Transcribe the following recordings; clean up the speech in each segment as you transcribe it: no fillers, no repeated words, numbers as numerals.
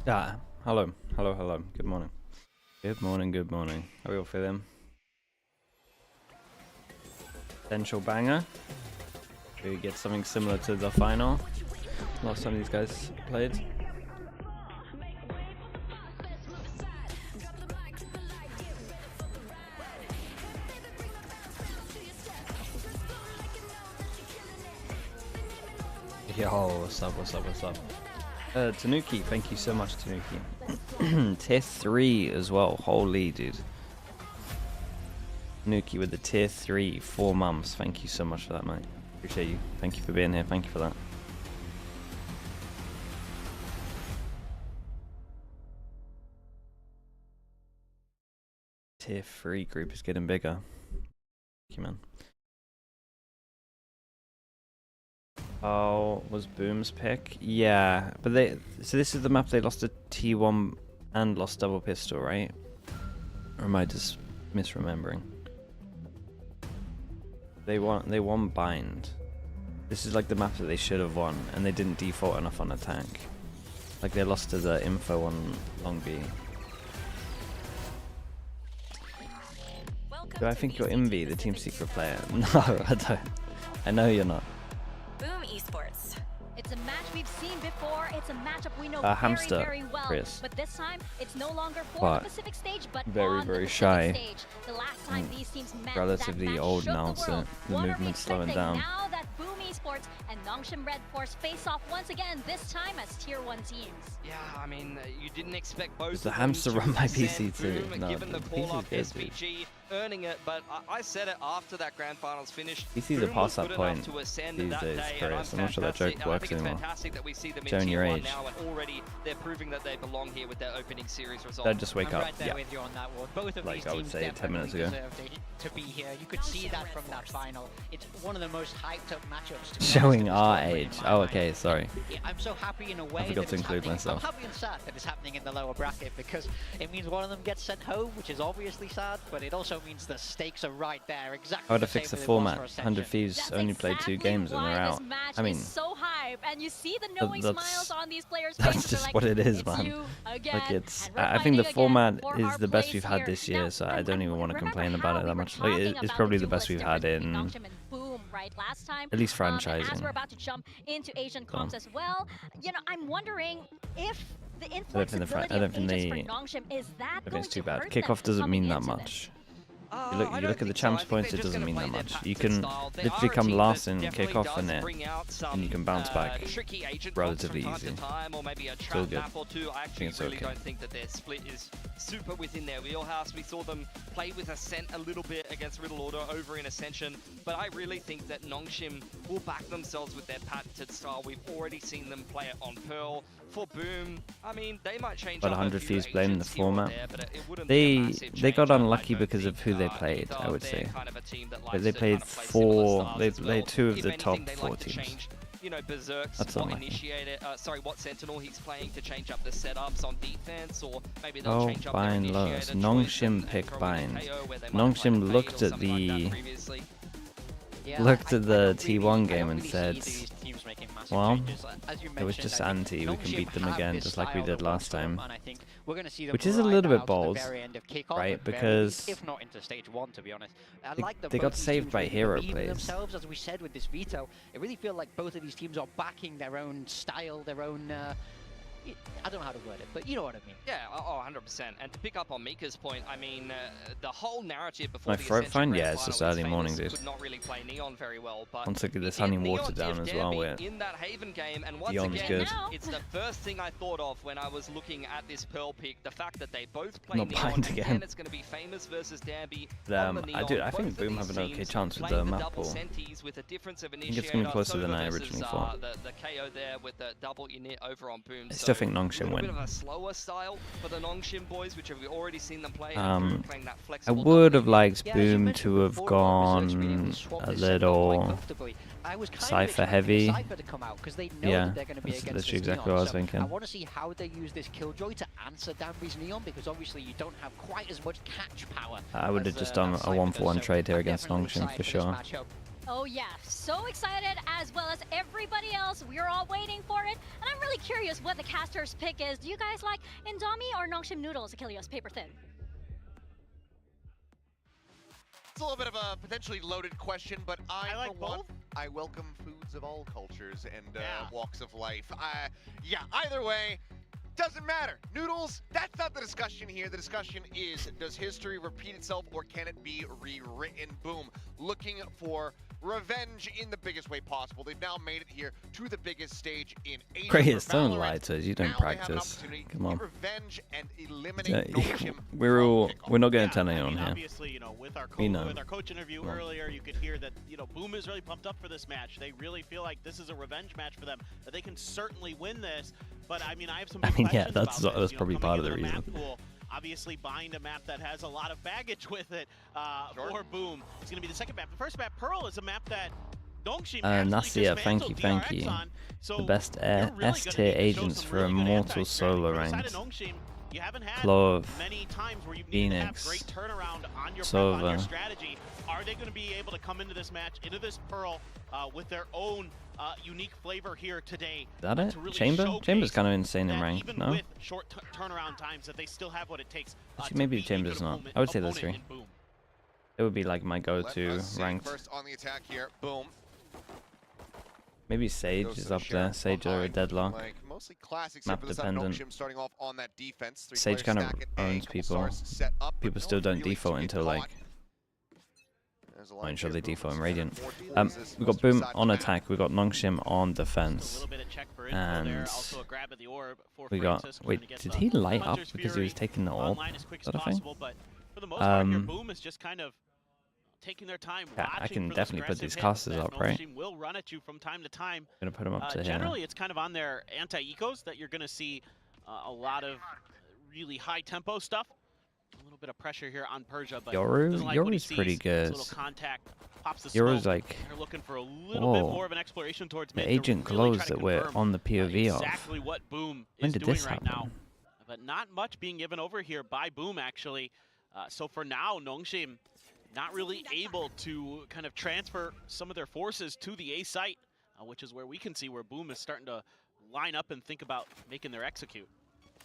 Ah, hello. Good morning. Good morning. How are we all feeling? Potential banger. Do we get something similar to the final? Last time these guys played. Yo, what's up? Tanuki, thank you so much, Tanuki. Tier 3 as well. Holy dude. Tanuki with the tier 3, 4 months. Thank you so much for that, mate. Appreciate you. Thank you for being here. Thank you for that. Tier 3 group is getting bigger. Thank you, man. Oh, was Boom's pick? Yeah, but so this is the map they lost a T1 and lost double pistol, right? Or am I just misremembering? They won bind. This is like the map that they should have won, and they didn't default enough on attack. Like they lost to the info on Long B. Do I think you're Envy, the team secret player? No, I don't. I know you're not. Boom Esports. It's a match we've seen before. It's a matchup we know Hamster, very well. Chris. But this time, it's no longer for the Pacific stage, but very shy. Stage. The last time these teams met, relatively old now, so the movement's slowing down. Now that Boom Esports and NONGSHIM REDFORCE face off once again, this time as Tier 1 teams. Yeah, I mean, you didn't expect both. Does the hamster run my PC too? Boom, No, given the call up PC's good, SVG, earning it, but I said it after that grand finals finished. PC's a pass up point these days, Chris. I'm not sure that joke works anymore. Showing your age. Now, and already they're proving that they belong here with their opening series result. They'd just wake up. Right there with you on that one. Both of like these I would teams say 10 minutes ago. to be here. You could see that from that final. It's one of the most hyped up matchups. Showing our age. Oh, okay, sorry. Yeah, I'm so happy in a way. I forgot to include myself. I'm happy and sad that it's happening in the lower bracket because it means one of them gets sent home, which is obviously sad, but it also means the stakes are right there. Exactly. I would have fixed the format. 100 Thieves only played 2 games and they're out. I mean, so hype, and you see the knowing smiles on these players' that's faces. just like, what it is, man. Like it's. I think the format is the best we've had this year, so I don't even want to complain about it that much. Like it's probably the best we've had in at least franchising. As we're about to jump into Asian comps as well, you know, I'm wondering if the inflexibility of agents for NONGSHIM is that going it's too to bad. hurt KICKOFF them doesn't mean that coming into much. this? You look at the champs points, it doesn't mean that much. You can literally come last in KICKOFF in it, and you can bounce back relatively easy. Still good. I actually really don't think that their split is super within their wheelhouse. We saw them play with Ascent a little bit against Riddle Order over in Ascension, but I really think that NONGSHIM will back themselves with their patented style. We've already seen them play it on Pearl. For Boom, I mean, they might change. But 100 Thieves blaming the format. They got unlucky because of who they played, I would say. But they played 2 of the top 4 teams. You know, Berserk's That's what unlucky. initiated, what Sentinel he's playing to change up the setups on defense, or maybe they'll change up bind their lows. initiator NONGSHIM choice pick and bind. KO, where they might NONGSHIM play looked or at something like the that previously. looked at the T1 game and said, well, it was mentioned, just I think anti, we can NONGSHIM beat them have again this just like we style did that last works for them, time. and I think we're going to see them Which is a right little bit now to the bold, very end of KICKOFF, right? at very Because least, if not into stage 1, to be honest. I they- like that they both got these saved teams by really hero believe in plays. themselves, as we said with this veto. I really feel like both of these teams are backing their own style, their own I don't know how to word it, but you know what I mean. Yeah, 100%. And to pick up on Mika's point, I mean, the whole narrative before My the throat Ascension fine? Grand Yeah, it's just Final early was morning, famous, dude. could not really play Neon very well, but Once I get this in honey Neon water down Div as well, Derby, in that Haven game, and once Neon's again, good. it's the first thing I thought of when I was looking at this Pearl pick, the fact that they both play Not Neon, blind and again. it's going to be Famous versus Danby. I think Boom have an okay chance with the map pool. I think it's going to be closer than I originally thought. The KO there with the double init over on Boom. I still think NONGSHIM win. A bit of a slower style for the NONGSHIM boys, which have we already seen them play. Playing that I flexible would have liked Yeah, as you Boom mentioned to have before, gone Berserk's been able to swap a this setup quite little comfortably. I was kind of Cypher expecting heavy. Cypher to come out because they know Yeah, that they're going to be that's against literally this exactly Neon. what I was So thinking. I want to see how they use this Killjoy to answer Danby's Neon, because obviously you don't have quite as much catch power. I would have as, just done a Cypher 1-for-1 does, so trade here I'm against definitely NONGSHIM excited for this sure. matchup. Oh yeah, so excited as well as everybody else. We're all waiting for it. And I'm really curious what the caster's pick is. Do you guys like Indomie or Nongshim noodles, Achilles, paper thin? It's a little bit of a potentially loaded question, but I like for one, both. I welcome foods of all cultures and walks of life. Yeah, either way, doesn't matter. Noodles, that's not the discussion here. The discussion is, does history repeat itself or can it be rewritten? Boom. Looking for revenge in the biggest way possible. They've now made it here to the biggest stage in Asia. Grace, for don't Valorant. lie to us. You don't Now they have an practice. opportunity Come on. to get revenge and eliminate Nongshim We're from not going Yeah, to tell I anyone mean, here. obviously, you know, with our We know. coach interview Come on. earlier, you could hear that, you know, Boom is really pumped up for this match. They really feel like this is a revenge match for them, that they can certainly win this. But I mean, I have some big yeah, questions that's about this, probably you know, part of coming the into reason. map pool, obviously buying a map that has a lot of baggage with it for Boom. It's going to be the second map. The first map, Pearl, is a map that Nongshim Nasia, thank you. So The best you're really S gonna tier need to show agents some for really good Immortal anti-strategy. solo For the side of ranked. Nongshim, you haven't had Clove, many times where you need to have Phoenix, great turnaround on your, Sova. on your strategy. Are they going to be able to come into this match, into this Pearl, with their own unique flavor here today? Is that it? To really Chamber? showcase Chamber's kind of insane in that ranked, even no? with short turnaround times, that they still have what it takes. Actually, maybe beat a Chamber's good not. opponent- I would say those opponent three. in Boom. It would be like my go-to Let us see. ranked. First on the attack here, Boom. Maybe Sage Goes is to the up there. Sheriff Sage or a behind, Deadlock. Like mostly classic, Map except for the side of dependent. Nongshim starting off on that defense. Sage kind of owns people. People still don't default until like. I'm sure they default in Radiant. We've got Boom on attack. We've got Nongshim on A defense. little bit of check for info there. And Also a grab at the orb for we got. Francis, trying Wait, to get did the he light up Hunter's because he was Fury taking the orb? online as quick Is as that a thing? possible, but for the most part, your Um, Boom is just kind of taking their time. Yeah, I watching can for those definitely put aggressive these hits casters that up, right? Nongshim will run at you from time to time. Gonna put him up to here. Generally, it's kind of on their anti-ecos that you're going to see a lot of really high tempo stuff. A little bit of pressure here on Persia, but doesn't like what he Yoru's sees. pretty This good. little contact pops the Yoru's smoke. like They're looking for a little bit Whoa. more of an exploration towards the mid to agent really glows try to that we're confirm, on the POV of. exactly what Boom When is did doing this right happen? now. But not much being given over here by Boom, actually. So for now, Nongshim not really able to kind of transfer some of their forces to the A site, which is where we can see where Boom is starting to line up and think about making their execute.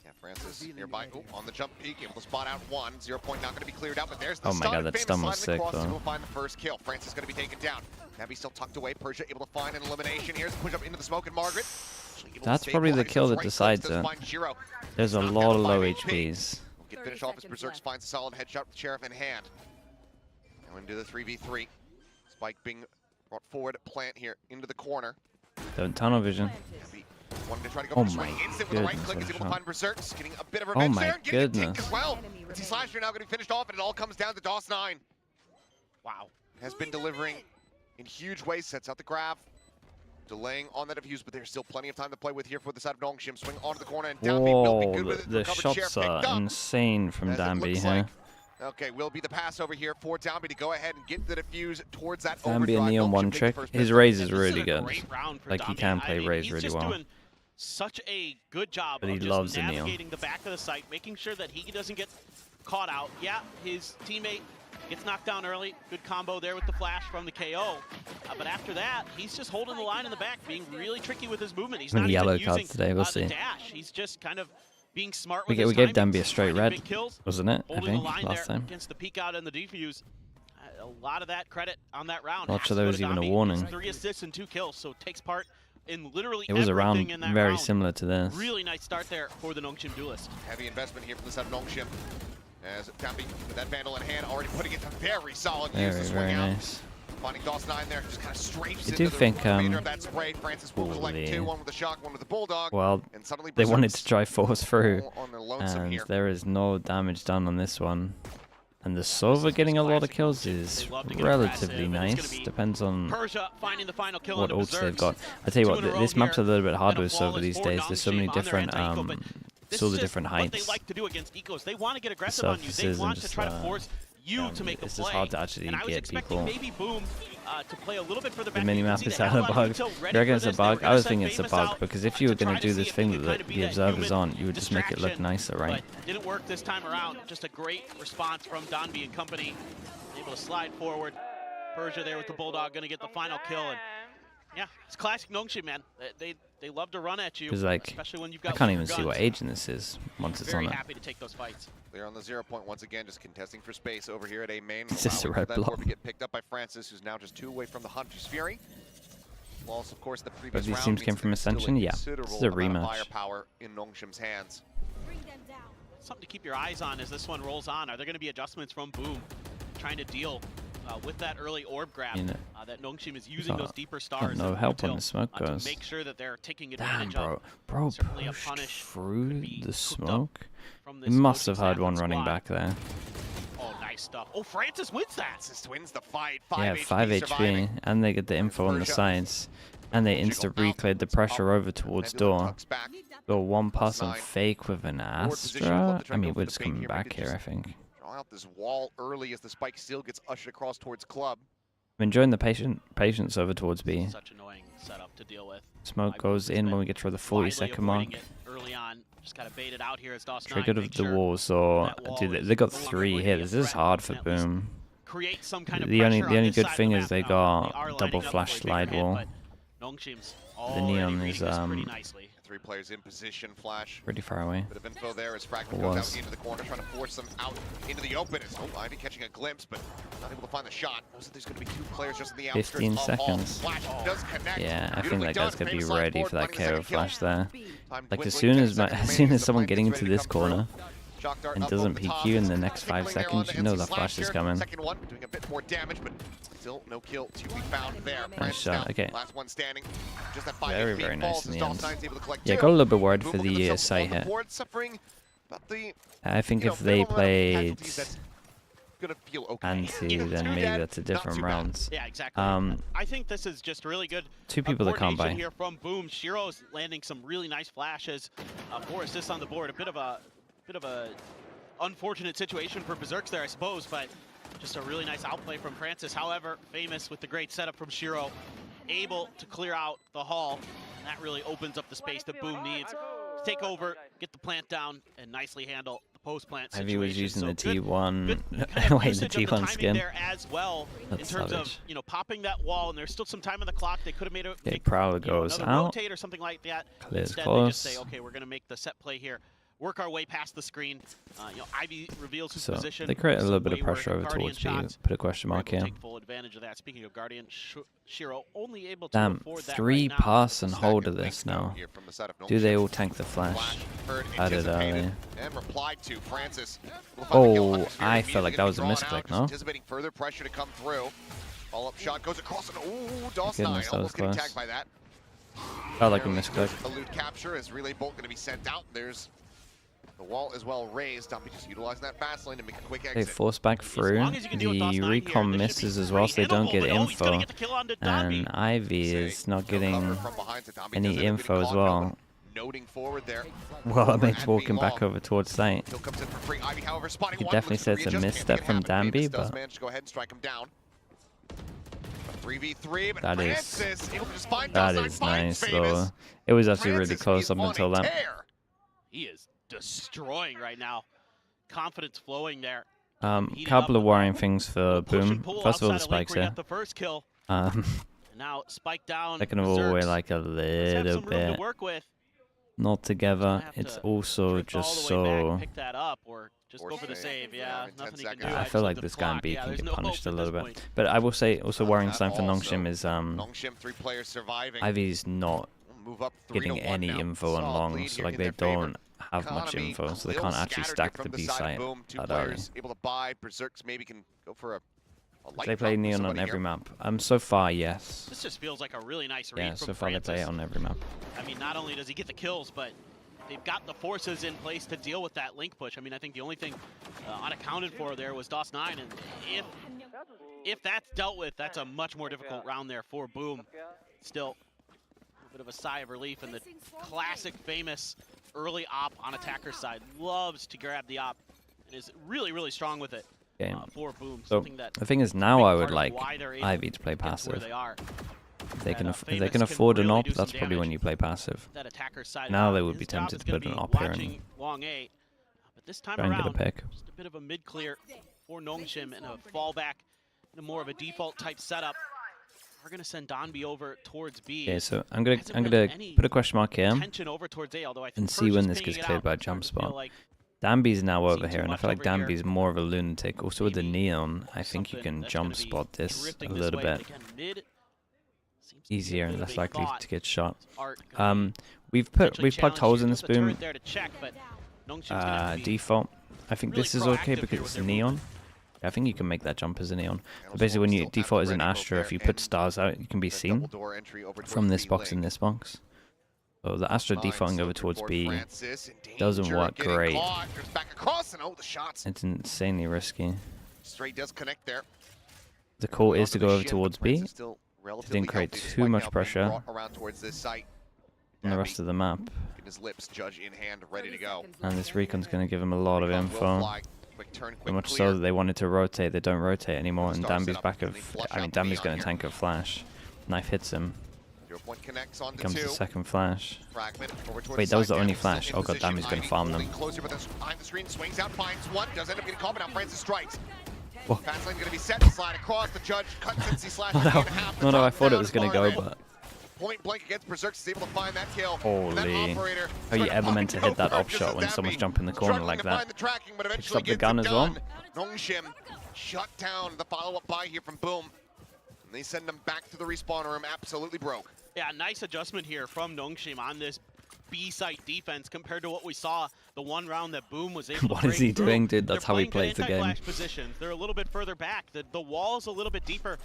Yeah, Francis nearby. Oh, on the jump peak, able to spot out one. 0 point not going to be cleared out, but there's the Oh my stun. god, that Famous stun was sliding sick across to though. go find the first kill. Francis going to be taken down. Nabby still tucked away. Persia able to find an elimination. Here's a push up into the smoke, and Margaret. Able to That's probably the stabilize kill those that right decides clicks, does it. find Shiro. There's a Knocked lot down of to low 5 HP. HPs. Will get finished off as Berserks finds a solid headshot with Sheriff in hand. Now into the 3v3. Spike being brought forward, plant here into the corner. Don't tunnel vision. Nabby wanting to try to go Oh for the swing my instant with the right goodness, click. what Is a able to shot. find Berserks, getting a bit of revenge my there and getting a dink goodness. as well. T Slasher now going to be finished off, and it all comes down to DOS9. Wow. Has been delivering in huge ways, sets out the grab. Delaying on that abuse, but there's still plenty of time to play with here for the side of Nongshim. Swing onto the corner and down. Will be good with it. The Recovered Sheriff shots are picked up. insane from As it Danby looks here. like. Okay, will be the pass over here for Danby to go ahead and get the defuse towards that Danby overdrive. and Neon Nongshim one take the trick. first His pistol. raise is This really a good. great round for Like he Dami. can play I mean, raise he's really just well. doing such a good job But of he just loves the Neon. navigating the back of the site, making sure that he doesn't get caught out. Yeah, his teammate gets knocked down early. Good combo there with the flash from the KO. But after that, he's just holding the line in the back, being really tricky with his movement. He's Many not yellow even cards using today, we'll the see. dash. He's just kind of being smart We with his gave timings, Danby a straight finding red, big kills, wasn't it? I holding the think line last there time. against the peek out and the defuse. A lot of that credit on that round. Not has sure to there go was to even a Dami. warning. 3 assists and 2 kills, so takes part in literally It was a round everything in that very round. similar to this. Really nice start there for the Nongshim duelist. Heavy investment here from the side of Nongshim. As Danby with that Vandal in hand, already putting it to very solid use to Very, swing very out. nice. Finding DOS9 there, just kind of strafes I into do the think, remainder of that spray. Francis will select holy. 2, one with the shock, one with the bulldog. Well, and suddenly they wanted Berserks to try force through, all on the lonesome and here. there is no damage done on this one. And the Sova getting a lot of kills is They love to get relatively aggressive, and it's nice. gonna be Depends on Persia finding the final kill what on the ults they've Berserks. got. I tell you 2 what, in a row this map's a here, little bit hard and a with Sova flawless these for days. There's so many Nongshim on their different anti-eco, but this still is the just different what heights. they like to do against ecos. They want to get aggressive on you. They Surfaces want and to try to just, force you to make a it's play. just hard to actually and I was get expecting people. maybe Boom to play a little bit further The back. mini You can map see is they out had of a a lot of bug. intel You ready reckon for it's a this. They were bug? I gonna was send thinking it's a Famous bug out because if you were to going try to do see this if thing he could that kind of be the that observers human on, you would just make it look distraction, nicer, right? But didn't work this time around. Just a great response from Danby and company. Able to slide forward. Persia there with the Bulldog, going to get the final kill. And yeah, it's classic NONGSHIM, man. They love to run at you, like, especially when you've got I can't even guns. see what agent this is once it's on Very it. happy to take those fights. They're on the 0 point once again, just contesting for space over here at A main. It's just a red that block. orb to get picked up by Francis, who's now just 2 away from the Hunter's Fury. Loss, of course, the But previous these round teams means came from there's still Ascension? Yeah, this is a considerable amount of rematch. firepower in NONGSHIM's hands. Something to keep your eyes on as this one rolls on. Are there going to be adjustments from Boom trying to deal with that early orb grab that NONGSHIM is using those deeper stars? No help when the smoke to goes. make sure that they're taking Damn, advantage bro. of. Bro Certainly a pushed punish through the smoke. From He this must have coaching had staff one and running squad. back there. Oh, nice stuff. Oh, Francis wins that. Francis wins the fight. Yeah, 5 HP, surviving. and they get the info on the sides. And they insta-recleared the pressure over towards door. Got one pass on fake with an Astra. I mean, we're just coming back here, I think. Draw out this wall early as the spike still gets ushered across towards Club. I'm enjoying the patience over towards B. Such annoying setup to deal with. Smoke goes in when we get to the 40-second mark. Early on, just gotta bait it out here as DOS9. Triggered of the walls, or dude, they got 3 here. This is hard for Boom. Create some kind of The only pressure on this good side of thing the is map. they They got are double lining up flash for a bigger slide hit, wall. but NONGSHIM's The neon already is reading this pretty nicely. 3 players in position. Flash. Pretty far away. Bit of info there as Fragment goes out into the corner, trying to force them out into the open. It's Ivy catching a glimpse, but not able to find the shot. Knows that there's going to be 2 players just in the outskirts 15 of Hall. seconds. Flash does connect. Yeah, I think Beautifully that guy's done. gonna be Famous line ready forward, for that finding the KO second kill. flash there. Time Like as dwindling, soon 10 as seconds remaining someone the getting fight to is this ready to come corner through. Shock dart and up doesn't over the peek top. you in the It's next 5 tickling there on seconds, the you know MC that flash Slash is here. coming. Second one, doing a bit more damage, but still no kill to be found there. Nice Francis shot. now, Okay. last one standing. Just that 5 Very, HP very nice falls in as the end. DOS9's able to collect Yeah, 2. got a little bit worried Boom for looking the themselves site on the hit. board, suffering about the, I think you know, if they minimum amount of played casualties that's gonna feel okay. anti, then maybe that's a different rounds. Yeah, exactly. I think this is just really good. 2 people that can't buy. Here from Boom. Shiro's landing some really nice flashes. 4 assists on the board. A bit of a unfortunate situation for Berserks there, I suppose, but just a really nice outplay from Francis. However, Famous with the great setup from Shiro, able to clear out the hall, and that really opens up the space that Boom needs to take over, get the plant down, and nicely handle the post plant situation. Ivy was using the T1, good kind of wait, the usage of the T1 timing skin. there as well, That's in terms savage. of popping that wall, and there's still some time on the clock. They could have made a Okay, Prowler goes another out. rotate or something like that. Clears Instead, close. they just say, okay, we're going to make the set play here, work our way past the screen. Ivy reveals his So position. they create a little bit of Wayward pressure over Guardian towards B. shots. Put a question mark We're able here. to take full advantage of that. Speaking of Guardian, Shiro only able to Damn, afford that 3 right now. pass and hold of Second this link now. here from the side of Do they NONGSHIM. all tank the flash? Flash heard, I did anticipated, earlier. and replied to Francis. Will find the kill. Oh, Hunter's Fury I felt like that was a immediately gonna be misclick, drawn no? out, just anticipating further pressure to come through. Follow-up shot goes across and ooh, DOS9 Goodness, that was almost getting close. tagged by that. Felt like a Barely misclick. elude capture as relay bolt going to be sent out. There's the wall as well raised. Dumpy just utilizing that fast lane to make a quick They exit. force back through. long as you can deal with The DOS9 recon here, this should misses be as well, so they don't pretty get hittable, but, oh, he's gonna info. get the kill onto Dambi. And Ivy is not getting From behind, so Dumpy any does end up info getting as caught, well. Noting forward there. Well, Over Mage's at walking B back long. over towards site. Kill comes in for free. Ivy, however, spotting You one. definitely looks to said it's a readjust, can't misstep make it from happen. Famous Dambi, does but manage to go ahead and strike him down. 3v3, but that is Francis able to just find that DOS9, is finds nice Famous. though. It was actually really Francis close is up on until a then. tear. He is destroying right now. Confidence flowing there. Couple of worrying things for Push and Boom. pull First of all, the outside of link spikes where you here. got the first kill. Um, Now spike down. second of all, we're Berserks. like a Let's have little some room bit to work with. not together. Have It's to also drift all just the way back and so. pick that up, or just Or go for the save. save. Yeah, In 10 nothing you can do. seconds. I Actually, feel like the this guy in clock. B Yeah, can there's get no punished a hope at little this bit. point. But I will say, also worrying sign for Also, NONGSHIM is NONGSHIM, 3 players surviving. Ivy's not Move up 3 getting to 1 any now. info on Solid long, lead so here like in they their favor. don't have much Economy info, so they a can't little actually scattered stack here the from B side of site Boom. 2 that early. players able to buy. Berserks maybe can go for a light They play drop for Neon on somebody every here. map. So far, yes. This just feels like a really nice read Yeah, from so far they play it Francis. on every map. I mean, not only does he get the kills, but they've got the forces in place to deal with that link push. I mean, I think the only thing unaccounted for there was DOS9, and if that's dealt with, that's a much more difficult round there for Boom. Still, a bit of a sigh of relief, and the classic Famous early op on attacker's side loves to grab the op and is really, really strong with it for Boom. So Something that the thing is, now I would like why they're able Ivy to play to get where passive. they are. If they can, And, if they Famous can afford an really op, do some that's probably when damage. you play passive. That attacker's side. Now they would be His job tempted is to gonna put an be op here and watching long A, but this time try and get a around, pick. just a bit of a mid clear for NONGSHIM and a fallback more of a default type setup. We're gonna send Donby over towards B. Okay, so I'm gonna put a question mark here Over towards A, although I think and see when this pinging gets it cleared out, by it's starting jump to feel spot. like Danby's now over seen here, too and I much feel like over here. Danby's more of a lunatic. Also with the Maybe neon, I think you something can that's jump gonna be spot this a drifting this little way, bit but again, mid seems to be easier a and little less bit likely thought. to get shot. Art gonna be We've potentially plugged challenged holes here. in this There's a boom. turret there to check, but Nongshim's gonna have to be Default. I think really this is okay proactive because here it's with their neon. movement. I think you can make that jump as a neon. And But basically, when you still default as an Ready Astra, if there, you put and stars out, you can be the seen double door entry over towards from this B box and lane. this box. So the Astra Fine, defaulting over slipping towards forward B Francis in doesn't danger, work getting great. caught. Goes back across and the shots. It's insanely risky. Straight does connect there. The call is Onto to the go over shin, towards but Prince B is still relatively didn't create healthy, too despite much now being pressure brought around towards this site. on the rest of the map. In his lips, judge in hand, ready to go. And this recon's going to give him a lot of Recon will info. fly. Quick turn, So quick much clear. so that they wanted to rotate, they don't rotate anymore, and Star Danby's setup, back and of... they flush I mean, out Danby's Neon going to here. tank a flash. Knife hits him. 0 point connects on the Comes the 2. second flash. Fragment over towards Wait, that was side. the only Danby's flash. still in Oh god, position. Danby's going to Ivy farm holding them. Closer, but behind the screen, swings out, finds one, does end up getting caught, but now Francis strikes. Whoa. Fast lane's going to be set, slide across, the judge cuts since he slashed No, in half. no, I thought it was going to go, but... Point blank against Berserks is able to find that kill. Holy. Operator How you ever meant to hit that op shot when someone's jumping the corner like that? Picks up the gun as well. NONGSHIM shut down the follow-up buy here from Boom. And they send them back to the respawn room, absolutely broke. Yeah, nice adjustment here from Nongshim on this B site defense compared to what we saw the one round that Boom was able to What is break he through. doing, dude? That's They're how he playing plays the game. anti-flash positions. They're a little bit further back. The wall's a little bit deeper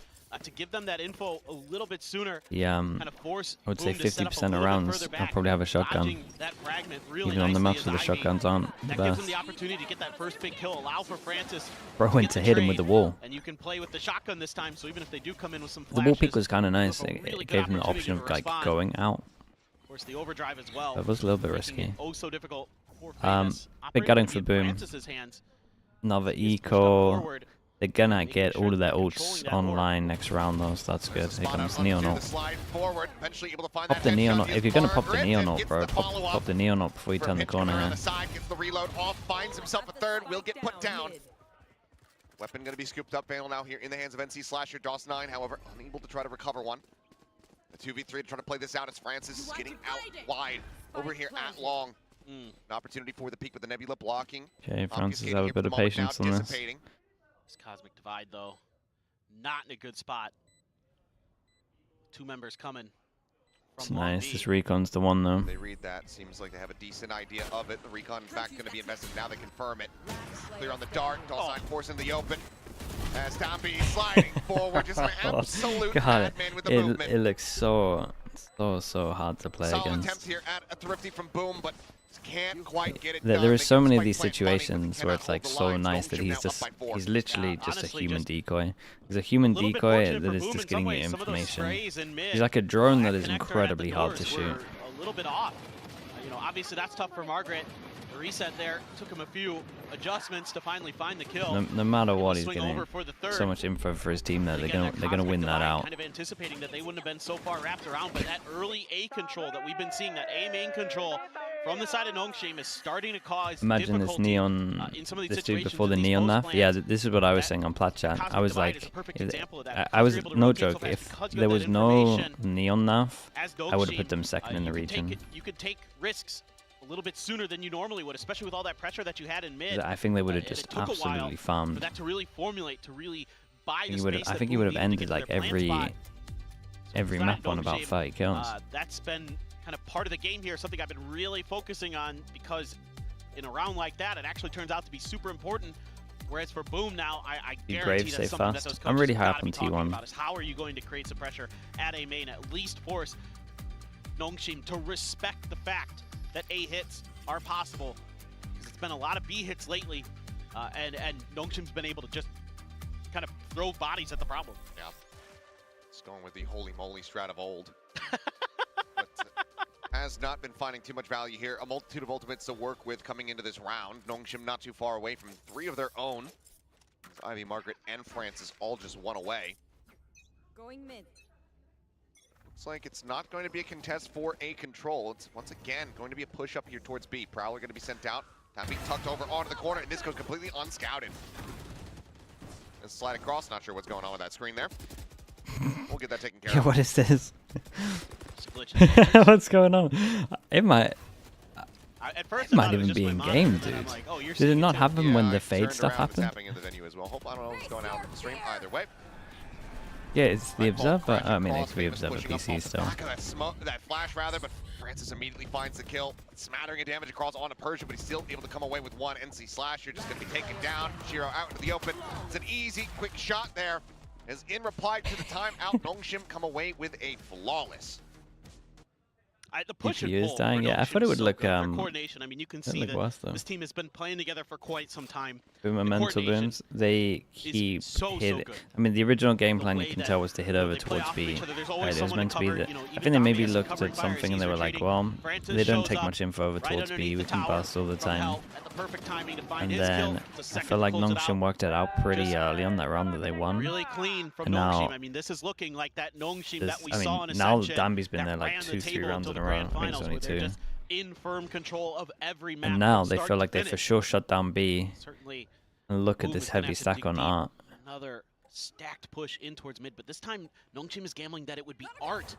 to give them that info a little bit sooner. Yeah, Kind of force I would say Boom to set up a 50% little of bit rounds, further I'll back, probably have a shotgun. dodging that fragment really Even on the nicely maps where the as Ivy. shotguns aren't the That gives best. them the opportunity to get that first big kill, allow for Francis Bro went to hit him with the wall. and you can play with the shotgun this time, so even if they do come in with some The flashes, wall peek was kind of nice. you have a It really good gave him the opportunity option to of like respond. going out. Of course, the overdrive as well. That was a little bit making it risky. oh so difficult for Big Famous. gutting Operating for in Boom. Francis's hands. Another He's pushed up eco. forward. They're gonna Making get sure all of their they're controlling ults that orb. online next round though, so that's good. Here comes Neon ult. Pop Pop the Neon ult. If you're gonna pop the Neon ult, bro, pop the Neon ult before you turn the corner Around here. the side, gets the reload off, finds himself a third, will get put down. Weapon going to be scooped up. Vandal now here in the hands of NC Slasher. DOS9, however, unable to try to recover one. The 2v3 to try to play this out as Francis is getting out wide over here at long. An opportunity for the peak with the Nebula blocking. Okay, Francis Obfuscating have here a for bit the of moment now, patience on this. dissipating. This Cosmic Divide, though, not in a good spot. Two members coming. It's from Long nice. B. This Recon's the one though. They read that. Seems like they have a decent idea of it. The Recon, in fact, going to be invested. Now they confirm it. Clear on the dart. DOS9 forcing the open. As Tomby sliding forward. Just an absolute madman with the movement. It looks so hard to play Solid against. attempt here at a Thrifty from Boom, but can't quite get it There done. are They so can many of spike these plant money, but they situations where cannot it's like hold the so line. nice that NONGSHIM he's now up just by 4. he's literally Yeah, just a honestly, human just decoy. He's a human A little bit decoy fortunate that for is Boom just in getting some you ways. Some of those information. sprays in mid, He's like a drone that that is connector at incredibly the hard to doors shoot. were a little bit off. You know, obviously that's tough for Margaret. The reset there took him a few adjustments to finally find the kill. No matter what, he's Swing getting over for the third. so much info for his team that they're Again, gonna win that Cosmic out. Divide, kind of anticipating that they wouldn't have been so far wrapped around, but that early A control that we've been seeing, that A main control from the side of NONGSHIM is starting to cause Imagine this difficulty, neon, in some of these this dude situations before the in these neon post knife. Yeah, plans. this is what I was That saying on Plat Chat. Cosmic I was Divide like, is a perfect example of that. I Because was you're able to no rotate so joke. fast, If because you there have was that no information neon knife, as I would have NONGSHIM, put them second in the region. You could take risks a little bit sooner than you normally would, especially with all that pressure that you had in mid. I think they would have And just it took a while absolutely for farmed. that to really formulate, to really buy the I space that think he Boom would have needed to ended get like to their plant spot. every So map on about NONGSHIM, 30 kills. That's been kind of part of the game here, something I've been really focusing on, because in a round like that, it actually turns out to be super important. Whereas for Boom now, I Be guarantee brave, that's stay something fast. that those I'm really coaches high have up gotta be on talking T1. about is how are you going to create some pressure at A main, at least force NONGSHIM to respect the fact that A hits are possible. Because it's been a lot of B hits lately, and NONGSHIM's been able to just kind of throw bodies at the problem. Yeah. It's going with the holy moly strat of old. But has not been finding too much value here. A multitude of ultimates to work with coming into this round. NONGSHIM not too far away from 3 of their own. Ivy, Margaret, and Francis all just 1 away. Going mid. Looks like it's not going to be a contest for A control. It's once again going to be a push up here towards B. Prowler going to be sent out. Time being tucked over onto the corner, and this goes completely unscouted. and slide across. Not sure what's going on with that screen there. We'll get that taken care Yeah, of. what is this? Glitching. What's going on? It might. At first, It might even be in game, dude. Like, oh, Did it not happen when the fade turned stuff around, it's happened? happening in the venue as well. Hope I don't know what's going on with the stream either way. Yeah, it's the Observer. I mean, Cross, it's the Famous Observer pushing up PC off the still. back of that smoke, that flash rather, but Francis immediately finds the kill. Smattering of damage across onto Persia, but he's still able to come away with one. NC Slasher just going to be taken down. Shiro out into the open. It's an easy, quick shot there. As in reply to the timeout, NONGSHIM come away with a flawless. The push and GPU is pull dying. for Yeah, I thought it NONGSHIM would so look good. Their coordination. I mean, you can see look that worse, though. this team has been playing together for quite some time. Boom The mental coordination booms. They keep so hit. good. I mean, the original game plan way you can that, tell was to hit over they play towards off of B. each other. There's Right, always it was someone meant to be cover, that. you know, I even think they maybe Dami has looked covering at fire as something and he's they were like, retreating. well, Francis they don't shows take up much info over right towards B. underneath We the can tower bust all the from time. hell at the perfect timing to find And his then kill. It's the I second feel like pulls it NONGSHIM out. worked it out pretty early on that round that they won. Really clean from And NONGSHIM. now I mean, this is looking like that NONGSHIM This, that we I saw in mean, now Ascension Dambi's been that there like ran the 2-3 table rounds in until a the row. grand I think it's finals, only where they're 2. just in firm control of every map. And now from they start feel to like they for finish. sure shut down B. Certainly, And look at Boom this is gonna heavy have to stack dig on deep. Art. Another stacked push in towards mid, but this time NONGSHIM is gambling that it would be Art,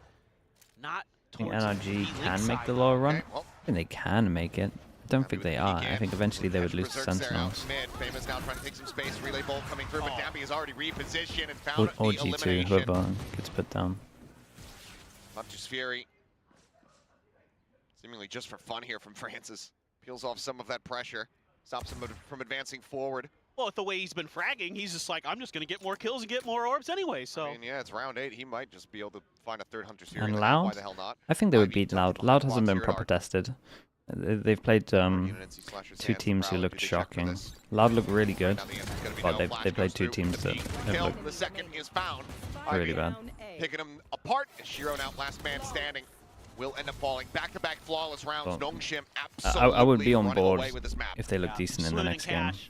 not I think towards NRG the can link make side. the lower run. Okay, well, I think they can make it. I don't think they are. I think eventually they would lose to Berserk's there out Sentinels. mid. Famous now trying to take some space. Relay bolt coming through, but Oh. Dambi is already repositioned and Or, found or the G2, elimination. whoever gets put down. Hunter's Fury. Seemingly just for fun here from Francis. Peels off some of that pressure. Stops him from advancing forward. Well, with the way he's been fragging, he's just like, I'm just going to get more kills and get more orbs anyway, so. I mean, yeah, it's round 8. He might just be able to find a third Hunter's Fury. And in the map. Why Loud? the hell not? I think they would Ivy beat tucked Loud. him Loud behind hasn't been Quad proper Art. tested. They've played Unit NC Slasher's 2 hands teams who proud. looked Do they check for shocking. this? Loud looked really good, Now the answer's gonna be but no. they Flash played goes 2 through. teams that The have kill. looked The second is found. really Ivy bad. picking him apart. Shiro now last man standing. Will end up falling. Back-to-back flawless rounds. Well, NONGSHIM absolutely I would be on running board away with this map. if they look decent in the Swimming next game. cash,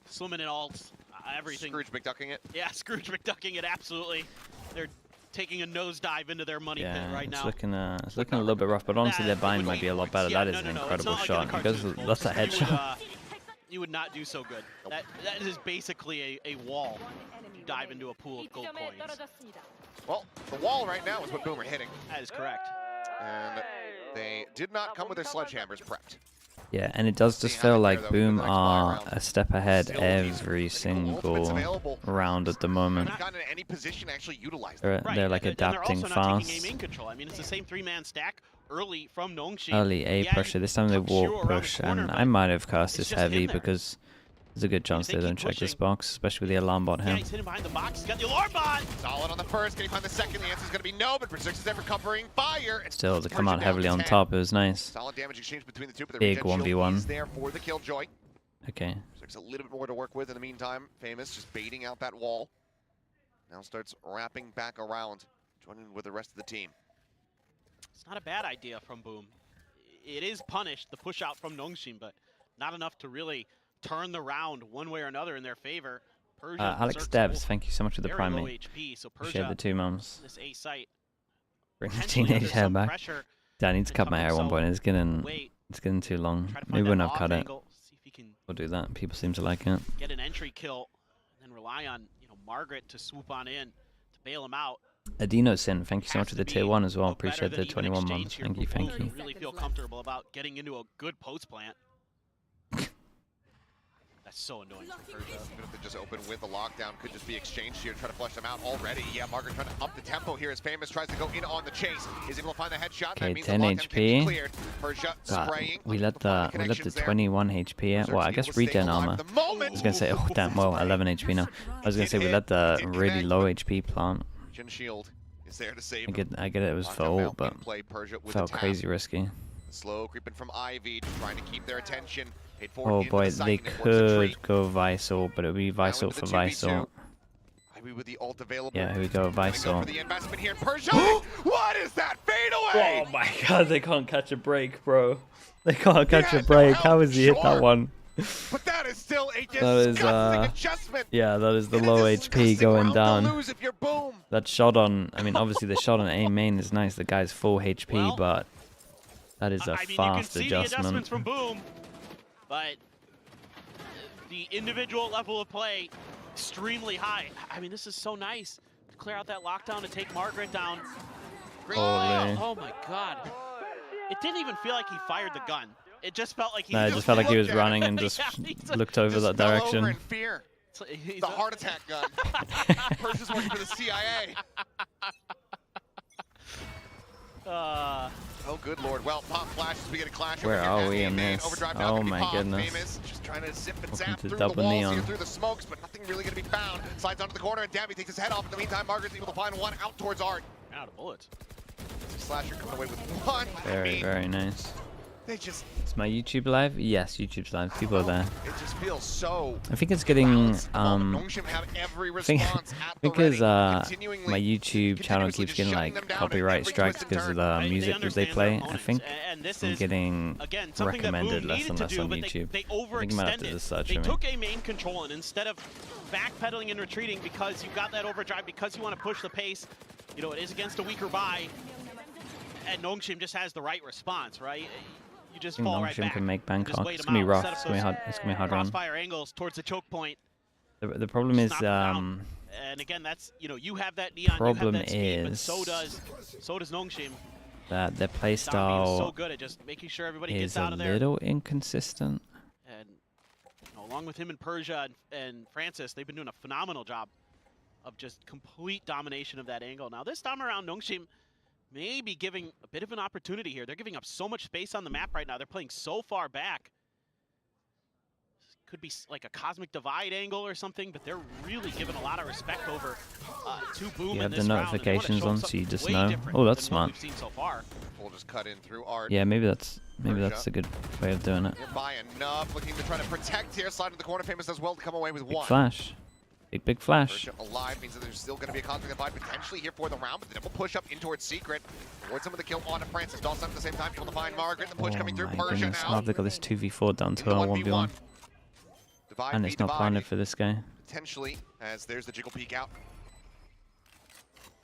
swimming in alts, everything. Scrooge McDucking it. Yeah, Scrooge McDucking it, absolutely. They're taking a nosedive into their money pit Yeah, right it's now. looking a little bit rough, but honestly their bind might be a lot better. Yeah, That is no, an no, incredible it's not shot. like He in goes, the cartoons, that's a folks. headshot. You would not do so good. That is basically a wall. You dive into a pool of gold coins. Well, the wall right now is what Boomer hitting. That is correct. And they did not come with their sledgehammers prepped. Yeah, and it does just See how feel they like fare, though, in Boom the next buy are round. a step ahead Still every ultimates single available. round at the moment. Haven't gotten in any position to actually utilize them. They're like and they're adapting also not taking fast. aim in control. I mean, it's the same 3-man stack early from NONGSHIM. Early A Yeah, pressure. This time they tuck Shiro walk around the push, corner, and but I might have cast it's this just in heavy there. because there's a good chance they they don't keep check this pushing. box, especially with the alarm bot Yeah, here. he's hidden behind the box. He's got the alarm bot. Solid on the first. Can he find the second? The answer's going to be no, but Berserk's ever covering fire. And Still, to Persia come out down heavily to on 10. top, it was nice. Solid damage exchange between the two, but the Big regen shield 1v1. is there for the Killjoy. Okay. Berserk's a little bit more to work with in the meantime. Famous just baiting out that wall. Now starts wrapping back around, joining with the rest of the team. It's not a bad idea from Boom. It is punished, the push out from NONGSHIM, but not enough to really turn the round one way or another in their favor. Persia, Alex Berserk's Debs, both thank you so much for the very low primate. HP, so Appreciate Persia, the 2 mums. this A site, Bring the potentially under teenage hair some back. pressure. Yeah, I need to and cut my cover hair at one himself. point. Wait, It's getting too long. try to find Maybe that when I've off cut it, angle, see if he can we'll do that. People seem to like it. get an entry kill, and then rely on Margaret to swoop on in to bail him out. Adino Sin, thank you so Has much for to the tier be 1 as well. no better Appreciate than the even 21 exchange months. here Thank for you, Boom thank to you. really feel comfortable about getting into a good post plant. That's so annoying for Persia. Even if they just open with the lockdown, could just be exchanged here to try to flush them out already. Yeah, Margaret trying to up the tempo here as Famous tries to go in on the chase. Is able to find the headshot. Okay, That means 10 the lockdown can be HP. cleared. Persia God, spraying. we let the 21 HP here. Berserk's Well, I able guess to stay regen alive armor. at the moment. I was gonna say, oh damn, well, 11 HP now. I was gonna say we let the really low HP plant. Regen shield is there to save I him. get it was for Lockdown ult, but play Persia with felt the tap. crazy risky. Slow creeping from Ivy, just trying to keep their attention. Paid forward Oh into boy, the site they and it works a treat. could go Vice ult, but it would be Vice Now ult into for the Vice 2v2. ult. Ivy with the ult available. Yeah, here we go, Gonna Vice go for ult. the investment here. Persia! What is that? Fade away! Oh my god, they can't catch a break, bro. They can't catch a had no break. help, How has he hit sure. that one? But that is still a That is, disgusting adjustment. Yeah, that is the And a low disgusting HP going round to down. lose if you're Boom. That shot on, I mean, obviously the shot on A main is nice. The guy's full HP, Well, but that is a I mean, fast you can see the adjustment. adjustments from Boom, but the individual level of play extremely high. I mean, this is so nice. To clear out that lockdown to take Margaret down. Holy. Oh my God. It didn't even feel like he fired the gun. It just felt like he No, it just felt like he was running and just looked over that direction. Over in fear. The heart attack gun. Persia's working for the CIA. Oh, good lord. Well, pop flashes, we get a clash. Where are we in this? Oh my goodness. Famous, just trying to zip and zap Welcome to through the Double walls Neon. here, through the smokes, but nothing really going to be found. Slides onto the corner, and Dabby takes his head off. In the meantime, Margaret's able to find one out towards Art. Out of bullets. Slasher coming away with one. Very, very nice. They just... Is my YouTube live? Yes, YouTube's live. People are there. It just feels so... I think it's getting, NONGSHIM have every response because my continuingly YouTube channel keeps getting like copyright strikes because of the music that they play. I think I'm getting recommended less and less on YouTube. They I think I might have to just search They for me. took a main control, and instead of backpedaling and retreating because you got that overdrive, because you want to push the pace, you know, it is against a weaker buy, and NONGSHIM just has the right response, right? You just fall right back. Can make Bangkok. It's It's gonna be rough. It's gonna be hard. It's gonna be hard run. Crossfire angles towards the choke point. The problem is, And again, that's, you know, you have that Neon, problem you have that speed, but is so does NONGSHIM. that their play Domi is so style good at just making sure everybody is gets a out of there. little inconsistent. And you know, along with him and Persia and Francis, they've been doing a phenomenal job of just complete domination of that angle. Now this time around, NONGSHIM may be giving a bit of an opportunity here. They're giving up so much space on the map right now. They're playing so far back. Could be like a cosmic divide angle or something, but they're really giving a lot of respect over to Boom. You have in the this notifications round, on, so you just way know. different Oh, that's than what smart. we've seen so far. We'll just cut in through Art. Yeah, maybe that's a good way of doing it. By enough, looking to try to protect here. Slide to the corner. Famous does well to come away with Big one. flash. Big flash. Persia alive means that there's still going to be a cosmic divide potentially here for the round, but the double push up in towards Secret. Towards some of the kill on to Francis. Dawson at the same time able to find Margaret. The push coming through. My Persia goodness. now. Oh, they've got this 2v4 down to In the a 1v1. Divide And it's not planted for this guy. Potentially, as there's the jiggle peek out.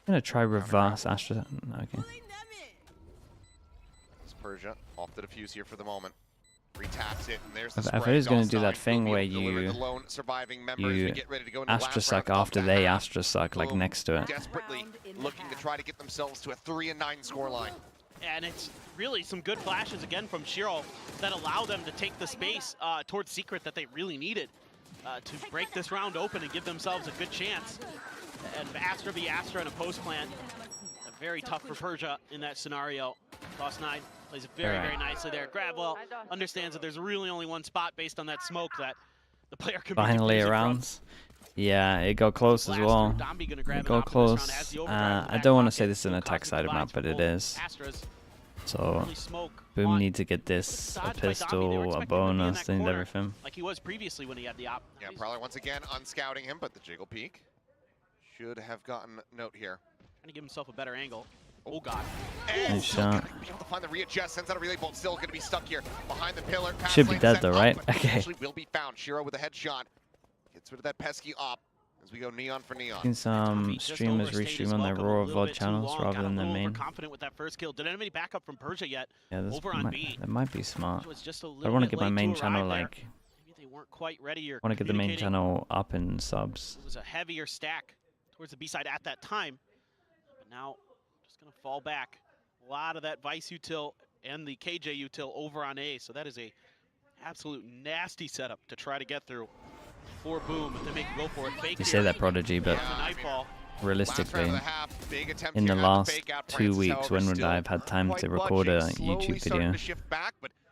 I'm gonna try reverse Astra. No, okay. It's Persia off the defuse here for the moment. Retaps it, and there's the I spray. thought he was going to do Dawson that thing will be where able to deliver you the lone surviving member as we get ready to go into the last Astra suck round of after the they half. Astra suck, like Boom, next to it. desperately looking to try to get themselves to a 3-9 scoreline. And it's really some good flashes again from Shiro that allow them to take the space towards Secret that they really needed to break this round open and give themselves a good chance. And Astra v Astra in a post plant, very tough for Persia in that scenario. Lost 9 plays it very, very nicely there. Gravwell understands that there's really only one spot based on that smoke that the player can Finally around. Yeah, it got close as well. It got close. I don't want to say this is an attack side of map, but it is. So Boom needs to get this a pistol, a bonus, they need everything. Like he was previously when he had the op. Yeah, Prowler once again unscouting him, but the jiggle peek should have gotten note here. Trying to give himself a better angle. Oh god. And nice shot. be able to find the readjust, sends out a relay bolt, still going to be stuck here behind the pillar. Should be dead though, right? Okay. Actually will be found. Shiro with a headshot. Gets rid of that pesky op as we go neon for neon. Seen some streamers restream on their Raw VOD channels rather than their main. Confident with that first kill. Did anybody back up from Persia yet? Yeah, that might be smart. I I want to get my main channel like. Maybe they weren't quite ready or I want to get the main channel up in subs. It was a heavier stack towards the B side at that time. But now just gonna fall back. A lot of that Vice util and the KJ util over on A, so that is a absolute nasty setup to try to get through for Boom if they make a go for it. Fake You here. say that, Prodigy, but realistically, in the last 2 weeks, when would I have had time to record a YouTube video?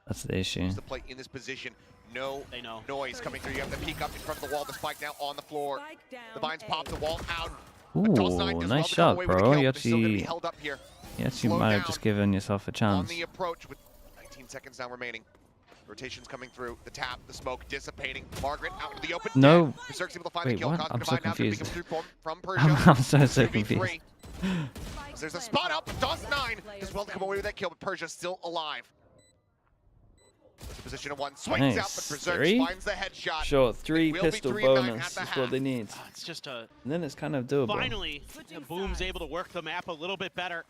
That's the issue. In this position, no noise coming through. You have the peek up in front of the wall. The spike now on the floor. The vines pop the wall out. Ooh, nice shot, bro. You actually might have just given yourself a chance. On the approach with 19 seconds now remaining. Rotations coming through. The tap, the smoke dissipating. Margaret out into the open. No. Berserk's able to find Wait, the kill. what? I'm so confused. From Persia. I'm so confused. There's a spot up, but Dawson 9 does well to come away with that kill, but Persia still alive. Position of 1, swings out, but Berserk finds the headshot. Sure, 3 pistol bonus is what they need. It's just a. And then it's kind of doable. Finally, Boom's able to work the map a little bit better,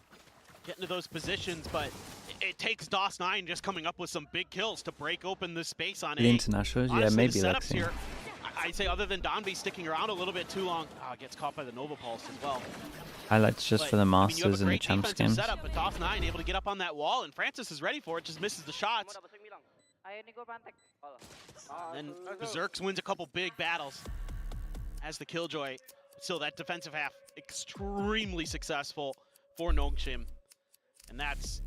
get into those positions, but it takes DOS9 just coming up with some big kills to break open this space on The A. internationals, yeah, Honestly, maybe the setups Lexi. here, I'd say other than Donby sticking around a little bit too long, gets caught by the Nova Pulse as well. Highlights just for the Masters and the Champs games. Setup, but DOS9 able to get up on that wall, and Francis is ready for it, just misses the shots. And then Berserks wins a couple big battles as the Killjoy. Still, that defensive half extremely successful for NONGSHIM, and that's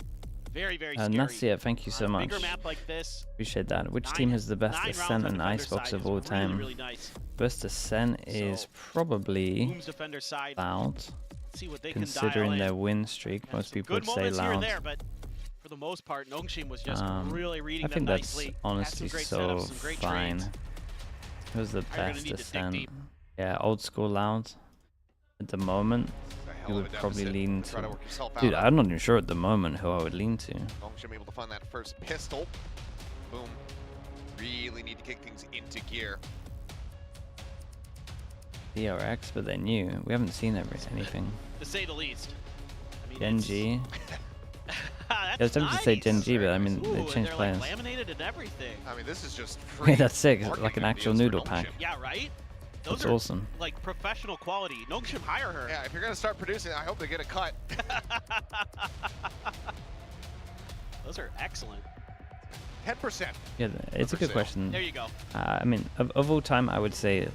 very, very scary. And that's it. Thank you so much. Bigger map like this. Appreciate that. Which team has the best Ascent and Icebox of all time? Really nice. Best Ascent is probably Boom's defender side. Loud. See what they Considering can their win streak, most people would say here and Loud. there, but for the most part, NONGSHIM was just really reading I them think nicely. that's honestly so fine. Who's the best Ascent? Yeah, old school Loud. At the moment, you would probably lean to. Dude, I'm not even sure at the moment who I would lean to. NONGSHIM able to find that first pistol. Boom. Really need to kick things into gear. PRX, but they're new. We haven't seen anything. To say the least. I mean, Gen-G. that's I was tempted to say nice. Gen-G, but I mean, Ooh, they changed they're players. Like laminated and everything. I mean, this is just Wait, free. that's sick. Like an actual noodle pack. Yeah, right? Those That's are awesome. like professional quality. NONGSHIM, hire her. Yeah, if you're gonna start producing, I hope they get a cut. Those are excellent. 10%. Yeah, it's a good question. There you go. I mean, of all time, I would say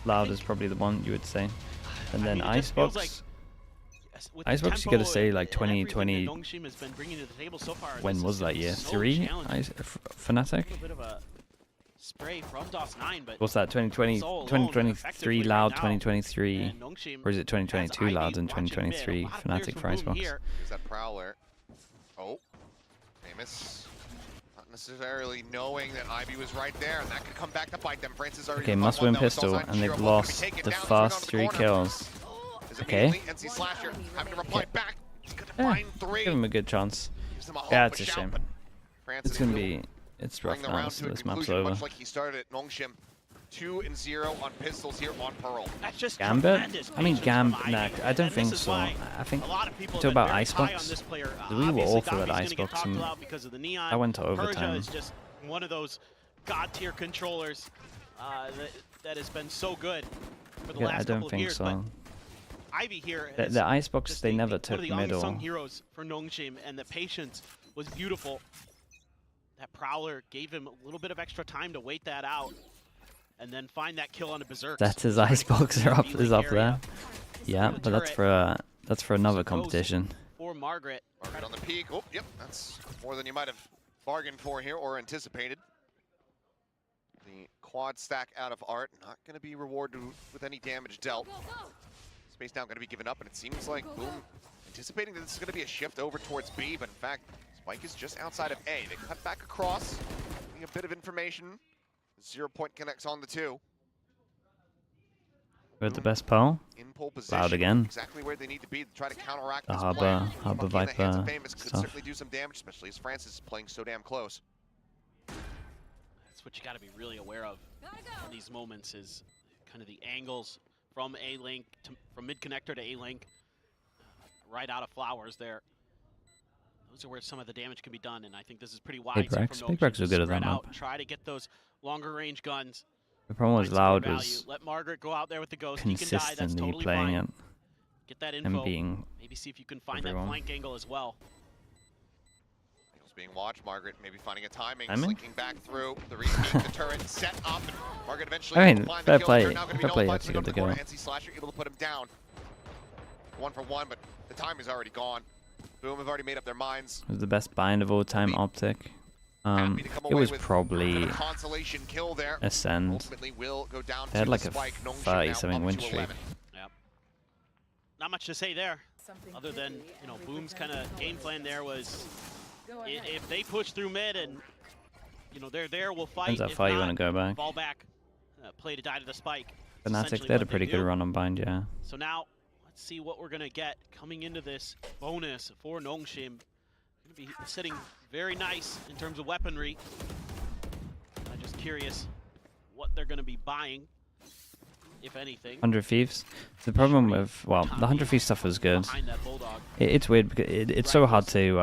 Loud is probably the one you would say. And then Icebox. Icebox, you gotta say like 2020. NONGSHIM has been bringing to the table so far. When was that year? 3? Fnatic? A bit of a spray from DOS9, but What's that? 2020, 2023 Loud, 2023, or is it 2022 Loud and 2023 Fnatic for Icebox? Here's that Prowler. Oh, famous. Not necessarily knowing that Ivy was right there, and that could come back to bite them. Francis already. Okay, must win pistol, and they've lost the first 3 kills. Okay. NC Slasher having to reply back. He's gonna Yeah, find 3. give him a good chance. Gives them a hope, Yeah, it's a shout, shame. but Francis It's gonna will be, it's rough bring the now, round so to a this map's conclusion, over. much like he started at NONGSHIM. 2-0 on pistols here on Pearl. That's just Gambit? I mean, Gambit, nah, I don't think this is so. why I think, a lot of people talk about have been very high on Icebox. this player. We were Obviously, awful at Davi's gonna get Icebox, talked and about because of the neon. I went to Persia overtime. is just one of those god-tier controllers that has been so good for the Yeah, last I don't couple of think years. so. But Ivy here, The Icebox, just they one never of took the middle. unsung heroes for NONGSHIM, and the patience was beautiful. That Prowler gave him a little bit of extra time to wait that out, and then find that kill on a Berserk. That's his Icebox is up there. Yeah, but that's for another competition. For Margaret. Margaret on the peak. Oh, yep, that's more than you might have bargained for here or anticipated. The quad stack out of Art, not going to be rewarded with any damage dealt. Space now going to be given up, and it seems like Boom anticipating that this is going to be a shift over towards B, but in fact, Spike is just outside of A. They cut back across, getting a bit of information. 0 point connects on the 2. We're at the best pole. In pole position. Loud again. Exactly where they need to be to try to counteract The this Harbor plan. Monkey in the hands of Viper Famous could stuff. certainly do some damage, especially as Francis is playing so damn close. That's what you got to be really aware of in these moments is kind of the angles from A-Link, from mid-connector to A-Link, right out of Flowers there. Those are where some of the damage can be done, and I think this is pretty wise. Big Rex are good at that map. Try to get those longer range guns. The problem with Find some Loud value. was Let Margaret go out there with the ghost. He can die. That's consistently totally playing fine. it Get that and info. being Maybe see if you can find everyone. that flank angle as well. Angles being watched. Margaret maybe finding a timing, Timing? slinking back through the repeat, the turret set up. And Margaret eventually I mean, able to find fair the kill. play. They're now gonna be Fair play, nullified, that's so they go good to to the corner. go. NC Slasher able to put him down. 1 for 1, but the time is already gone. Boom have already made up their minds. It was the best bind of all time, Optic. Happy to come It away was with probably a consolation kill there. Ascend. Ultimately will go down They had to like the a Spike. NONGSHIM 30-something now up win to streak. 11. Yep. Not much to say there, other than Boom's kind of game plan there was if they push through mid and they're there, we'll fight. Depends how If far you not, want to go back. fall back, play to die to the Spike. It's Fnatic, essentially they had a what pretty good do. run on bind, yeah. So now let's see what we're gonna get coming into this bonus for NONGSHIM. Gonna be sitting very nice in terms of weaponry. I'm just curious what they're gonna be buying. if anything. 100 Thieves. The problem with, well, the 100 Thieves stuff was good. It's weird because it's so hard to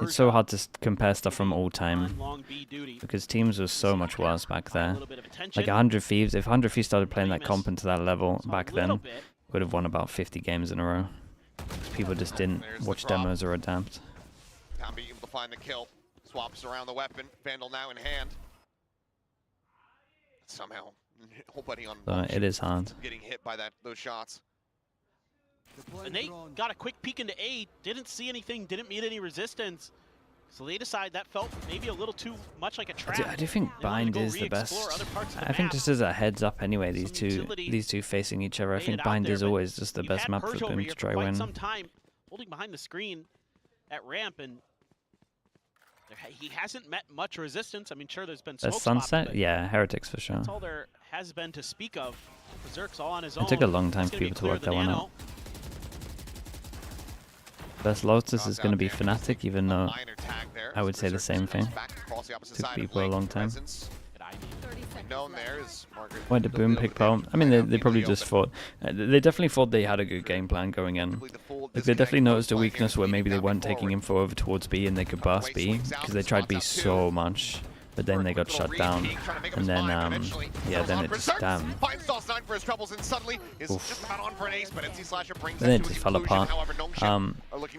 it's so hard to compare stuff from all time because teams were so much worse back there. Like 100 Thieves, if 100 Thieves started playing that comp into that level back then, would have won about 50 games in a row. People just didn't watch demos or adapt. Tombi able to find the kill. Swaps around the weapon. Vandal now in hand. Somehow, nobody on It is hard. getting hit by those shots. And they got a quick peek into A, didn't see anything, didn't meet any resistance. So they decide that felt maybe a little too much like a trap. I do think Bind is the best. I think just as a heads up anyway, these two facing each other, I think Bind is always just the best map for them to try win. Some time holding behind the screen at ramp, and he hasn't met much resistance. I mean, sure, there's been smoke Sunset, yeah, Heretics for sure. That's all there has been to speak of. Berserk's all on his own. It took a long time for people to work that one out. First Lotus is going to be Fnatic, even though I would say the same thing. Took people a long time. Why did Boom pick Pearl? I mean, they probably just thought... they definitely thought they had a good game plan going in. Like, they definitely noticed a weakness where maybe they weren't taking info over towards B and they could burst B, because they tried B so much. But then they got shut down, and then yeah, then it just then it just fell apart.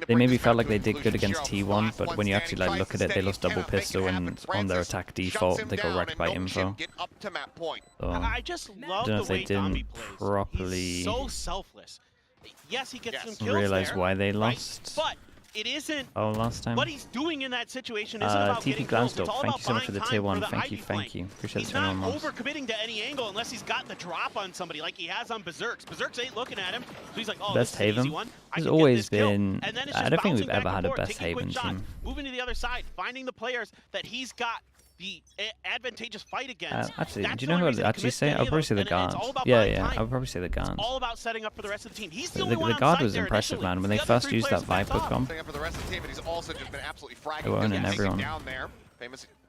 They maybe felt like they did good against T1, but when you actually like look at it, they lost double pistol, and on their attack default, they got wrecked by info. So, I just love don't know the way if they didn't Tombi plays. properly He's so selfless. Yes, he gets some kills realize there, why they right? lost. But it isn't last time. what he's doing in that situation isn't about getting kills. It's all thank you about so much for the buying tier time 1. for the Thank you, Ivy thank flank. you. Appreciate He's the not 21 months. over-committing to any angle unless he's got the drop on somebody like he has on Berserks. Berserks ain't looking at him, so he's like, oh, Best this is an easy Haven one. has always been... And then it's I just don't think we've bouncing ever back had and a forth, best taking quick Haven shots, team. moving to the other side, finding the players that he's got the advantageous fight against. Actually, That's do you the know who only I'd reason to actually commit to say? any I'll of probably say them, the and it's guard. all about Yeah, buying yeah, time. I'll probably say the guard. It's all about setting up for the rest of the team. He's the only one The on guard site was there impressive, initially. man. When they The other first three used that players Viper backed comp, For the rest of the team, but he's also just been absolutely fragging. they were owning everyone.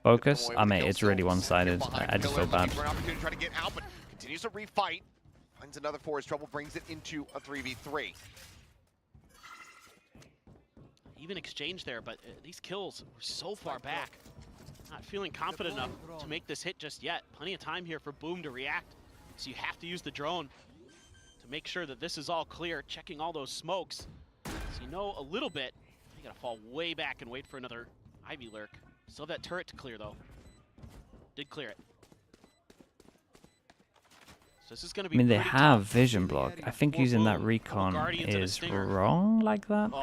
Focus? I mean, it's really one-sided. I just feel bad. Trying to get out, but continues to refight. Finds another for his trouble, brings it into a 3v3. Even exchange there, but these kills were so far back. Not feeling confident enough to make this hit just yet. Plenty of time here for Boom to react. So you have to use the drone to make sure that this is all clear, checking all those smokes. So you know a little bit. You gotta fall way back and wait for another Ivy lurk. Still have that turret to clear though. Did clear it. So this is gonna be I mean, they pretty have tough vision block. I think for using that Boom. recon Guardians and a is Stinger. wrong like that. Oh,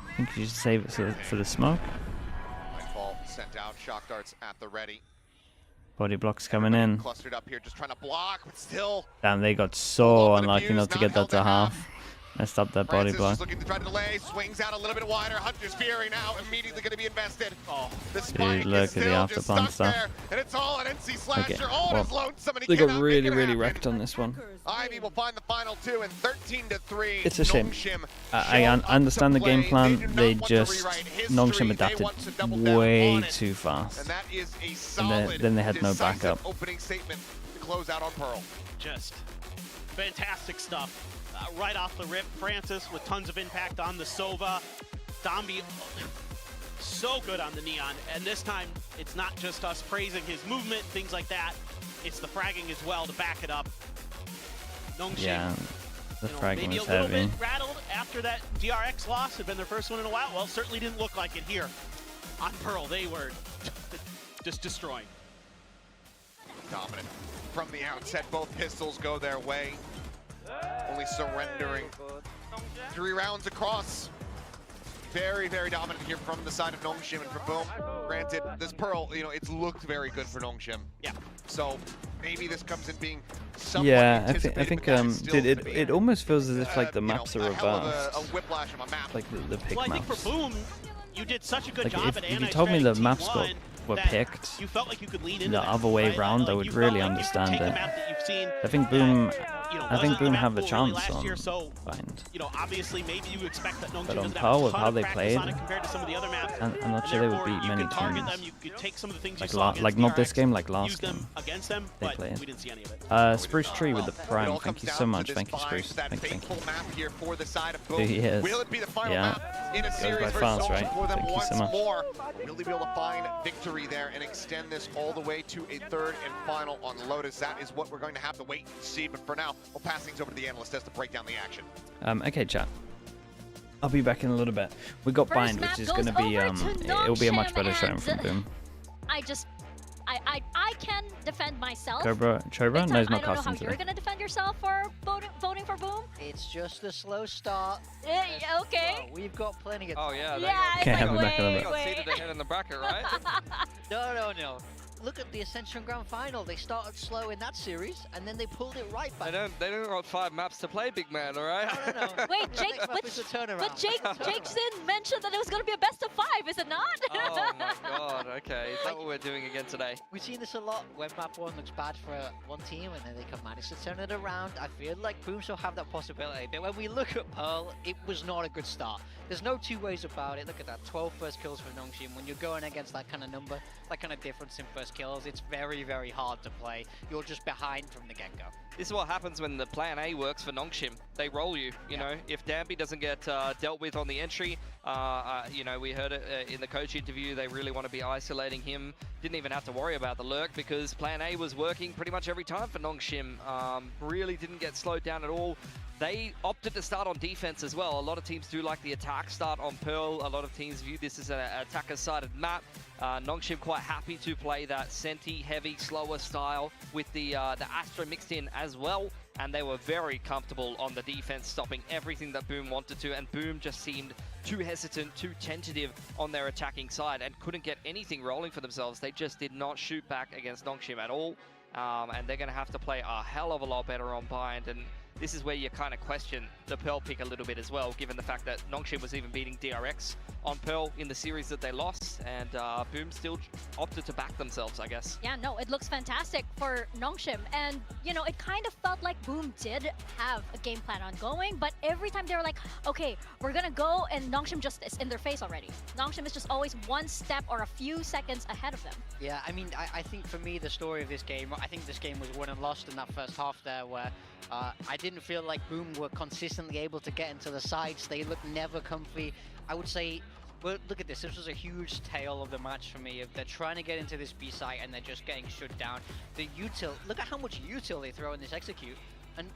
I think you should save it for the smoke. Nightfall sent out, shock darts at the ready. Body blocks coming in. Clustered up here, just trying to block, but still. Damn, they got so unlucky not to get that to half. Messed up that body Francis block. is looking to try to delay, swings out a little bit wider. Hunter's Fury now immediately going to be invested. oh. The spike look at is the still after just bomb stuck stuff. there, and it's all an NC Slasher. Okay, All well, is lonesome, and he They got cannot really, make it really happen. wrecked on this one. Ivy will find the final two, and 13-3. It's a shame. NONGSHIM I showed up understand to the game play. plan. do not They want to just rewrite history. NONGSHIM They adapted want to double down way on it. too fast. And that is a And solid, then they had no decisive backup. opening statement to close out on Pearl. Just fantastic stuff. Right off the rip, Francis with tons of impact on the Sova. Dombi, so good on the Neon. And this time, it's not just us praising his movement, things like that. It's the fragging as well to back it up. NONGSHIM, Yeah, the fragging maybe was a little heavy. bit rattled after that DRX loss. Had been their first one in a while. Well, certainly didn't look like it here on Pearl. They were just destroying. Dominant from the outset. Both pistols go their way. Only surrendering 3 rounds across. Very, very dominant here from the side of NONGSHIM and from Boom. Granted, this Pearl, you know, it's looked very good for NONGSHIM. Yeah. So maybe this comes in being somewhat Yeah, I anticipated, think but that is still dude, gonna be it almost feels as if like the you know, maps are a hell of reversed. a whiplash of a map. Like the pick Well, I think maps. for Boom, you did such a good Like job if at you told me the maps were that picked you felt like you could lean into the that, other way right? round, I Like, would you really felt like you could understand take a it. map that you've seen I think that Boom you know, I think Boom have a really chance last year, on so Bind. you know, obviously maybe you expect that NONGSHIM But on doesn't Pearl, have a with ton how of they practice on played, it compared to some of the other maps. I'm not sure they would therefore, beat you many can target teams. them, you could take some of the things you saw against Like not this PRX, game, like last use them game. against them, They but played. we didn't see any of it. Spruce Tree with the It Prime. all Thank comes you down so to much. this Thank you, bind, Spruce. that Thank you. fateful map here for the side of 2 Boom. years. Will it be the final Yeah. map in a Goes series by versus fast, NONGSHIM right? for them Thank you once so much. more? Will they be able to find victory there and extend this all the way to a third and final on Lotus? That is what we're going to have to wait and see. But for now, we'll pass things over to the analyst desk to break down the action. Okay, chat. I'll be back in a little bit. We got First Bind, map which is goes going to be over to it'll be a much NONGSHIM, better showing and from Boom. I can defend myself. Chobra Big time. no, he's I not don't know how casting you're today. gonna defend yourself for voting for Boom. It's just a slow start. Okay. Well, we've got plenty of time. Oh yeah. Yeah, it's Okay, like, I'll be back in a They bit. got seated ahead in the bracket, right? No. Look at the Ascension Grand Final. They started slow in that series, and then they pulled it right back. They don't got 5 maps to play, big man. All right. No. Wait, Jake, Next map is a turnaround. but Jake Sin mentioned that it was gonna be a best of 5, is it not? Oh my god. Okay. Is that what we're doing again today? We've seen this a lot when map 1 looks bad for one team and then they can manage to turn it around. I feel like Boom still have that possibility. But when we look at Pearl, it was not a good start. There's no two ways about it. Look at that, 12 first kills for NONGSHIM. When you're going against that kind of number, that kind of difference in first kills, it's very, very hard to play. You're just behind from the get-go. This is what happens when the plan A works for NONGSHIM. They roll you, you know. If Danby doesn't get dealt with on the entry, you know, we heard it in the coach interview, they really want to be isolating him. Didn't even have to worry about the lurk because plan A was working pretty much every time for NONGSHIM. Really didn't get slowed down at all. They opted to start on defense as well. A lot of teams do like the attack start on Pearl. A lot of teams view this as an attacker-sided map. NONGSHIM quite happy to play that Senti heavy, slower style with the Astra mixed in as well. And they were very comfortable on the defense, stopping everything that Boom wanted to. And Boom just seemed too hesitant, too tentative on their attacking side and couldn't get anything rolling for themselves. They just did not shoot back against NONGSHIM at all. And they're going to have to play a hell of a lot better on Bind. And this is where you kind of question the Pearl pick a little bit as well, given the fact that NONGSHIM was even beating DRX on Pearl in the series that they lost, and Boom still opted to back themselves, I guess. Yeah, no, it looks fantastic for NONGSHIM, and you know, it kind of felt like Boom did have a game plan ongoing, but every time they were like, okay, we're gonna go, and NONGSHIM just is in their face already. NONGSHIM is just always one step or a few seconds ahead of them. Yeah, I mean, I think for me, the story of this game, I think this game was won and lost in that first half there, where I didn't feel like Boom were consistently able to get into the sides. They looked never comfy. I would say, well, look at this. This was a huge tale of the match for me. They're trying to get into this B site and they're just getting shut down. The util, look at how much util they throw in this execute. And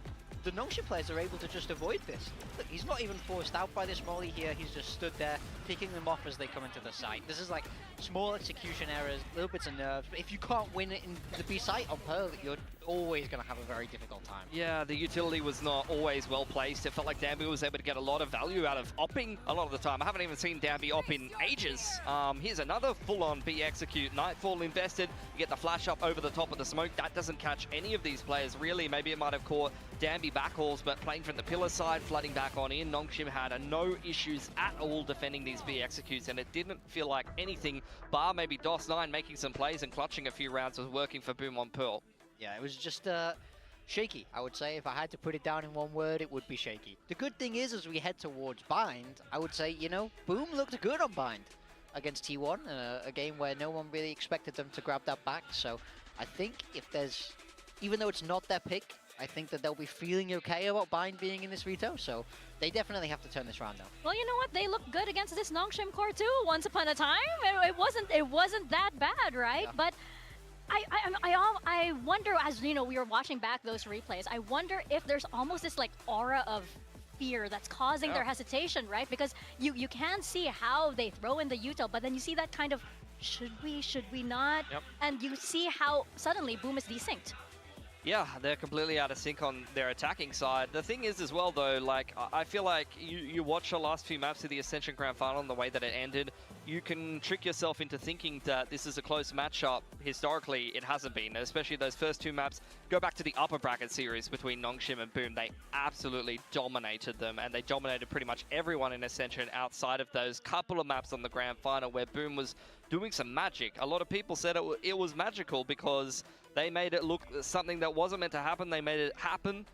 the NONGSHIM players are able to just avoid this. Look, he's not even forced out by this molly here. He's just stood there, picking them off as they come into the site. This is like small execution errors, little bits of nerves. But if you can't win it in the B site on Pearl, you're always going to have a very difficult time. Yeah, the utility was not always well placed. It felt like Danby was able to get a lot of value out of opping a lot of the time. I haven't even seen Danby op in ages. Here's another full-on B execute. Nightfall invested. You get the flash up over the top of the smoke. That doesn't catch any of these players, really. Maybe it might have caught Danby backhauls, but playing from the pillar side, flooding back on in. NONGSHIM had no issues at all defending these B executes, and it didn't feel like anything, bar maybe DOS9 making some plays and clutching a few rounds, was working for Boom on Pearl. Yeah, it was just shaky, I would say. If I had to put it down in one word, it would be shaky. The good thing is, as we head towards Bind, I would say, you know, Boom looked good on Bind against T1, a game where no one really expected them to grab that back. So I think if there's, even though it's not their pick, I think that they'll be feeling okay about Bind being in this veto. So they definitely have to turn this round now. Well, you know what? They looked good against this NONGSHIM core too. Once upon a time, it wasn't that bad, right? Yeah. But I wonder, as you know, we were watching back those replays. I wonder if there's almost this like aura of fear that's causing their hesitation, right? Because you can see how they throw in the util, but then you see that kind of should we not? Yep. And you see how suddenly Boom is desynced. Yeah, they're completely out of sync on their attacking side. The thing is as well though, like, I feel like you watch the last few maps of the Ascension Grand Final and the way that it ended, you can trick yourself into thinking that this is a close matchup. Historically, it hasn't been, especially those first two maps. Go back to the upper bracket series between NONGSHIM and Boom. They absolutely dominated them, and they dominated pretty much everyone in Ascension outside of those couple of maps on the Grand Final where Boom was doing some magic. A lot of people said it was magical because they made it look something that wasn't meant to happen. They made it happen.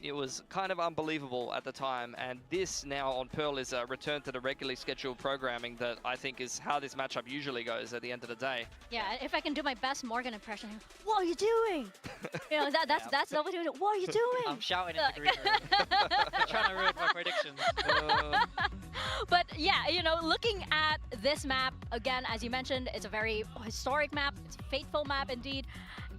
It was kind of unbelievable at the time, and this now on Pearl is a return to the regularly scheduled programming that I think is how this matchup usually goes at the end of the day. Yeah, if I can do my best Morgan impression, what are you doing? You know, that's what we're doing. What are you doing? I'm shouting in the green room. I'm trying to ruin my predictions. But yeah, you know, looking at this map, again, as you mentioned, it's a very historic map. It's a fateful map indeed.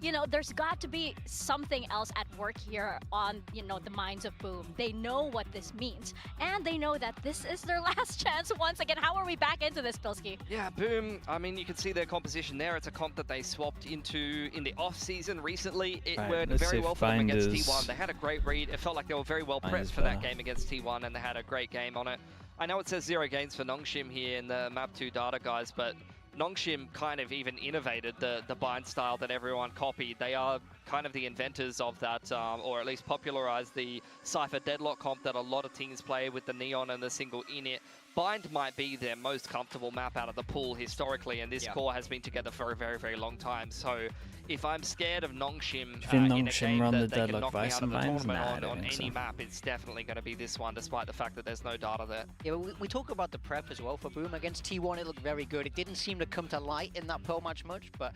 You know, there's got to be something else at work here on, you know, the minds of Boom. They know what this means, and they know that this is their last chance once again. How are we back into this, Pilski? Yeah, Boom, I mean, you can see their composition there. It's a comp that they swapped into in the off-season recently. It worked very well for them against T1. They had a great read. It felt like they were very well prepped for that game against T1, and they had a great game on it. I know it says 0 gains for NONGSHIM here in the map 2 data, guys, but NONGSHIM kind of even innovated the bind style that everyone copied. They are kind of the inventors of that, or at least popularized the Cypher Deadlock comp that a lot of teams play with the Neon and the single init. Bind might be their most comfortable map out of the pool historically, and this core has been together for a very, very long time. So if I'm scared of NONGSHIM in a game that they can knock me out of the tournament on any map, it's definitely going to be this one, despite the fact that there's no data there. Yeah, we talk about the prep as well for Boom. Against T1, it looked very good. It didn't seem to come to light in that Pearl match much, but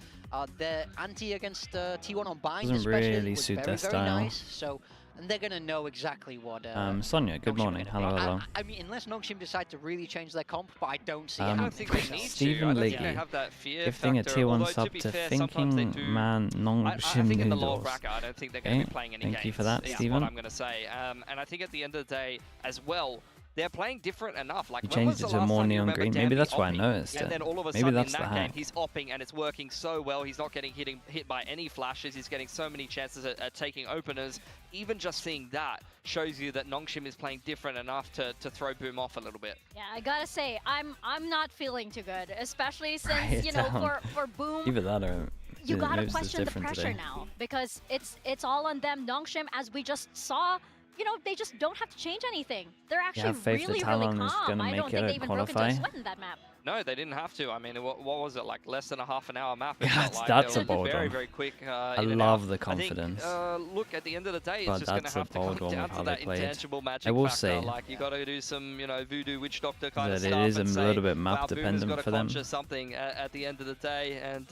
their anti against T1 on Bind especially really was suit very, their very style. Nice. So, and they're going to know exactly what... Sonia, good morning. Hello, hello. I mean, unless NONGSHIM decide to really change their comp, but I don't see it. I don't think they need Stephen to. I don't think Leahy, they have that fear gifting a factor, tier 1 although, sub be to fair, Thinking Man I NONGSHIM think in the lower Noodles. bracket, I don't think they're going to be playing any games. Thank you for that, is Stephen. what I'm going to say. And I think at the end of the day, as well, they're playing different enough. Like, You when was changed it the to last more time you neon remember green. Maybe Danby that's why I opping? noticed And it. then all of a Maybe sudden that's in the that game, hack. he's opping and it's working so well. He's not getting hit by any flashes. He's getting so many chances at taking openers. Even just seeing that shows you that NONGSHIM is playing different enough to throw Boom off a little bit. Yeah, I gotta say, I'm not feeling too good, especially since, you know, for Boom, Either that or you gotta Moves is question the different pressure today. now, because it's all on them. NONGSHIM, as we just saw, you know, they just don't have to change anything. They're actually have faith that really, really Talon is calm. gonna I make don't it think out they even broke into a qualify. sweat in that map. No, they didn't have to. I mean, what was it, like less than a half an hour map? It Yeah, felt like. that's They a were bold very, one. very quick. I in and love out. the confidence. I think, look, at the end of the day, But it's just going to that's a have to bold come one down with to how that they played. intangible magic I will factor. say Like, you got to do some, you know, voodoo witch doctor kind of that stuff. it is a and say, little bit map wow, Boom has dependent got for to them. conjure something at the end of the day, and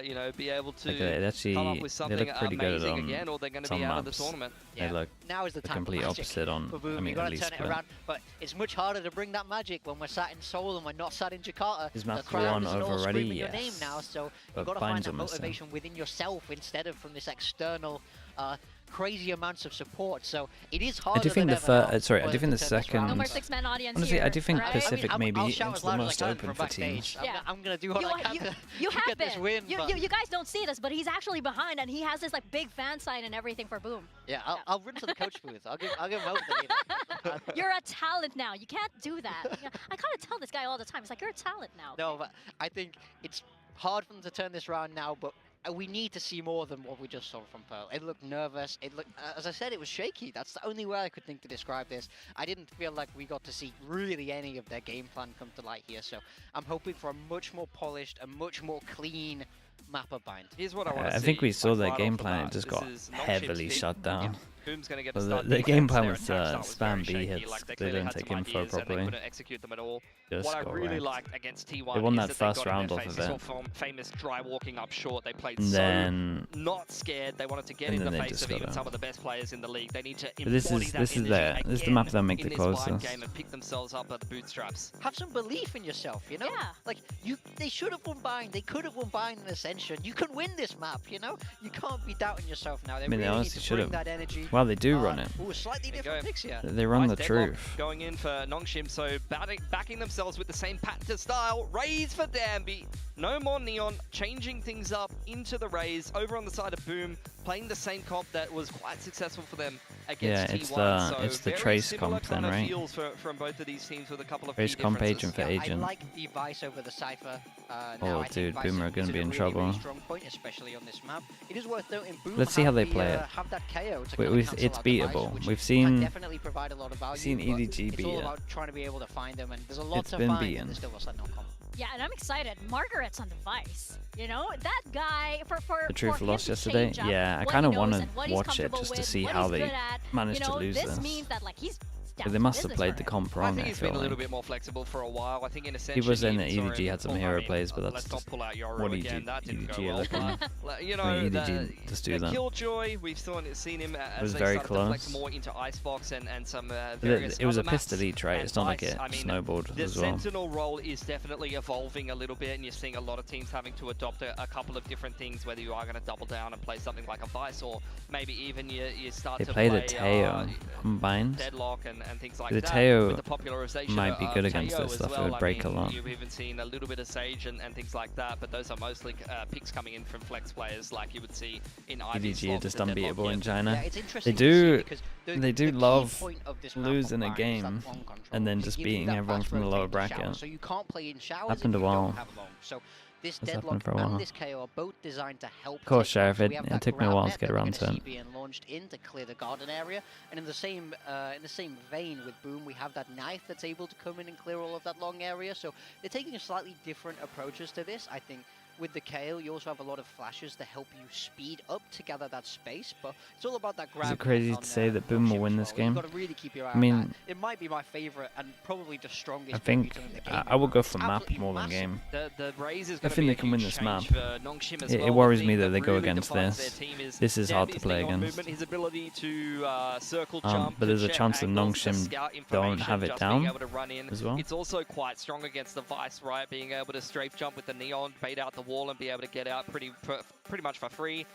you know, be able to It actually, come up with they something look pretty good amazing on again, or they're going to some be out of the maps. tournament. They look now is the the time complete for magic. opposite on, For Boom, I mean, you gotta at least turn it Split. around, but it's much harder to bring that magic when we're sat in Seoul and we're not sat in Jakarta. Is The map crowd 1 isn't all over already? screaming your name Yes. now, so But you've got to Binds find that are missing. motivation within yourself instead of from this external crazy amounts of support. So it is harder I do think than the ever now sorry, I for do them think to the turn this around. No more second. six-man audience Honestly, here, I do think right? Pacific maybe I'll shout is as the loud as most I can open from for backstage. teams. Yeah. I'm gonna do what I can You to have get been. this win. You guys don't see this, but he's actually behind, and he has this like big fan sign and everything for Boom. Yeah, I'll run to the coach booth. I'll give him over the leader. You're a talent now. You can't do that. I kind of tell this guy all the time. It's like, you're a talent now. No, but I think it's hard for them to turn this around now, but we need to see more than what we just saw from Pearl. It looked nervous. It looked, as I said, it was shaky. That's the only way I could think to describe this. I didn't feel like we got to see really any of their game plan come to light here, so I'm hoping for a much more polished and much more clean map of Bind. Here's what I want to see. I think we saw like, their right game off the plan. bat. It just This got is NONGSHIM's heavily team. shut down. Boom's going to get Well, the start the game defense. plan Their with attack style was spam very B shaky. hits, Like, they clearly didn't had take some info ideas and they properly. couldn't execute them at all. Just What I got really wrecked. liked against T1 They won is that that first they got in round their off of face. This it. all famous dry walking up short. They played And so then not scared. They wanted to get and in the then they face just of got even out. some of the best players in the league. They need to But this embody is that this is energy there. This is the map again that make in the this Bind closest. game and pick themselves up at the bootstraps. Have some belief in yourself, you know? Yeah. Like, they should have won Bind. They could have won Bind in Ascension. You can win this map, you know? You can't be doubting yourself now. They mean, they really need honestly to should bring have. that energy. Well, they do run it. Ooh, slightly There you different go. picks here. They run the Nice deadlock truth. going in for NONGSHIM, so backing themselves with the same patented style. Raise for Danby. No more Neon, changing things up into the Raise. Over on the side of Boom, playing the same comp that was quite successful for them against Yeah, it's T1. the- So it's the very Trace similar comp then, kind of right? feels from both of these teams with a couple of Trace key comp differences. agent for Yeah, agent. I like the Vice over the Cypher. Oh, dude, Boomer are gonna be in trouble. Really strong point, especially on this map. It is worth noting, Boom Let's see how have they the, play it. Have that KO to We- kinda we've- cancel it's out the Vice, beatable. which We've can seen- definitely provide a lot of value. seen but EDG it's beat all it. about trying to be able to find them, and there's a lot It's to been find. beaten. And there's still a Sentinel comp. Yeah, and I'm excited. Margaret's on the Vice. You know, that guy for The Truth for lost him to yesterday. change up Yeah, I what kind of he want knows to and what he's watch it comfortable just to with, see what how he's they good at, managed you know, to lose this this. means that like he's down But they to must have business played for the him. comp I wrong, think I he's been feel a little like. bit more flexible for a while. I think in Ascension He was in the even saw EDG, him- had some well, hero I mean, plays, but that's let's just not pull out Yoro what again. That didn't go EDG well. looking. But, you know, I mean, EDG just do that. Killjoy, we've seen him as was they very started to flex close. more into Icebox and some But various it was a other maps. pistol each, right? And It's not like Vice, it I mean, snowballed the as well. Sentinel role is definitely evolving a little bit, and you're seeing a lot of teams having to adopt a couple of different things, whether you are going to double down and play something like a Vice, or maybe even you start They to played play a Teo combined. Deadlock and things like The that. Teo With the popularization might be good of against Teo this as stuff. It well, would break I a mean, lot. You've even seen a little bit of Sage and things like that, but those are mostly picks coming in from flex players like you would see in Ivy EDG are slots, just the Deadlock unbeatable in yet. China. Yeah, it's interesting They to see do because they do the key love point of this map losing of a Brian is that game long control, and then because just it gives you beating that everyone fast from the lower rotate in showers, bracket. so you can't play in showers Happened if a you while. don't have long. So this That's happened Deadlock for a while. and this KO are both designed to help. Of course, take Sheriff, long. So it we have it that took me a grab while net to get that we're around gonna to see it. being launched in to clear the garden area, and in the same vein with Boom, we have that knife that's able to come in and clear all of that long area. So they're taking a slightly different approaches to this. I think with the KO, you also have a lot of flashes to help you speed up to gather that space, but it's all about that grab. Is it crazy to say that Boom will win this game? You've got to really keep your eye I mean, on that. It might be my favorite and probably the strongest. I think in the game. I would go for It's map absolutely more than massive. game. The Raze is I gonna think be they a can win huge this map. change for NONGSHIM as It well. worries The me thing that they go really against defines this. their team is This is hard to his play thing on against. movement, his ability to circle jump, But to there's a check chance that angles, to NONGSHIM scout don't information, have it just down being able to run in as well. It's also quite strong against the Vice, right? Being able to strafe jump with the Neon, bait out the wall, and be able to get out pretty much for free.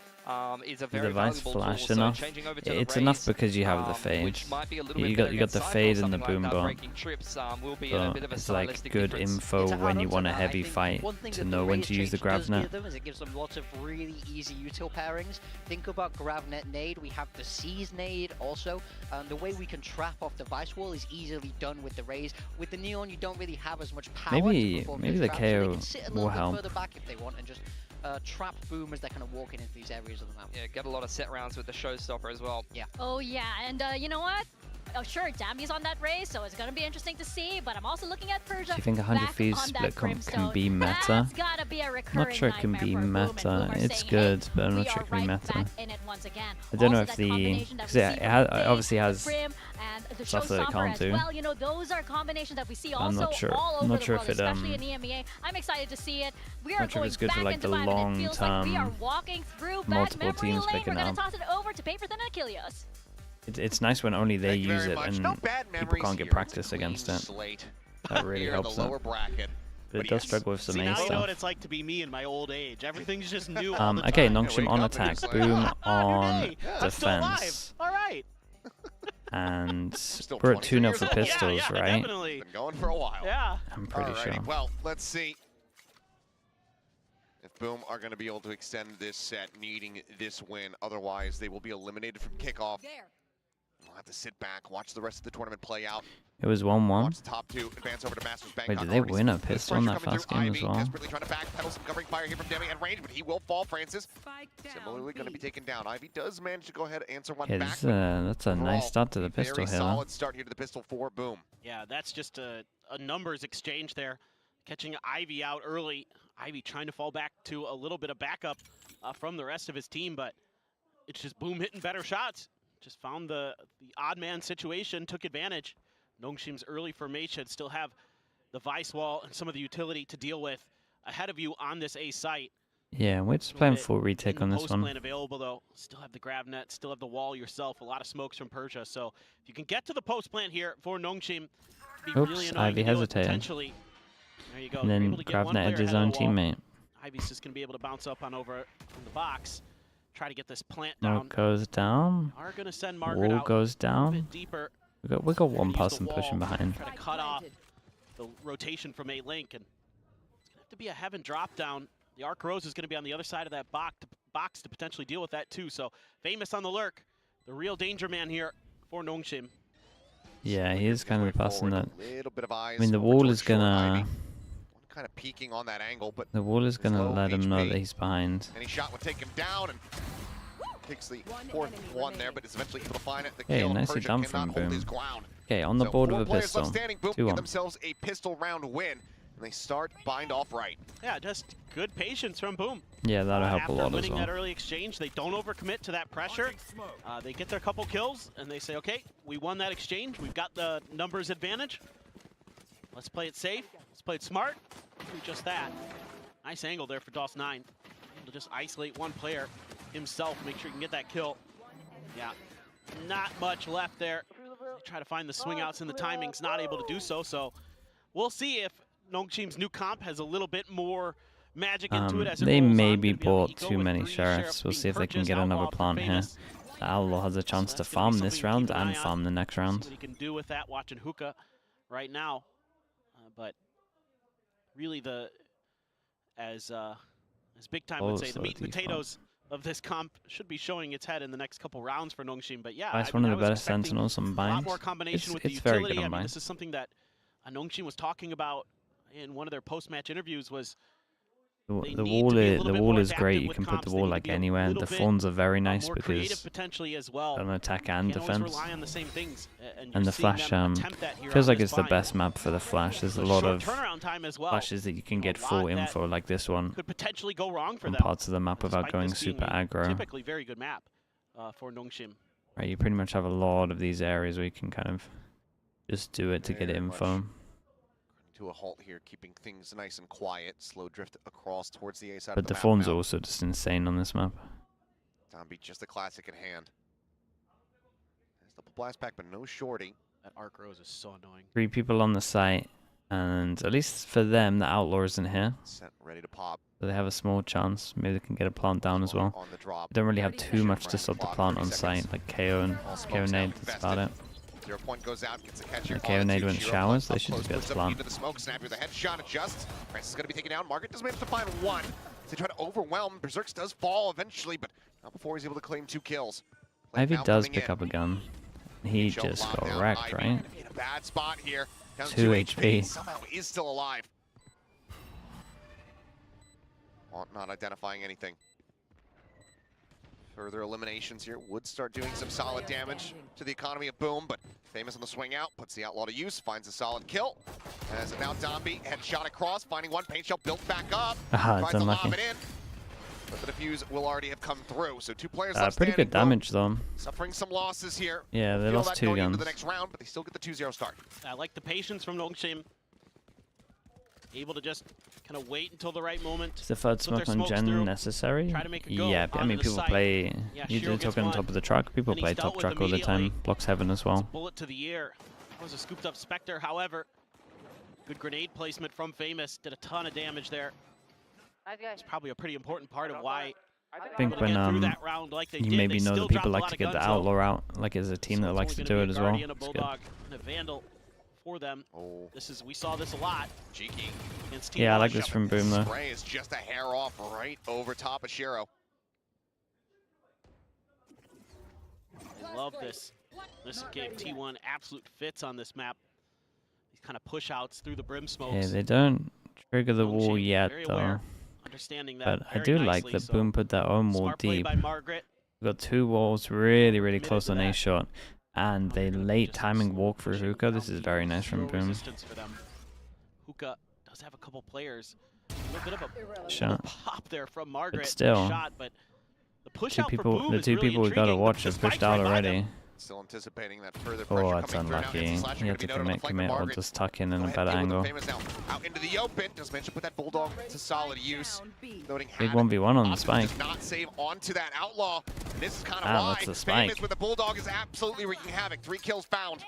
Is a very The Vice valuable flash tool. enough. So changing over to It's the enough Raze, because you have the fade. which might be a little You bit got better the against fade Cypher or and the something boom like that. bot. Breaking trips will be a But bit of a it's like stylistic good difference. info To add when you on to want a that, I heavy think fight one thing to that know the when Raze to use the change grab does net. give them is it gives them lots of really easy util pairings. Think about GravNet nade. We have the Seize nade also. The way we can trap off the Vice wall is easily done with the Raze. With the Neon, you don't really have as much power. Maybe- to perform maybe your the trap, so they KO can sit a will little bit help. further back if they want and just trap Boom as they're kind of walking into these areas of the map. Yeah, get a lot of set rounds with the showstopper as well. Yeah. Oh yeah, and you know what? Oh sure, Dambi's on that race, so it's gonna be interesting to see. But I'm also looking at Persia. Do you think 100 back feet on that split can Brimstone. be meta? That's gotta be a recurring Not sure it can nightmare be for Boom, and meta. Boom are It's saying, good, hey, but I'm we not sure are it can be right meta. back in it once again. I don't know Also, if that the combination that we because see it from Big, obviously the has Brim, and the stuff that it Showstopper can't as do. well. You know, those are combinations that we see I'm also not sure. all I'm over not the sure world, if it, especially in EMEA. I'm excited to see it. We are not sure if going it's good for, back like, into the time, and it feels like we are long-term walking through bad multiple memory teams lane. picking We're gonna up. toss it over to Paper than Achilles. It's nice when only they Thank you use very it much. and No bad people memories can't get here. practice It's a against clean it. slate That really here in helps the it. lower bracket. But it But does yes. struggle with some See, A now you know stuff. what it's like to be me in my old age. Everything's just new all the Okay, time. NONGSHIM wake on up and attack, it's like, Boom new on day. I'm still alive. defense, All right. and Still we're at 23 2-0 years for old. pistols, yeah, right? Definitely. Been going for a while. Yeah. I'm pretty Alrighty, sure. well, let's see if Boom are going to be able to extend this set, needing this win. Otherwise, they will be eliminated from kickoff. There. We'll have to sit back, watch the rest of the tournament play out. It was 1-1. Watch the top two advance over to Masters Bank. Wait, did they win a pistol in that first game as well? Desperately trying to backpedal some covering fire here from Demi at range, but he will fall. Francis Spike down. similarly going to be B. taken down. Ivy does manage to go ahead and answer one Yeah, back. that's a Overall, nice start to the a pistol very here. solid start here to the pistol for Boom. Yeah, that's just a numbers exchange there. Catching Ivy out early. Ivy trying to fall back to a little bit of backup from the rest of his team, but it's just Boom hitting better shots. Just found the odd man situation, took advantage. NONGSHIM's early formation still have the Vice wall and some of the utility to deal with ahead of you on this A site. Yeah, we're just playing full retake on this Post one. plan available though. Still have the grab net, still have the wall yourself. A lot of smokes from Persia. So if you can get to the post plant here for NONGSHIM, be Oops, really annoying Ivy to deal with hesitated. potentially. There you go. And You're then able to get one GravNet player edged his ahead own of the wall. teammate. Ivy's just gonna be able to bounce up on over from the box. Try to get this plant down. Mark goes down. Are gonna send Margaret Wall out goes a down. bit deeper. We got one Use the person pushing wall, behind. Try to cut off the rotation from A Link, and it's gonna have to be a heaven drop down. The Arc Rose is gonna be on the other side of that box to potentially deal with that too. So Famous on the lurk, the real danger man here for NONGSHIM. Yeah, he is kind of the person that. Little bit of eyes I mean, the over wall towards is short gonna. Ivy. Kind of peeking on that angle, but The wall is gonna low let him know HP. that he's behind. any shot would take him down and takes the One fourth enemy one there, remaining. but is eventually able to find it. The Hey, kill of nicely Persia done from cannot hold Boom. his ground. Okay, on the So board 4 with a players pistol. left standing. Boom, 2-1. get themselves a pistol round win. And they start bind off right. Yeah, just good patience from Boom. Yeah, that'll help a lot After as winning well. that early exchange, they don't overcommit to that pressure. They get their couple kills, and they say, okay, we won that exchange. We've got the numbers advantage. Let's play it safe. Let's play it smart. Do just that. Nice angle there for DOS9. Able to just isolate one player himself, make sure he can get that kill. Yeah, not much left there. Try to find the swing outs, and the timing's not able to do so. So we'll see if NONGSHIM's new comp has a little bit more magic into it as it They rolls on. maybe Gonna be able to bought go too with many 3 sheriffs. We'll being see if they can purchased. get another Outlaw for plant here. Famous. The Outlaw has a chance So to that's gonna be farm this something to round keep an and eye on. farm the next See round. what he can do with that, watching Hookah right now. But really as Big Time would say, the meat and potatoes of this comp should be showing its head in the next couple rounds for NONGSHIM. But yeah, That's I mean, one I of the was better expecting Sentinels on a lot bind. more combination with the It's very utility. good on I mean, bind. this is something that NONGSHIM was talking about in one of their post-match interviews. Was The need wall to be a is little bit more adaptive great. You with can put comps. the They wall need to like be a anywhere. little The bit, fawns are very nice more creative because potentially as well. on attack and Can't always defense. rely on the same things, And you're the seeing flash them attempt that here feels on like this it's the bind. best map for the flash. There's a So lot short of turnaround time as well. flashes that you can A get lot full that info like this one could potentially go wrong for on them. parts of the map without despite going this being super a aggro. Typically very good map for NONGSHIM. Right, you pretty much have a lot of these areas where you can kind of just do it to get Very info. much to a halt here, keeping things nice and quiet. Slow drift across towards the A side But of the the map fawns now. are also just insane on this map. Zombie, just a classic in hand. There's double blast back, but no shorty. That arc rose is so annoying. 3 people on the site, and at least for them, the Outlaw isn't here. Set, ready to pop. So they have a small chance. Maybe they can get a plant down as well. On the drop. They don't really have too much to stop the plant on site, like KO and KO nade, that's about it. 0 point goes out, gets a catch here. The KO nade went showers, they should just get a plant. Into the smoke, snap with a headshot adjust. Francis is going to be taken down. Margaret does manage to find 1. They try to overwhelm. Berserks does fall eventually, but not before he's able to claim 2 kills. Ivy Now does coming pick in. up a gun. He Show just got lockdown, wrecked, Ivy right? in a bad spot here. Down 2 HP. Somehow is still alive. Not identifying anything. Further eliminations here would start doing some solid damage to the economy of Boom, but Famous on the swing out, puts the Outlaw to use, finds a solid kill. As now Zombie, headshot across, finding 1, paint shell built back up. Aha, Tries it's to unlucky. lob it in, but the defuse will already have come through. So 2 players left Pretty good standing. Boom damage though. suffering some losses here. Yeah, they Feel lost that 2 going into guns. the next round, but they still get the 2-0 start. I like the patience from NONGSHIM. Able to just kind of wait until the right moment. Is the third Put their smoke on smokes Gen through, necessary? try to make a go Yeah, I mean onto the people site. play, Yeah, you Shiro do talk gets on one, top of the truck, people and play he's dealt top with truck all the time, immediately. blocks heaven as well. Bullet to the ear. That was a scooped up Spectre, however. Good grenade placement from Famous. Did a ton of damage there. It's probably a pretty important part of why I think able to get through when that round like they you did. maybe They know still that people dropped a like lot to of get the guns, though. Outlaw out, like as a team So that it's likes to only do gonna it be a as well. Guardian, a It's good. Bulldog, and a Vandal for them. Oh, We saw this a lot cheeky. against Team Yeah, I like Russia. this from Boom though. Spray is just a hair off right over top of Shiro. I love this. This gave T1 absolute fits on this map. These kind of push outs through the brim smokes. Yeah, they don't trigger the wall NONGSHIM yet very though. aware, understanding that But I very do like nicely, that so Boom put their own wall smart play deep. by Margaret. We've got 2 walls really Committed close to on A that. shot. And they late Just timing walk through pushing hookah. This down is the very nice from zero Boom. resistance for them. Hookah does have a couple players. A little bit of a Shot. pop there from Margaret. still, shot, but the push 2 out people, for Boom the is 2 really people we gotta intriguing. watch The have pushed spike's out right by already. them. Still anticipating that further pressure Oh, that's coming through now. unlucky. It's a slasher You gonna have to be noted on the commit, flank, but or Margaret just tuck in go a ahead better and deal angle. with the Famous now. Out into the open. Just managed to put that Bulldog to solid use. Down B. Noting Big Havoc 1v1 on the opts to spike. just not save onto that Outlaw. This is kind of Ah, why that's the Famous spike. with the Bulldog is absolutely wreaking havoc. 3 kills found.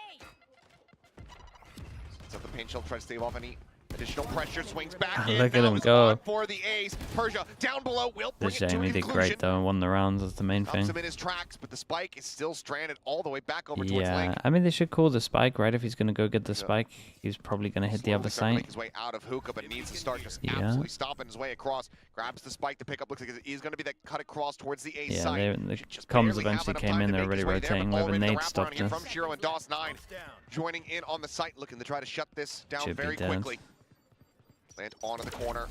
So the paint shell tries to stave off any additional pressure. Swings back in. Look at Now him is go. on for the ace. Persia down below will bring This it to game a he did conclusion. great though and won the rounds. That's the main Stops thing. him in his tracks, but the spike is still stranded all the way back over towards Yeah, Link. I mean they should call the spike, right? If he's gonna go get the Yeah. spike, he's probably gonna hit the Slowly other starting to make site. his way out of hookah, but needs to start just Yeah. absolutely stomping his way across. Grabs the spike to pick up. Looks like it is going to be that cut across towards the A Yeah, site. the Should just comms barely have eventually enough came time in. to They're make already his way there, rotating. but We have a already the nade wraparound stopped here this. from Shiro and DOS9 joining in on the site, looking to try to shut this down Should be very dead. quickly. Land onto the corner.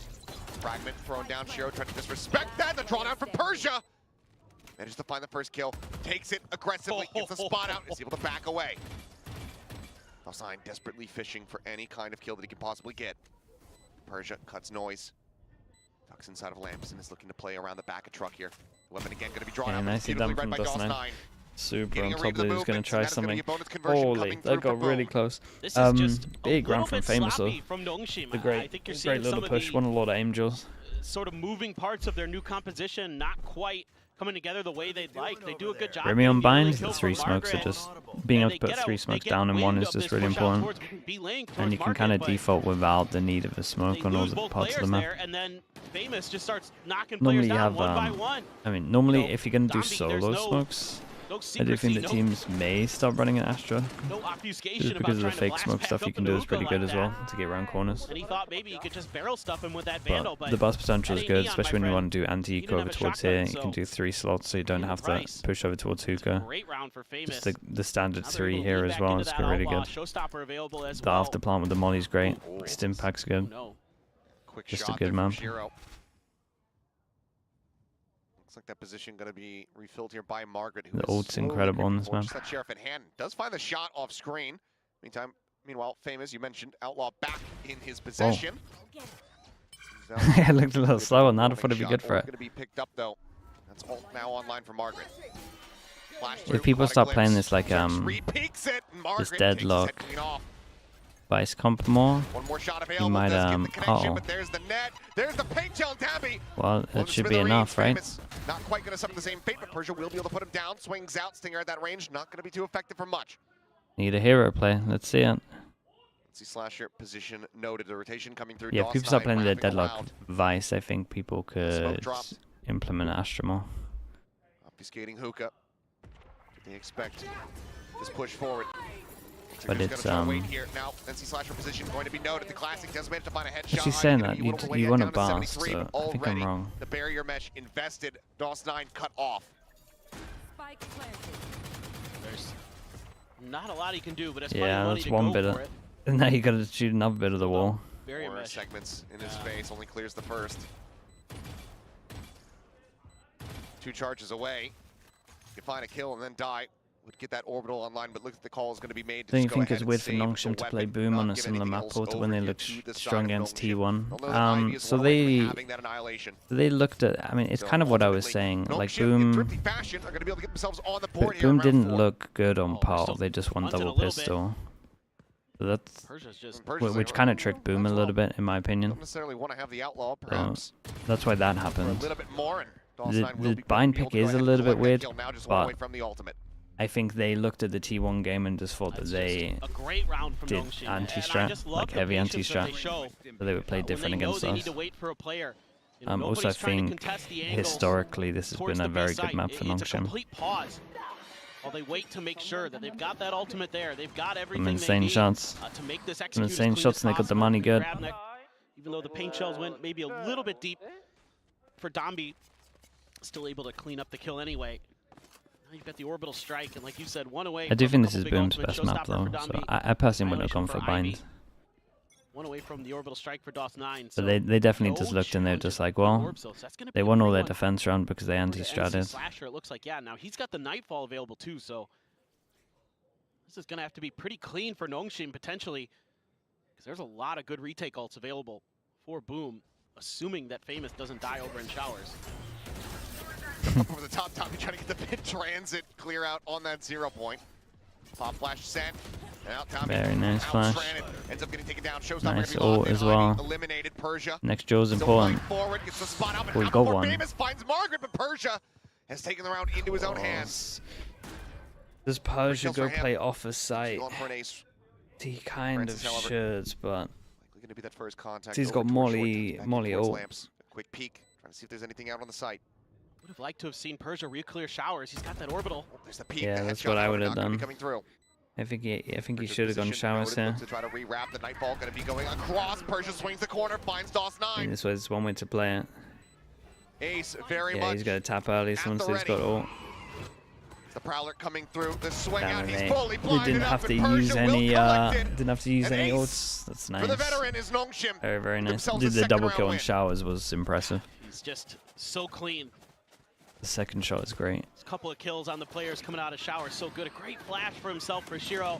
Fragment thrown down. Shiro trying to disrespect that. The drawdown from Persia. Manages to find the first kill. Takes it aggressively. Gets the spot out. Is able to back away. DOS9 desperately fishing for any kind of kill that he can possibly get. Persia cuts noise. Tucks inside of Lamps and is looking to play around the back of Truck here. Weapon again going to be drawn out. Nicely done from DOS9. Super on top of it. He's going to try something. Holy, that got really close. This is just big round from Famous though. From NONGSHIM. The great, I think you're great seeing little some push. of Won a lot of angels. sort of moving parts of their new composition not quite coming together the way they'd like. They do a good job. Remy on bind, the 3 smokes are just being able to put 3 smokes down in one is just really important. And you can kind of default without the need of a smoke on all the parts of the map. And then Famous just starts knocking Normally players you down have, one by one. I mean, normally You know, if you're going to do Zombie, solo there's no smokes, I do secrecy, think that teams may start running an Astra. No obfuscation Just because of the about trying to fake blast smoke back stuff up you can into do is pretty hookah good like as well that. to get around corners. And he thought maybe you could just barrel stuff him with that Vandal, But the burst potential is that good, ain't especially when neon, you my want to do anti-eco You over didn't have a towards here. shotgun, You can so do 3 slots so you don't have to Price. push over towards hookah. Great round for Famous. Just the standard Now they're 3 able to here lean as back well into is that really outlaw. good. Showstopper available as The well. after plant with the molly's great. Stim pack's good. No. Quick Just a shot good there from map. Shiro. Looks like that position going to be refilled here by Margaret. Who The is ult's slowly incredible on creeping this forward. map. Just that Sheriff in hand. Does find the shot off screen. Meanwhile, Famous, you mentioned Outlaw back in his possession. It looked a little slow on that. I thought it'd be good for it. Going to be picked up though. That's all now online for Margaret. If people start playing this like Repeaks it, and Margaret this takes his deadlock head clean off. vice comp more, One more shot available. might, Does get the connection, uh-oh. but there's the net. There's the paint shell, Dabby. well, it should be enough, right? Not quite going to suffer the same fate, but Persia will be able to put him down. Swings out, Stinger at that range. Not going to be too effective for much. Need a hero play. Let's see it. Let's see Slasher position noted. The rotation coming through. Yeah, if people start playing the Laughing deadlock aloud. vice, I think people could drop. implement Astra more. Obfuscating hookah. They expect this push forward. But Tigger's it's, gonna try to wait here. Now, NC Slasher position going to be noted. The Classic does manage to find a headshot. Actually saying that, Gonna be you want to down to blast, 73, so but I think I'm already wrong. The barrier mesh invested. DOS9 cut off. Spike planted. There's not a lot he can do, but it's Yeah, money that's to one go bit for of, it. and now you gotta shoot another bit of the wall. Very Four mesh. segments in his face, only clears the first. 2 charges away. You find a kill and then die. Would get that orbital online, but look at the call is going to be made. Don't you think it's weird for NONGSHIM to play Boom on a similar map order when they looked strong against T1? So they looked at, I mean, it's kind of what I was saying, like Boom didn't look good on PAL, they just won double pistol. So that's, which kind of tricked Boom a little bit, in my opinion. Don't necessarily want to have the outlaw, perhaps. That's why that A happened. little bit more, and The bind pick is a little bit weird, but from the ultimate. I think they looked at the T1 game and just thought that they a great round from did NONGSHIM. anti-strat, like heavy anti-strat, so they would play different against They need us. to wait for a player. You know, Also, I nobody's trying to think contest the angles historically this has towards been a the very B good site. map for It's a NONGSHIM. complete pause while they wait to make sure that they've got that ultimate there. They've got everything Some insane they need, shots. To make this Some execute insane as clean shots as and they got the possible. money good. Grabneck, even though the paint shells went maybe a little bit deep for Dombi, still able to clean up the kill anyway. Now you've got the orbital strike, and like you said, one away. I do from think a this is couple big Boom's ultimate best map showstopper though, for so Dombi. I personally wouldn't have gone Annihilation for Ivy. bind. One away from the orbital strike for DOS9. But they definitely just looked and they were just like, well, they won all their defense round because they anti-stratted. Slasher, it looks like, yeah, now he's got the Nightfall available too, so this is going to have to be pretty clean for NONGSHIM potentially, because there's a lot of good retake ults available for Boom, assuming that Famous doesn't die over in showers. Up over the top, Tommy trying to get the mid transit clear out on that 0 point. Pop flash sent. And out Tommy. Very nice flash. Ends up getting taken down. Nice ult as well. Eliminated Persia. Next Joe's important. Forward, gets the spot up, and We out got before one. Famous finds Margaret, but Persia has taken the round into his own hands. Does Persia kills go for him. play off a site? Going for an ace. He kind of Francis, however, should, but Likely going to be that first contact. he's over got towards Molly short, back Molly towards ult. Lamps. A quick peek, trying to see if there's anything out on the site. Would have liked to have seen Persia re-clear showers. He's got that orbital. Oh, there's the peek. Yeah, the that's headshot, what I however, would have not gonna be done. coming through. I think he Persia's should have gone position showers noted, here. looks to try to rewrap. The Nightfall going to be going across. Persia swings the corner, finds I DOS9. mean, this was one way to play it. Ace very Yeah, much. he's got to tap early at once the he's got ready. ult. The Prowler coming through. The swing out. Damn He's it, fully he blinded didn't up, have to and Persia use will any collect it. didn't have to use An any ace ults. That's For nice. the veteran is NONGSHIM. Very nice. Themselves Did a the second double round kill on win. showers was impressive. He's just so clean. The second shot is great. A couple of kills on the players coming out of showers, so good. A great flash for himself for Shiro.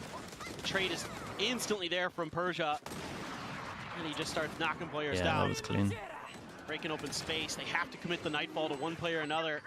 The trade is instantly there from Persia. And he just starts knocking players Yeah, down. that was clean. Breaking open space. They have to commit the Nightfall to one player or another.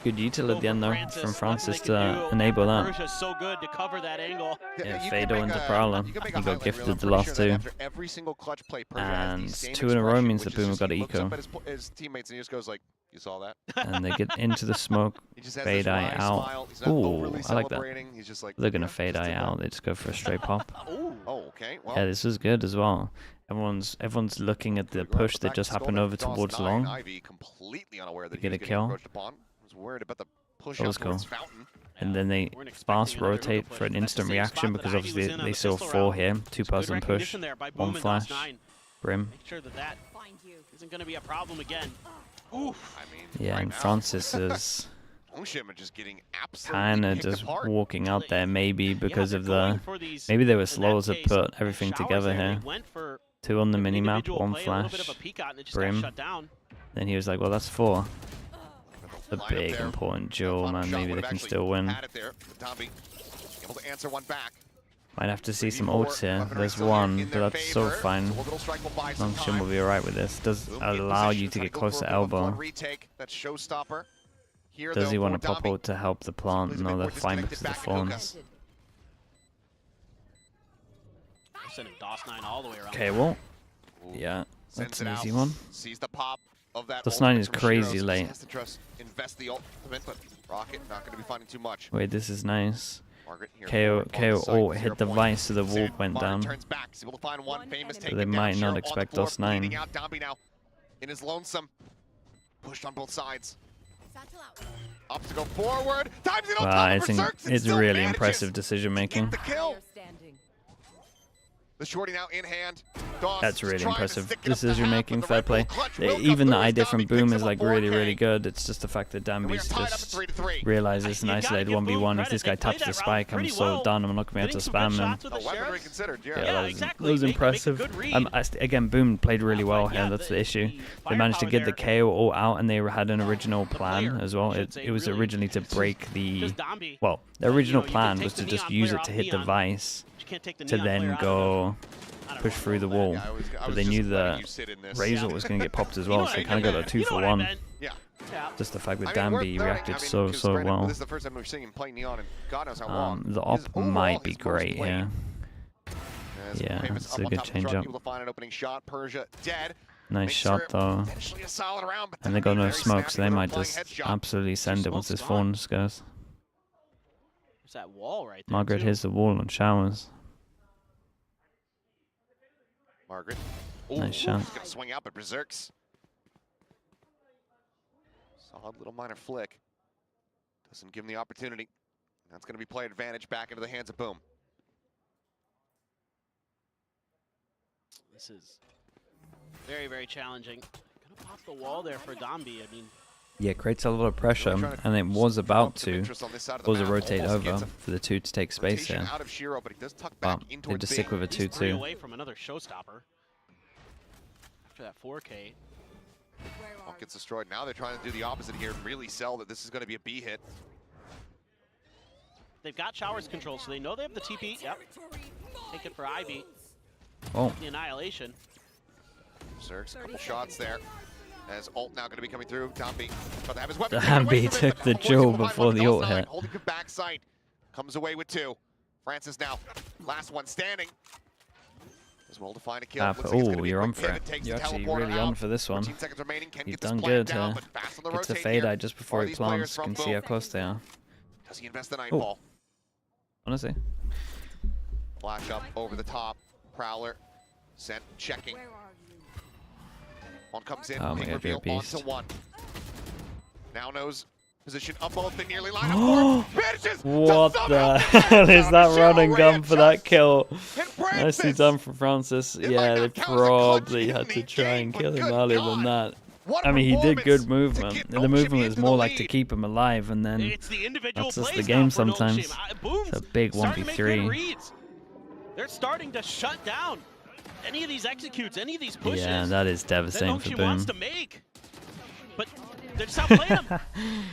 Good util at the end though from Francis to do. enable that. Persia's so good to cover that angle. Yeah, you can Fado make into a- Prowler. you can make He a got highlight reel, gifted I'm the pretty last sure two. that after every single clutch play, Persia has the And same 2 in a row expression, means which that is Boom just got he to looks eco. up at his teammates and he just goes like, "You saw that?" And they get into the smoke. He just has Fade this eye wry out. smile. He's not Ooh, overly I like that. celebrating. He's just like, They're gonna "Yeah, fade just eye did that." out. They just go for a straight pop. Oh, okay. Well, Yeah, this was good as well. Everyone's looking at the push that just happened over towards long. Ivy completely unaware that To get he a was getting kill. approached upon. Was worried about the push That up was towards cool. Fountain. And then they Weren't expecting fast another hookah rotate push, for an but that's instant the same reaction spot because that Ivy obviously was in on they the saw pistol 4 round. here, 2 It's good person push, recognition there by Boom 1 and flash, DOS9. Brim. Make sure that that Find you. isn't going to be a problem again. Oof. I mean, Yeah, right and now, Francis is NONGSHIM are just getting absolutely kind of kicked just apart. walking out there maybe because Yeah, of they're going the... for these- Maybe they were in slow that as to case, put everything Showers together there, here. they went for 2 on the an minimap, individual 1 play, a little flash, bit of a peek out, and it just got Brim. shut down. Then he was like, well, that's 4. The Line up big there. important duel, Final man. shot Maybe would they have can actually still win. had it there. Zombie able to answer one back. Might have to see some 3v4, ults here. weaponry There's still here 1, in but their that's so favor. fine. So Orbital Strike will buy some NONGSHIM time. will be alright with this. Does Boom in allow position, you to trying get go close for to a bit of a elbow. blood retake. That's Showstopper. Here, Does though, he want to for pop Dombi. out to help the plant? Simply a No, bit they're more fine disconnected because of the back in hookah. phones. They're sending DOS9 all the way around. Okay, well, Ooh. yeah, Sends that's an it out. easy one. Sees the pop of that DOS9 ultimate is from crazy Shiro, so late. just has to trust, invest the ultimate, but Rocket not going to be finding too much. Wait, this is nice. Margaret here KO, on the KO side, ult 0 hit the point. vice so the wall Sand. went Margaret down. turns back. He's able to find one famous enemy. take They him might down. not Shiro on the expect floor, DOS9. bleeding out. Dombi now in his lonesome. Pushed on both sides. Satchel out. Up to go forward. Times it on Wow, top of it's, Berserks and it's still really manages impressive decision to making. get the kill. Player standing. The shorty now in hand. Doss That's really trying to impressive stick it up the decision half, making, but the fair Red play. Bull clutch will come Even the through as idea from Dombi Boom picks is up a like really, 4K. really good. It's just the fact that And we are Dambi's tied up at just 3-3. realizes You gotta nicely give Boom 1v1 if credit. this They guy played taps the that round spike, I'm pretty so well. done. I'm not gonna be able to Hitting some good spam him. shots with the A weaponry Sheriffs. considered, yeah. Yeah, Yeah, that was, exactly. that was Make a impressive. good read. Again, Boom played really well But here. yeah, That's the issue. the They managed to firepower get the there. KO all out, and they had an original plan player, as well. I should say, It was really originally to break the... Just Dombi. Well, the But, you original know, you can plan take was the to just Neon use player it to off hit the Neon. vice, You can't take the to Neon player then out of go them. I don't push know through the about wall. Yeah, I was But they just knew letting that you sit in this. Razor was going to get popped as You well, know so what they I kind of got a meant. 2 You know for what I 1. meant. Yeah. Yeah. Just the fact that I mean, worth Dambi noting, reacted I mean, so, because so granted, well. This is the first time we've seen him play Neon in God knows how long. The His op overall, might be his most great played. here. As Yeah, famous it's up a on good top of the truck, change-up. able to find an opening shot. Persia dead. Nice Makes shot sure though. Potentially a solid round, but And they Dombi got no very smoke, snappy so they with a might flying just headshot. absolutely send it once this smokes gone. phone goes. There's that wall right there. Margaret too. hits the wall on showers. Margaret. Nice shot. He's gonna swing out, but Berserks. Solid little minor flick. Doesn't give him the opportunity. That's gonna be play advantage back into the hands of Boom. This is very, very challenging. Gonna pop the wall there for Dombi. I mean, Yeah, creates a lot of pressure, and it was about to. Was a rotate over for the 2 to take space here. Out of Shiro, but he does tuck back But in they towards just B. stick with a he's 3 2-2. away from another showstopper. After that 4K. Where Ball are gets destroyed. Now they're trying to do the opposite here and really sell that this is going to be a B hit. They've got Showers control, so they know they have the TP. Yep. Take it for Ivy. Oh, The Annihilation. Berserks, a couple shots there. As ult now going to be coming through. Dombi about to have his weapon. Dombi took the jewel before the ult hit. Holding the backside. Comes away with 2. Francis now. Last one standing. As well to find a kill. Looks like it's gonna Oh, be a you're quick on for pivot, it. takes You're the actually teleporter really on out. for this one. 14 seconds remaining. Can You've get this done plant good down, here. but fast on the Gets a rotate fade here. eye just before Are he these players plants. from Can see Boom? how close they are. Does he invest the Nightfall? Honestly. Flash up over the top. Prowler sent, checking. Where are you? One comes in, Oh my big God, you're a reveal onto beast. 1. Now knows position up both, they nearly line up for finishes. What the hell is that run and gun for that kill? Nicely done from Francis. Yeah, they probably had to try and kill him earlier than that. I mean, he did good movement. And the movement was more like to keep him alive, and then It's the individual that's just the plays game now for sometimes. NONGSHIM. Boom's It's a big starting to make good 1v3. reads. They're starting to shut down any of these executes, any of these pushes Yeah, that is that devastating for NONGSHIM Boom. wants to make. But they're just not playing them.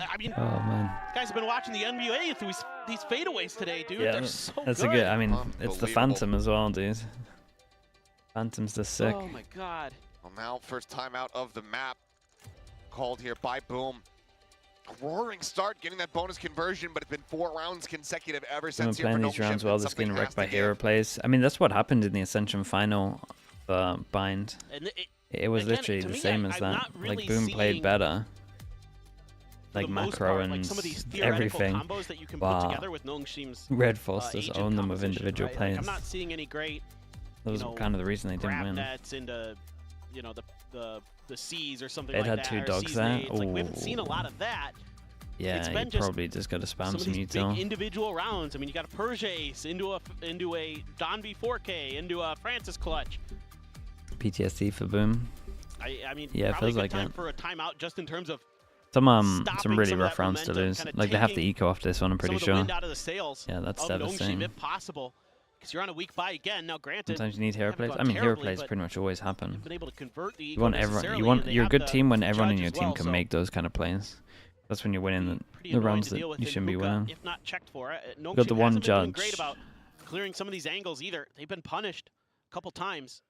I mean, Oh man. guys have been watching the NBA through these fadeaways today, dude. Yeah, They're so that's good. a good. I mean, it's the Unbelievable. Phantom as well, dude. Phantom's the sick. Oh my god. Well, now first time out of the map called here by Boom. Roaring start, getting that bonus conversion, but it's been 4 rounds consecutive ever since here for Playing these rounds NONGSHIM, well, and just something getting has wrecked by to hero give. plays. I mean, that's what happened in the Ascension final bind. And It was again, literally to the me, same as I'm that. not really Like Boom played seeing, better. for Like the most macro part, and like some of these theoretical everything. combos that you can But put together with NONGSHIM's REDFORCE just agent owned them with composition, individual right? players. Like, I'm not seeing any great, That was you know, kind of the reason they didn't grab win. nets into, you know, the C's or something They'd like had that. 2 or dogs C's there. nades. Like, we haven't seen a lot of that. Yeah, It's you been just probably just got to spam some of some these util. big individual rounds. I mean, you got a Persia ace into a Donby 4K into a Francis clutch. PTSD for Boom. I mean, Yeah, it probably feels a like good time it. for a timeout just in terms of Some stopping really some of rough that rounds to momentum, lose. kinda Like they have to taking eco off this one, I'm pretty some of the sure. wind out of the sails. Yeah, that's of devastating. NONGSHIM if possible, because you're on a weak buy again. Now, granted, Sometimes you need hero haven't plays. gone I mean, hero terribly, plays but pretty much always happen. haven't been able to convert the You eco want everyone. necessarily, You want. and they You're a have good the team when everyone in judge your as team well, can so make those kind of plays. That's when you're winning pretty the annoying rounds to that deal with you in shouldn't be Hookah, winning. if not checked for it. Got the one hasn't been doing great judge. about clearing some of these angles either. They've been punished a couple times,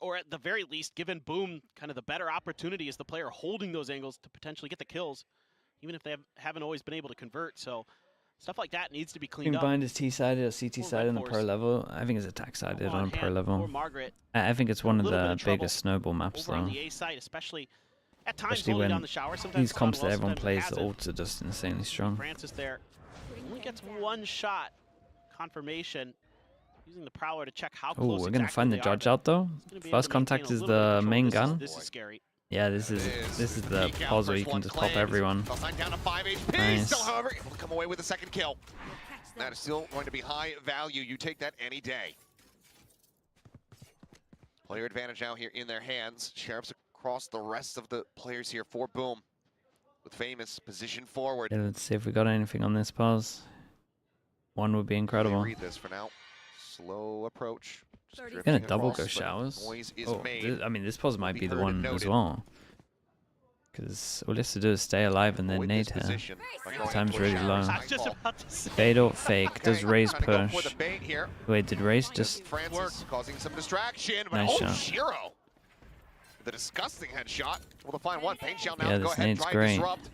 or at the very least, given Boom kind of the better opportunity as the player holding those angles to potentially get the kills, even if they haven't always been able to convert. So stuff like that needs to be I cleaned think up. bind is T-sided or CT-sided on the pro REDFORCE. level. I think it's attack-sided Over on on pro Hand level. or Margaret I think it's in a one of little bit the of trouble biggest snowball maps over on though. the A side, especially at times Especially holding when down the shower. Sometimes these it's gone comps that well, everyone sometimes plays, it the hasn't. ults are just insanely strong. Francis there only gets one shot confirmation using the Prowler to check how Oh, close we're gonna exactly find the they are, judge but out though. he's gonna be able First to maintain contact a is little bit of the control. main gun. This is scary. Yeah, this is the Peek out pause where you first can one just pop claimed. everyone. Valentine down to 5 HP. Nice. Still, however, able to come away with a second kill. That is still going to be high value. You take that any day. Player advantage now here in their hands. Sheriffs across the rest of the players here for Boom. With Famous position forward. Yeah, let's see if we got anything on this pause. One would be incredible. Read this for now. Slow approach. Just 30 drifting Gonna double across, go but showers. Noise is Oh, made. I mean, this pause might be the heard and one as noted. well. Because all he has to do is stay alive and then Avoid nade this here. position by going Time's for really showers. low. I was Nice just ball. about to say. Fade or fake. Does Okay, Raze trying to go for push? the bait here. Wait, did Raze just... Francis causing some distraction. But Nice oh, shot. Shiro. The disgusting headshot. Able to find one. Pain shell now Yeah, to go this ahead and nade's try great. and disrupt.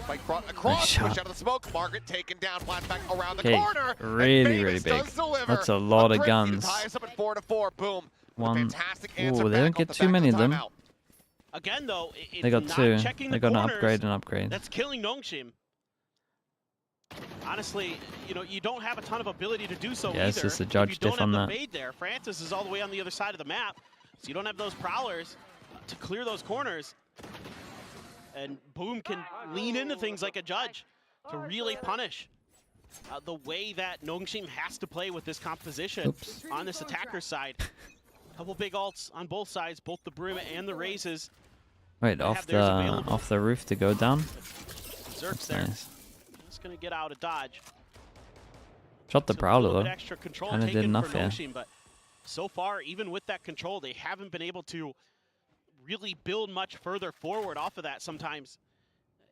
Fight across, shot. push out of the smoke. Margaret taken down, flashback around the Okay, corner. and really, Famous really big. does deliver. That's a lot of thrifty to guns. tie us up at 4-4. Boom. With a One. fantastic answer Ooh, they back don't off get the too back many of them. timeout. Again, though, it's They got not 2. checking They the got an corners upgrade and upgrade. that's killing NONGSHIM. Honestly, you know, you don't have a ton of ability to do so Yeah, it's either. just a If judge you don't diff have on the that. fade there. Francis is all the way on the other side of the map, so you don't have those prowlers to clear those corners. And Boom can lean into things like a judge to really punish the way that NONGSHIM has to play with this composition Oops. on this attacker side. Couple big ults on both sides, both the Brim and the Razes. Wait, They off have theirs the available. off the roof to go down? Zerk's That's there. nice. Just gonna get out of dodge. Shot the Some Prowler little bit though. extra control Kinda did taken enough for here. NONGSHIM, but so far, even with that control, they haven't been able to really build much further forward off of that sometimes.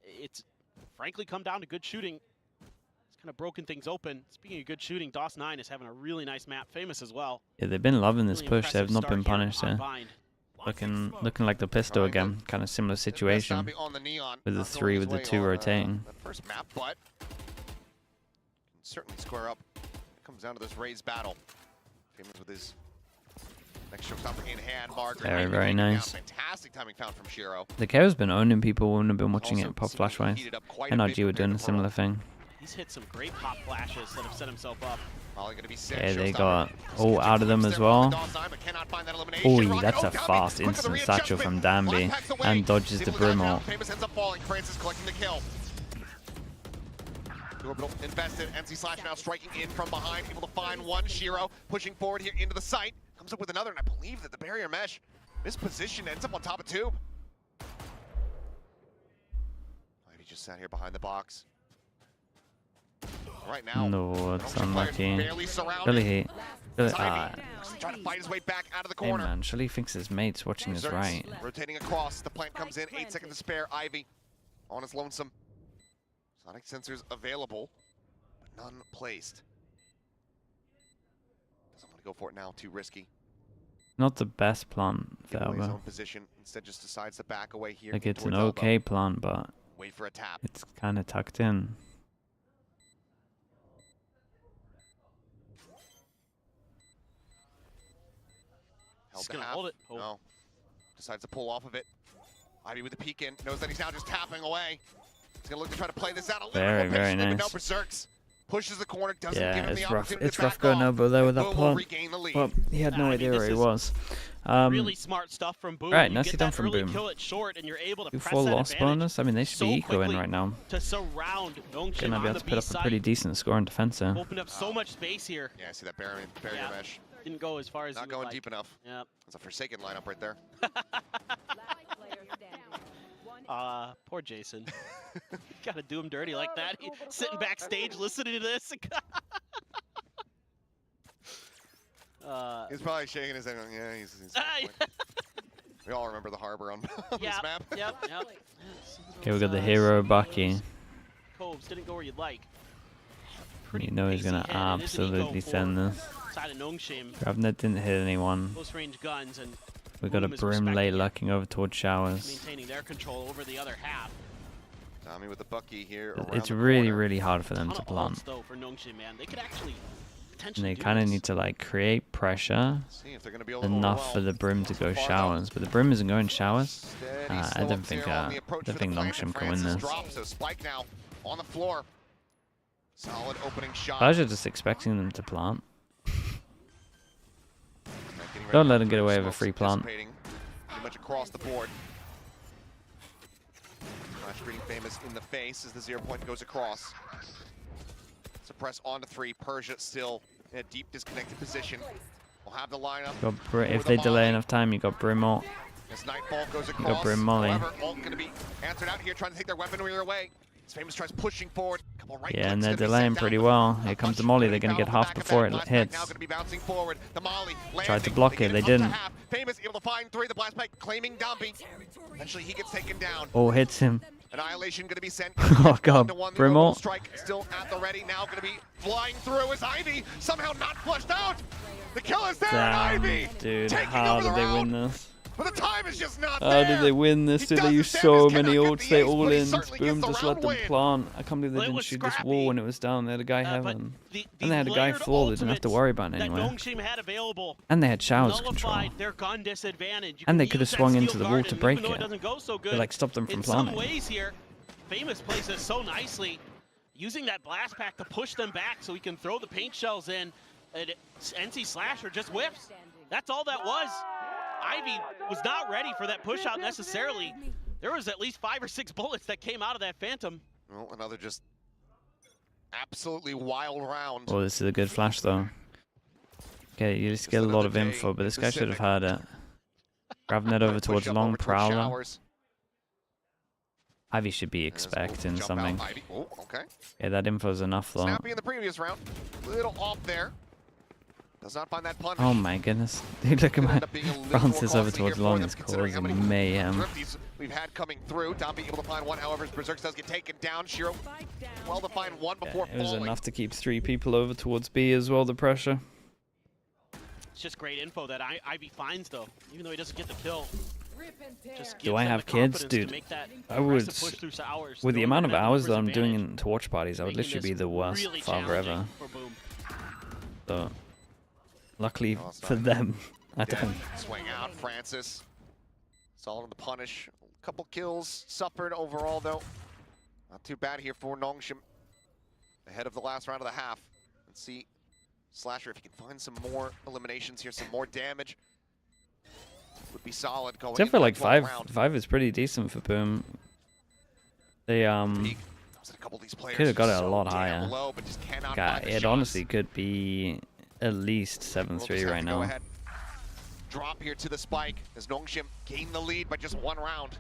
It's frankly come down to good shooting. It's kind of broken things open. Speaking of good shooting, DOS9 is having a really nice map. Famous as well. Yeah, they've been loving this Really push. They've impressive not start been here punished on there. Bind. Looking like the pistol Trying to again. Kind of similar Best situation. zombie on the neon. with the Not going 3 his with the way 2 on, rotating. that first map, but can certainly square up. It comes down to this Raze battle. Famous with his next shot in hand. Margaret Very, able to very take it down. nice. Fantastic timing found from Shiro. The KO's been owning people. Wouldn't have been watching Also it pop seemed flash wise. heated up quite a bit NRG were compared doing to a similar Pearl. thing. He's hit some great pop flashes that have set himself up. Probably gonna be sick. Okay, they Showstopper got all gets a out of them glimpse as there from well. the DOS9, but cannot find that elimination. Ooh, Rocket- that's oh, a Danby, fast quick with the instant satchel readjustment. from Danby. Flashbacks away. And dodges the Stable dive Brim down. ult. Famous ends up falling. Francis collecting the kill. Orbital invested. NC Slash now striking in from behind, able to find one. Shiro pushing forward here into the site. Comes up with another, and I believe that the barrier mesh, this position ends up on top of tube. He just sat here behind the box. Right now, No, it's NONGSHIM players unlucky. barely surrounded. Really hate. Really, Tiny trying to fight his way back out of the hey corner. man, surely he thinks his mate's watching his Zerks right. rotating across. The plant comes in. 8 seconds to spare. Ivy on his lonesome. Sonic sensors available, but none placed. Doesn't want to go for it now. Too risky. Not the best plant for Give away his Elbow. own position. Instead, just decides to back away here. Like it's an towards Elbow. okay plant, but Wait for a tap. it's kind of tucked in. Held He's to gonna half. hold it. Oh. No. Decides to pull off of it. Ivy with the peek in. Knows that he's now just tapping away. He's gonna look to try to play this out a little Very, more very patiently, but no nice. berserks. Pushes the corner. Doesn't Yeah, give him it's the rough. opportunity It's to rough back going off. over there with that Boom will plant. regain the lead. Well, he had no I mean, idea this where he is was. Really smart stuff from Boom. Right, You nicely get done that from early Boom. kill it short, and you're able to press 2-4 that loss advantage bonus. I mean, they should so be equaling quickly right now. to surround NONGSHIM Gonna on be able the to B put up a side. pretty decent score in defense there. Opened up so much space here. Yeah, I see that barrier Yeah. mesh. Didn't go as far as Not you would going like. deep enough. Yeah. That's a Forsaken lineup right there. Poor Jason. Gotta do him dirty like that. Sitting backstage listening to this. He's probably shaking his head. Yeah, he's we all remember the harbor on this yeah, map. Yep. Okay, we got the hero Bucky. Coves didn't go where you'd like. You know he's gonna pacey head, and isn't he absolutely go send for this. Side of NONGSHIM, Gravnet didn't hit anyone. close range guns, and We got a Boom is Brim late respecting it. lucking over towards Showers. maintaining their control over the other half. Tommy with the Bucky here. It's around the really, corner. really hard for them Ton to of plant. ults, though, for NONGSHIM, man. They could actually And potentially they do kind of this. need to like create pressure See if they're gonna be able to enough for overwhelm. the Brim to go Far out. Showers. But the Brim isn't going Showers. Steady I slopes don't think here on the approach for the plant, NONGSHIM and can win Francis this. drops, so Spike now on the floor. Solid opening shot. I was just expecting them to plant. Getting ready Don't let for him get away with a smokes free plant. dissipating pretty much across the board. Flash reading Famous in the face as the 0 point goes across. Suppress onto 3. Persia still in a deep disconnected position. We'll have the lineup. If they delay enough time, you got Brim ult. As Nightfall goes got across. Brim Molly. However, ult going to be answered out here, trying to take their weaponry away. As Famous tries pushing forward. Couple right Yeah, and clicks they're gonna be sent delaying down. pretty well. Here A comes the punch Molly. gonna They're be going to get found on the half back of before that. it Blast Pack hits. now going to be bouncing forward. The Molly Tried to landing. block They it. get They up to didn't. half. Famous able to find 3. The Blast Pack claiming Dombey. Eventually he gets taken down. Oh, hits him. Annihilation going to be sent. Oh, God. 1-to-1. The Brim overall ult. strike still at the ready. Now going to be flying through as Ivy somehow not flushed out. The kill is there, and Damn, Ivy dude. taking How over the did they round. win this? But the time is just not How there. did they win this? He Did they does use the so damage, many cannot ults? get They the ace, all but he in. certainly Boom, gets the just let round them win. plant. I can't believe they Well, it didn't was shoot this scrappy. wall when it was down. They had a guy But heaven. the And they had a guy layered floor. They didn't have to ultimates worry about it that anyway. NONGSHIM had available And they had Showers control. nullified their gun disadvantage. You And can they could have use that swung steel into the wall guard, to and break even though it. it doesn't go so good, They like stopped them from in some planting. ways here, Famous plays this so nicely, using that blast pack to push them back so he can throw the paint shells in, and NC Slasher just whips. That's all that was. Ivy was not ready for that push out necessarily. There was at least 5 or 6 bullets that came out of that Phantom. Well, another just absolutely wild round. Oh, this is a good flash though. Okay, you just get a lot of info, but this guy should have had it. Gravnet over towards Push up long over towards prowler. Showers. Ivy should be As we'll expecting jump out something. Ivy. Oh, okay. Yeah, that info's enough though. Snappy in the previous round. Little off there. Does not find that punish. Oh my goodness. Dude, look at Could my end up being a little more Francis over costly here towards for long them, is considering how causing many mayhem. drifties we've had coming through. Dombey able to find one, however, Berserk does get taken down. Shiro well to find one Yeah, before it was falling. enough to keep 3 people over towards B as well, the pressure. It's just great info that Ivy finds, though, even though he doesn't get the kill. Just Do gives I them have the kids? confidence to Dude, make that I would, aggressive push through hours, with the throwing amount of that hours that numbers I'm doing advantage, to watch parties, I would making literally be this the worst really father ever. challenging for Boom. So, luckily Oh, it's for not- them, I Dead. don't. Swing out, Francis. Solid on the punish. A couple kills suffered overall, though. Not too bad here for NONGSHIM. Ahead of the last round of the half. Let's see Slasher if he can find some more eliminations here, some more damage. Would be solid going Except for into like the 12th 5. round. 5 is pretty decent for Boom. They Peak. Those are a couple of these players could have got just it a so lot damn higher. low, but just cannot God, find the it shots. honestly could be at least We'll just 7-3 have right to go now. ahead. Drop here to the spike as NONGSHIM gain the lead by just 1 round.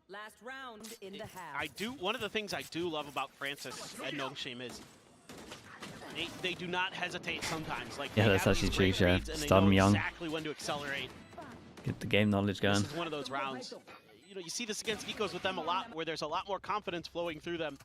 Last round in the half. One of the things I do love about Francis and NONGSHIM is they do not hesitate sometimes. Like, Yeah, they that's have actually these true, great Chef. reads, and they Start 'em know young. exactly when to accelerate. Get the game knowledge going. This is one of those rounds. You know, you see this against Ecos with them a lot, where there's a lot more confidence flowing through them.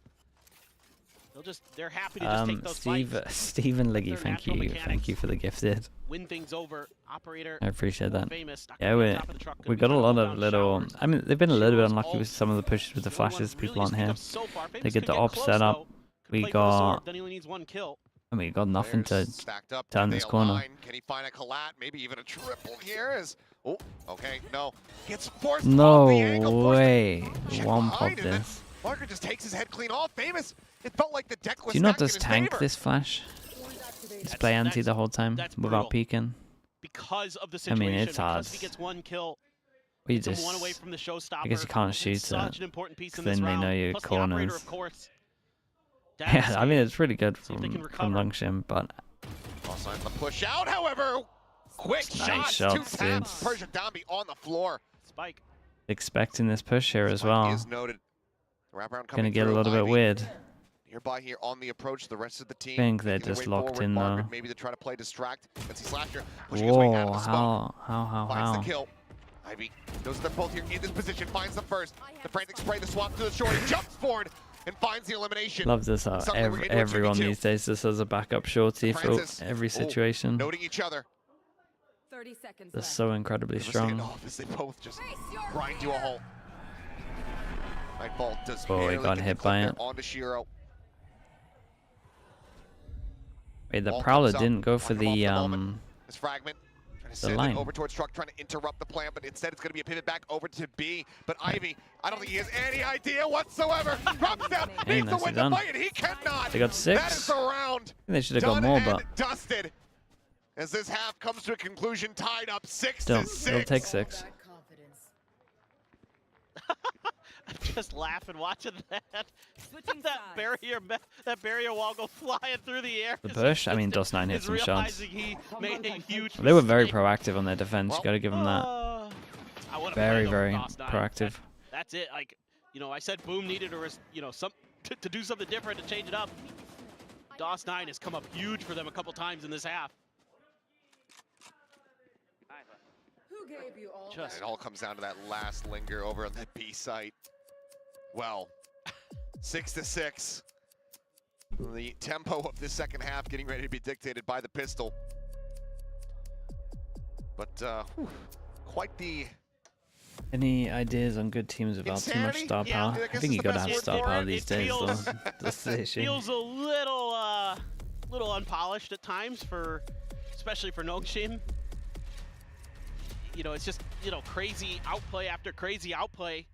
they're happy to just take those fights. Stephen Liggy, Their thank natural you mechanics. for the gifted. Win things over. Operator. I appreciate that. Famous. Not Yeah, gonna be on top of the truck, we gonna got be a trying lot to of hold down little. showers. I mean, they've been a little bit Showers unlucky with ult. some of the pushes with the The only one flashes. really People aren't speak here. of so far. They Famous get could the op close, set up. though. Could We play for the sword, got. then he only needs one kill. I mean, got nothing to Players stacked up. turn Can this they corner. align? Can he find a collat? Maybe even a triple here? Oh, okay, no. Gets forced No off the angle. forced to way. check One pop behind, and then this. Marker just takes his head clean off. Famous. It felt like the deck was Do you not stacked in just his tank favor. this flash? Just play anti the whole time that's without brutal. peeking? Because of the I situation. mean, it's hard. Because he gets one kill. We It's just. one away from the showstopper. I guess you can't It's shoot such it. an important piece in Then this they round. know your Plus the operator, corners. of course. Yeah, I mean, it's pretty good See if they can from recover. NONGSHIM, but Lost sign of the push out, however. Quick Nice shots, shots, 2 taps. dude. Persia Dambi on the floor. Spike. expecting this push here as Spike well. is noted. Wraparound Gonna coming get a through. little bit Ivy weird. Nearby here on the approach, the rest of the team. Think they're making their just way locked forward. in, Margaret though. maybe to try to play distract. Let's see Slasher pushing his way out Whoa, of the smoke. how? Finds the kill. Ivy knows that they're both here in this position. Finds the first. The frantic spray, the swap to the short. He jumps forward and finds the elimination. Love this. Suddenly we're into a Everyone 2v2. these days just has a backup shorty for Francis. every Ooh, situation. noting each other. 30 seconds They're left. so incredibly The strong. standoff as they both just grind to a halt. Nightfall does Oh, he barely got get the hit clip by there it. onto Shiro. Wait, the Ball Prowler comes up, didn't go for lock him off the the moment. This fragment trying to send line. it over towards Truck, trying to interrupt the plan, but instead it's going to be a pivot back over to B. But Ivy, I don't think he has any idea whatsoever. Drops down, Hey, needs to nicely win the done. fight, and he cannot. They got 6. That is the round. I think they should have got Done more, and but dusted. As this half comes to a conclusion, tied up 6-6. they'll take 6. I'm just laughing watching that. Switching that barrier wall go flying through the air. The 'cause push, I he mean, just Dust9 hit is some shots. realizing he made a huge They were very mistake. proactive on their defense. Well, Gotta give them that. I wanna Very, play very those Dust9. proactive. That's it. Like, I said Boom needed to do something different to change it up. Dust9 has come up huge for them a couple times in this half. Who gave you all Just It all comes down to that last linger over on that B site. Well, 6-6. The tempo of this second half getting ready to be dictated by the pistol. But quite the Any ideas on good teams without too much insanity? star Yeah, power? I guess I think it's you the gotta best have word star for power it. these It days, though. feels- That's the issue. feels a little unpolished at times especially for NONGSHIM. It's just, crazy outplay after crazy outplay.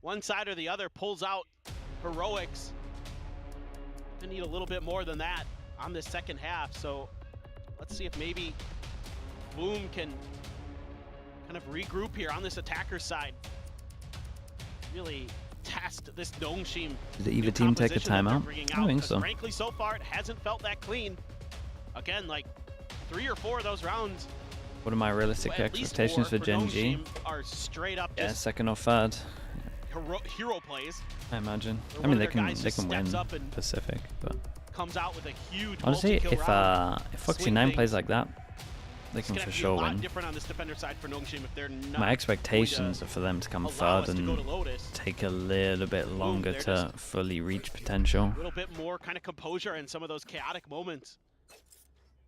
One side or the other pulls out heroics. I need a little bit more than that on this second half. So let's see if maybe Boom can kind of regroup here on this attacker side. Really test this NONGSHIM. Did either team take a composition that they're timeout? bringing I don't out, think 'cause so. Frankly, so far it hasn't felt that clean. Again, like 3 or 4 of those rounds. What are my realistic at least expectations 4 for Gen G? NONGSHIM are straight up Yeah, just second or third, hero plays. I imagine. Or I one mean, of they their can guys they just can win steps up and Pacific, but comes out with a huge honestly, multi-kill round. if Foxy Swing 9 things. plays like that, they It's can gonna for have to be sure a lot win. different on this defender side for NONGSHIM if they're not My expectations are for them to come allow third us to go to and Lotus. take a little bit longer they're to just- fully reach potential. A little bit more kind of composure in some of those chaotic moments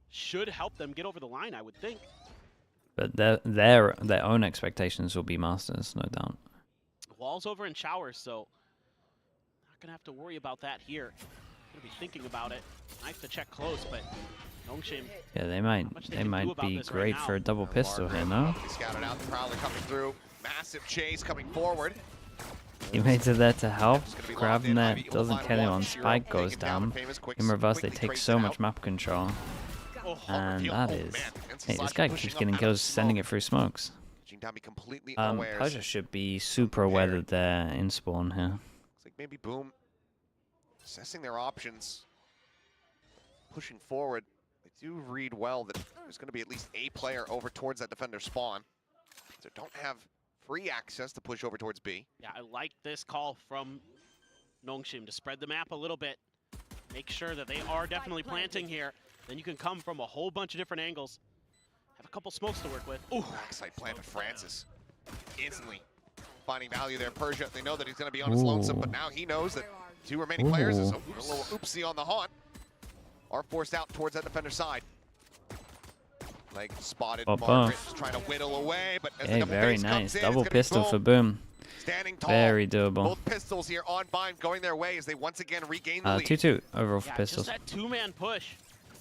should help them get over the line, I would think. But their own expectations will be masters, no doubt. Wall's over in showers, so not gonna have to worry about that here. Gonna be thinking about it. Nice to check close, but NONGSHIM. Yeah, they much they might can do about be this right great now. for a double pistol here, no? He scouted out, the Prowler coming through. Massive chase coming forward. Teammates are there to help. Just gonna be Grab locked in. net Ivy will doesn't find kill him one. on Shiro spike goes taken down, down. but Famous In reverse, they quickly take traced so it much out. map control. Oh, And reveal. that Oh, is... man. Hey, this Slash guy pushing keeps up getting out of kills, the sending smoke. it through smokes. Jindami completely unawares. Pleasure should be super aware that they're in spawn here. Looks like maybe Boom assessing their options, pushing forward. They do read well that there's going to be at least a player over towards that defender spawn. So don't have free access to push over towards B. Yeah, I like this call from NONGSHIM to spread the map a little bit. Make sure that they are definitely planting here. Then you can come from a whole bunch of different angles. Have a couple smokes to work with. Ooh, Backside plant of Francis. Instantly finding value there. Persia, they know that he's going to be on his lonesome, but now he knows that 2 remaining players. There's a Ooh. little oopsie on the haunt. Are forced out towards that defender side. Like spotted, Papa. Margaret just trying to whittle away, but as the Hey, double very base nice. comes in, Double it's gonna be pistol for Boom. Boom. Standing tall. Very doable. Both pistols here on bind, going their way as they once again regain the lead. 2-2 overall for Yeah, pistols. just that two-man push.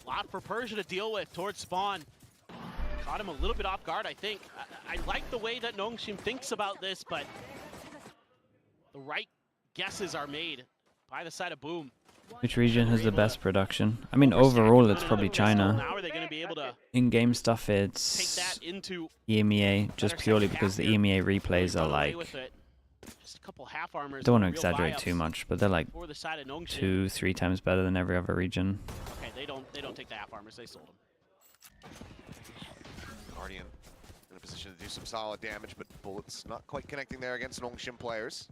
A lot for Persia to deal with towards spawn. Caught him a little bit off guard, I think. I like the way that NONGSHIM thinks about this, but the right guesses are made by the side of Boom. Which region has the best production? I mean, overall, it's probably China. Now are they going to be able to In-game stuff, take it's that into EMEA, just better purely second because half the here? EMEA replays Run are away like, with it. Just a couple half armors. don't want to real exaggerate too buy-ups much, but they're like for the side of NONGSHIM. 2-3 times better than every other region. Okay, they don't take the half armors. They sold them. Guardian in a position to do some solid damage, but bullets not quite connecting there against NONGSHIM players.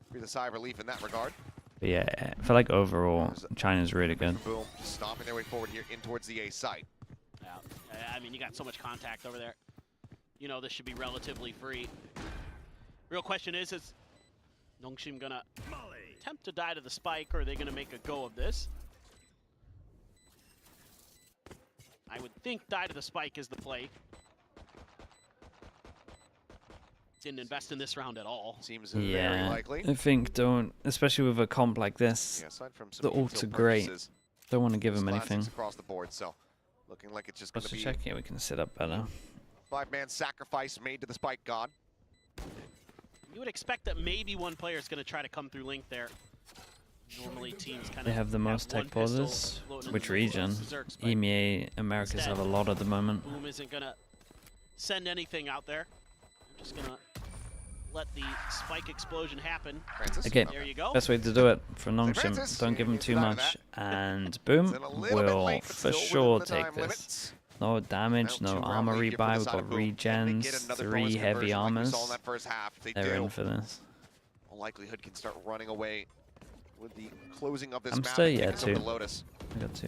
Breathe a sigh of relief in that regard. But yeah, I feel like overall, China's really good. Boom, just stomping their way forward here in towards the A site. Yeah, I mean, you got so much contact over there. You know, this should be relatively free. Real question is NONGSHIM gonna attempt to die to the spike, or are they gonna make a go of this? I would think die to the spike is the play. Didn't invest in this round at all. Seems very Yeah, likely. I think don't, especially with a comp like this, Yeah, aside from some the ults infill are great. purchases, Don't want to give just him classics anything. across the board, so looking like it's just going Just to to be check, yeah, we can sit up better. 5-man sacrifice made to the spike god. You would expect that maybe one player is gonna try to come through Link there. Normally teams kind of They have the most one tech pistol pauses. floating in Which the region? Zerks, but EMEA Americas instead, have a lot at the moment. Boom isn't gonna send anything out there. I'm just gonna let the spike explosion happen. Francis? Okay, There you go. best way to do it for Francis. NONGSHIM. Don't give him too Get out of much, that. and Boom It's in a little bit will late, but for still sure within the take time this. limits. No damage, Now no 2-round armor lead here for rebuy. the We've side got of Boom. Can they get regens, another 3 bonus heavy conversion like we armors. saw in that first half? If they They're do, in for this. all likelihood can start running away with the closing of this I'm map. still, and yeah, taking us over too. to Lotus. I got 2.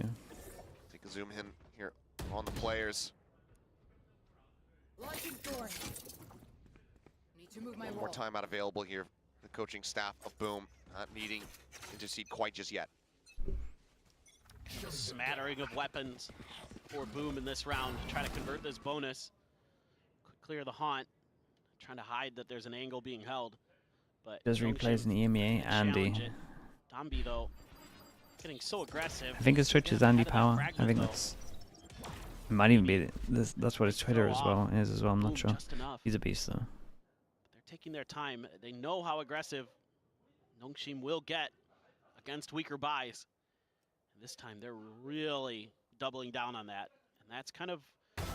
Take a zoom in here on the players. Launching door. Need to move my One more wall. timeout available here. The coaching staff of Boom not needing to intercede quite just yet. A smattering of weapons for Boom in this round to try to convert this bonus. Clear the haunt. Trying to hide that there's an angle being held. But Does replays in EMEA, Andy. Dambi though, getting so aggressive. I think his Twitch is Andy Power. I think that's. It might even be this. That's what his Twitter as well is as well. I'm not sure. Just enough. He's a beast though. They're taking their time. They know how aggressive NONGSHIM will get against weaker buys. And this time they're really doubling down on that. And that's kind of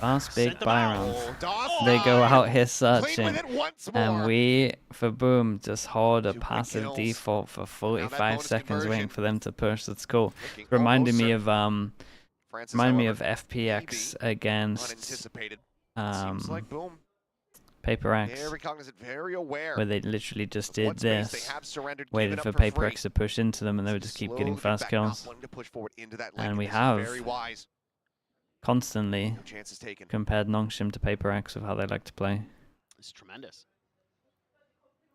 Fast big sent them buy out. rounds. Doss They go line. out here Played searching. with it once more. And we, for Boom, just hold a 2 quick passive kills. default for Now that 45 bonus seconds waiting conversion. for them to push. That's cool. Looking Reminded almost me certain. of Francis, reminded me however, of FPX against unanticipated. Seems like Boom, Paper X, very cognizant, very aware. where they literally just of did what space this, they have surrendered, waited given for up Paper free. X to push into them, and they would just keep getting Slowly fast back, not kills wanting to push forward into that And lane, we this is have very wise. constantly No chances taken. compared NONGSHIM to Paper X of how they like to play. It's tremendous.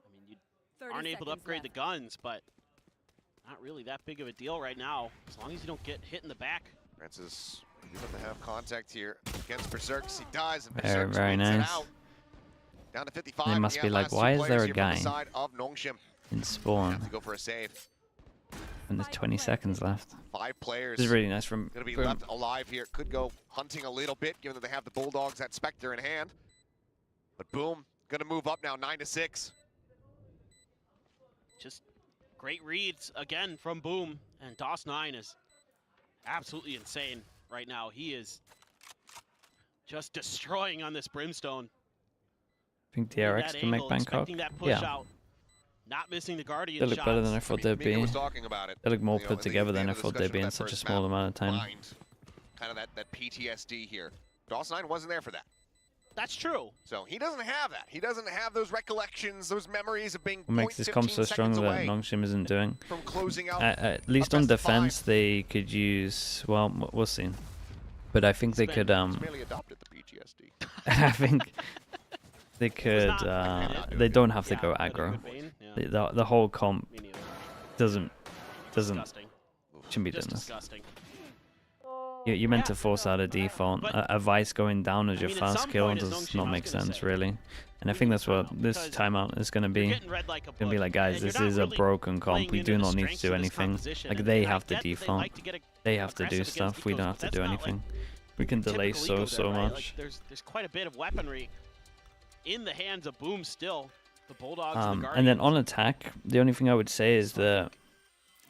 I mean, you 30 aren't able to seconds upgrade the left. guns, but not really that big of a deal right now. As long as you don't get hit in the back. Francis, you have to have contact here against Berserks. He does, and Very, Berserks very wins it nice. out. Down to 55. They and must yeah, be like, last two why is there players a here from the guy side of NONGSHIM in have to spawn? go for a save. And there's 20 seconds left. 5 players This is really nice from going to be Boom. left alive here. Could go hunting a little bit, given that they have the Bulldogs, that Spectre in hand. But Boom, going to move up now, 9-6. Just great reads again from Boom. And DOS9 is absolutely insane right now. He is just destroying on this Brimstone. I think Getting DRX that can make angle, Bangkok. expecting that push Yeah, out. Not missing the Guardian They look shots. better than I thought they'd Mika be. was talking about it. They look more You know, put in the- together than end I of the thought they'd discussion be of in that such a first small map, amount of time. mind kind of that PTSD here. DOS9 wasn't there for that. That's true. So he doesn't have that. He doesn't have those recollections, those memories of being What makes this comp so strong that NONGSHIM isn't doing? from closing out. At least on best of 5. defense, they could use. Well, we'll see. But I think they could. It's merely adopted the PTSD. I think they could. not They don't have to go Yeah, aggro. good vein, yeah. The whole comp Me neither. doesn't doesn't Disgusting. shouldn't be Just doing this. disgusting. You meant to force out a default. A Vice going down as I your mean, at fast some kill point, as does Nongshim, not I was make gonna sense, say, really. And I think that's what this because timeout is going to You're be. getting read like a Gonna be book, like, guys, and you're this not is a really broken comp. playing We into do the not need to strengths do of this anything. composition. Like And they I have to get that they default. like to get They have to do aggressive stuff. against We don't ecos, have to but do that's not anything. like We can delay typical eco so there, right? much. Like there's quite a bit of weaponry in the hands of Boom still. The Bulldogs, the Guardians. And then on attack, the only thing I would say is that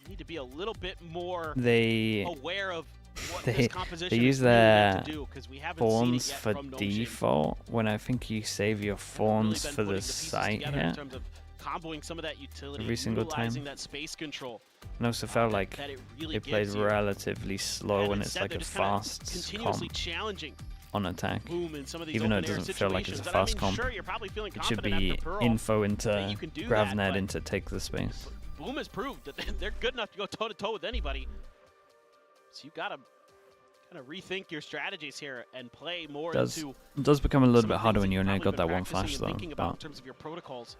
need to be a little bit more they aware of what they this composition use is really meant their to do, 'cause we haven't fawns seen it yet for from Nongshim. default when I think you save your Haven't really fawns been for putting the pieces site together here. in terms of comboing some of that utility, Every single time. utilizing that space control. And also felt like that it really they played gives you. relatively slow And when it's instead like they're a just kinda fast continuously comp challenging on attack. Boom in some of these Even though it open air doesn't feel like it's a situations. And I fast mean, comp. sure, you're probably feeling It should confident be after Pearl info that into you can do GravNet that, into take the space. Boom has proved that they're good enough to go toe-to-toe with anybody. So you gotta kind of rethink your strategies here and play more into It does become a little some bit of the harder things when that you you've only probably got that been one practicing flash and though. thinking about in But terms of your protocols.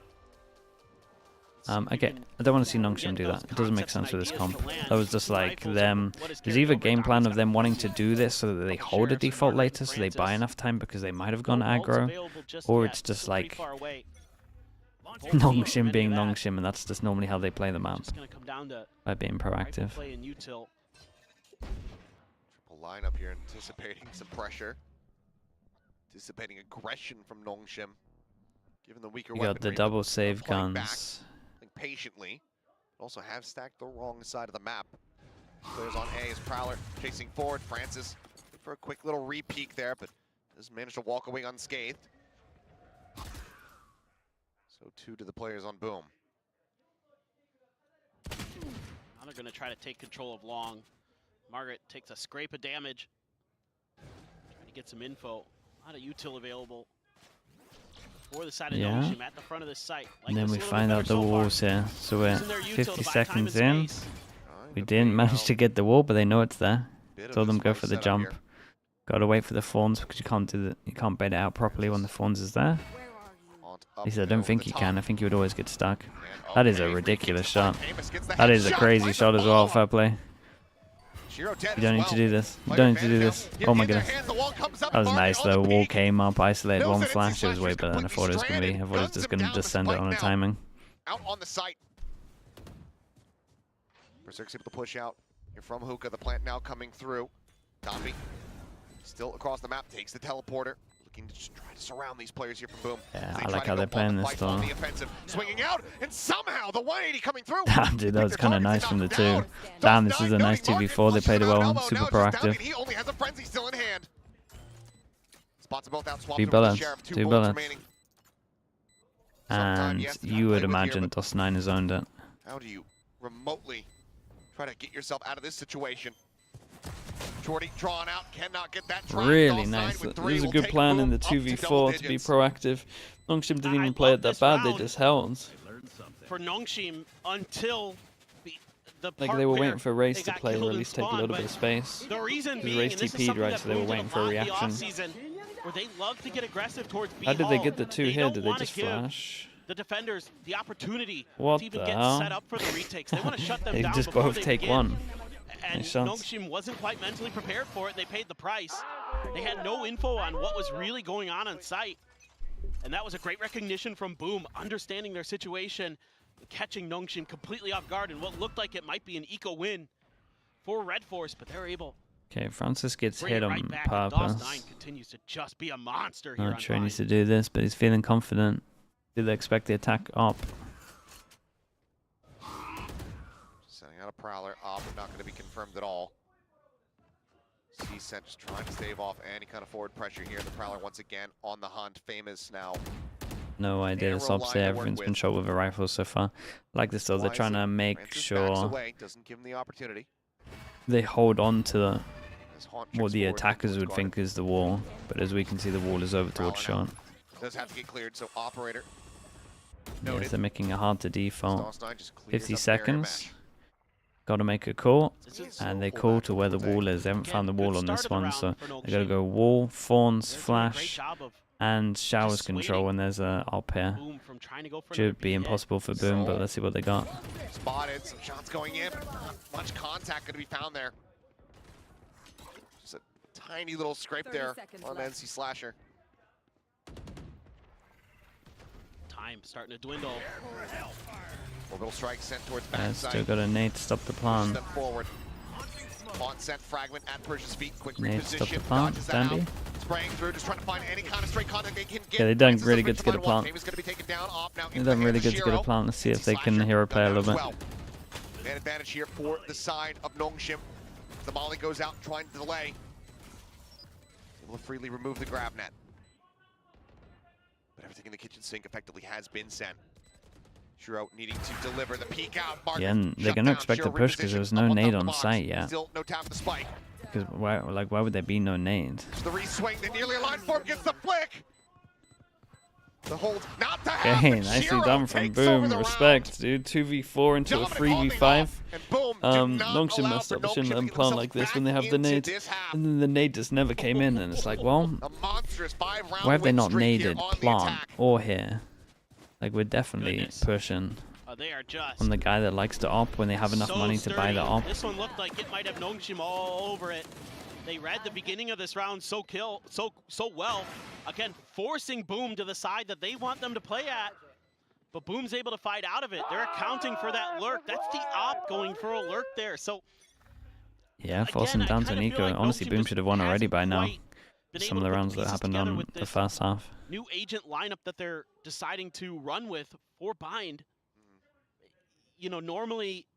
So you okay, can I don't want to see Nongshim get do those that. It doesn't make concepts and sense with this ideas comp. to land. That was just Two like rifles, them. what is There's carried either a over, game plan Dominic's of got them wanting Francis, to do this so that they couple hold a sheriffs and default Margaret later so they buy Francis. enough time because they might have gone No ults aggro, available just or yet, it's just still pretty like far away. Nongshim being Many of that. Nongshim, and that's just normally how they play the map Just gonna come down to by being rifle proactive. play and util. Triple lineup here, anticipating some pressure. Anticipating aggression from Nongshim. Given the weaker You got the weaponry, double but save playing back, guns. playing patiently. Also have stacked the wrong side of the map. Players on A is Prowler chasing forward. Francis for a quick little re-peek there, but does manage to walk away unscathed. So 2 to the players on Boom. Now they're gonna try to take control of long. Margaret takes a scrape of damage. Trying to get some info. A lot of util available for the side of Yeah. Nongshim at the front of this site. Like And then this we a little find bit out better the so far. walls here. So we're Using their util 50 to buy time and seconds in. space. We didn't manage to get the wall, but they know it's there. Told them go for the jump. Here. Gotta wait for the fawns because you can't bait it out properly when the fawns is there. Where are you? Up He said, I and don't over think the you top. can. I think you would always get stuck. And That is a okay, ridiculous Amos shot. gets the That is a headshot, crazy finds shot the as well. follow-up. Fair play. Shiro dead You don't as need to well. do this. You Player don't need to do advantage this. now. Oh my In their goodness. hands, the wall comes up, That was Margaret nice on the though. Wall peak. came up, isolated Knows one that NC flash. It was Flash way is better than I thought it was going to be. I thought it was Guns just him going to down just to send it spike on a now. timing. Out on the site. Berserk's able to push out. You're from Hookah. The plant now coming through. Dombey still across the map. Takes the teleporter. Looking to just try to surround these players here from Boom. Yeah, As they I try like to how go they're playing this multi-fight on though. the offensive. Swinging out, and somehow the 180 coming through. Damn, dude, that was kind of nice from the two. Damn, this is a nice 2v4. They played it well. Super proactive. He only has a frenzy still in hand. Spots are both out. Swapped 2 over to the bullets. Sheriff. 2 bullets bullets. remaining. And Sometimes, yes, you would gotta play with here, imagine but DOS9 has owned it. how do you remotely try to get yourself out of this situation? Jordy drawn out, cannot get that try. Really DOS9 nice. with It three was a will good take plan in Boom the up to 2v4 double to be digits. proactive. Nongshim didn't I even play love it that this bad. They round. just held. For Nongshim until the Like part they were where waiting for Race they to got play or killed at in least take a spawn, little bit but of space. The reason Because being, Race and this is TP'd, something right, that so they were Boom did waiting a for a lot in the reaction. offseason, where they love to get aggressive towards B How did they Hall. get the 2 They here? don't Did they wanna just give flash? the defenders the opportunity What to even the get hell? set up for the retakes. They want to shut them They down just before both they take begin. one. And Nice shots. Nongshim wasn't quite mentally prepared for it. They paid the price. They had no info on what was really going on site. And that was a great recognition from Boom, understanding their situation, catching Nongshim completely off guard in what looked like it might be an eco win for REDFORCE, but they're able Okay, Francis gets to bring hit it on right back. And purpose. DOS9 continues to just be a monster here Not on sure he Vine. needs to do this, but he's feeling confident. Do they expect the attack up? Sending out a Prowler up, but not going to be confirmed at all. C-Cent just trying to stave off any kind of forward pressure here. The Prowler once again on the hunt. Famous now. No idea. It's Narrow obviously line to work everything's been with. shot with a rifle so far. Like this though, they're trying to make Francis backs sure away, doesn't give him the opportunity. they hold on to the, As Haunt what checks the forward attackers towards would think is the wall. But as we can see, the wall is over towards Prowler shot. now. Does have to get cleared, so Operator. Yes, Noted. they're making it hard to default. DOS9 just clears 50 up the area seconds. match. Got to make a call. This is And they call to where the wall is. They haven't Again, found the good wall on start this of the one, round so for they got to Nongshim. go wall, fawns, They're doing a great flash, job of And Shower's control when there's a op here. Boom from trying to go for Should be impossible for Boom, but let's see what they got. Spotted, some shots going in, but not much contact going to be found there. Just a tiny little scrape there on the NC Slasher. Time starting to dwindle. Orbital strike sent towards Yeah, backside. still got a nade to stop the plant. Step forward. Plant sent fragment at Persia's feet. Quick Nade stop the reposition. plant. Dodges that out. Dandy. Spraying through, just trying to find any kind of straight contact they can get. Yeah, they done Francis really is good to get a find one. plant. Famous gonna be taken down. Off now They've into done the really hands good of to get a Shiro. plant. Let's see if they Slasher can hero play a done little as bit. well. Man advantage here for the side of Nongshim. The Molly goes out trying to delay. Able to freely remove the grab net. But everything in the kitchen sink effectively has been sent. Shiro needing to deliver the peek out. Yeah, and they're going to expect a push because there was no nade on site yet. Still no tap to spike. Because why would there be no nade? The re-swing, the nearly aligned form gets the flick. The hold, not to have. Okay, but nicely Shiro done from takes over Boom. the Respect, dude. 2v4 into a Dominant 3v5. holding off, and Boom do not Nongshim allow messed for up. They shouldn't Nongshim let them to get plant like themselves this when they have the back nade. into this half. And then the nade just never came in, and it's like, well, A monstrous 5-round why have they win not streak here naded on the plant attack. or here? Like, we're definitely Goodness. pushing They are just on the guy that likes to op when they have enough so money to buy sturdy. the op. This one looked like it might have Nongshim all over it. They read the beginning of this round so well. Again, forcing Boom to the side that they want them to play at. But Boom's able to fight out of it. They're accounting for that lurk. That's the op going for a lurk there. So Yeah, forcing down to Nico. Honestly, Boom should have won already by now. Some of the rounds that happened on the first half. New agent lineup that they're deciding to run with for Bind. You know, normally,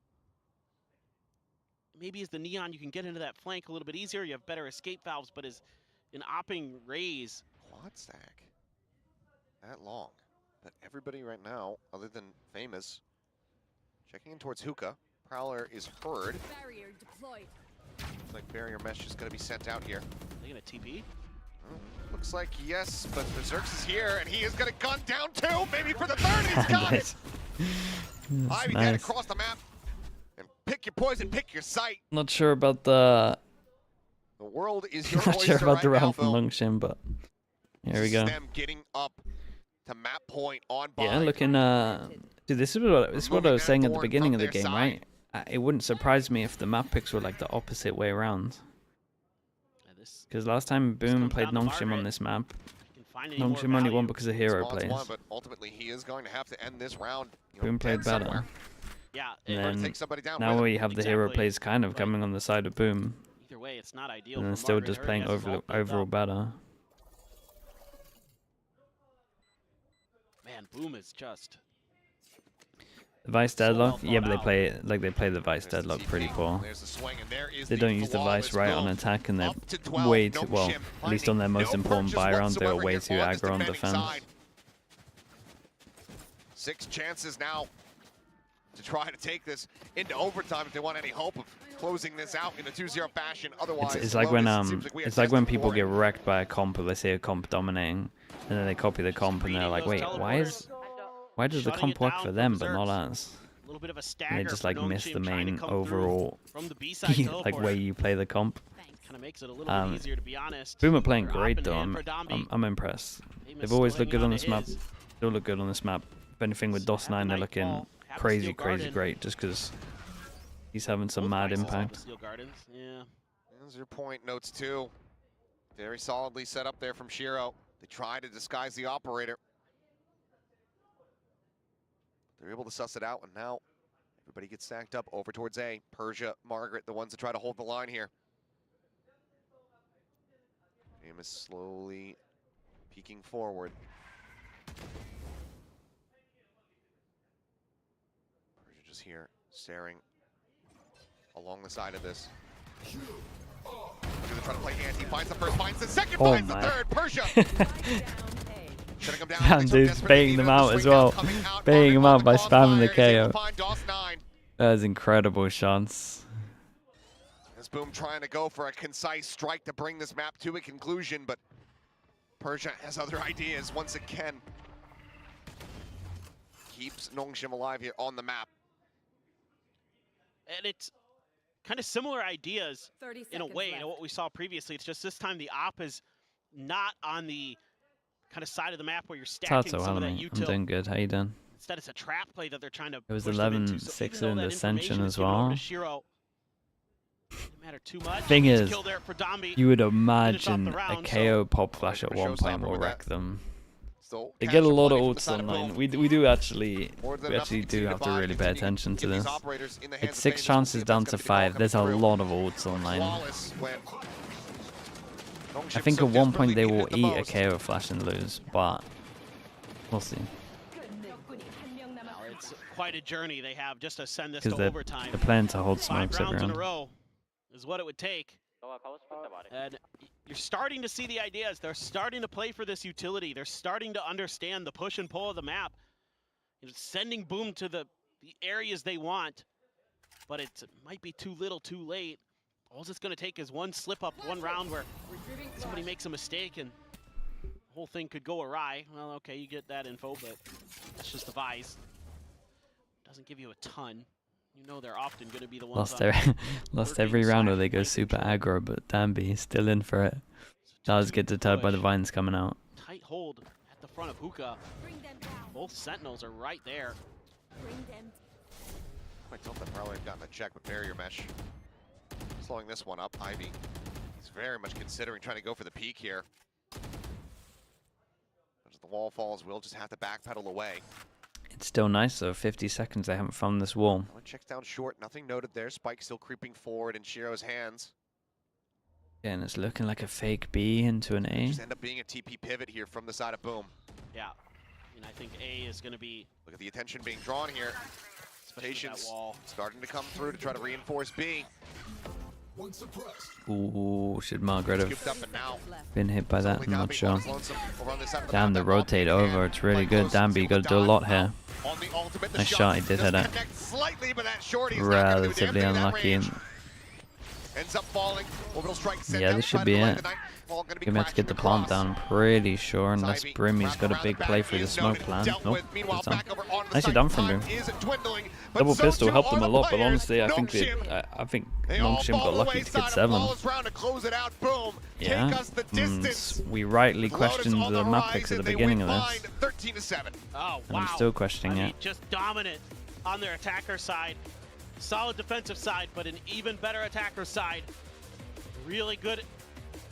maybe as the Neon, you can get into that flank a little bit easier. You have better escape valves, but as an opping Raze. Quad stack. That long. But everybody right now, other than Famous, checking in towards Hookah. Prowler is heard. Barrier deployed. Looks like barrier mesh is going to be sent out here. Are they going to TP? Looks like yes, but Berserks is here, and he is going to gun down two, maybe for the third. He's got it. Ivy, get Nice. across the map and pick your poison, pick your site. Not sure about the. The world is your Not sure oyster about the right now, round from Phil. Nongshim, but here we This go. is them getting up to map point on Yeah, Bind. looking. Dude, this is what I was saying at the beginning of the game, right? It wouldn't surprise me if the map picks were like the opposite way around. Because last time Boom played Nongshim on this map, Nongshim only won because of hero Spawns plays. one, but ultimately he is going to have to end this round. Boom played dead better. somewhere. Yeah. Or And then take somebody down now with him. we have the hero Exactly. plays kind of Right. coming on the side of Boom, Either way, it's not ideal. and then for still Margaret. just Her playing guess is all built overall up. better. Man, Boom is just. The Vice So well Deadlock, yeah, but thought they play the Vice There's the Deadlock TP. pretty poor. There's the swing, and there is They don't use the flawless Vice right on Boom. attack, and they're Up to 12, way too well. Nongshim At least on their most finding no important purchase buy round, they were whatsoever way here too on this aggro on defending defense. side. 6 chances now to try to take this into overtime if they want any hope of closing this out in a 2-0 fashion. Otherwise, It's like when Lotus, it seems like we are it's like when destined people for get it. wrecked by a comp, or they see a comp dominating, and then they copy the comp, and they're like, wait, why does the Shutting comp it work down for for them but not Berserks. us? A little bit of a And stagger. they just for like miss Nongshim the trying to main come through overall from the B-side like way teleporter. you play the comp. Kind of makes it a little bit easier, to be honest. Boom are playing They're great up in though. hand for Dombi. I'm impressed. Famous They've always still looked good hanging on to this map. his. Still look good on this map. If anything, with So have DOS9, the they're looking Nightfall, have the crazy, Steel crazy Garden. great, just because he's having some Both mad Vices have the impact. Steel Gardens. Yeah. There's your point, notes 2. Very solidly set up there from Shiro. They try to disguise the operator. They're able to suss it out, and now everybody gets stacked up over towards A. Persia, Margaret, the ones that try to hold the line here. Famous slowly peeking forward. Persia just here, staring along the side of this. Gonna try to play anti, finds the first, finds the second, Oh finds the my. third. Persia shutting him down. Damn, They so dude's desperate baiting need them it. out The as swing now well. coming out. Baiting him Margaret out by on the spamming the crossfire, is able KO. to find DOS9. That was incredible shots. As Boom trying to go for a concise strike to bring this map to a conclusion, but Persia has other ideas once again. Keeps Nongshim alive here on the map. And it's kind of similar ideas 30 in a seconds way left. to what we saw previously. It's just this time the op is not on the kind of side of the map where you're stacking Tato, some of hello that mate. I'm util. doing good. How you doing? Instead, it's a trap play that they're trying to. It was push them into. 11-6 even in though that Ascension information as is given over well. to Shiro, doesn't matter too much. Thing Nice is, kill there for Dambi. You would Finish off imagine the a round, KO pop flash at For one point showstopper will with wreck that. them. Still They cash get a lot of aplenty from the ults side of online. Boom. We do actually More than we enough actually to do continue have to buy, really pay continue attention to keep these this. operators in the hands It's of 6 Vegas. We'll see chances if down that's to gonna be the ball 5. There's a coming through. lot of ults online. Flawless when I NONGSHIM think so at one point desperately they needed will it the eat a most. KO flash and lose, but we'll see. Now, it's quite a journey they have just to send this Because to overtime. they're planning to hold 5 smokes every rounds in a round. row is what it would take. And you're starting to see the ideas. They're starting to play for this utility. They're starting to understand the push and pull of the map. You know, sending Boom to the areas they want, but it might be too little too late. All it's going to take is one slip up, one round where somebody makes a mistake and the whole thing could go awry. Well, okay, you get that info, but that's just the Vise. Doesn't give you a ton. You know they're often going to be the ones Lost every round where they go super aggro, but Dambi still in for it. Does get deterred by the vines coming out. Tight hold at the front of Hookah. Both Sentinels are right there. I thought that probably had gotten a check with barrier mesh. Slowing this one up, Ivy. He's very much considering trying to go for the peak here. As the wall falls, we'll just have to backpedal away. It's still nice though. 50 seconds. They haven't found this wall. One checks down short, nothing noted there. Spike still creeping forward in Shiro's hands. Yeah, and it's looking like a fake B into an A. Just end up being a TP pivot here from the side of Boom. Yeah, and I think A is going to be. Look at the attention being drawn here. Patience wall. starting to come through to try to reinforce B. Ooh, should Margaret Scooped up have and now. been hit by that? Suddenly I'm not Dambi sure. on lonesome over on this side of the Damn, map. the That ball rotate being over. in. It's really Quite good. close. Dambi, See you what got to do a Don lot here. on the ultimate, the Nice shot, he did doesn't hit it. connect slightly, but that shorty is not gonna do Relatively damn thing in that unlucky. range. Ends up falling. Orbital strike sent Yeah, down this the should side of be the lane. it. The Nightfall gonna be Gonna have to get the plant down, I'm pretty sure, unless Ivy, Brimmy's wrap got a around big the play back for the is smoke noted, plan. dealt Nope, with. Meanwhile, it's done. back over onto the Nicely site. done from Time Brim. is dwindling, but Double so pistol too helped are them a the lot, but players. honestly, I think NONGSHIM. They all NONGSHIM fall got the lucky to wayside. get A 7. flawless round to close it out. Boom. Yeah, Take us the distance. we rightly Lotus questioned on the map horizon. picks at the They beginning win of fine, this, 13-7. Oh, and wow. I'm still questioning I mean, it. just dominant on their attacker side. Solid defensive side, but an even better attacker side. Really good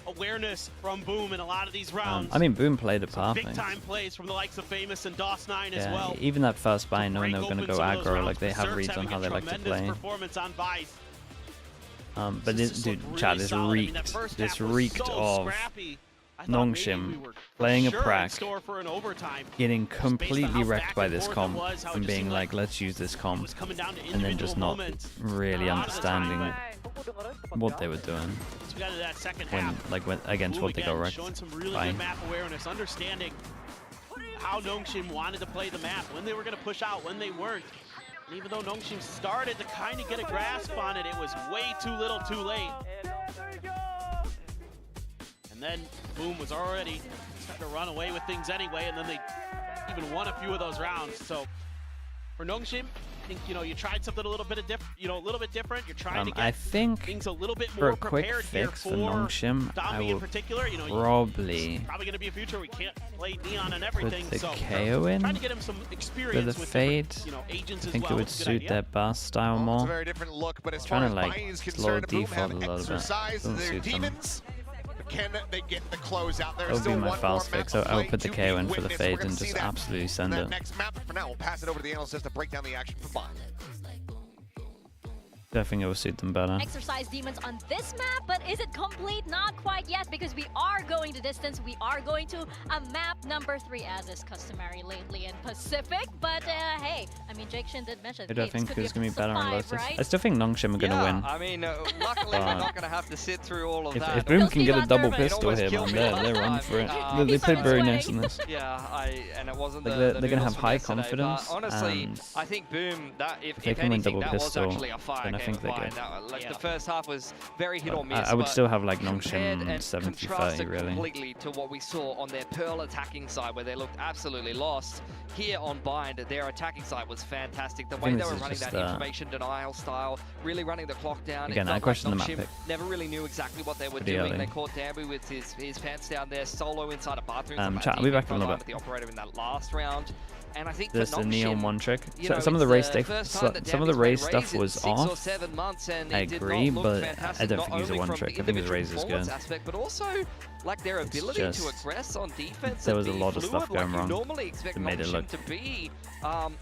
awareness from Boom in a lot of these rounds. I mean, Boom played it Some perfect. big time plays from the likes of Famous and DOS9 as Yeah, well. even that first buy, knowing they were Break going to open go some of those aggro, rounds. like they have Berserk's reads on having how a they like to tremendous play. performance on Vice. But This this, just looked dude, chat, really this solid. I mean, that reeked. first This half was reeked so of scrappy. I thought maybe NONGSHIM we were playing a sure in Prac, store for an overtime. getting Just based on completely how wrecked back by and this forth it comp, was, how it and just being seemed like, let's use this it comp, was coming down to and then just individual not moments. really A lot of the time, understanding what they were doing Once we got into that second when, half, like, when, against Boom what they got again, wrecked showing some really by. good map awareness, understanding how NONGSHIM wanted to play the map, when they were going to push out, when they weren't. And even though NONGSHIM started to kind of get a grasp on it, it was way too little too late. And then Boom was already starting to run away with things anyway, and then they even won a few of those rounds. So for NONGSHIM, I think, you know, you tried something a little bit different. You're trying to I get think things a little bit for more a quick prepared here fix for for NONGSHIM, I Dambi in would particular. You know, probably probably going to be a future we can't play Neon and put everything. the So KO in trying to get him some for experience the with fade. different, you know, agents I as think well. it would It's a good suit idea. their burst style It's a more. very different look, but as Trying far to, as like, Bayern is slow concerned, Boom default have a little bit. exercised Doesn't their suit them. demons. But can they get the close out? There's That would be still my one fast more map fix. to I would play put the to KO be in for the witnessed. fade We're gonna and see just that absolutely in send that it. next map. For now, we'll pass it over to the analyst just to break down the action for Bayern. I think it will suit them better. Exercise demons on this map, but is it complete? Not quite yet, because we are going to distance. We are going to a map number 3, as is customary lately in Pacific. But hey, I mean, Jake Shin did mention I don't this think could be it's a going to be better on 5, Lotus. right? I still think NONGSHIM are going to win. I mean, luckily we're not going to have to sit through all of that. If Boom can get a Steve double Otterman. pistol It here, almost man, killed me they're on last for it. time. They He played started very sweating. nice in this. Yeah, and it wasn't Like, the they're gonna noodles have from high yesterday, confidence, but honestly, and I think Boom, that if they can win anything, double that was pistol, actually a fire then I think they're good. Like the first half was very hit or miss. I would still have like compared NONGSHIM and 70-30 contrasted really. completely to what we saw on their Pearl attacking side, where they looked absolutely lost. Here on Bind, their attacking side was fantastic. The way they were running that information denial style, really running the clock down. Again, I question the map NONGSHIM pick. never really knew exactly what they were Pretty doing. early. They caught Danby with his pants down there, solo inside a bathroom. Chat, I'll be back in a little bit. The operator in that last round. And I think There's for the Neon NONGSHIM, 1 trick. you know, Some of the race stuff, that some of the Danby's race played stuff Raze in was 6 or off. 7 months, and I it did agree, not look but fantastic, I don't not think he's a only one from trick. the I think his individual Raze is performance good. aspect, but also like their ability to just- aggress on defense. there and was a be lot of stuff fluid going like wrong you normally expect that made it NONGSHIM look to be.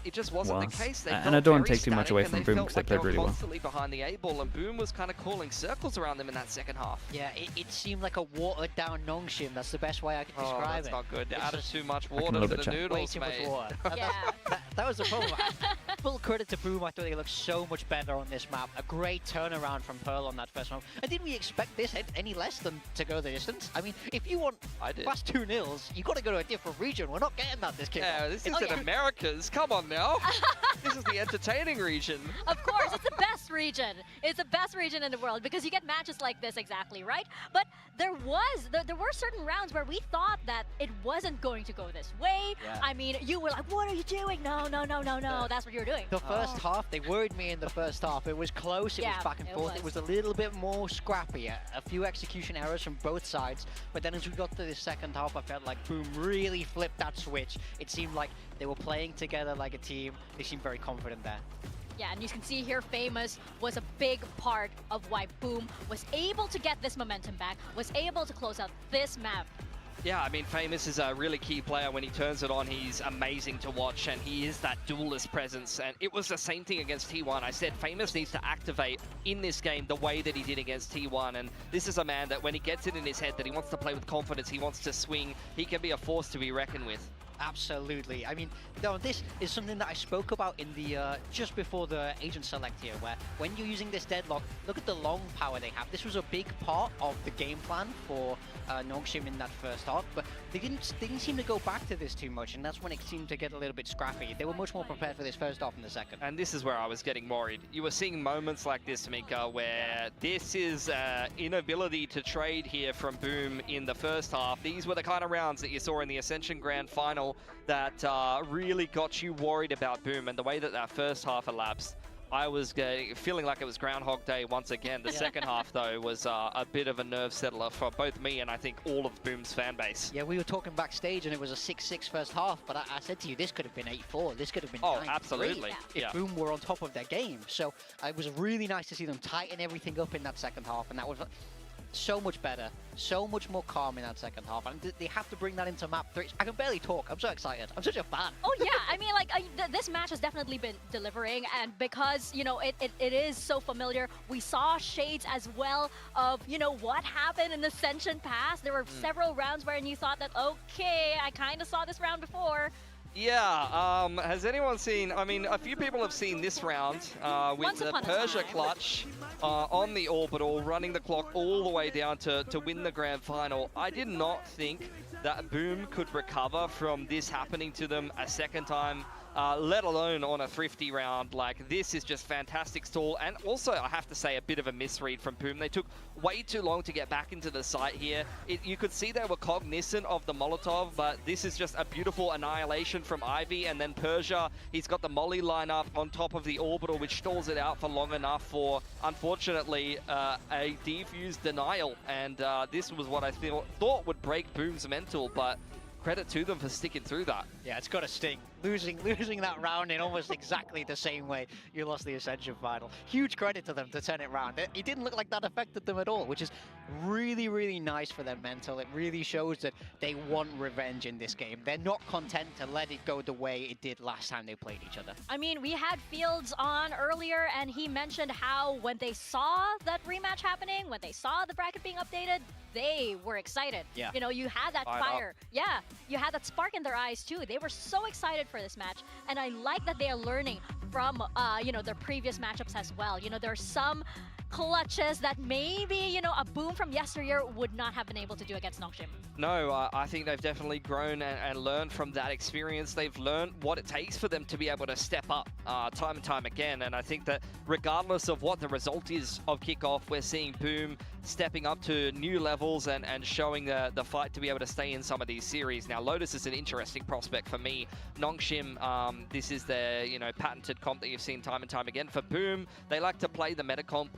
It just wasn't the worse. case. They And felt I don't want to very take too much away static, from and Boom they because they felt played like really well. constantly behind the 8 ball, and Boom was kind of calling circles around them in that second half. Yeah, it seemed like a watered down NONGSHIM. That's the best way I can describe that's it. not good. They It's added just too much a water little to bit, the chat. way noodles, too much mate. water. Yeah. That was the problem. Full credit to Boom. I thought they looked so much better on this map. A great turnaround from Pearl on that first round. And didn't we expect this any less than to go the distance? I mean, if you want I did. fast 2-0s, you got to go to a different region. We're not getting that this kickoff. Yeah, this It's- isn't Americas. Come on now. This is the entertaining region. Of course, it's the best region. It's the best region in the world because you get matches like this exactly, right? But there were certain rounds where we thought that it wasn't going to go this way. Yeah. I mean, you were like, what are you doing? No. That's what you were doing. The first half, they worried me in the first half. It was close, it Yeah, was back and it forth. was. It was a little bit more scrappy, a few execution errors from both sides. But then as we got to the second half, I felt like Boom really flipped that switch. It seemed like they were playing together like a team. They seemed very confident there. Yeah, and you can see here Famous was a big part of why Boom was able to get this momentum back, was able to close out this map. Yeah, I mean, Famous is a really key player. When he turns it on, he's amazing to watch, and he is that duelist presence. And it was the same thing against T1. I said Famous needs to activate in this game the way that he did against T1. And this is a man that when he gets it in his head that he wants to play with confidence, he wants to swing, he can be a force to be reckoned with. Absolutely. I mean, no, this is something that I spoke about in the just before the agent select here, where when you're using this deadlock, look at the long power they have. This was a big part of the game plan for NONGSHIM in that first half, but they didn't seem to go back to this too much, and that's when it seemed to get a little bit scrappy. They were much more prepared for this first half than the second. And this is where I was getting worried. You were seeing moments like this, Mika, where this is inability to trade here from Boom in the first half. These were the kind of rounds that you saw in the Ascension Grand Final that really got you worried about Boom, and the way that first half elapsed. I was feeling like it was Groundhog Day once again. The second half, though, was a bit of a nerve settler for both me and I think all of Boom's fan base. Yeah, we were talking backstage and it was a 6-6 first half, but I said to you, this could have been 8-4. This could have been 9-3 absolutely. if Yeah. Boom were on top of their game. So it was really nice to see them tighten everything up in that second half, and that was so much better, so much more calm in that second half. And they have to bring that into map 3. I can barely talk. I'm so excited. I'm such a fan. Oh yeah, I mean, like this match has definitely been delivering, and because you know it is so familiar, we saw shades as well of what happened in Ascension Pass. There were several rounds wherein you thought that okay, I kind of saw this round before. Yeah, has anyone seen, I mean, a few people have seen this round with the Persia clutch on the orbital, running the clock all the way down to win the grand final. I did not think that Boom could recover from this happening to them a second time, let alone on a thrifty round. Like, this is just fantastic stall, and also, I have to say, a bit of a misread from Boom. They took way too long to get back into the site here. You could see they were cognizant of the Molotov, but this is just a beautiful annihilation from Ivy, and then Persia, he's got the Molly lineup on top of the orbital, which stalls it out for long enough for, unfortunately, a defused denial, and this was what I thought would break Boom's mental, but credit to them for sticking through that. Yeah, it's got to sting. Losing that round in almost exactly the same way you lost the Ascension final. Huge credit to them to turn it around. It didn't look like that affected them at all, which is really, really nice for their mental. It really shows that they want revenge in this game. They're not content to let it go the way it did last time they played each other. I mean, we had Fields on earlier, and he mentioned how when they saw that rematch happening, when they saw the bracket being updated, they were excited. Yeah. You had that fire. Yeah, you had that spark in their eyes too. They were so excited for this match, and I like that they are learning from their previous matchups as well. There are some clutches that maybe, you know, a Boom from yesteryear would not have been able to do against NONGSHIM. No, I think they've definitely grown and learned from that experience. They've learned what it takes for them to be able to step up time and time again. And I think that regardless of what the result is of kickoff, we're seeing Boom stepping up to new levels and showing the fight to be able to stay in some of these series. Now, Lotus is an interesting prospect for me. NONGSHIM, this is their, you know, patented comp that you've seen time and time again. For Boom, they like to play the meta comp,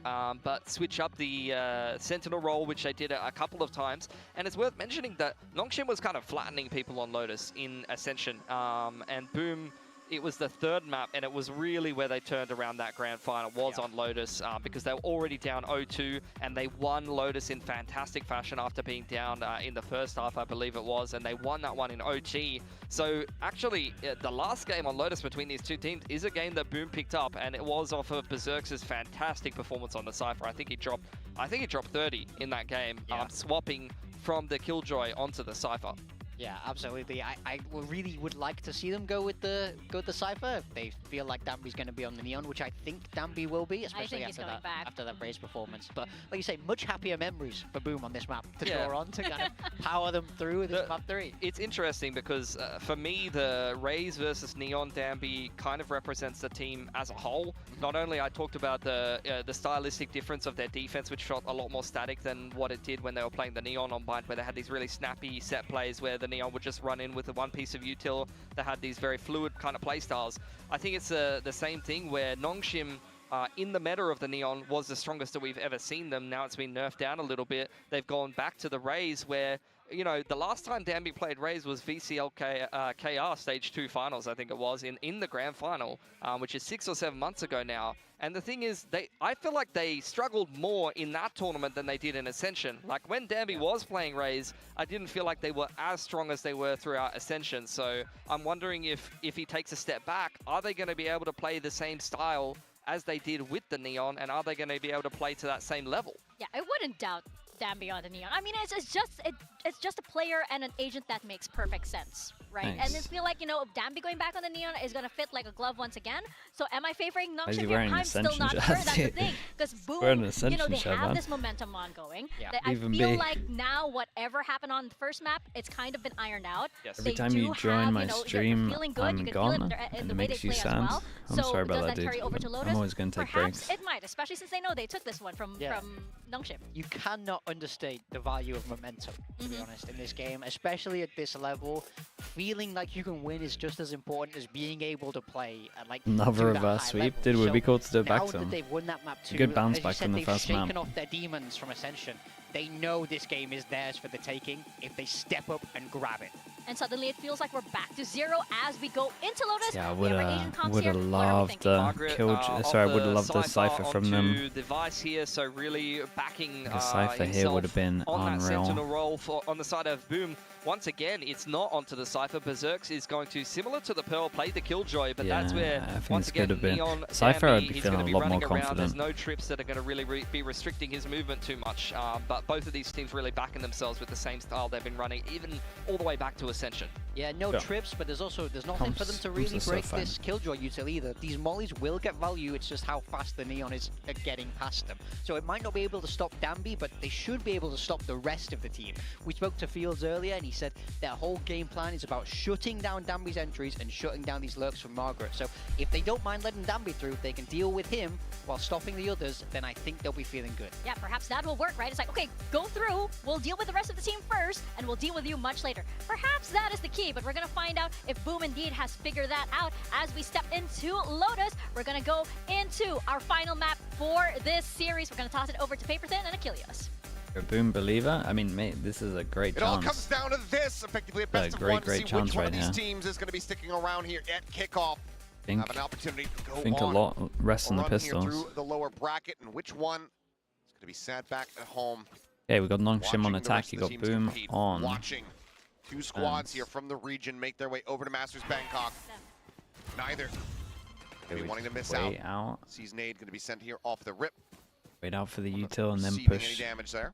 but switch up the Sentinel role, which they did a couple of times. And it's worth mentioning that NONGSHIM was kind of flattening people on Lotus in Ascension, and Boom, it was the third map, and it was really where they turned around that grand final, was on Lotus, because they were already down 0-2, and they won Lotus in fantastic fashion after being down in the first half, I believe it was, and they won that one in OT. So actually, the last game on Lotus between these two teams is a game that Boom picked up, and it was off of Berserk's fantastic performance on the Cypher. I think he dropped 30 in that game, swapping from the Killjoy onto the Cypher. Yeah, absolutely. I really would like to see them go with the Cypher. If they feel like Danby's going to be on the Neon, which I think Danby will be, especially after that Raze performance. But like you say, much happier memories for Boom on this map to draw on to kind of power them through this map 3. It's interesting because for me, the Raze versus Neon Danby kind of represents the team as a whole. Not only I talked about the stylistic difference of their defense, which felt a lot more static than what it did when they were playing the Neon on Bind, where they had these really snappy set plays where the Neon would just run in with the one piece of util that had these very fluid kind of play styles. I think it's the same thing where NONGSHIM in the meta of the Neon was the strongest that we've ever seen them. Now it's been nerfed down a little bit. They've gone back to the Raze where, you know, the last time Danby played Raze was VCL-KR Stage 2 Finals, I think it was, in the Grand Final, which is 6 or 7 months ago now. And the thing is, I feel like they struggled more in that tournament than they did in Ascension. Like, when Danby was playing Raze, I didn't feel like they were as strong as they were throughout Ascension. So I'm wondering if he takes a step back, are they going to be able to play the same style as they did with the Neon, and are they going to be able to play to that same level? Yeah, I wouldn't doubt Danby on the Neon. I mean, it's just a player and an agent that makes perfect sense, right? Nice. And I feel like, you know, Danby going back on the Neon is going to fit like a glove once again. So am I favoring Is he NONGSHIM wearing here? an I'm still Ascension not sure. shirt? That's the thing. Because Wearing Boom, an Ascension you know, they shirt, have man. this momentum ongoing. Yeah. I Even feel me. like now whatever happened on the first map, it's kind of been ironed out. Yes. Every They time do you join have, my you know, they're stream, feeling good. I'm You can gone, feel it and in the it way makes they you play as sad. well. I'm So sorry about does that, that carry dude. over to Lotus? I'm always going to take Perhaps breaks. it might, especially since they know they took this one from NONGSHIM. You cannot understate the value of momentum, to be honest, in this game, especially at this level. Feeling like you can win is just as important as being able to play at like Another to that reverse high sweep. level. Dude, would So be cool to do it back now to that them. they've won that map too, Good bounce as you back said, from the they've first map. shaken off their demons from Ascension. They know this game is theirs for the taking if they step up and grab it. And suddenly it feels like we're back to zero as we go into Lotus. Yeah, I We have our Asian comps would here. have What are we loved thinking? the Margaret, Sorry, I would have loved the Cypher Cypher from onto them. the Vice here, so really backing The Cypher here himself would have been on that Sentinel unreal. role on the side of Boom. Once again, it's not onto the Cypher. Berserk's is going to, similar to the Pearl, play the Killjoy, but that's where, I think once this again, could have been. Neon Cypher, Danby, I'd be he's feeling going to a be lot more running around. There's confident. no trips that are going to really be restricting his movement too much, but both of these teams really backing themselves with the same style they've been running, even all the way back to Ascension. Yeah, no trips, but there's nothing for them to really Comps are break so this Killjoy util either. These mollies will get value, it's just how fast the Neon is at getting past them. So it might not be able to stop Danby, but they should be able to stop the rest of the team. We spoke to Fields earlier, and he said their whole game plan is about shutting down Danby's entries and shutting down these lurks from Margaret. So if they don't mind letting Danby through, they can deal with him while stopping the others, then I think they'll be feeling good. Yeah, perhaps that will work, right? It's like, okay, go through, we'll deal with the rest of the team first, and we'll deal with you much later. Perhaps that is the key, but we're going to find out if Boom indeed has figured that out as we step into Lotus. We're going to go into our final map for this series. We're going to toss it over to Paperthin and Achilles. You're a Boom believer? I mean, mate, this is a great It all chance. comes down to this, effectively a best of great, one to great see chance which one right of these here. teams is going to be sticking around here at kickoff. Have an opportunity to go Think a on lot rests on the run here pistols. through the lower bracket, and which one is going to be sat back at home. Okay, we got NONGSHIM on watching the attack. rest You of the got teams Boom compete, on. Watching two squads here from the region make their way over to Masters Bangkok. Neither Okay, be wanting to miss wait out. out. Sees Nade going to be sent here off the rip. Wait out for the util and then Receiving push. any damage there.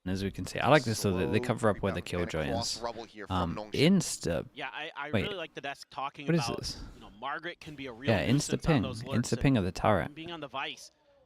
And as we can see, I like this so that they Slow cover up where the rebound and Killjoy across is. rubble here from NONGSHIM. Insta. Yeah, I Wait, really like the desk talking what is about, this? you know, Margaret can be a real Yeah, insta nuisance on ping. those lurks, Insta ping of the turret. and being on the Vice,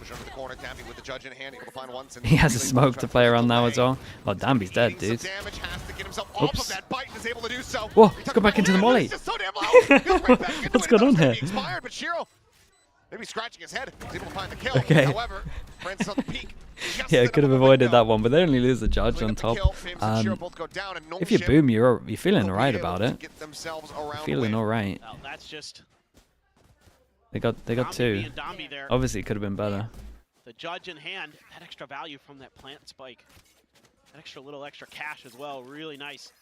Push under the corner, Tappy with the judge in hand, able to find once. He has a smoke to play around now as well. Oh, Dambi's dead, dude. Damage, has to get himself off of that bite and is able to do so. Whoa, let's go back into the molly. He's just so damn low. Goes right back into What's it. going on It's gonna here? be expired, but Shiro Maybe scratching his head. He's able to find the kill. Okay. However, Francis on the peak. Yeah, could have avoided that one, but they only lose the judge on top. If you boom, you're feeling alright about it. You're feeling alright. Well, that's just They got two. and Domby there. Obviously, it could have been better. The judge in hand. That extra value from that plant spike. That extra cash as well. Really nice.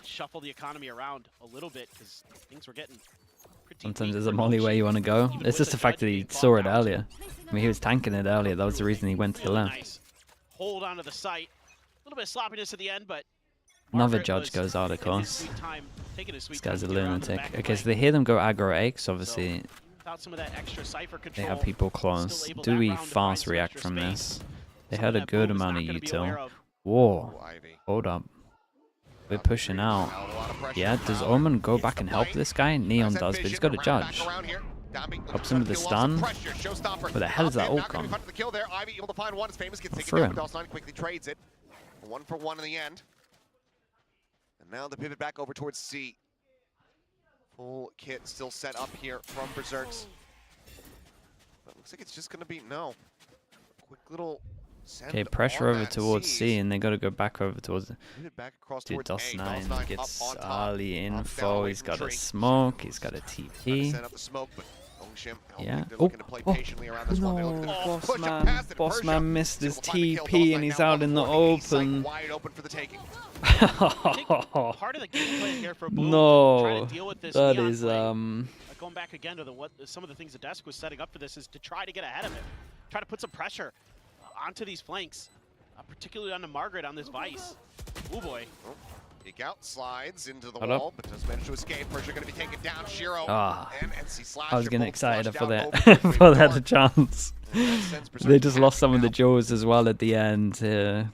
Shuffle the economy around a little bit because things were getting pretty Sometimes deep there's for a molly where NONGSHIM. you want to go. Even It's with just the fact that judge he being saw it bogged down earlier. I mean, he was tanking it earlier. That was the reason he went to the Really left. nice. Hold onto the site. A little bit of sloppiness at the end, but Another Margaret judge was goes out, of taking his course. sweet time, taking his sweet This guy's a time to get around to the lunatic. back Okay, of so the they hear them go aggro X. Obviously, without some of that extra cipher they control, have people close. still able Do that we round to find fast some react extra from space. this? They Some had a that good Boom is amount not of gonna be aware util. of. Whoa, Ivy. hold up. We're pushing out. A lot of pressure Yeah, from does Fowler. Omen go Gets back the and help fight. this guy? Neon Nice does, but he's vision, got a right back judge. around here. Domby looking Helps to him try with to the deal lots of stun. pressure. Showstopper. Where the hell is that Not ult gonna be come? fighting the kill there. Ivy able to find one. His famous gets taken Through down, him. but DOS9 quickly trades it. 1-for-1 in the end. And now the pivot back over towards C. Full kit still set up here from Berserks. But looks like it's just gonna be no. Quick little send Okay, pressure on over that towards C's. C, and they got to go back over towards. Pivot back across Dude, towards A. DOS9 DOS9 gets up on top. early Up, down, info. away He's from got a tree. smoke. He's got a Trying to TP. set up the smoke, but NONGSHIM, I don't Yeah. think they're Oh, looking to play patiently around this one. They're looking to Boss push it man. past it. Boss Persia man missed is his able to find the kill. TP, DOS9 and he's now out on in the A site, open. wide open for the taking. I think part of the game plan here for Boom to try No, to deal with this that Neon is play, going back again to some of the things the desk was setting up for this is to try to get ahead of it, try to put some pressure onto these flanks, particularly onto Margaret on this Vice. Oh boy. Peek out, slides into the Hold up. wall, but does manage to escape. Persia going to be taken down. Shiro Ah. and NC Slash. I was are getting both excited flushed for out that over between for the that door. chance. And that sends Berserk They just lost packing some of the now. jaws as well at the end.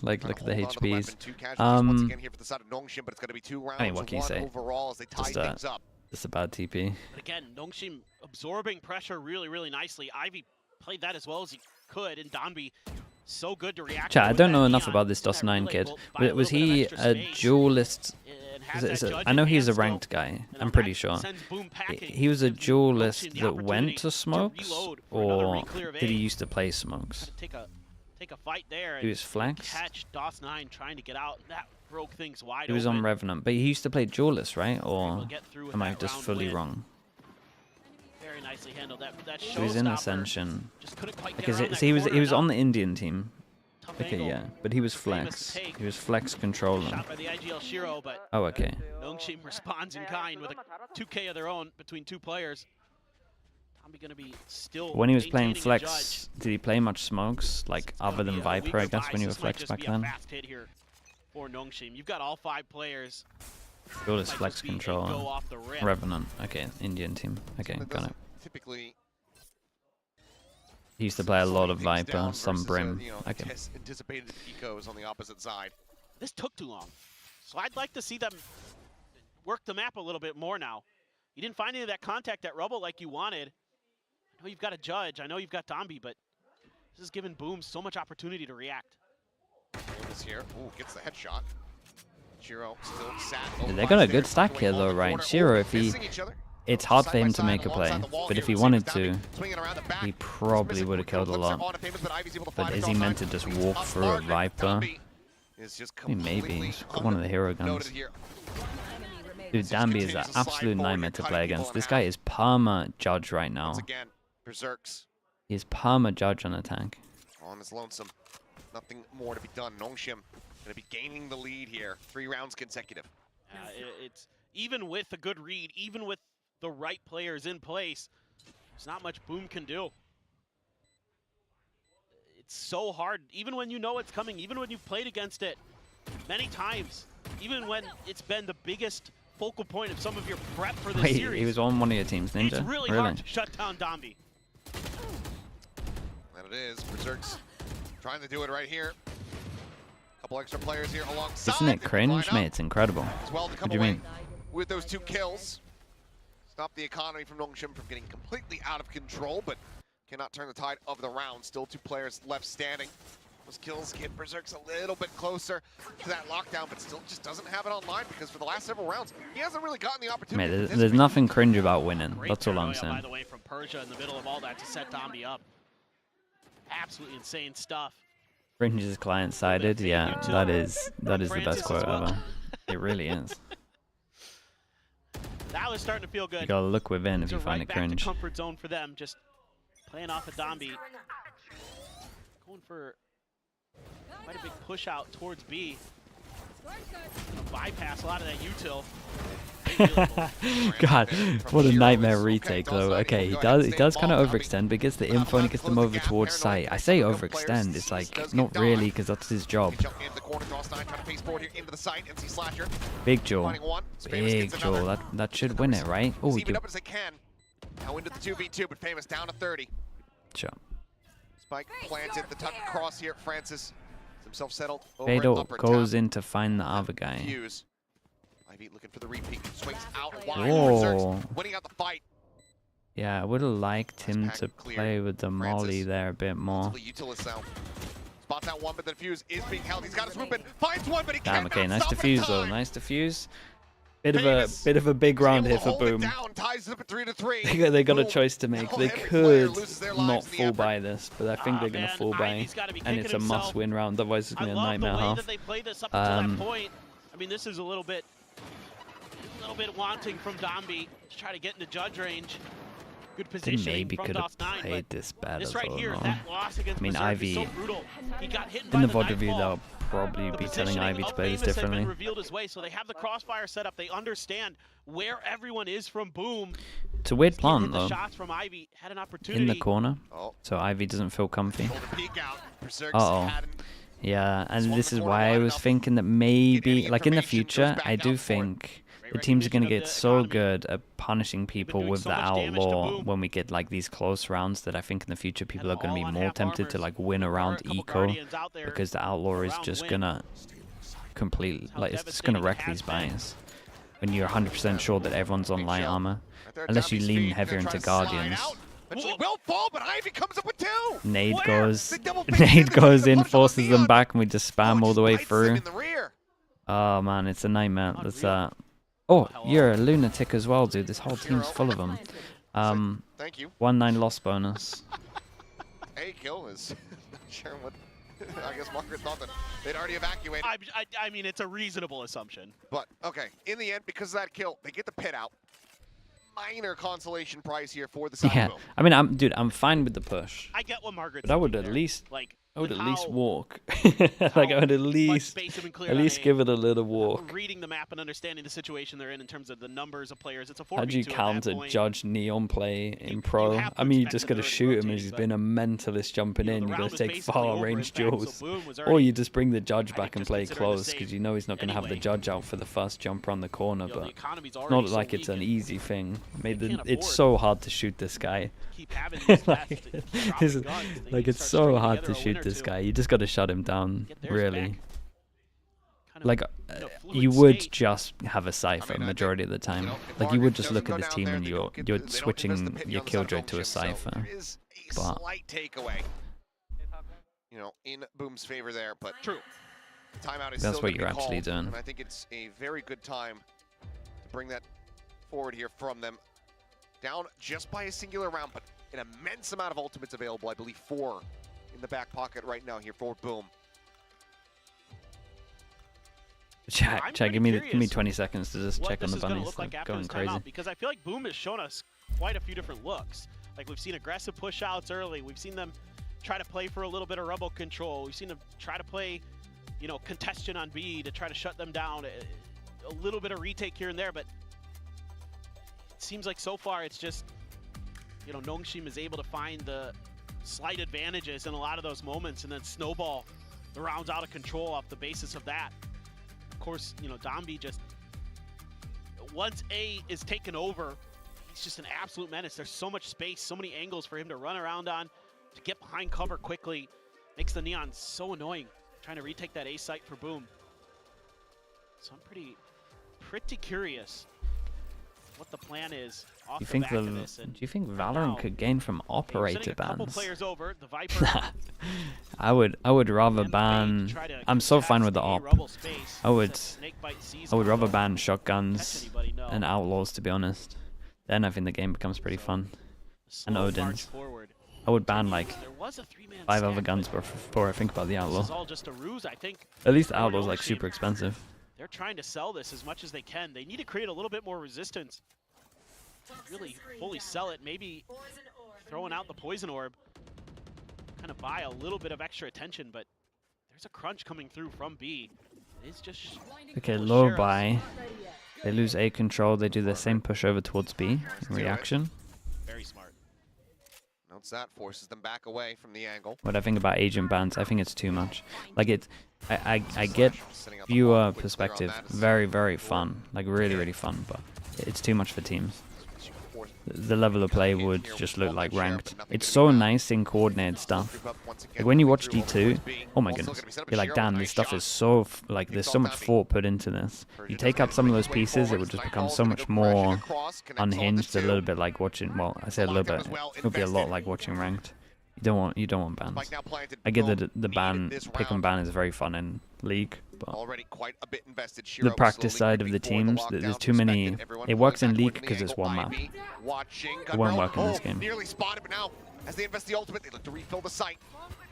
Like Trying look to at the hold on to the HPs. weapon. Two casualties once Um, again here for the side of NONGSHIM, but it's going to be 2 rounds. I mean, what can you one say? overall as they tie Just, things up. Just a bad TP. But again, NONGSHIM absorbing pressure really, really nicely. Ivy played that as well as he could, and Donby so good to react. Chat, I with don't that know enough Neon about this in that DOS9 relay kid. will buy a Was little bit he of extra a space duelist? and has that judge I in know he's a hand still, ranked guy. and I'm now pretty that sure. sends Boom packing. He was a Gives duelist NONGSHIM the that went opportunity to smokes, reload for another or re-clear of did he A. used to play smokes? Take a fight there. He and was flex. catch DOS9 trying to get out. That broke things wide He was open. on Revenant, but he used to play duelist, right? Able Or to get through with am I that just round fully win. wrong? Very nicely handled. That He was in showstopper Ascension. just couldn't quite get Because around that he was corner on enough. the Indian team. Tough Okay, angle. yeah, but he was Famous flex. take. He was flex controller. Shot by the IGL Shiro, but Oh, okay. NONGSHIM responds in kind with a 2K of their own between two players. Tommy gonna be still When he was playing maintaining a flex, did he play much smokes? Like It's gonna other be than a Viper, I weak guess, when you were device. This might flex just back be a then. fast hit here for NONGSHIM. You've got all 5 players. Duelist Might flex just be a go controller. off the rip. Revenant. Okay, Indian team. Okay, That got it. doesn't typically He used to play a lot of slow things Viper, down some versus, Brim. Okay. Anticipated ecos on the opposite side. This took too long. So I'd like to see them work the map a little bit more now. You didn't find any of that contact at Rubble like you wanted. I know you've got a judge. I know you've got Domby, but this is giving Boom so much opportunity to react. This here. Ooh, gets the headshot. Shiro still sat. Yeah, they got a good stack here though, right? Shiro, if he... It's hard for him to make a play, but if he wanted to, he probably would have killed a lot. But is he meant to just walk through a Viper? I mean, maybe. He's got one of the hero guns. Dude, Danby is an absolute nightmare to play against. This guy is perma judge right now. Again, Berserks He's perma judge on a tank. on his lonesome. Nothing more to be done. NONGSHIM going to be gaining the lead here. 3 rounds consecutive. It's even with a good read, even with the right players in place, there's not much Boom can do. It's so hard, even when you know it's coming, even when you've played against it many times, even when it's been the biggest focal point of some of your prep for this Wait, series. he was on one of your teams, Ninja? It's really hard to shut down Domby. And it is. Berserks trying to do it right here. Couple extra players here alongside. Isn't it cringe, mate? It's incredible. As well to come What do you away mean? with those 2 kills. Stop the economy from NONGSHIM from getting completely out of control, but cannot turn the tide of the round. Still 2 players left standing. Those kills get Berserks a little bit closer to that lockdown, but still just doesn't have it online because for the last several rounds, he hasn't really gotten the opportunity. Mate, there's nothing cringe about winning. Great That's all I'm paranoia, by saying. the way, from Persia in the middle of all that to set Dombi up. Absolutely insane stuff. Fringe is client-sided. Yeah, that is the best quote ever. It really is. That was starting to feel good. You gotta look within if you find right it back cringe. to comfort zone for them, just playing off of Dombi. Going for quite a big push out towards B. Bypass a lot of that util. God, what a nightmare retake though. Okay, he does kind of overextend, but he gets the info and he gets them over towards site. I say overextend, it's like not really, because that's his job. Big jaw, big jaw. That should win it, right? Oh, you. Now into the 2v2, but Famous down to 30. Sure. Spike planted the tuck across here. Francis himself settled. Fado goes in to find the other guy. Fuse. Ivy looking for the repeat. Swings out wide. Whoa. Winning out the fight. Yeah, I would have liked him to play with the molly there a bit more. Spots out one, but the Fuse is being held. He's got to swoop in. Finds one, but he Damn, can't. okay, nice defuse though. Nice defuse. Bit of a big round here for Boom. They got a choice to make. They could not fall by this, but I think they're gonna fall by, and it's a must-win round. Otherwise, it's gonna be a nightmare half. I mean, this is a little bit wanting from Dombi to try to get into judge range. Good position. They maybe from could have DOS9, played this better. this right though, here, no? that loss against I mean, Berserk Ivy. is so brutal. He got hit In by the the VOD review, nightfall. they'll probably The be telling positioning Ivy to of play this Famous has differently. been revealed his way, so they have the crossfire set up. They understand where everyone is from Boom. It's a weird plant The though. shots from Ivy had an opportunity. In the corner, Oh. so Ivy doesn't feel comfy. Peek out. Berserk's Uh-oh. had an- Yeah, and Swung this the is corner why I wide was enough. thinking that maybe, Any like in the information, future, goes back I do out for it. think the teams are going to get so good at punishing people doing with so the much damage to outlaw Boom. when we get like these close rounds that I think in the future people are And going to all be on more half tempted to armors. like win There are around a couple eco, Guardians out there because the outlaw is around just win. gonna completely, How like it's just gonna devastating wreck it has these been. buys when you're 100% sure that everyone's on light armor, Right there, unless you Dombi's lean feet, heavier gonna try into to slide Guardians. out. Eventually will fall, but Ivy comes up with two. Nade Where? goes, Big double pick Nade in, goes in, punch on forces them Neon. back, and we just spam all the way Lights him through. in the rear. Oh man, it's a nightmare. That's Unreal. Oh, you're a lunatic as well, dude. This whole team's full of them. Thank you. 1-9 loss bonus. A kill is not sure what. I guess Margaret thought that they'd already evacuated. I mean, it's a reasonable assumption. But okay, in the end, because of that kill, they get the pit out. Minor consolation prize here for the side. Yeah, I mean, I'm fine with the push, I get what Margaret's but I would doing at there. least, like, I would with at least how- walk. Like I would at much least, space have been cleared on A. give it a little walk. Reading the map and understanding the situation they're in terms of the numbers of players. It's a 4v2 How do you at that counter point. Judge Neon play in pro? have to I mean, you expect just that got to they're shoot him rotating, as he's but, been a mentalist jumping You know, in. the You got round to was take basically far over, in range fact, so duels. Boom was Or already, you just bring the judge I back think, and just play considering the close save because you know he's not going to have the anyway. judge out for the first jump around the corner. you know, the But economy's it's already not so like it's weak an and easy thing. can't It's afford so hard to shoot this guy. keep having these Like, best this dropping is- guns. They like need it's start so stringing hard together to a shoot win or this two. guy. You just got to shut him down, Get theirs really. back. Kind of, Like you know, you fluid would state. just have a cipher I think, majority of the time. if Like you would Margaret just look doesn't at go this down team there, and they you're don't get you're the- they don't invest the switching pit your on the side of killjoy to a NONGSHIM, so cipher. there is a But- slight takeaway, you know, in Boom's favor there, but True. timeout is That's still what gonna you're be actually called, doing. and I think it's a very good time to bring that forward here from them. Down just by a singular round, but an immense amount of ultimates available. I believe 4 in the back pocket right now here for Boom. Chat, I'm give pretty me curious 20 seconds to just what check on this the is gonna bunnies. look They're like after going this crazy. timeout, because I feel like Boom has shown us quite a few different looks. Like we've seen aggressive push outs early. We've seen them try to play for a little bit of rebel control. We've seen them try to play, you know, congestion on B to try to shut them down. A little bit of retake here and there, but it seems like so far it's just, you know, NONGSHIM is able to find the slight advantages in a lot of those moments and then snowball the rounds out of control off the basis of that. Of course, you know, Dombi just, once A is taken over, he's just an absolute menace. There's so much space, so many angles for him to run around on, to get behind cover quickly. Makes the Neon so annoying, trying to retake that A site for Boom. So I'm pretty curious what the plan is off Do you the think back of this. And do you think right Valorant now, could gain from they're operator sending a couple bans? players over. The Viper I would rather and the Fade ban. try to I'm so fine contest with the A op. rubble space. I would- It's a snakebite seize I would rather combo. ban Catch shotguns anybody, no. and outlaws, to be honest. Then I think the game becomes pretty So, fun. and slow Odin's. march forward. I would ban like There was a 3-man 5 other stack, guns but before I think about the This Outlaw. is all just a ruse, I think. At least the for Outlaw's like NONGSHIM. super expensive. They're trying to sell this as much as they can. They need to create a little bit more resistance. Really fully sell it. Maybe throwing out the poison orb. Kind of buy a little bit of extra attention, but there's a crunch coming through from B. It's just Okay, low buy. They lose A control. They do the same push over towards B in reaction. very smart. Notes that, forces them back away from the angle. What I think about agent bans, I think it's too much. Like I get Setting up the viewer block, quick clear on perspective, that is- very fun. Like really fun, but it's too much for teams. The level of play would just look like ranked. It's so nice in coordinated stuff. Like when you watch D2, oh my goodness, you're like, damn, this stuff is so like there's so much thought put into this. You take out some of those pieces, it would just become so much more unhinged. A little bit like watching. Well, I say a little bit. It would be a lot like watching ranked. You don't want bans. I get that the ban pick and ban is very fun in League, but Already quite a bit invested. the practice side of the teams, there's too many. It works in League because it's one map. It won't work in this game. Nearly spotted, but now as they invest the ultimate, they look to refill the site.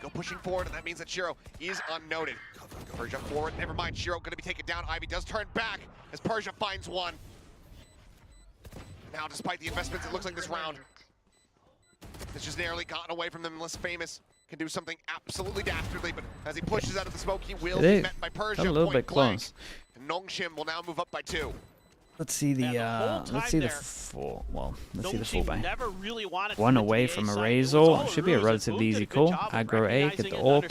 Go pushing forward, and that means that Shiro is unnoted. Persia forward, never mind. Shiro going to be taken down. Ivy does turn back as Persia finds one. Now, despite the investments, it looks like this round it's just narrowly gotten away from them. Less famous can do something absolutely dastardly, but as he pushes out of the smoke, he will be met by Persia. Got a little bit close. And NONGSHIM will now move up by 2. Let's see the let's see the full. Well, let's see the full buy. One away from a Razor. Should be a relatively easy call. Aggro A, get the orb.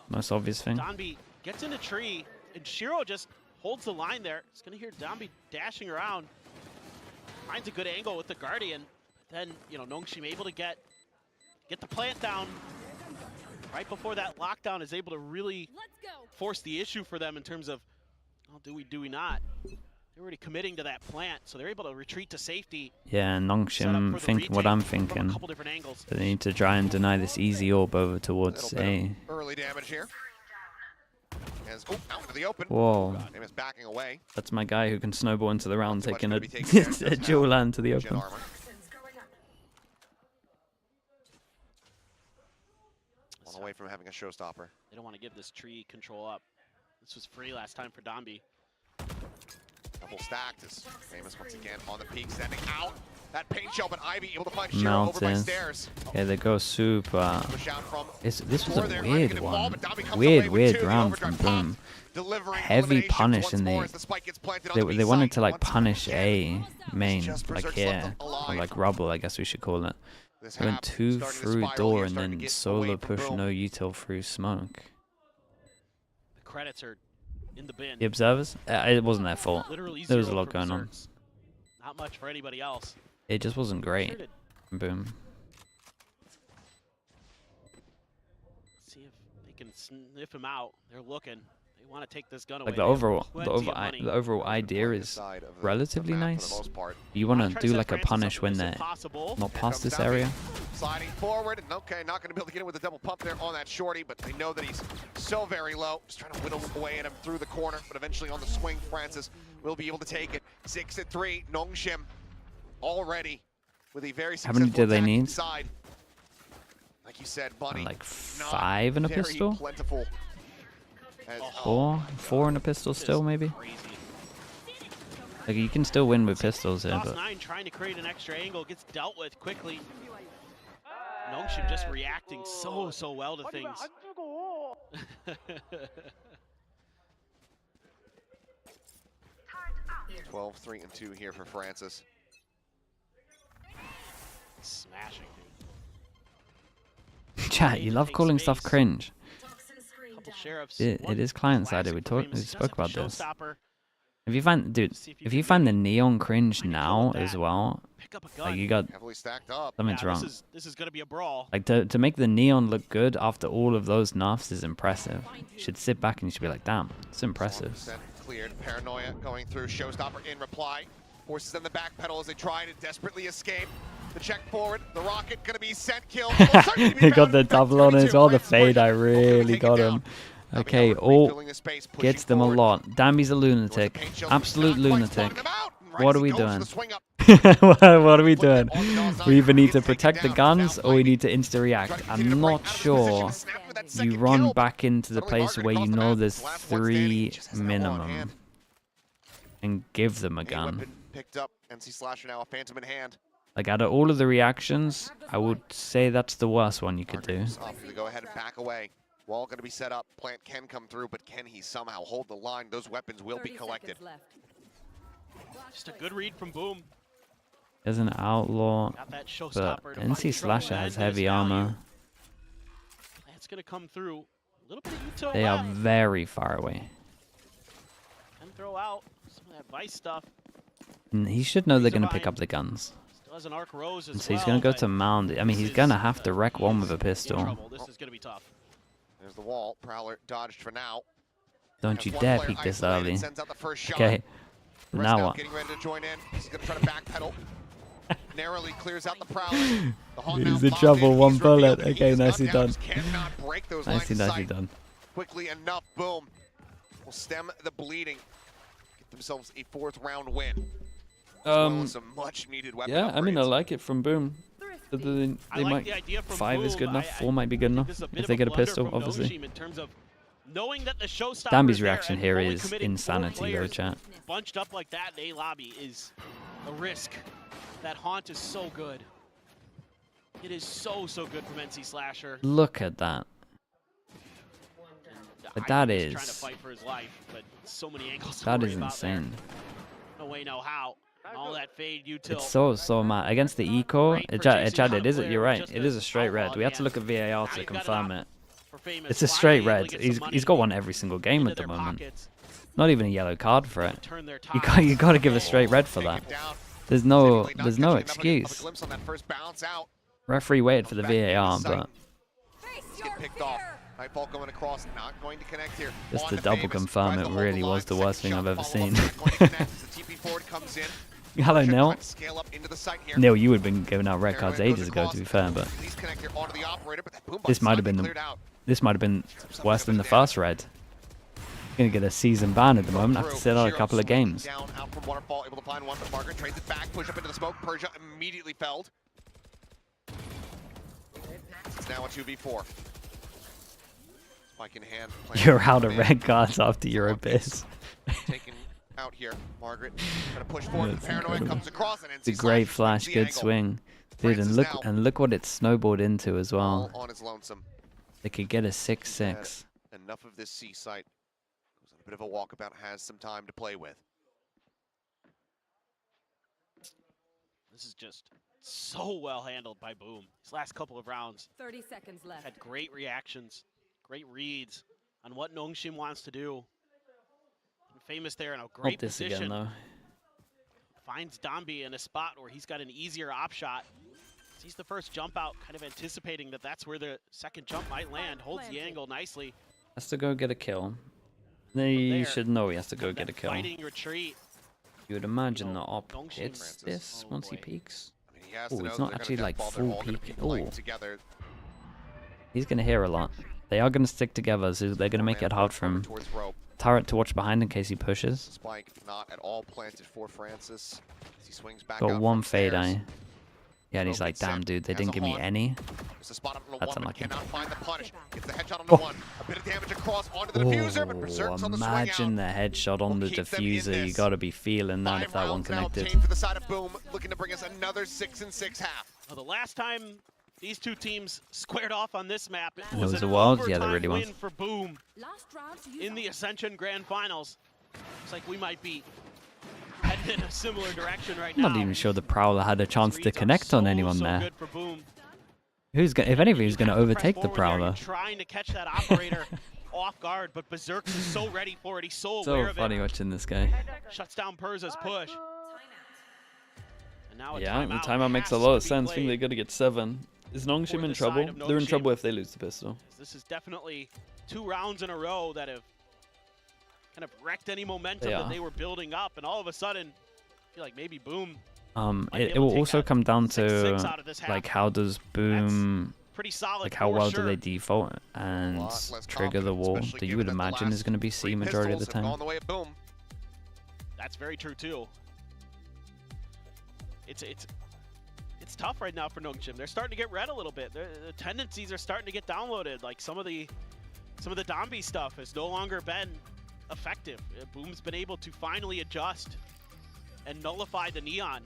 Most obvious thing. Danby gets in a tree, and Shiro just holds the line there. It's gonna hear Danby dashing around. Finds a good angle with the Guardian. Then, you know, NONGSHIM able to get the plant down right before that lockdown is able to really force the issue for them in terms of, oh, do we not? They're already committing to that plant, so they're able to retreat to safety. Yeah, NONGSHIM thinking what I'm thinking. They need to try and deny this easy orb over towards A. Early damage here. As, out into the open. Whoa. Is backing away. That's my guy who can snowball into the round, taking a taken dual land to the open. One away from having a showstopper. They don't want to give this tree control up. This was free last time for Danby. Double stacked is famous once again on the peak, sending out that paint shell, but Ivy able to find Shiro over by stairs. Yeah, they go super. Push out from This was a there, weird involved, one. but Danby comes away with Weird 2. round The from overdrive Boom. delivering Heavy elimination punish, once and more they as the spike gets planted onto B they wanted to site. like Once punish again, A main, just like Berserk's here, left or alive. like rubble, I guess we should call it. This They went half 2 starting to through spiral door here, and starting to then get solo away from push, Boom. no util through smoke. The credits are in the bin. The observers? It wasn't their fault. Literally There was a 0 lot for going on. Berserks. Not much for anybody else. It just wasn't great. Sure to Boom. see if they can sniff him out. They're looking. They want to take this gun away. Like the They have overall, plenty of money. the overall idea is relatively nice. You want to do like a punish when they're not past this area. Sliding forward, and okay, not going to be able to get in with a double pump there on that shorty, but they know that he's so very low. Just trying to whittle away at him through the corner, but eventually on the swing, Francis will be able to take it. 6-3, NONGSHIM already with a very How many do they need? Side. Like you said, Bunny, Like 5 in a very pistol? plentiful. As, 4 in a pistol still, maybe? Crazy. Like you can still win with pistols here, Toss but 9 trying to create an extra angle, gets dealt with quickly. NONGSHIM just reacting so well to things. 12-3-2 here for Francis. Smashing. chat, you love calling stuff cringe. Couple sheriffs. It is client-sided. We Classic spoke about this. showstopper. If you find, dude, if you find the neon cringe now as well, Pick up a gun. like you got Heavily stacked up. something's Yeah, wrong. This is gonna be a brawl. Like to make the neon look good after all of those nerfs is impressive. You should sit back and you should be like, damn, it's impressive. 1% cleared. Paranoia going through. Showstopper in reply. Forces in the back pedal as they try to desperately escape. The check forward. The rocket gonna be sent. Kill. He got the double on as well. The fade, I really got him. Okay, all gets them a lot. Danby's a lunatic. Absolute lunatic. What are we doing? What are we doing? We either need to protect the guns or we need to insta-react. I'm not sure you run back into the place where you know there's 3 minimum and give them a gun. Picked up. NC Slasher now, a phantom in hand. Like, out of all of the reactions, I would say that's the worst one you could do. Go ahead and back away. Wall going to be set up. Plant can come through, but can he somehow hold the line? Those weapons will be collected. Just a good read from Boom. There's an outlaw, Got that but showstopper to NC find Slasher trouble has and heavy miss value. armor. It's going to come through. A little bit of util They are left. very far away. Can throw out some of that vice stuff. And he should know they're going to pick up the guns. Still has an arc rose as And so he's well, going to go but to mound. I mean, he's going to have to wreck one with a in pistol. trouble. This is going to be tough. There's the wall. Prowler dodged for now. Don't you Has one dare player peek this isolated, early. sends out the first shot. Okay. The rest Now what? Getting ready to join in. He's going to try to backpedal. Narrowly clears out the Prowler. The Hawk now He's in bombed trouble, in. one He's revealed bullet. that he Okay, is nicely gunned down. done. Cannot break those lines Nicely, of nicely sight. done. Quickly enough. Boom. Will stem the bleeding. Get themselves a 4th round win. As well as some much needed weapon Yeah, I mean, I upgrades. like it from Boom. They I like might. the idea from 5 is Boom. good enough. I 4 might be good think enough this is a bit if of they get a blunder pistol, from obviously. NONGSHIM in terms of knowing that the showstopper Dambi's is there reaction and here only is committing 4 insanity, though, players chat. bunched up like that in A lobby is a risk. That haunt is so good. It is so good from NC Slasher. Look at that. But that He's trying to is. fight for his life, but so many angles to That worry is about there. insane. No way, no how. And all that fade util. It's so mad. Against the eco, Great for Chad, chasing it is. down a You're player, right. just It is a straight red. outlaw We had to the look at VAR Now to you've got confirm an it. for Famous. It's a straight Finally able red. to get some He's got money one every single game into at the their moment. pockets, Not even a yellow card for it. turn their You tides. got to give a straight red for that. There's no excuse. Referee waited for the VAR, but Get picked off. Nightfall going across, not going to connect here. just On to double Famous. confirm, Tries it to hold really the was the line. worst thing Second I've shot, ever follow-up, seen. not going to connect. The TP forward comes in. Hello, Should Neil. try to scale up into the site here. Neil, you would have been giving out red cards Paranoid goes ages ago, to be across. fair, but Please connect here onto the operator, but that boom this box might not have been cleared out. this might have been worse than the first red. Gonna get a season ban at the moment. Have to sit out a couple of games. Down out from Waterfall, able to find one, but Margaret trades it back, push up into the smoke. Persia immediately felled. It's now a 2v4. Spike in hand. You're out of red cards after your abyss. Taken out here. Margaret trying to push forward. That's Paranoid incredible. comes across and It's a great Slasher flash, swings the good angle. swing, dude. Francis now And look what it snowballed into as well. all on his lonesome. They could get a 6-6. Enough of this C site. Goes on a bit of a walkabout, has some time to play with. This is just so well handled by Boom. His last couple of rounds 30 seconds left. had great reactions, great reads on what NONGSHIM wants to do. And Famous there in a great Hope this position. again though. Finds Dombi in a spot where he's got an easier op shot. Sees the first jump out, kind of anticipating that that's where the second jump might land. Holds the angle nicely. Has to go get a kill. They there, should know he has to go That get a kill. Fighting retreat. You would imagine You the know, op NONGSHIM hits Francis. this Oh, once he boy. peeks. I mean, he has Oh, to know it's that not they're actually gonna like deathball, they're full all gonna peek. be playing Oh. together. He's gonna hear a lot. They are gonna stick together, so they're gonna make it hard for him. Towards rope. Turret to watch behind in case he pushes. Spike not at all planted for Francis. As he swings back Got out one from fade stairs. eye. Yeah, and he's Smoke like, is set. damn, dude, they Has didn't a give me haunt. any. There's a spot up on the That's one, but unlucky. cannot find the punish. Gets the headshot on Oh. the one. A bit of damage across onto the diffuser, but Berserk's on the swing out. Imagine the headshot on the We'll keep them in diffuser. You this. gotta be feeling that if 5 that one rounds now connected. obtained for the side of Boom, looking to bring us another 6-6 half. Well, the last time these two teams squared off on this map, it And it was was an a Worlds? Yeah, they overtime really was. win for Boom Last round to use in the all. Ascension Grand Finals. Looks like we might be heading in a similar direction right now. I'm not even sure the Prowler had a chance to Reads are connect on so, anyone so there. good for Boom. Who's gonna, if anything, who's gonna You have to press overtake the forward there, you're Prowler? Trying to catch that operator off guard, but Berserk is so ready for it. He's so aware So of funny it. watching this guy. Shuts down Perza's push. And now a Yeah, the timeout timeout makes a has lot to of be sense. I think played. they gotta get 7. Is NONGSHIM For in the trouble? side of They're in NONGSHIM. trouble if they lose the pistol. This is definitely 2 rounds in a row that have kind of wrecked any momentum They that are. they were building up, and all of a sudden, I feel like maybe Boom might be It able to will take also that come down 6-6 to out of this half. like how does Boom, pretty solid. like how for well sure. do they default and Lot less trigger the confident, wall? especially That you given would that the imagine is last going to be C 3 majority of the pistols have time. gone the way of Boom. That's very true too. it's tough right now for NONGSHIM. They're starting to get read a little bit. The tendencies are starting to get downloaded. Like some of the Dombi stuff has no longer been effective. Boom's been able to finally adjust and nullify the neon.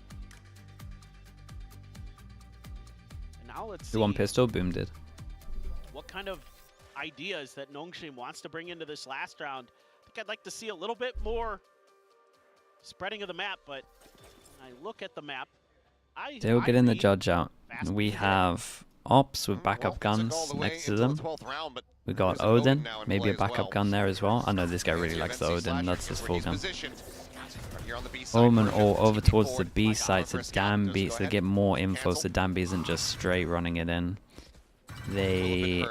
And now let's see. The one pistol, Boom did. What kind of ideas that NONGSHIM wants to bring into this last round. I think I'd like to see a little bit more spreading of the map, but when I look at the map, They'll get in the judge out. We have Ops with backup guns next to them. We got Odin, maybe a backup gun there as well. I know this guy really likes the Odin, that's his full gun. Omen all over towards the B site to Danby, so they get more info so Danby isn't just straight running it in. They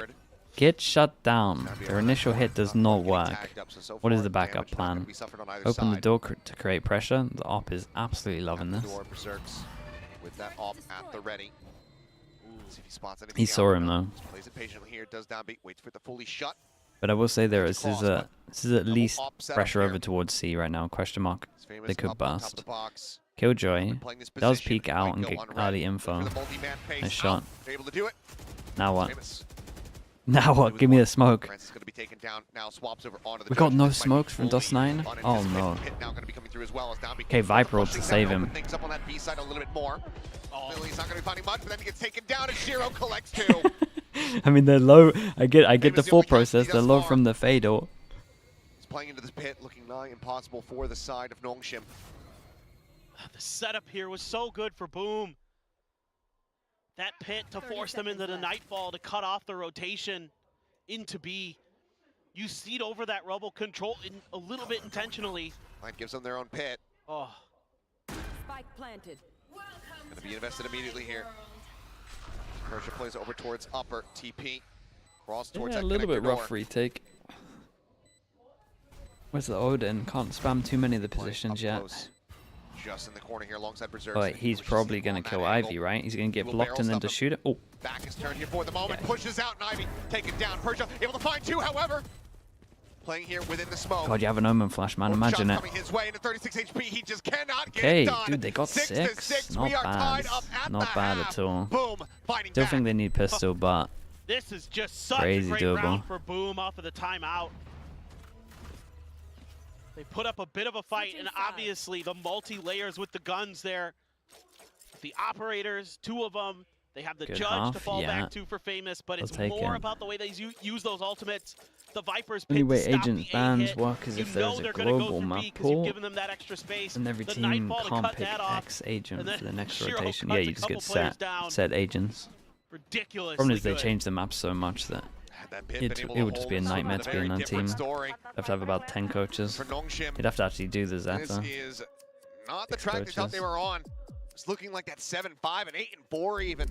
get shut down. Their initial hit does not work. What is the backup plan? Open the door to create pressure. The Op is absolutely loving this. With that Op at the ready. See if he spots anything. He saw him though. Plays it patiently here, does down beat, waits for the fully shut. But I will say this is at least pressure over towards C right now. Question mark. They could bust. Killjoy does peek out and get early info. Nice shot. Now what? Now what? Give me the smoke. We got no smokes from Dust9? Oh no. Okay, Viper ult to save him. I mean, they're low. I get the full process. They're low from the fade ult. He's playing into this pit, looking nigh impossible for the side of NONGSHIM. The setup here was so good for Boom. That pit to force them into the Nightfall to cut off the rotation into B. You seed over that rubble control a little bit intentionally. Light gives them their own pit. Oh. Spike planted. Gonna be invested immediately here. Persia plays over towards upper TP. Cross towards Yeah, that a little bit connector rough door. retake. Where's the Odin? Can't spam too many of the Play positions up yet. close. Just in the corner here alongside Berserk. But he's probably going to kill Ivy, right? He's going to get blocked and then just shoot it. Oh. Back is turned here for the moment. Yeah. Pushes out and Ivy taken down. Persia able to find two, however. Playing here within the smoke. God, you have an Omen flash, man. Imagine it. Coming his way into 36 HP. He just cannot get Okay, it done. dude, they got 6-6. Not We are bad. tied up at Not the bad half. at all. Boom. Fighting Still back. think they need pistol, but This is just such Crazy a great doable. round for Boom off of the timeout. They put up a bit of a fight, and obviously the multi-layers with the guns there. The operators, two of them. They have the Good judge half, to fall yeah. back to for Famous, but it's take more it. about the way they use those ultimates. The Vipers only pick way to stop agent the bans A-hit. work is You if know there's a they're gonna go global for map B 'cause you've pool, given them that extra space. and every The team Nightfall to can't cut pick that off, X agent and for the then next Shiro rotation. cuts Yeah, a you just couple get players down. set agents. Ridiculous. Problem is they change the map so much that it would just be a nightmare to be in that team. Story You have to have about 10 coaches. for NONGSHIM. You'd have to actually do the This ZETA. is not the Six track they thought they coaches. were on. It's looking like that 7-5 and 8-4 even.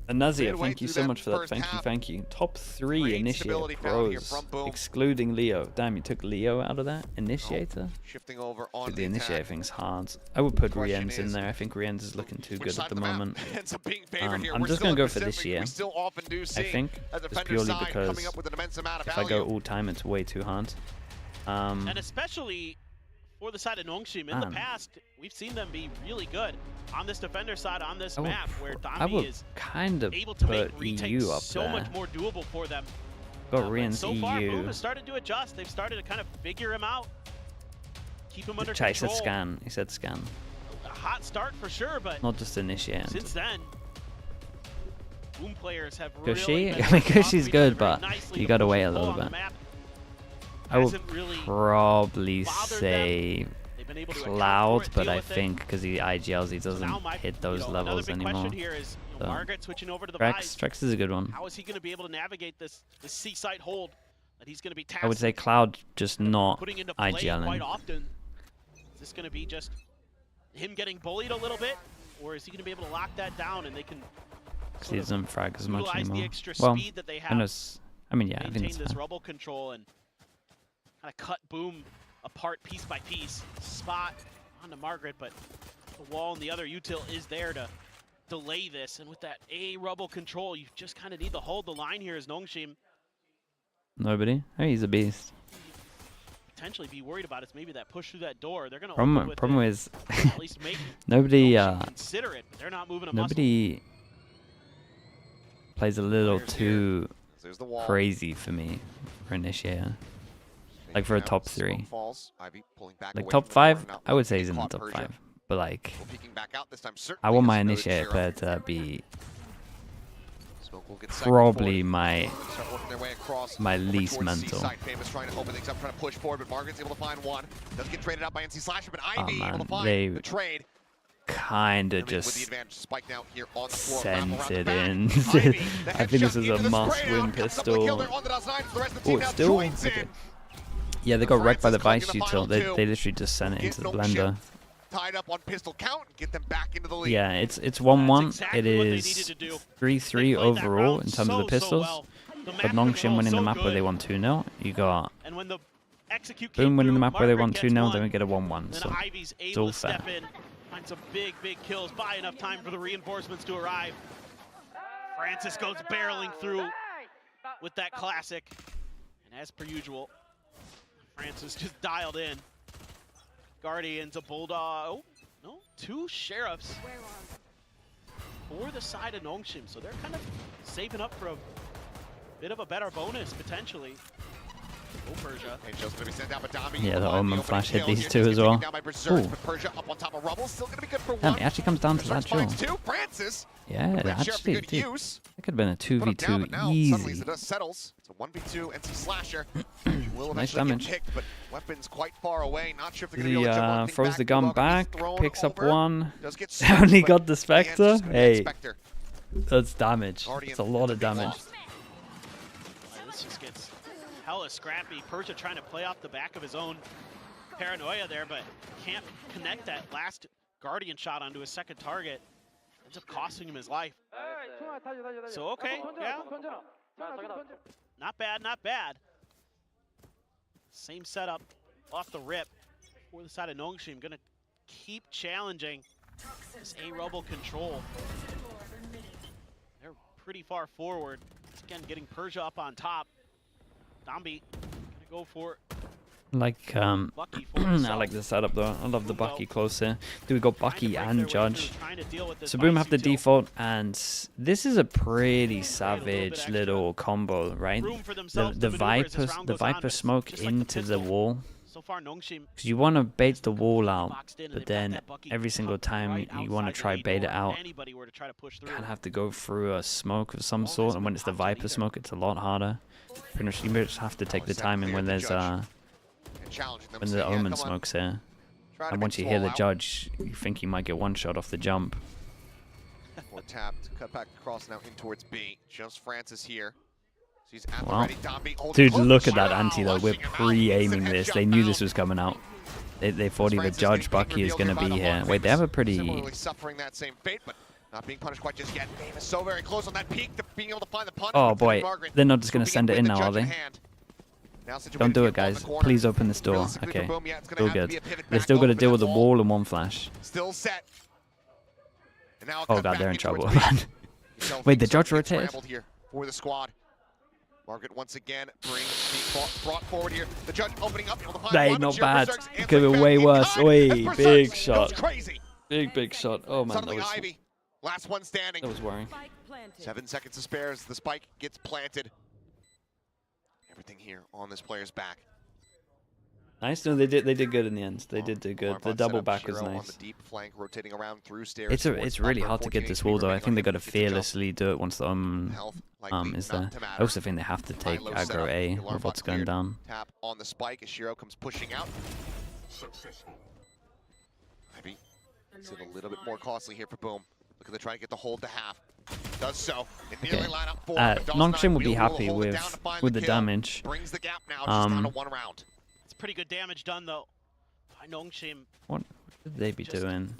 And Nazia, Midway thank you through so that much for that. first Thank you, half. thank you. Top 3 Great initiator stability found here pros, from Boom. excluding Leo. Damn, you took Leo out of that initiator. Shifting over on Dude, the the initiator attack. thing's hard. I would put Question Rienz in is, there. I think Rienz is looking too Which good side at the of map moment. ends up being favored here? I'm We're just still gonna in go for this Pacific. year. We still often do see I think as a just defender purely side because coming up with an immense amount of if I value. go all time, it's way too hard. And especially for the side of NONGSHIM, in the Man. past, we've seen them be really good on this defender side on this I would map, where I Dami would is kind of able to make put retakes EU up so there. much more doable for them. Got But Rienz so far, Boom EU. has started to adjust. They've started to kind of figure him out, keep him under He said control. scan. He said scan. A hot start for sure, but Not just initiate. since then, Boom players have Cushy? really been I mean, able to Cushy's operate good, very but nicely you to gotta push wait and a pull little on the bit. map. I would Hasn't really probably bothered them. say They've been able to account for Cloud, it, but deal I with it. think because he IGLs, he So doesn't now hit those another levels big anymore. question here is So, Margaret switching over to the Trex, Vice. Trex is a good one. How is he going to be able to navigate this seaside hold that he's going to be tasked I would say Cloud just not putting into play quite IGLing. often? Is this going to be just him getting bullied a little bit, or is he going to be able to lock that down and they can He sort of doesn't frag as much utilize the anymore. extra Well, speed that they I have, know. I mean, yeah, I think maintain it's this fine. rubble control and kind of cut Boom apart piece by piece. Spot onto Margaret, but the wall and the other util is there to delay this. And with that A rubble control, you just kind of need to hold the line here as NONGSHIM. Nobody? Hey, he's a beast. potentially be worried about is maybe that push through that door. They're going to Problem is at least make nobody consider it, but they're not moving a muscle. nobody plays a little Players too There's the wall. crazy for me for Initiator. Like for a Now, top smoke 3. falls. Ivy pulling back Like away top from the door, 5, not I would looking say to he's in the caught top Persia. 5. But like, Well, peeking back out this time, I certainly want my is noted Initiator Shiro. player to be Smoke will get second probably forward. my Start working their way across my over least towards mental. Seaside. Famous trying to open things up, trying to push forward, but Margaret's able to find one. Doesn't get traded out by NC Slasher, but Ivy able to man, find they the trade. kinda With the just advantage, Spike now here on the floor. sent Wrap around the it back. in. Ivy, the I think this headshot is into a the must spray win down, comes up with a kill pistol. there on the Daz 9 for the rest of the Oh, team it's now still joins okay. in. Yeah, they got wrecked by the Francis Vice collecting the Shooter. final They two. literally just sent it Get into the NONGSHIM blender. tied up on pistol count and get them back into the lead. Yeah, it's 1-1. exactly It what they needed is to do. 3-3 They played that overall round in terms of the so pistols. well. The But map NONGSHIM control winning the so map where they good. won 2-0. You got And when the execute Boom came winning the through, map where they won Margaret gets 2-0, one, then we get a 1-1. Then So Ivy's it's able all to step fair. in, find some big kills, buy enough time for the reinforcements to arrive. Francis goes barreling through with that classic. And as per usual, Francis just dialed in. Guardians, a Bulldog. Oh, no, 2 Sheriffs for the side of NONGSHIM. So they're kind of saving up for a bit of a better bonus, potentially. Oh, Persia. Angel's going to be sent down, but Dami Yeah, the will find Omen opening flash hit kill. these He's two just as getting well. taken down by Berserk, Ooh. but Persia up on top of Rubble, still going to be good for Damn, one. it actually comes down to Berserk that duel. finds 2. Francis. Yeah, Red Sheriff to actually, good dude, use. that could have been a Put him down, but 2v2 now suddenly easy. the dust settles. It's a 1v2 NC Slasher. Will Nice eventually damage. get picked, but weapons quite far away. Not sure if they're going to be able to jump He one thing throws back. the gun Bulldog back, gets thrown picks up over. one. Does get Only searched, got but the in the end, it's just Spectre? gonna be a Hey. Spectre. That's damage. Guardian It's a lot of damage. lost. This just gets hella scrappy. Persia trying to play off the back of his own paranoia there, but can't connect that last Guardian shot onto his second target. Ends up costing him his life. So, okay, yeah. Not bad, not bad. Same setup off the rip for the side of NONGSHIM. Gonna keep challenging this A-Rebel control. They're pretty far forward. Again, getting Persia up on top. Dombi gonna go for Like, Bucky for I himself. like the setup though. I love the Boom, Bucky though. close here. Do we go Trying to Bucky break and their way Judge? through, trying to deal with this So Boom have the spicy tilt. default, and this is a pretty bit savage extra little combo, right? Room for The themselves to maneuver as this round goes on, but it's smoke just like the into the pistol. wall. So far, NONGSHIM Because you want to bait the wall out, boxed in, and but they've got then that Bucky every single tucked time right you want to outside try the bait it door. out, Anybody were to try to push through. kind of have to go through a smoke of some Ball sort, hasn't and when been it's the popped yet Viper either. smoke, it's a lot harder. Pretty much, you just have to take the set timing clear when the there's Judge. And challenging them, when so the yeah, Omen come on, smoke's here, try to and make once you this hear wall the out. Judge, you think you might get one shot off the jump. Or tapped, cut back across now in towards B. Just Francis here. She's at Wow. the ready. Dombi holding Dude, close. look at that Wow, anti though. We're rushing him out. pre-aiming Instant this. headshot They knew foul. this was coming out. They thought either Francis Judge getting Bucky is revealed going to by be the here. Hawk. Wait, they have a Famous pretty... similarly suffering that same fate, but not being punished quite just yet. Famous so very close on that peak to being able to find the punch. Oh but boy, Margaret they're not just going to swooping send it with in the now, are Judge they? hand. Now situated Don't do here it, on the guys. corner. Please open this door. Realistically for Okay, Boom, yeah, it's gonna still have to good. be a pivot They back still got to over deal that with the wall. wall and one flash. Still set. And now Oh cut god, back they're in in trouble, towards B. man. So Wait, the things Judge start to get rotated? scrambled here for the squad. Margaret once again being brought forward here. The Judge opening up. Able to find Hey, one, but not Shiro bad. Berserk's It could have been answering way back in worse. kind Oi, as Berserk big goes shot. crazy. Big shot. Oh man, Suddenly Ivy, last one standing. that was worrying. Spike planted. 7 seconds to spare as the spike gets planted. Everything here on this player's back. Nice. No, they did good in the end. They did do good. Marvin The set double up back was Shiro on nice. the deep flank, rotating around through stairs. It's towards really upper, hard to get 14 this HP wall though. I remaining think on they him. got to Gets the jump. fearlessly do it once the Health likely is not there. to I matter. also think they have to take High-low aggro setup. A Alarm with what's bot going cleared. down. Tap on the spike as Shiro comes pushing out. Ivy makes it a little bit more costly here for Boom. Look at the trying to get the hold to half. Does so. It nearly Okay. line up for NONGSHIM will be happy with the kill. damage. Brings the gap now just down to Um, 1 round. It's pretty good damage done though by NONGSHIM. What should they be Just doing?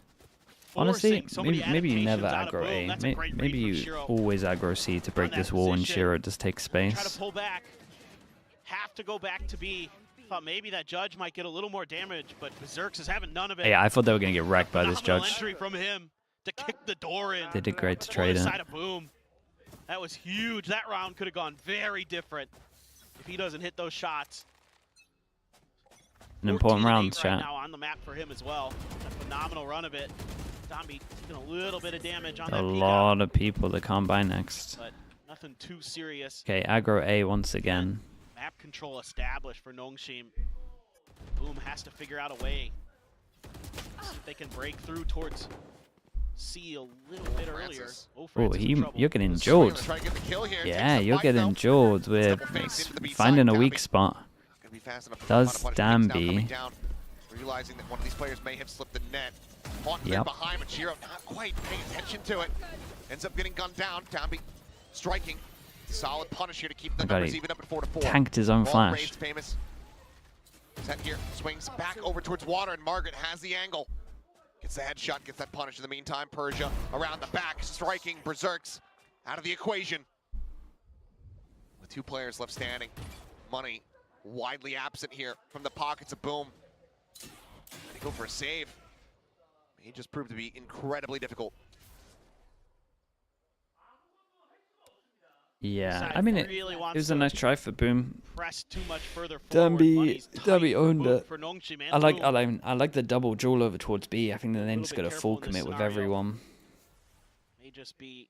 Honestly, forcing so many maybe you never adaptations out of aggro Boom. A. That's a great read Maybe from you Shiro. always aggro C to break that this wall and position. Shiro just takes Try space. to pull back. Have to go back to B. Thought maybe that Judge might get a little more damage, but Berserks is having none of it. Hey, I thought they were going to get wrecked by this Phenomenal Judge. entry from him to kick the door in. They did great to For trade the it. side of Boom. That was huge. That round could have gone very different if he doesn't hit those shots. an important 14 and round, 8 right chat. now on the map for him as well. A phenomenal run of it. Domby taking a little bit of damage on A that peek lot of people that can't buy next. but nothing too serious. Okay, aggro A once again. Map control established for NONGSHIM. Boom has to figure out a way. See if they can break through towards C a little bit earlier. Oh, Francis in trouble. you're getting joled. Try to get the kill here. Yeah, Takes the you're fight, getting though. joled with Double face into the B finding side. a weak Domby spot. gonna be fast enough to Does find a bunch of picks now Damby. coming down, realizing that one of these players may have slipped the net. Caught there Yep. behind, but Shiro not quite paying attention to it. Ends up getting gunned down. Damby striking. Solid punish here to keep the Oh God, numbers he even up at 4-4. tanked his own Wall flash. raised famous. Set here, swings back over towards water, and Margaret has the angle. Gets the headshot, gets that punish in the meantime. Persia around the back, striking. Berserks out of the equation. With 2 players left standing. Money widely absent here from the pockets of Boom. They go for a save. He just proved to be incredibly difficult. Yeah, Side I mean, really it wants was a to nice try for Boom. press too much further forward. Damby Money's tight for owned Boom, it. for NONGSHIM and I like Boom. I like the double duel over towards B. I think that they Little just bit got a careful full in this commit with scenario. everyone. May just be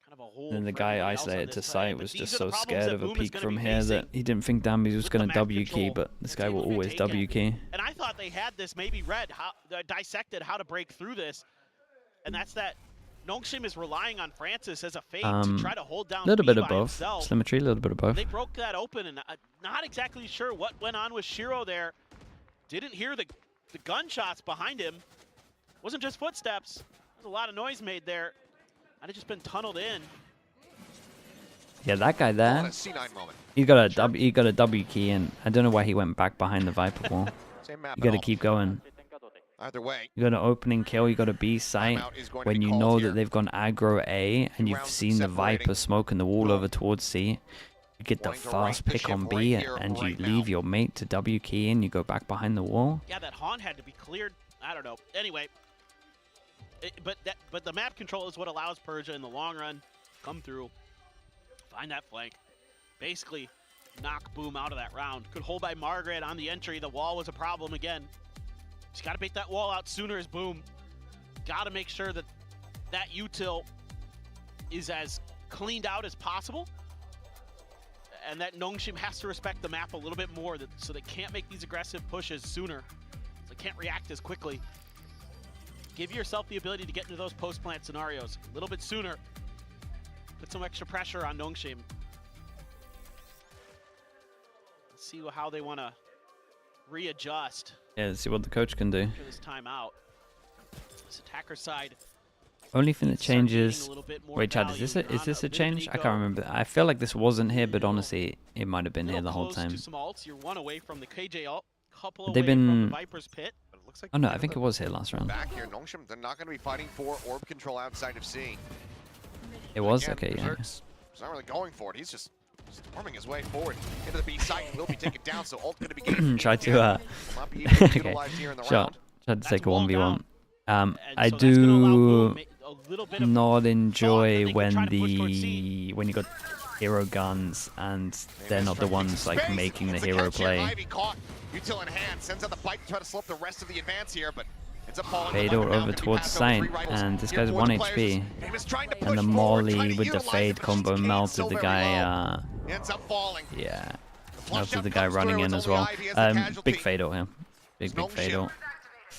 kind of a hold And the for guy everybody else on isolated this to side, sight but was these just are the so problems scared that of a Boom is peek gonna from be here that facing he didn't think Damby was with going the to map W key, control. but this guy It's will able to always take W it. key. And I thought they had this maybe read, dissected how to break through this. And that's that NONGSHIM is relying on Francis as a fade to try to hold down A little B bit of by both. himself. Symmetry, a little bit of both. They broke that open, and not exactly sure what went on with Shiro there. Didn't hear the gunshots behind him. Wasn't just footsteps. There's a lot of noise made there. I'd have just been tunneled in. Yeah, that guy On there, a C9 moment. he got a W key, and I don't know why he went back behind the Viper wall. Same map You at got to all. keep going. Either way, You got an opening kill, you got a B site. timeout is going to When be you called know here. that they've gone aggro A and you've rounds seen the separating. Viper smoking the wall Boom. over towards C, you get the Wanting to fast right the pick ship on right B here, and you right now. leave your mate to W key and you go back behind the wall. Yeah, that haunt had to be cleared. I don't know. Anyway, but the map control is what allows Persia in the long run come through, find that flank, basically knock Boom out of that round. Good hold by Margaret on the entry. The wall was a problem again. She's got to bait that wall out sooner as Boom. Got to make sure that that util is as cleaned out as possible, and that NONGSHIM has to respect the map a little bit more, so they can't make these aggressive pushes sooner. They can't react as quickly. Give yourself the ability to get into those post-plant scenarios a little bit sooner. Put some extra pressure on NONGSHIM. Let's see how they want to readjust Yeah, let's see what the coach can do. after this timeout. This attacker side. Only thing that start gaining changes. a little bit more Wait, Chad, value. is You're on this a bit of an change? I eco. can't remember. I feel like this wasn't here, but honestly, it might have been here Little the whole close time. To some alts. You're one away from the KJ ult. Couple They've away from been- the Viper's pit. But it looks like Oh no, I think it was here last round. back here. NONGSHIM, they're not going to be fighting for orb control outside of C. It was? Again, Okay, yeah. Berserk's not really going for it. He's just storming his way forward into the B site. Will be taken down, so ult going to be getting Tried to, will not be able to okay. utilize here in the Shot. round. Tried to take a wall 1v1. And I so that's gonna allow Boom do a little bit of not enjoy they can when try to push towards C. when you got hero guns and they're not the ones like Space. making the It's a hero catch here. play. Ivy caught. Util in hand, sends out the bite to try to slow up the rest of the advance here, but ends up falling. Fade The or Viper now over can be towards passed over sight, three rifles. and this Here guy's for 1 the players. HP. Famous trying to push And the forward, molly trying to with the utilize fade it, but combo she's melted so the very guy, low. Ends up falling. yeah, Flush melted out the guy comes running through, in it's as only well. Ivy as the casualty. Big fade out here. Big NONGSHIM fade out.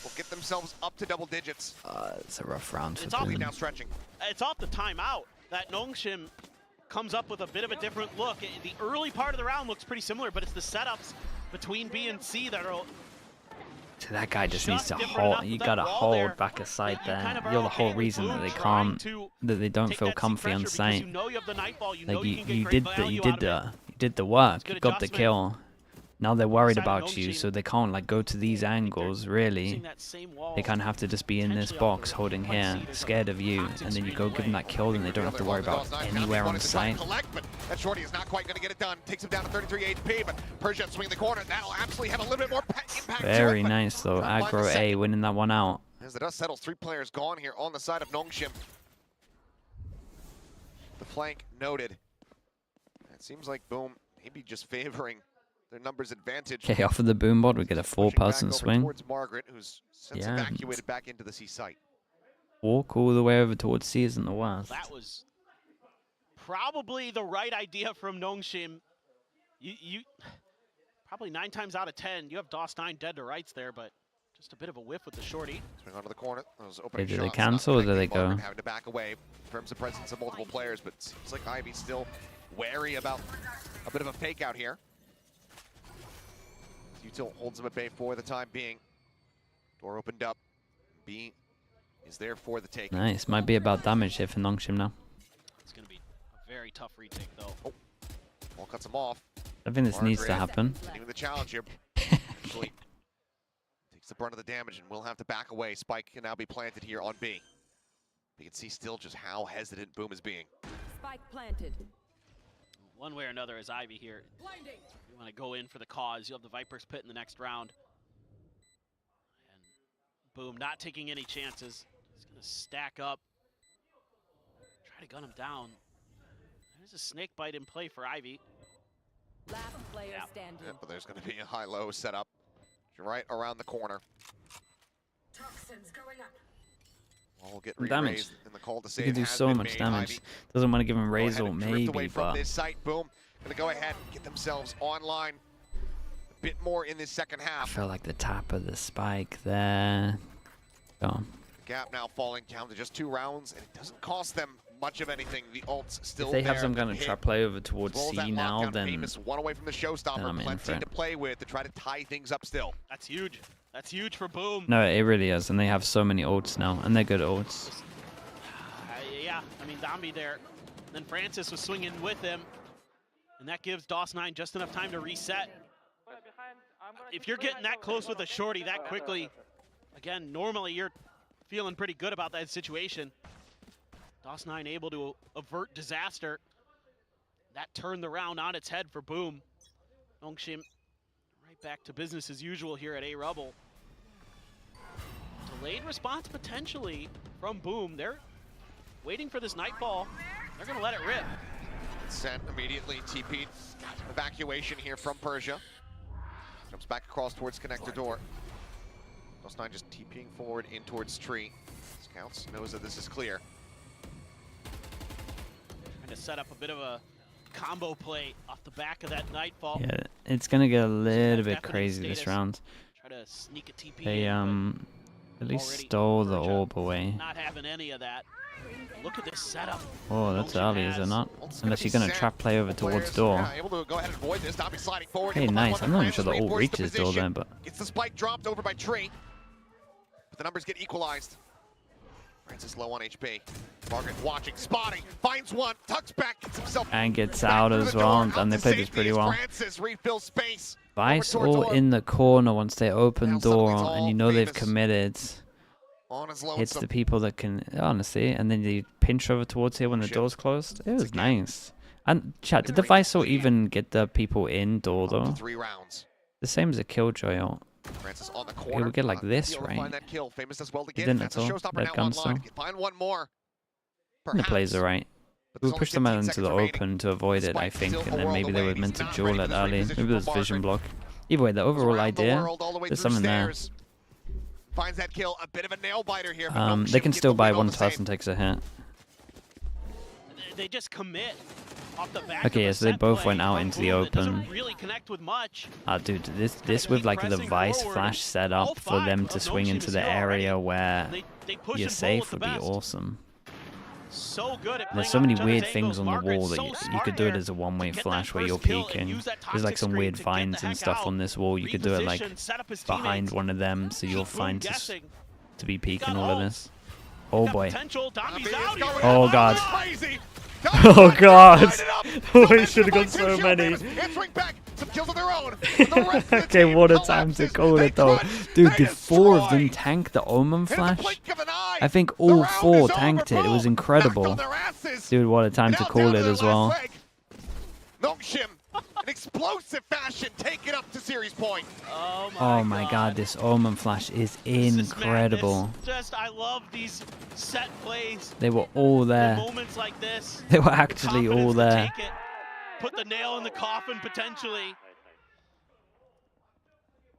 will get themselves up to double digits. It's a rough round for It's all Lead Boom. now stretching. It's off the timeout that NONGSHIM comes up with a bit of a different look. The early part of the round looks pretty similar, but it's the setups between B and C that are So that guy just needs to different hold. enough You with gotta that wall there hold back aside that you there. kind of are You're the okay whole with reason Boom that they trying can't, to that they don't take feel that C comfy pressure on because sight. You know you have the nightfall. You know Like you can get you great did value you out did of it. you did the work. good You got the adjustment. kill. Now they're worried Side of about you, NONGSHIM. so they can't like go to these angles. Really, Using that same wall they kind of have to just be in this potentially box, off the holding right here, side or scared of you, toxic and then you screen go give them away. that kill, and they don't have to worry about anywhere on sight. Collect, but that shorty is not quite going to get it done. Takes him down to 33 HP, but Persia swinging the corner. That'll absolutely have a little bit more impact. Very to it, but nice though. trying to find the Aggro A second. winning that one out. As the dust settles, 3 players gone here on the side of NONGSHIM. The flank noted. It seems like Boom maybe just favoring their numbers advantage. Okay, off of the boom bot, we get a Pushing back 4-person over swing. towards Margaret, who's since Yeah. evacuated back into the C site. Walk all the way over towards C isn't the worst. That was probably the right idea from NONGSHIM. You probably 9 times out of 10, you have DOS9 dead to rights there, but just a bit of a whiff with the shorty. Swing onto the corner. Those opening Do they shots cancel not or do they connecting. go? Margaret having to back away. Confirms the presence of multiple players, but seems like Ivy's still wary about a bit of a fake out here. Util holds him at bay for the time being. Door opened up. B is there for the take. Nice. Might be about damage here for NONGSHIM now. It's going to be a very tough retake, though. Oh, ball cuts him off. I think this needs to happen. Even the challenge here. Actually, takes the brunt of the damage and will have to back away. Spike can now be planted here on B. You can see still just how hesitant Boom is being. Spike planted. One way or another is Ivy here. You want to go in for the cause. You'll have the Viper's Pit in the next round. And Boom not taking any chances. He's going to stack up. Try to gun him down. There's a snake bite in play for Ivy. Last player standing. Yeah, but there's going to be a high-low setup right around the corner. Toxins going up. All get Damage. re-raised in the call to You save can do has so been much made. damage. Ivy Doesn't want to give him go raise ahead ult and drift maybe, away from but this site. Boom. Gonna go ahead and get themselves online a bit more in this second I half. feel like the tap of the spike there. Go. Gap now falling down to just 2 rounds, and it doesn't cost them much of anything. The ult's still If they there. have some kind of Hit. trap play over towards Rolls that C now, lockdown. then Famous one away from the showstopper. I'm in for Plenty it. to play with to try to tie things up still. That's huge. That's huge for Boom. no, it really is, and they have so many ults now, and they're good ults. Yeah, I mean, Zombie there. Then Francis was swinging with him. And that gives DOS9 just enough time to reset. If you're getting that close with a shorty that quickly, again, normally you're feeling pretty good about that situation. DOS9 able to avert disaster. That turned the round on its head for Boom. NONGSHIM right back to business as usual here at A-Rubble. Delayed response potentially from Boom. They're waiting for this nightfall. They're going to let it rip. Sent immediately, TP'd. Evacuation here from Persia. Jumps back across towards connector door. DOS9 just TPing forward in towards tree. Scouts knows that this is clear. Trying to set up a bit of a combo play off the back of that nightfall. Yeah, it's gonna get a little bit Definite crazy this status. round. Try to sneak a TP They in, at least already stole the Persia orb away. but not having any of that. Look at this setup. Oh, that's NONGSHIM early, is it has- not? Ult's Unless be you're gonna sent. trap play over towards Players, door. yeah, able to go ahead and avoid this. Dobby sliding forward. Hey, able to find nice. one I'm not even Francis, sure the ult reinforced reaches door position. there, but Gets the spike dropped over by Tree. But the numbers get equalized. Francis low on HP. Margaret watching, spotting, finds one, tucks back, gets himself and gets back out through as the well, door. and they Out to played this safety pretty as well. Francis refills space. Vice Over towards all orb. in the corner once they open Now suddenly door, it's and all you know they've Famous committed. On his Hits lonesome. the people that can, honestly, and then you pinch over towards here when the Shit. door's closed. It was again. nice. And chat, did the Vice ult even get the people in door Up to though? 3 rounds. The same as a Killjoy ult. Francis on the corner. would get like this, Able to right? Find that kill. Famous does well to It get. didn't That's at a all. showstopper Red now gun online. still. Find one more. The plays are right. But We there's only pushed them out 15 into the seconds remaining. open to avoid it, I Spike think, still and a then world maybe they away, were and meant he's to not duel ready it for this early. reposition Maybe it was from vision Margaret. block. Either way, the Goes overall around the idea, world, all the way there's through something there. stairs. Finds that kill, a bit of a nail biter here. But They NONGSHIM can get still the buy win all one the same. person takes a hit. They just commit off the back Okay, of a yeah, so they set both play went out from into the Boom that doesn't open. really connect with much. Dude, this with like the pressing Vice forward, flash set all up for them five to of swing NONGSHIM into is the here already. area where They push you're and pull safe with the would be best. awesome. So good at There's playing so off many each other's weird angles. things on the Margaret's wall that so you smart could do it there as a one-way to get flash that where you're first kill and peeking. use that There's like toxic some screen weird to get finds the and heck stuff out, on this wall. You could do it like reposition, set up his behind teammates. one of them, so you'll Keep find guessing. to be peeking Got all of ults. this. Oh Got boy. potential. Dobby Dobby's is out going here. Oh god. Crazy. Oh god. Light it up. Oh, So he should have got Famous so by many. Famous. Answering back. Some kills of their own. But the rest of the Okay, team what a time to collapses. call They it though. crunch. Dude, They did 4 of them destroy. tank the Omen In the flash? blink of an eye, I think the all round 4 is over, tanked it. It was boom. incredible. Knocked on their asses. Dude, what a time to Now call down it their as last well. leg. NONGSHIM, in explosive fashion, take it up to series point. Oh my god, this Omen flash is This is incredible. madness. Just, I love these set plays. They were all The there. moments like this. They were the actually all confidence to there. take it, put the nail in the coffin potentially.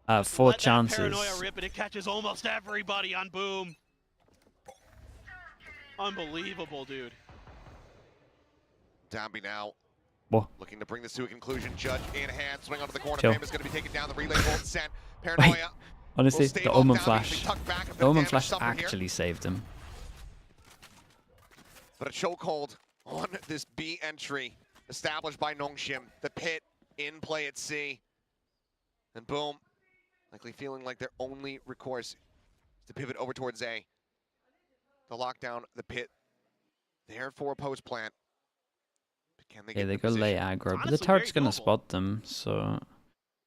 4 Let that chances. Paranoia rip and it catches almost everybody on Boom. Unbelievable, dude. Dambi now Whoa. looking to bring this to a conclusion. Judge in hand, swing onto the corner. Chill. Fame is going to be taken down. The relay won't sent. Paranoia. Honestly, will stave the off Omen Dambi. Flash. They tuck back, a bit The of Omen damage Flash suffered here. actually saved him. But a chokehold on this B entry established by NONGSHIM. The pit in play at C. And Boom, likely feeling like their only recourse is to pivot over towards A. The lockdown, the pit, there for a post plant. But can they Yeah, get they the go position? late aggro, but the honestly turret's very gonna doable. spot them, so...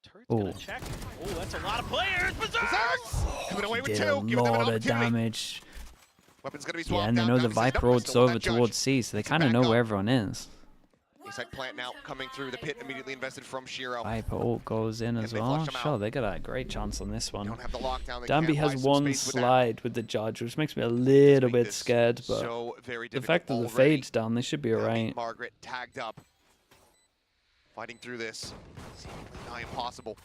Turret's gonna Ooh. check. Oh, that's a lot of players. Berserk! Berserk! Coming away with Did two, a giving them an lot of opportunity. damage. Weapons gonna be Yeah, swapped and they out. know the Dambi says, Viper "Nope, I road's still want over that Judge." towards C, so they He's kind of back know up. where everyone is. A-side plant now coming through. The pit immediately invested from Shiro. Viper ult goes in as they well. flush him out. Sure, they got a great chance on this one. Don't have the lockdown. They Dambi can't has buy some one space with that. slide with the Judge, which makes me a little Make bit this scared, but so very the difficult fact that the already. fade's down, they should be Dambi, alright. Margaret tagged up. Fighting through this. Seemingly nigh impossible.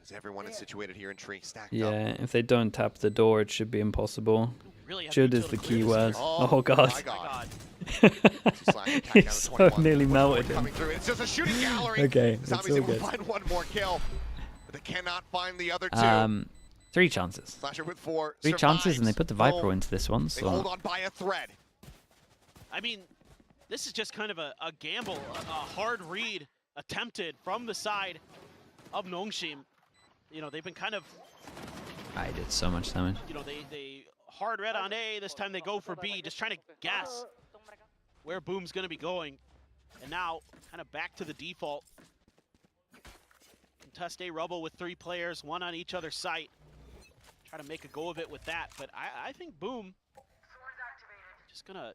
As everyone is situated here in tree, stacked up. Yeah, if they don't tap the door, it should be impossible. Really have Should to is kill the to key clear word. this. Oh god. My God. He so nearly melted him. Coming through. It's just a shooting gallery. Okay, that's Zombies all able to good. find one more kill, but they cannot find the other two. 3 chances. Slasher with 4. 3 chances, and they survives. put the Viper Boom. into this one, They hold so... on by a thread. I mean, this is just kind of a gamble, a hard read attempted from the side of NONGSHIM. You know, they've been kind of, I did so much damage. you know, they hard read on A. This time they go for B, just trying to guess where Boom's going to be going. And now, kind of back to the default. Contest A rubble with 3 players, 1 on each other's site. Try to make a go of it with that, but I think Boom just going to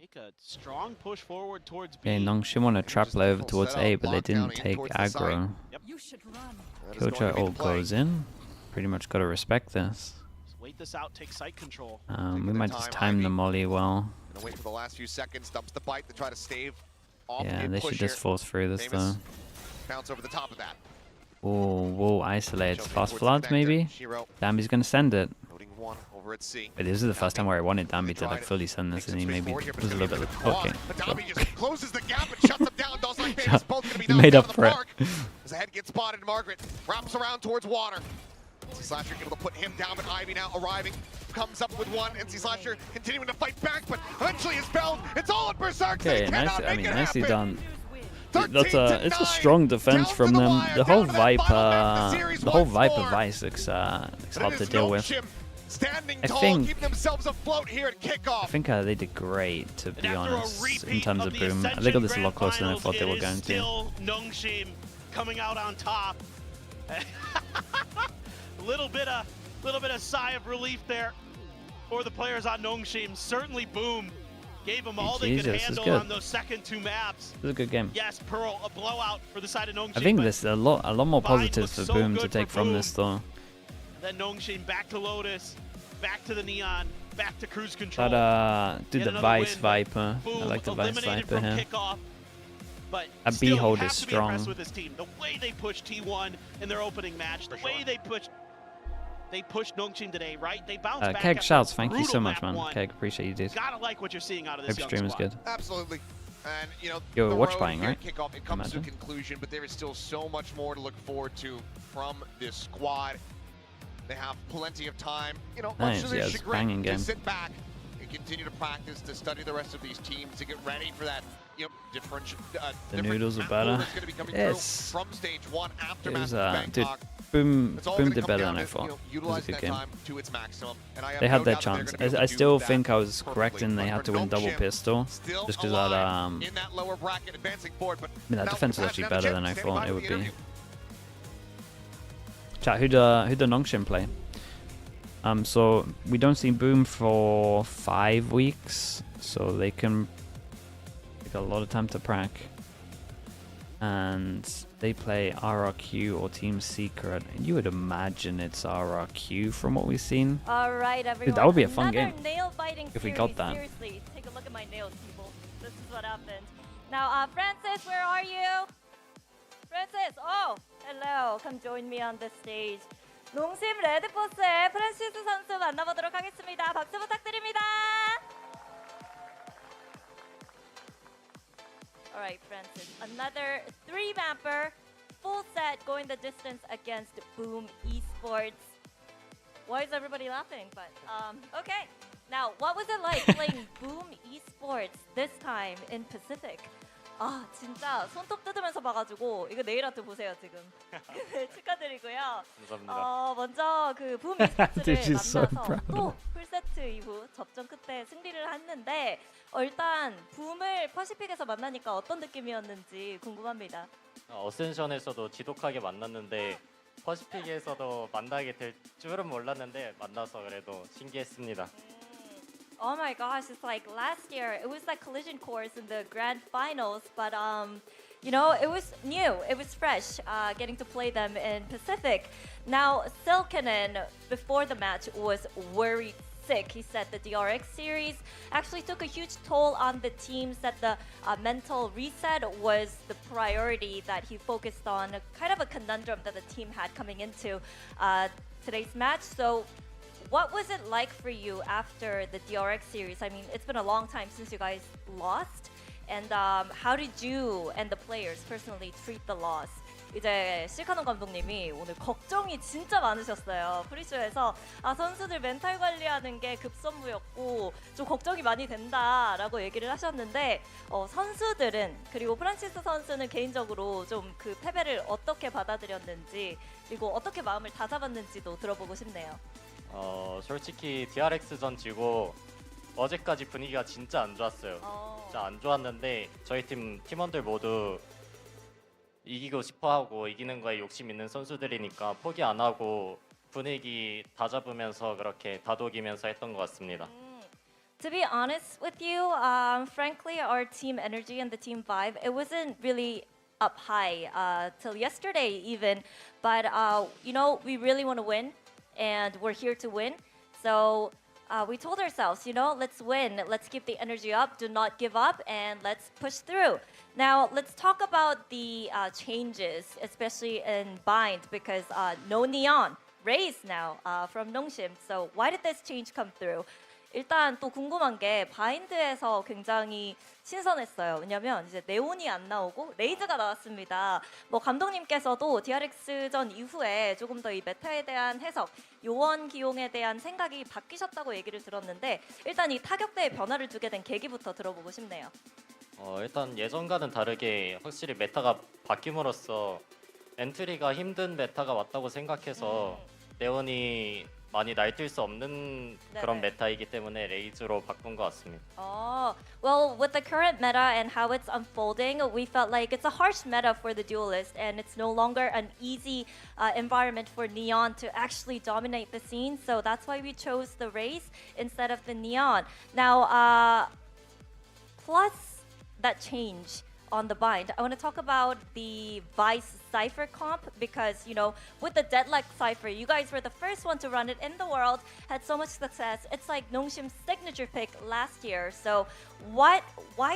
make a strong push forward towards B. Okay, NONGSHIM want to trap just play over default towards setup, A, but they lockdown didn't in take towards the side. aggro. You should run. That is going Killjoy to be the ult play. goes in. Pretty much got to respect this. Just wait this out, take site control. We Taking might their just time, time the Ivy. molly well. Gonna wait for the last few seconds. Dumps the bite to try to stave off Yeah, the they should push just here. force through this Famous though. bounce over the top of that. Oh, whoa, isolates. Shelton Fast towards the flood connector. maybe? Shiro Dambi's gonna send it. loading 1 over at C. But this is the first time where I wanted Dambi to Tried like it. fully send Makes this, some and he space maybe forward here, but was it's a gonna little be bit the quad. okay. But Dambi just closes the gap and shuts them down. Those like Famous both gonna be He knocked made out up of for the it. park. As the head gets spotted, Margaret wraps around towards water. NC Slasher able to put him down, but Ivy now arriving. Comes up with 1. NC Slasher continuing to fight back, but eventually is felled. It's all at Berserk. Okay, They nice. cannot I make mean, it nicely happen. done. 13 It's to a 9. strong defense Down from to the them. wire, The whole down to that final map, the Viper, series the whole once Viper more. Vice looks And hard it to is deal with. NONGSHIM standing I tall, think- keeping themselves afloat here at kickoff. I think they did great, to be And after a honest, in repeat terms of of the Boom. They Ascension got this a lot Grand closer than I Finals, thought they were it going is to. still NONGSHIM coming out on top. A little bit of sigh of relief there for the players on NONGSHIM. Certainly Boom gave them all they Jesus, could this is handle good. on those second 2 maps. It was a good game. Yes, Pearl, a blowout for the side of NONGSHIM. I think but there's a lot more Combined positives for looks so Boom to good take for from Boom. this, though. Then NONGSHIM back to Lotus, back to the Neon, back to cruise control. But do Get the another Vice win. Viper. I Boom, like the Vice eliminated Viper from here. kickoff. But That still, B-hold you is have to be impressed strong. with this team. The way they pushed T1 in their opening match, the way they pushed NONGSHIM today, right? They bounced back. Keg after Shouts, a thank you brutal so much, map man. one. Keg, appreciate you, dude. Gotta like what you're seeing out of this Hope young stream is squad. good. Absolutely. And, you know, Yo, the watch road buying, here right? at kickoff, it comes to a Imagine. conclusion, but there is still so much more to look forward to from this squad. They have plenty of time, you know, much Nice, to their yeah, it's a chagrin, banging to game. sit back and continue to practice, to study the rest of these teams, to get ready for that, you know, different noodles are map better. pool that's gonna be coming Yes. through from stage 1 after It was, Bangkok. dude, Boom It's all did gonna come better down than I to, thought. you know, It was a utilizing good that game. time to its maximum. And I have They no had their doubt that they're chance. gonna be able I to do still that think I was correct perfectly. in they But had for to win double NONGSHIM, pistol. still Just because alive that, in that lower bracket, advancing forward, but that now defense was we've actually had better another than I chance. Standing thought by it for would the be. interview. Chat, who the NONGSHIM play? So we don't see Boom for 5 weeks, so they can take a lot of time to prac. And they play RRQ or Team Secret. And you would imagine it's RRQ from what we've seen. All right, everyone. that would be a fun Another game nail-biting if we series. got that. Seriously, take a look at my nails, people. This is what happened. Now, Francis, where are you? Francis, oh, Hello, come join me on the stage. 농심 레드포스의 프란시스 선수 만나보도록 하겠습니다. 박수 부탁드립니다. All right, Francis. Another three-mapper, full set, going the distance against Boom Esports. Why is everybody laughing? But okay. Now, what was it like playing Boom Esports this time in Pacific? 아 진짜 손톱 뜯으면서 봐가지고 이거 네일 아트 보세요 지금. 축하드리고요. 감사합니다. 먼저 그 붐 Dude, e스포츠를 she's so 만나서 proud. 또 풀세트 이후 접전 끝에 승리를 했는데 일단 붐을 퍼시픽에서 만나니까 어떤 느낌이었는지 궁금합니다. 어센션에서도 지독하게 만났는데 퍼시픽에서도 만나게 될 줄은 몰랐는데 만나서 그래도 신기했습니다. Oh my gosh, it's like last year it was like collision course in the grand finals, but you know, it was new, it was fresh, getting to play them in Pacific. Now, Silkinen, before the match, was worried sick. He said the DRX series actually took a huge toll on the teams, that the mental reset was the priority that he focused on, kind of a conundrum that the team had coming into today's match. So what was it like for you after the DRX series? I mean, it's been a long time since you guys lost. And how did you and the players personally treat the loss? 이제 실카논 감독님이 오늘 걱정이 진짜 많으셨어요. 프리쇼에서 선수들 멘탈 관리하는 게 급선무였고 좀 걱정이 많이 된다라고 얘기를 하셨는데 선수들은 그리고 프란시스 선수는 개인적으로 좀 그 패배를 어떻게 받아들였는지 그리고 어떻게 마음을 다잡았는지도 들어보고 싶네요. 솔직히 DRX전 지고 어제까지 분위기가 진짜 안 좋았어요. 진짜 안 좋았는데 저희 팀원들 모두 이기고 싶어하고 이기는 거에 욕심 있는 선수들이니까 포기 안 하고 분위기 다잡으면서 그렇게 다독이면서 했던 것 같습니다. To be honest with you, frankly, our team energy and the team vibe, it wasn't really up high till yesterday even. But you know, we really want to win. And we're here to win. So we told ourselves, you know, let's win. Let's keep the energy up. Do not give up. And let's push through. Now, let's talk about the changes, especially in Bind, because no Neon. Raise now from NONGSHIM. So why did this change come through? 일단 또 궁금한 게 바인드에서 굉장히 신선했어요. 왜냐면 이제 네온이 안 나오고 레이즈가 나왔습니다. 뭐 감독님께서도 DRX전 이후에 조금 더 이 메타에 대한 해석, 요원 기용에 대한 생각이 바뀌셨다고 얘기를 들었는데 일단 이 타격대에 변화를 주게 된 계기부터 들어보고 싶네요. 일단 예전과는 다르게 확실히 메타가 바뀜으로써 엔트리가 힘든 메타가 왔다고 생각해서 네온이 많이 날뛸 수 없는 그런 메타이기 때문에 레이즈로 바꾼 것 같습니다. Well, with the current meta and how it's unfolding, we felt like it's a harsh meta for the duelist, and it's no longer an easy environment for Neon to actually dominate the scene. So that's why we chose the Raze instead of the Neon. Now, plus that change on the bind, I want to talk about the Vice Cypher comp because, you know, with the Deadlock Cypher, you guys were the first one to run it in the world, had so much success. It's like NONGSHIM's signature pick last year. So why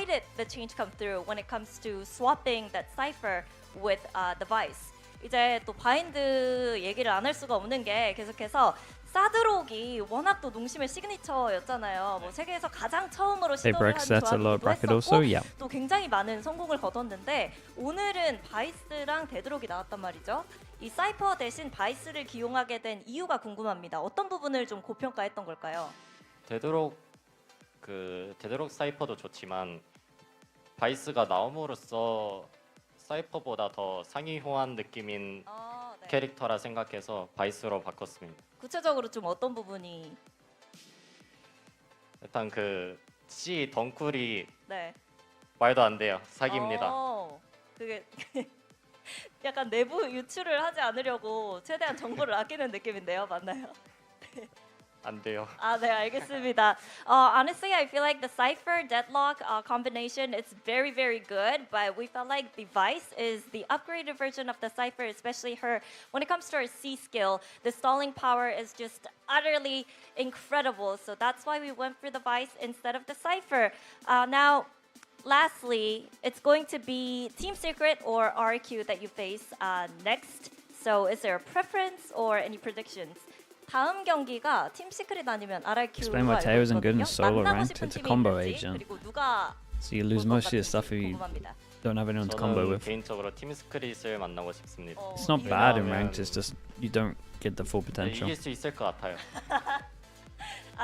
did the change come through when it comes to swapping that Cypher with the Vice? 이제 또 바인드 얘기를 안 할 수가 없는 게 계속해서 사드록이 워낙 또 농심의 시그니처였잖아요. 뭐 세계에서 가장 처음으로 시도를 한 조합이기도 했었고 또 굉장히 많은 성공을 거뒀는데 오늘은 바이스랑 데드록이 나왔단 말이죠. 이 사이퍼 대신 바이스를 기용하게 된 이유가 궁금합니다. 어떤 부분을 좀 고평가했던 걸까요? 데드록 사이퍼도 좋지만 바이스가 나옴으로써 사이퍼보다 더 상위호환 느낌인 캐릭터라 생각해서 바이스로 바꿨습니다. 구체적으로 좀 어떤 부분이? 일단 그 C 덩쿨이 네. 말도 안 돼요. 사기입니다. 그게 약간 내부 유출을 하지 않으려고 최대한 정보를 아끼는 느낌인데요, 맞나요? 안 돼요. 네, 알겠습니다. Honestly, I feel like the Cypher Deadlock combination is very, very good, but we felt like the Vice is the upgraded version of the Cypher, especially her. When it comes to her C skill, the stalling power is just utterly incredible. So that's why we went for the Vice instead of the Cypher. Now, lastly, it's going to be Team Secret or RQ that you face next. So is there a preference or any predictions? 다음 경기가 팀 시크릿 아니면 RRQ가 Explain why Teo isn't good in solo 만나고 ranked. 싶은 It's a 팀이 combo 있는지, agent. 그리고 누가 So you lose 볼 것 most of your 같은지 stuff if you 궁금합니다. don't have anyone to combo 저는 with. 개인적으로 팀 스크릿을 만나고 싶습니다. It's not bad in 왜냐하면 ranked, it's just you don't get the full potential. 이길 수 있을 것 같아요.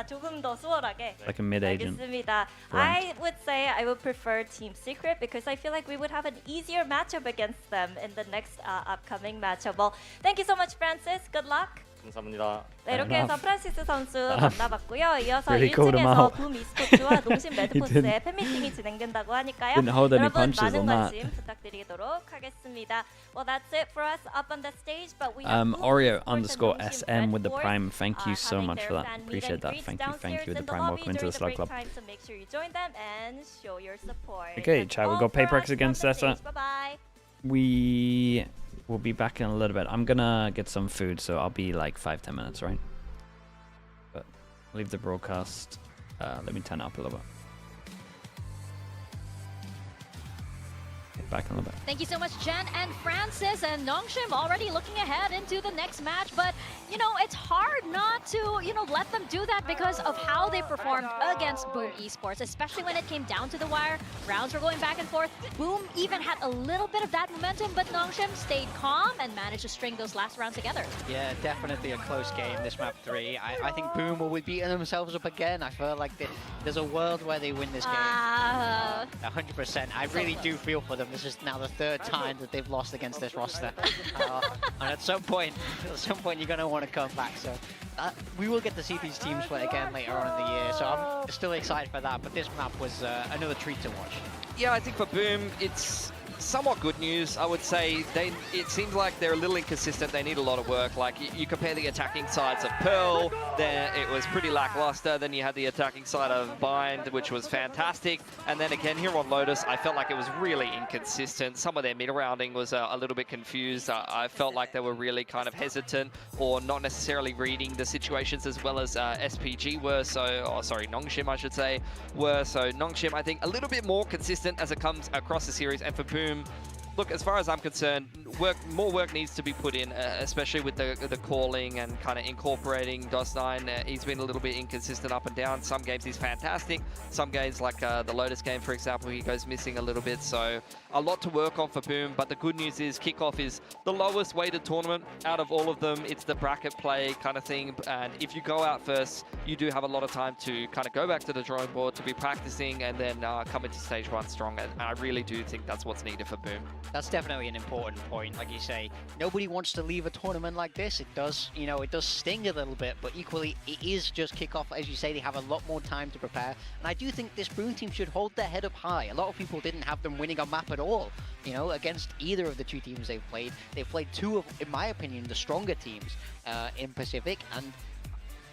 조금 더 수월하게. Like a mid agent. 알겠습니다. I would say I would prefer Team Secret because I feel like we would have an easier matchup against them in the next upcoming matchup. Well, thank you so much, Francis. Good luck. 감사합니다. 네, 이렇게 해서 프란시스 선수 만나봤고요. 이어서 Really called him 1층에서 out. 붐 e스포츠와 농심 레드포스의 didn't- 팬미팅이 진행된다고 하니까요. didn't hold any 여러분 punches 많은 on that. 관심 부탁드리도록 하겠습니다. Well, that's it for us up on the stage, but we have Oreo_SM with the prime. Thank you so much for that. Appreciate that. Thank you with the prime. Welcome into the Slug Club. So make sure you join them and show your support. Okay, That's chat, we all got for PRX us against on the ZETA. stage. Bye-bye. We will be back in a little bit. I'm gonna get some food, so I'll be like 5-10 minutes, right? But leave the broadcast. Let me turn it up a little bit. Get back in a little bit. Thank you so much, Jen and Francis and NONGSHIM already looking ahead into the next match. But, you know, it's hard not to, you know, let them do that because of how they performed against Boom Esports, especially when it came down to the wire. Rounds were going back and forth. Boom even had a little bit of that momentum, but NONGSHIM stayed calm and managed to string those last rounds together. Yeah, definitely a close game, this map 3. I think Boom will be beating themselves up again. I feel like there's a world where they win this game. 100%. I really do feel for them. This is now the third time that they've lost against this roster. And at some point you're going to want to come back. So we will get to see these teams play again later on in the year. So I'm still excited for that. But this map was another treat to watch. Yeah, I think for Boom, it's somewhat good news. I would say it seems like they're a little inconsistent. They need a lot of work. Like you compare the attacking sides of Pearl, there it was pretty lackluster. Then you had the attacking side of Bind, which was fantastic. And then again here on Lotus, I felt like it was really inconsistent. Some of their mid-rounding was a little bit confused. I felt like they were really kind of hesitant or not necessarily reading the situations as well as SPG were. NONGSHIM I should say were. So NONGSHIM I think a little bit more consistent as it comes across the series. And for Boom, look, as far as I'm concerned, more work needs to be put in, especially with the calling and kind of incorporating DOS9. He's been a little bit inconsistent up and down. Some games he's fantastic. Some games, like the Lotus game, for example, he goes missing a little bit. So a lot to work on for Boom. But the good news is KICKOFF is the lowest weighted tournament out of all of them. It's the bracket play kind of thing. And if you go out first, you do have a lot of time to kind of go back to the drawing board, to be practicing, and then come into stage 1 strong. And I really do think that's what's needed for Boom. That's definitely an important point. Like you say, nobody wants to leave a tournament like this. It does, you know, it does sting a little bit, but equally, it is just KICKOFF. As you say, they have a lot more time to prepare. And I do think this Boom team should hold their head up high. A lot of people didn't have them winning a map at all, you know, against either of the two teams they've played. They've played two of, in my opinion, the stronger teams in Pacific and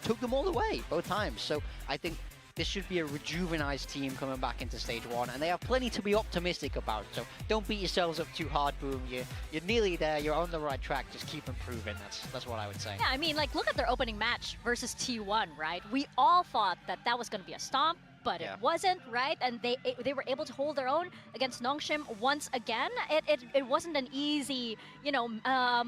took them all the way, both times. So I think this should be a rejuvenized team coming back into stage 1, and they have plenty to be optimistic about. So don't beat yourselves up too hard, Boom. You're nearly there. You're on the right track. Just keep improving. That's what I would say. Yeah, I mean, like, look at their opening match versus T1, right? We all thought that that was going to be a stomp, but it wasn't, right? And they were able to hold their own against NONGSHIM once again. It wasn't an easy, you know,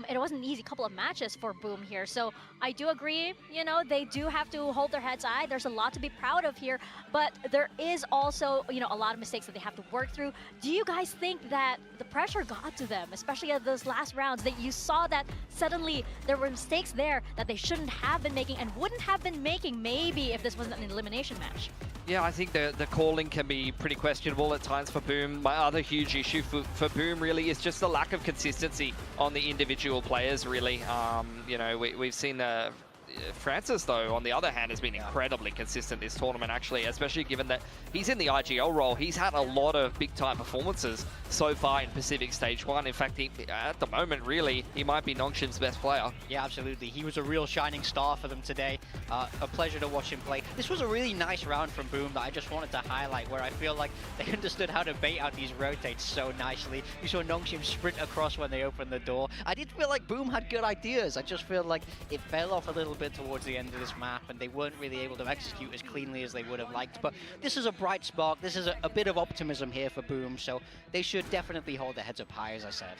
it wasn't an easy couple of matches for Boom here. So I do agree, you know, they do have to hold their heads high. There's a lot to be proud of here, but there is also, you know, a lot of mistakes that they have to work through. Do you guys think that the pressure got to them, especially at those last rounds, that you saw that suddenly there were mistakes there that they shouldn't have been making and wouldn't have been making maybe if this wasn't an elimination match? Yeah, I think the calling can be pretty questionable at times for Boom. My other huge issue for Boom really is just the lack of consistency on the individual players, really. You know, we've seen Francis, though, on the other hand, has been incredibly consistent this tournament, actually, especially given that he's in the IGL role. He's had a lot of big-time performances so far in Pacific Stage 1. In fact, at the moment, really, he might be NONGSHIM's best player. Yeah, absolutely. He was a real shining star for them today. A pleasure to watch him play. This was a really nice round from Boom that I just wanted to highlight, where I feel like they understood how to bait out these rotates so nicely. You saw NONGSHIM sprint across when they opened the door. I did feel like Boom had good ideas. I just feel like it fell off a little bit bit towards the end of this map, and they weren't really able to execute as cleanly as they would have liked. But this is a bright spark. This is a bit of optimism here for Boom, so they should definitely hold their heads up high, as I said.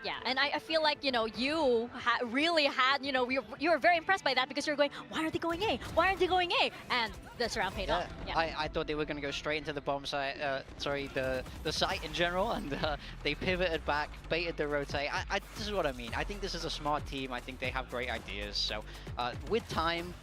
Yeah, and I feel like, you know, you really had, you know, you were very impressed by that because you were going, why aren't they going A? Why aren't they going A? And this round paid off. Yeah. I thought they were going to go straight into the bomb site, the site in general, and they pivoted back, baited the rotate. This is what I mean. I think this is a smart team. I think they have great ideas. So with time,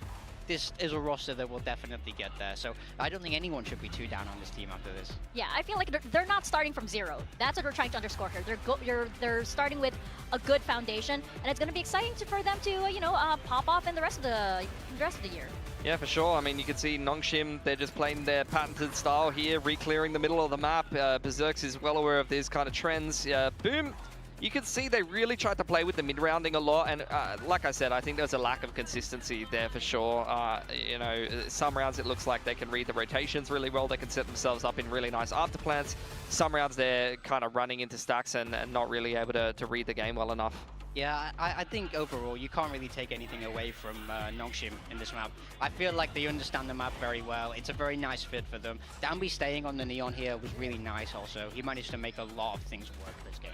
this is a roster that will definitely get there. So I don't think anyone should be too down on this team after this. Yeah, I feel like they're not starting from zero. That's what we're trying to underscore here. They're starting with a good foundation, and it's going to be exciting for them to you know, pop off in the rest of the year. Yeah, for sure. I mean, you can see NONGSHIM, they're just playing their patented style here, re-clearing the middle of the map. Berserks is well aware of these kind of trends. Boom, you can see they really tried to play with the mid-rounding a lot, and like I said, I think there's a lack of consistency there for sure. You know, some rounds it looks like they can read the rotations really well, they can set themselves up in really nice afterplants. Some rounds they're kind of running into stacks and not really able to read the game well enough. Yeah, I think overall you can't really take anything away from NONGSHIM in this map. I feel like they understand the map very well. It's a very nice fit for them. Danby staying on the Neon here was really nice also. He managed to make a lot of things work this game.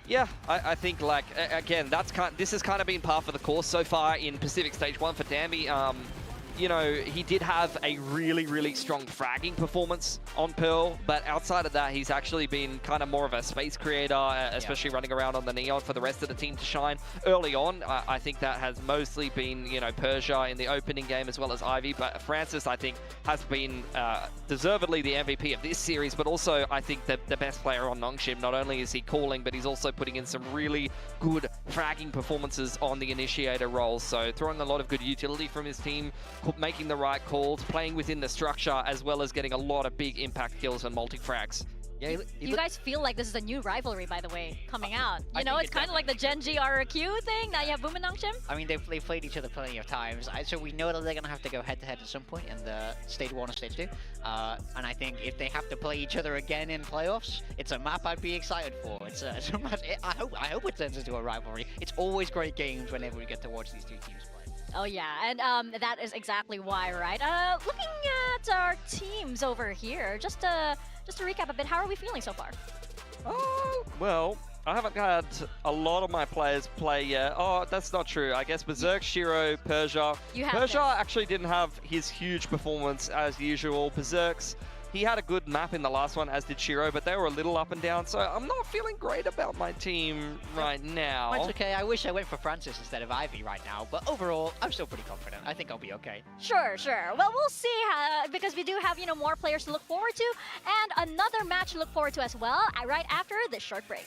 Yeah, I think, like, again, this has kind of been par for the course so far in Pacific Stage 1 for Danby. You know, he did have a really, really strong fragging performance on Pearl, but outside of that, he's actually been kind of more of a space creator, especially running around on the Neon for the rest of the team to shine. Early on, I think that has mostly been, you know, Persia in the opening game as well as Ivy, but Francis, I think, has been deservedly the MVP of this series, but also, I think, the best player on NONGSHIM. Not only is he calling, but he's also putting in some really good fragging performances on the initiator roles, so throwing a lot of good utility from his team, making the right calls, playing within the structure, as well as getting a lot of big impact kills and multi-frags. Yeah, you guys feel like this is a new rivalry, by the way, coming out. You know, it's kind of like the Gen G RQ thing. Now you have Boom and NONGSHIM. I mean, they've played each other plenty of times, so we know that they're going to have to go head-to-head at some point in the Stage 1 or Stage 2. And I think if they have to play each other again in playoffs, it's a map I'd be excited for. It's a map, I hope it turns into a rivalry. It's always great games whenever we get to watch these two teams play. Oh yeah, and that is exactly why, right? Looking at our teams over here, just to recap a bit, how are we feeling so far? Oh, well, I haven't had a lot of my players play yet. Oh, that's not true. I guess Berserk, Shiro, Persia. Persia actually didn't have his huge performance as usual. Berserk's, he had a good map in the last one, as did Shiro, but they were a little up and down, so I'm not feeling great about my team right now. That's okay. I wish I went for Francis instead of Ivy right now, but overall, I'm still pretty confident. I think I'll be okay. Sure. Well, we'll see, because we do have, you know, more players to look forward to, and another match to look forward to as well, right after this short break.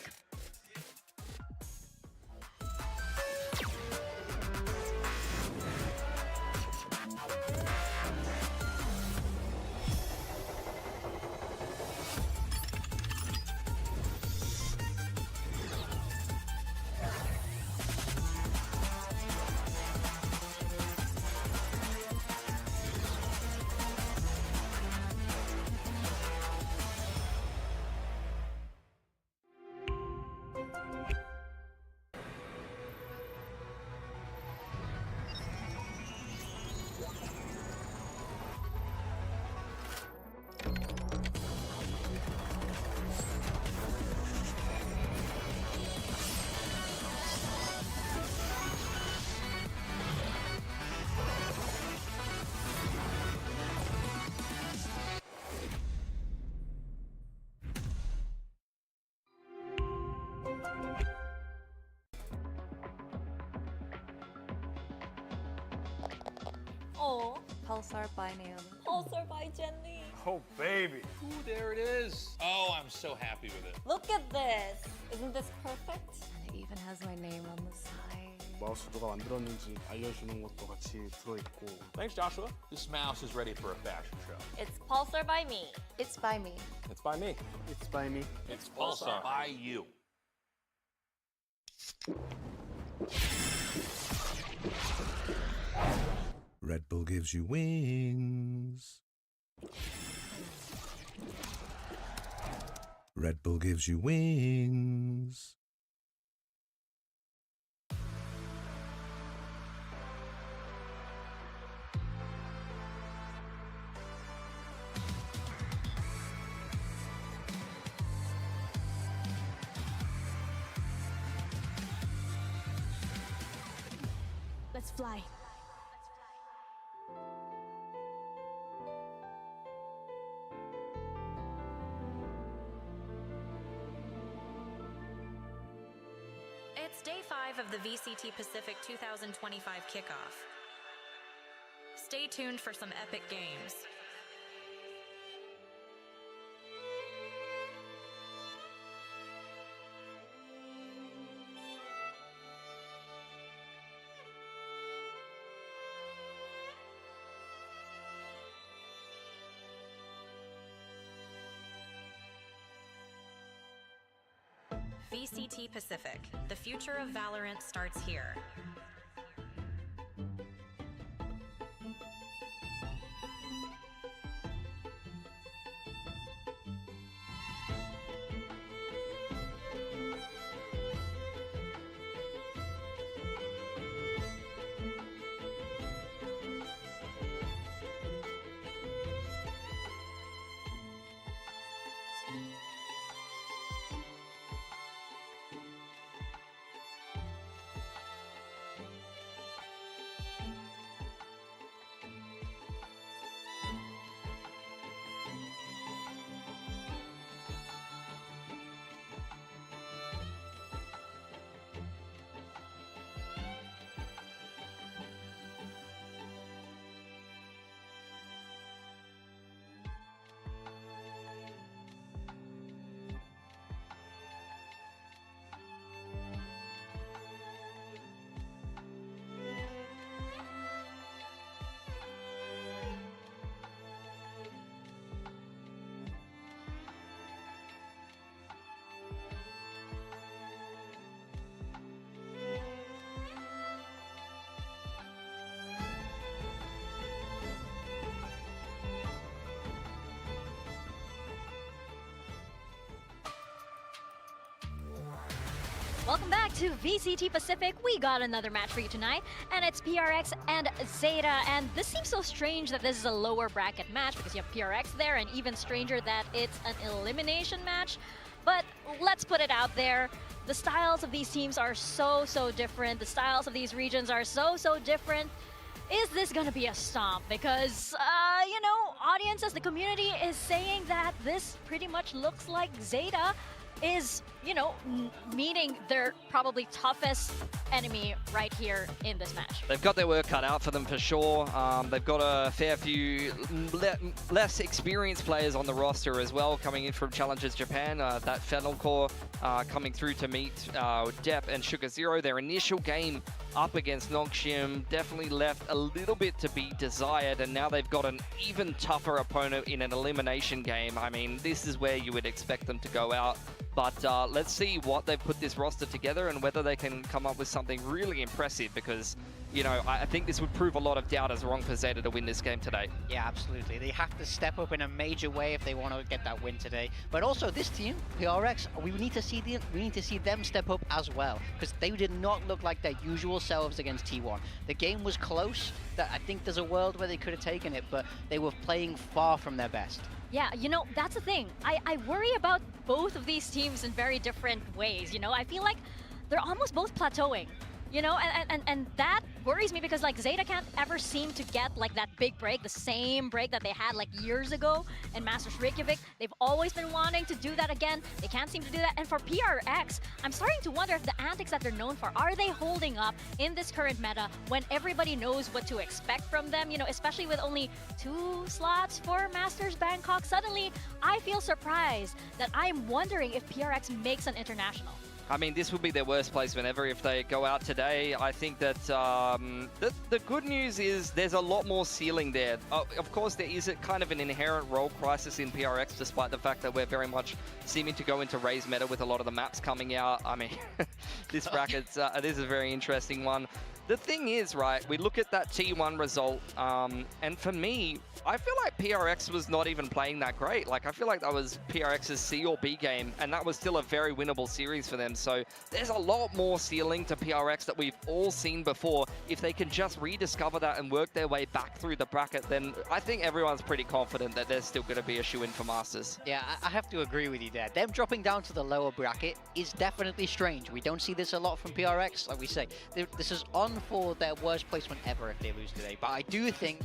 Oh, Pulsar by Naomi. Pulsar by Jenny. Oh, baby. Ooh, there it is. Oh, I'm so happy with it. Look at this. Isn't this perfect? It even has my name on the side. 마우스 누가 만들었는지 알려주는 것도 같이 들어있고. Thanks, Joshua. This mouse is ready for a fashion show. It's Pulsar by me. It's by me. It's by me. It's by me. It's Pulsar by you. Red Bull gives you wings. Red Bull gives you wings. Let's fly. It's day 5 of the VCT Pacific 2025 kickoff. Stay tuned for some epic games. VCT Pacific. The future of Valorant starts here. Welcome back to VCT Pacific. We got another match for you tonight, and it's PRX and ZETA. And this seems so strange that this is a lower bracket match because you have PRX there, and even stranger that it's an elimination match. But let's put it out there. The styles of these teams are so different. The styles of these regions are so different. Is this gonna be a stomp? Because, you know, audiences, the community is saying that this pretty much looks like ZETA is, you know, meeting their probably toughest enemy right here in this match. They've got their work cut out for them for sure. They've got a fair few less experienced players on the roster as well, coming in from Challengers Japan. That Fennel Core coming through to meet Depp and Sugar Zero. Their initial game up against NONGSHIM definitely left a little bit to be desired, and now they've got an even tougher opponent in an elimination game. I mean, this is where you would expect them to go out. But let's see what they've put this roster together and whether they can come up with something really impressive, because, you know, I think this would prove a lot of doubters wrong for ZETA to win this game today. Yeah, absolutely. They have to step up in a major way if they want to get that win today. But also this team, PRX, we need to see them step up as well, because they did not look like their usual selves against T1. The game was close. I think there's a world where they could have taken it, but they were playing far from their best. Yeah, you know, that's the thing. I worry about both of these teams in very different ways, you know? I feel like they're almost both plateauing, you know? And that worries me because, like, ZETA can't ever seem to get, like, that big break, the same break that they had, like, years ago in Masters Reykjavik. They've always been wanting to do that again. They can't seem to do that. And for PRX, I'm starting to wonder if the antics that they're known for, are they holding up in this current meta when everybody knows what to expect from them? You know, especially with only 2 slots for Masters Bangkok. Suddenly, I feel surprised that I'm wondering if PRX makes an international. I mean, this would be their worst placement ever if they go out today. I think that the good news is there's a lot more ceiling there. Of course, there is a kind of an inherent role crisis in PRX, despite the fact that we're very much seeming to go into Raze meta with a lot of the maps coming out. I mean, this bracket's this is a very interesting one. The thing is, right, we look at that T1 result, and for me, I feel like PRX was not even playing that great. Like, I feel like that was PRX's C or B game, and that was still a very winnable series for them. So there's a lot more ceiling to PRX that we've all seen before. If they can just rediscover that and work their way back through the bracket, then I think everyone's pretty confident that they're still going to be a shoe-in for Masters. Yeah, I have to agree with you there. Them dropping down to the lower bracket is definitely strange. We don't see this a lot from PRX, like we say. This is on gone for their worst placement ever if they lose today, but I do think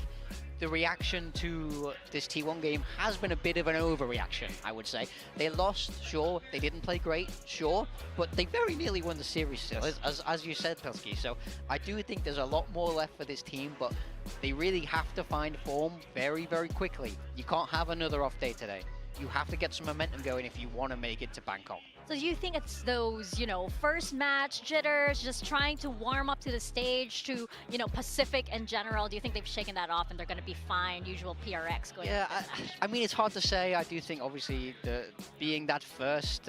the reaction to this T1 game has been a bit of an overreaction, I would say. They lost, sure. They didn't play great, sure. But they very nearly won the series still, as you said, Pilski. So I do think there's a lot more left for this team, but they really have to find form very, very quickly. You can't have another off day today. You have to get some momentum going if you want to make it to Bangkok. So do you think it's those, you know, first match jitters, just trying to warm up to the stage, to, you know, Pacific in general? Do you think they've shaken that off and they're going to be fine, usual PRX going? Yeah, I mean, it's hard to say. I do think, obviously, being that first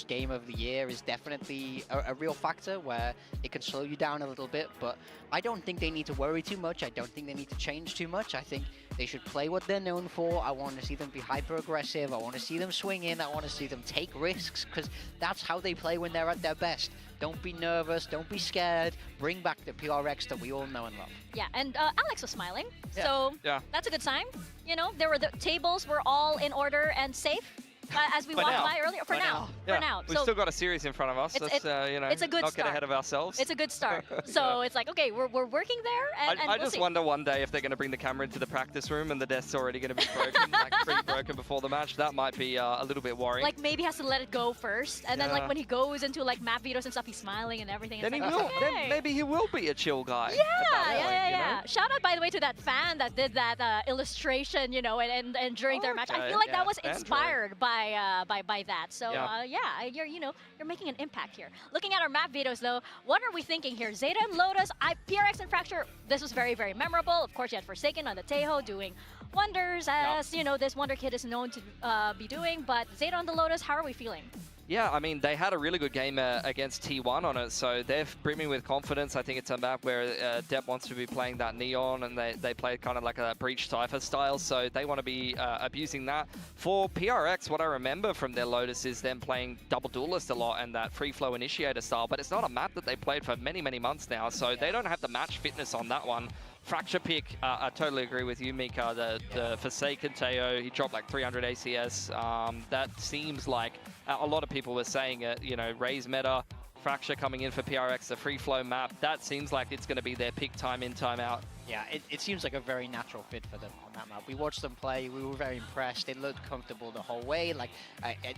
game of the year is definitely a real factor where it can slow you down a little bit, but I don't think they need to worry too much. I don't think they need to change too much. I think they should play what they're known for. I want to see them be hyper-aggressive. I want to see them swing in. I want to see them take risks, because that's how they play when they're at their best. Don't be nervous. Don't be scared. Bring back the PRX that we all know and love. Yeah, and Alex was smiling, so that's a good sign. You know, the tables were all in order and safe. As we walked by earlier, for now. We've still got a series in front of us. Let's, you know, it's a good not start. get ahead of ourselves. It's a good start. So it's like, okay, we're working there, and I we'll just see. wonder one day if they're going to bring the camera into the practice room and the desk's already going to be broken, like pre-broken before the match. That might be a little bit worrying. Like maybe he has to let it go first, and then like when he goes into like map videos and stuff, he's smiling and everything. Then it's he like, will. okay. Then maybe he will be a chill guy. Yeah. Shout out, by the way, to that fan that did that illustration, you know, and during their match. I feel like that was inspired by that. So you're making an impact here. Looking at our map videos though, what are we thinking here? ZETA and Lotus, PRX and Fracture, this was very, very memorable. Of course, you had Forsaken on the Tejo doing wonders, as you know, this Wonder Kid is known to be doing. But ZETA on the Lotus, how are we feeling? Yeah, I mean, they had a really good game against T1 on it, so they're brimming with confidence. I think it's a map where Depp wants to be playing that Neon, and they play kind of like a Breach Cypher style, so they want to be abusing that. For PRX, what I remember from their Lotus is them playing Double Duelist a lot and that Free Flow Initiator style, but it's not a map that they played for many, many months now, so they don't have the match fitness on that one. Fracture pick, I totally agree with you, Mika. The Forsaken Teo, he dropped like 300 ACS. That seems like a lot of people were saying it, you know, Raze meta, Fracture coming in for PRX, the free flow map. That seems like it's going to be their pick time in, time out. Yeah, it seems like a very natural fit for them on that map. We watched them play, we were very impressed. They looked comfortable the whole way. Like,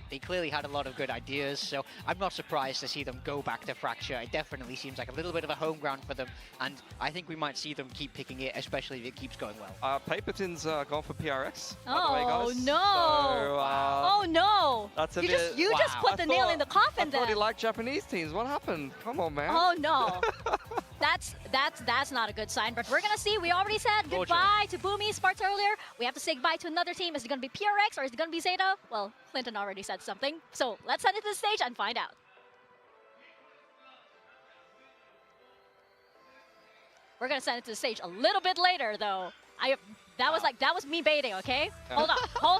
they clearly had a lot of good ideas, so I'm not surprised to see them go back to Fracture. It definitely seems like a little bit of a home ground for them, and I think we might see them keep picking it, especially if it keeps going well. Paperton's gone for PRX, by oh, the way, guys. No! So, oh no! That's a you just put the nail in the coffin there. I thought he liked Japanese teams. What happened? Come on, man. Oh no. That's not a good sign, but we're gonna see. We already said goodbye to Boomy Sparks earlier. We have to say goodbye to another team. Is it gonna be PRX or is it gonna be ZETA? Well, Clinton already said something, so let's send it to the stage and find out. We're gonna send it to the stage a little bit later, though. That was me baiting, okay? Hold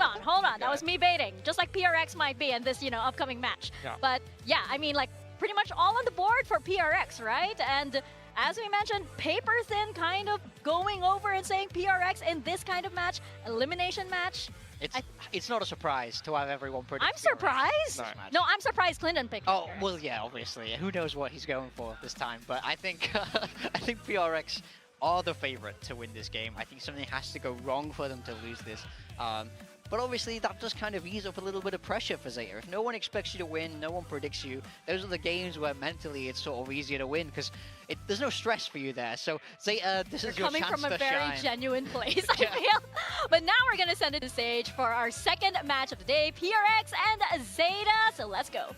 on. That was me baiting, just like PRX might be in this, you know, upcoming match. Yeah. But yeah, I mean, like pretty much all on the board for PRX, right? And as we mentioned, Paper Thin kind of going over and saying PRX in this kind of match, elimination match. It's not a surprise to have everyone predict. I'm surprised. No, I'm surprised Clinton picked. Oh well, yeah, obviously. Who knows what he's going for this time? But I think I think PRX are the favorite to win this game. I think something has to go wrong for them to lose this. But obviously, that does kind of ease up a little bit of pressure for ZETA. If no one expects you to win, no one predicts you, those are the games where mentally it's sort of easier to win because there's no stress for you there. So ZETA, this is your chance to shine. Coming from a very genuine place, I feel. But now we're going to send it to the stage for our second match of the day, PRX and ZETA. So let's go.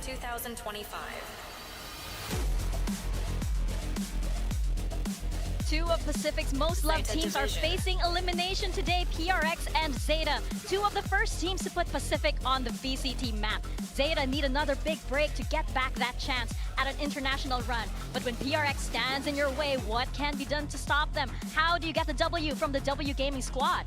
2025. Two of Pacific's most loved teams are facing elimination today, PRX and ZETA. Two of the first teams to put Pacific on the VCT map. ZETA need another big break to get back that chance at an international run. But when PRX stands in your way, what can be done to stop them? How do you get the W from the W Gaming squad?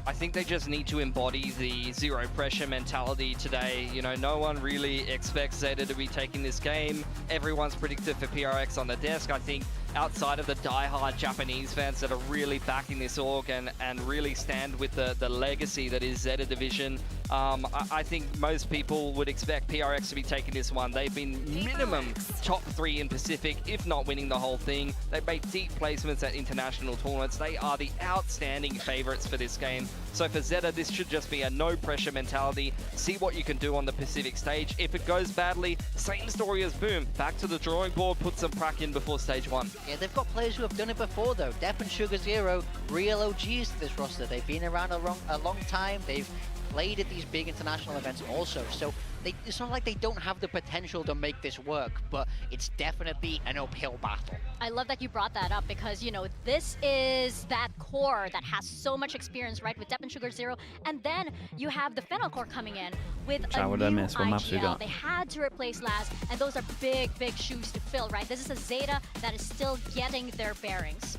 I think they just need to embody the zero pressure mentality today. You know, no one really expects ZETA to be taking this game. Everyone's predicted for PRX on the desk. I think outside of the die-hard Japanese fans that are really backing this org and really stand with the legacy that is ZETA Division, I think most people would expect PRX to be taking this one. They've been minimum top 3 in Pacific, if not winning the whole thing. They've made deep placements at international tournaments. They are the outstanding favorites for this game. So for ZETA, this should just be a no-pressure mentality. See what you can do on the Pacific stage. If it goes badly, same story as Boom. Back to the drawing board, put some prac in before stage 1. Yeah, they've got players who have done it before, though. Depp and Sugar Zero, real OGs to this roster. They've been around a long time. They've played at these big international events also. So it's not like they don't have the potential to make this work, but it's definitely an uphill battle. I love that you brought that up because, you know, this is that core that has so much experience, right, with Depp and Sugar Zero. And then you have the Fennel core coming in with a new IGL. They had to replace Laz, and those are big, big shoes to fill, right? This is a ZETA that is still getting their bearings.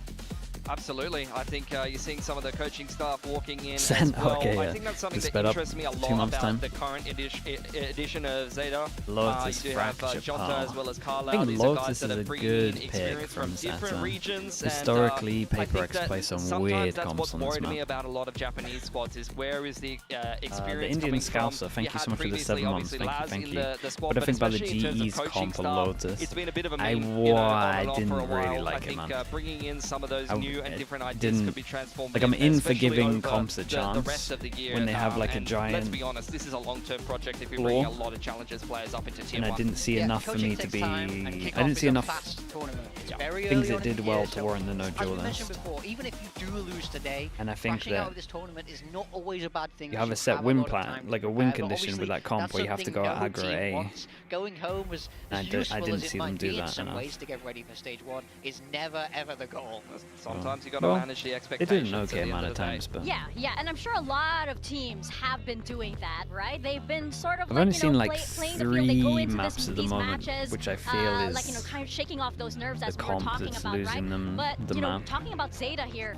Absolutely. I think you're seeing some of the coaching staff walking in as well. Okay, I think that's something that interests me a lot about the current edition of ZETA. Lotus you do have Jota as well as Carla. I think These Lotus are guys that is a are bringing good in pick experience from different ZETA. regions. Historically, and, PRX plays some weird that's comps what's on this worried me map. about a lot of Japanese squads is where is the experience the Indian Scouser, thank you so much for the 7 months. Thank you. But I think about the GE's comp for Lotus, it's been a bit of a I didn't really like it, man. Bringing in some of those new and different ideas could be transformed. Like, I'm in for giving comps a chance the rest of the year, when they have like a giant. Let's be honest, this is a long-term project. If you're bringing a lot of challengers players up into tier 1, and I didn't see enough for me to be. I didn't see enough things that did well to warrant the no duel list. Even if you do lose today, and I think that this tournament is not always a bad thing. you have a set win plan, like a win condition with that comp where you have to go aggro A. Going home was I didn't see them do that enough. Ways to get ready for stage 1 is never ever the goal. Sometimes you got to manage the expectations. They did an okay amount of times, but yeah, and I'm sure a lot of teams have been doing that, right? They've been sort of I've only like, seen like playing the field. They go 3 into maps at the these moment, matches, which I feel is like, you know, kind of shaking off those nerves as the we were comp talking that's about, losing right? them But the you know, map. talking about ZETA here,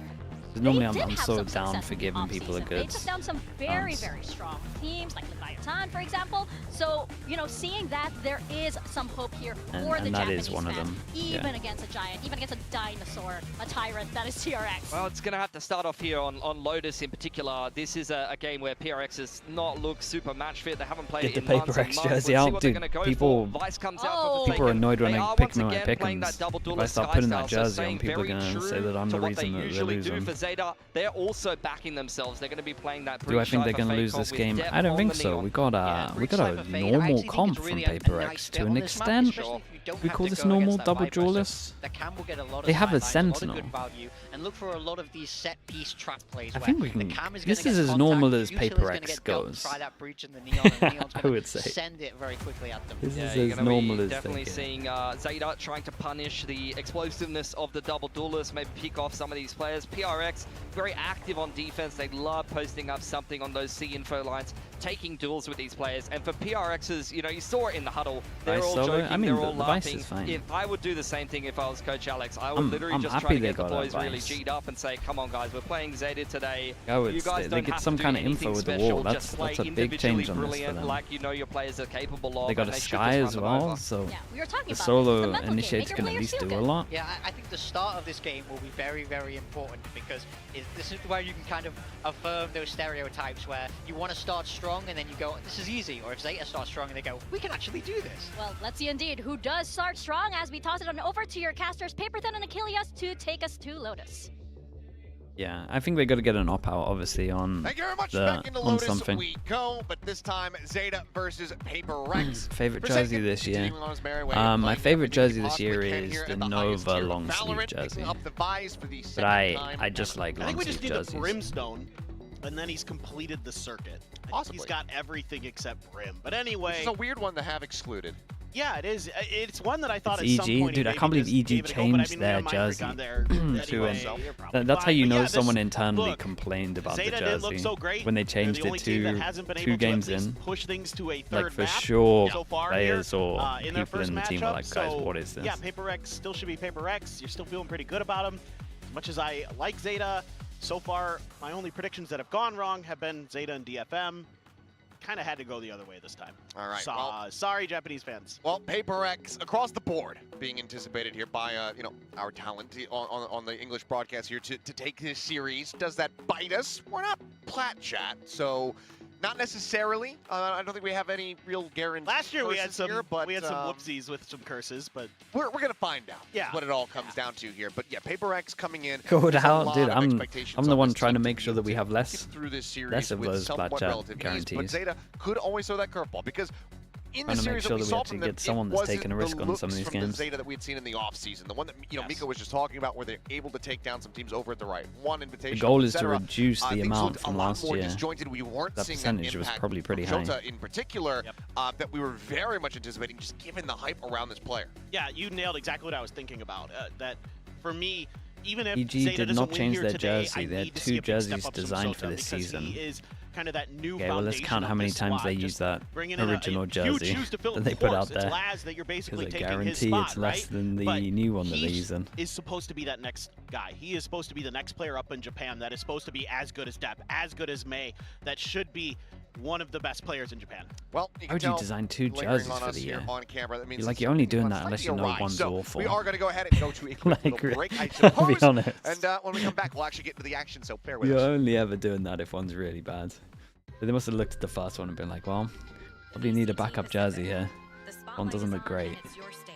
Normally they did I'm have so some down success for in giving the people a offseason. good They took down some very, very strong teams like Leviathan, for example. So, you know, seeing that there is some hope here for the and that Japanese is one of fans, them. even against a giant, even against a dinosaur, a tyrant that is TRX. Well, it's going to have to start off here on Lotus in particular. This is a game where PRX has not looked super match fit. They haven't played Get it the in months and PRX months. jersey Let's see out, what they're dude. gonna go People, for. Vice comes out for people are annoyed when I pick my playing pickums. that double If I duelist start putting that Sky style, jersey so on, people are staying going to very say that I'm true the to what reason they that they're usually losing. do for ZETA. They're also backing themselves. They're going to be playing that. Do I think they're going to lose this game? I don't think so. We got a normal comp from PRX to an extent. We call this normal double duelist. They have a Sentinel. And look for a lot of these set piece trap plays. I think we can. This is as normal as PRX goes. I would say. Send it very quickly at them. This is as normal as definitely seeing ZETA trying to punish the explosiveness of the double duelist, maybe pick off some of these players. PRX very active on defense. They love posting up something on those C info lines, taking duels with these players. And for PRX's, you know, you saw it in the huddle. They're all joking. They're all laughing. If I would do the same thing if I was Coach Alex, I would literally just try to get the boys really G'd up and say, "Come on, guys, we're playing ZETA today. You guys don't have some to kind do of info anything with the special. wall. That's a big change on this for them. Like you know your players are capable of. They got a Sky as well, so we were talking the about solo initiator can at least do a lot. Yeah, I think the start of this game will be very, very important because this is where you can kind of affirm those stereotypes where you want to start strong and then you go, this is easy. Or if ZETA starts strong and they go, we can actually do this. Well, let's see indeed who does start strong as we toss it on over to your casters, Paperthin and Achilles, to take us to Lotus. Yeah, I think they got to get an op-out, obviously, on Thank you very much. the Back into on Lotus something. we go, but this time ZETA versus PRX. Favorite jersey this year? My favorite jersey this year is the Nova long sleeve jersey. But I just like long sleeve jerseys. and then he's completed the circuit. Possibly. He's got everything except Brim. But anyway, it's a weird one to have excluded. Yeah, it is. It's one that I thought it's at some EG. point. Dude, I can't believe EG changed their jersey That's how you know someone internally complained about Zeta the didn't look jersey so great. when they changed the it to 2 games in. Push things to a third Like for map sure, so far players here, or in their people first in the team were matchup. like, guys, So, what is this? Yeah, PRX still should be PRX. You're still feeling pretty good about him. As much as I like Zeta, so far my only predictions that have gone wrong have been Zeta and DFM. Kind of had to go the other way this time. All right. Sorry, Japanese fans. Well, PRX across the board being anticipated here by our talent on the English broadcast here to take this series. Does that bite us? We're not plat chat, so not necessarily. I don't think we have any real guarantee. Last year we had some here, but, whoopsies with some curses, but we're gonna find out. Yeah, what it all comes down to here. But yeah, PRX coming in. Go There's a down, lot dude. of I'm expectations the on one this trying to team make sure that we have get less through this series less of with those somewhat plat chat relative ease, guarantees. But Zeta could always throw that curveball because in the Trying to series make sure that we that we saw actually from them, get someone it that's wasn't taking a risk the on some of looks these from games. the Zeta that we had seen in the offseason, the one that Mika was just talking about, where they're able to take down some teams over at the right. One invitation. The goal is to reduce the amount from last year. Disjointed. We weren't that seeing percentage an was impact probably pretty from high. Jota in particular that we were very much anticipating, just given the hype around this player. Yeah, you nailed exactly what I was thinking about. That for me, even if EG Zeta did doesn't not win change here their today, jersey. I They had need to see 2 a big step jerseys up from designed Sota for this because season. He is kind of that new Okay, well, let's foundation count of how many this times they squad. use that Bringing in original huge jersey shoes to fill. that they Of put course, out there. It's Laz that you're basically Because I taking his guarantee spot, it's less right? than the But new one that they're he using. is supposed to be that next guy. He is supposed to be the next player up in Japan that is supposed to be as good as Depp, as good as May, that should be one of the best players in Japan. Well, Why would you design 2 jerseys for the year? On camera, that means You're only doing that unless you know one's so awful. We are going to go ahead and go to a quick Like, little break, I be suppose. honest. And when we come back, we'll actually get into the action, so bear with You're us. only ever doing that if one's really bad. But they must have looked at the first one and been like, well, probably need a backup jersey here. One doesn't look great. It's your stage.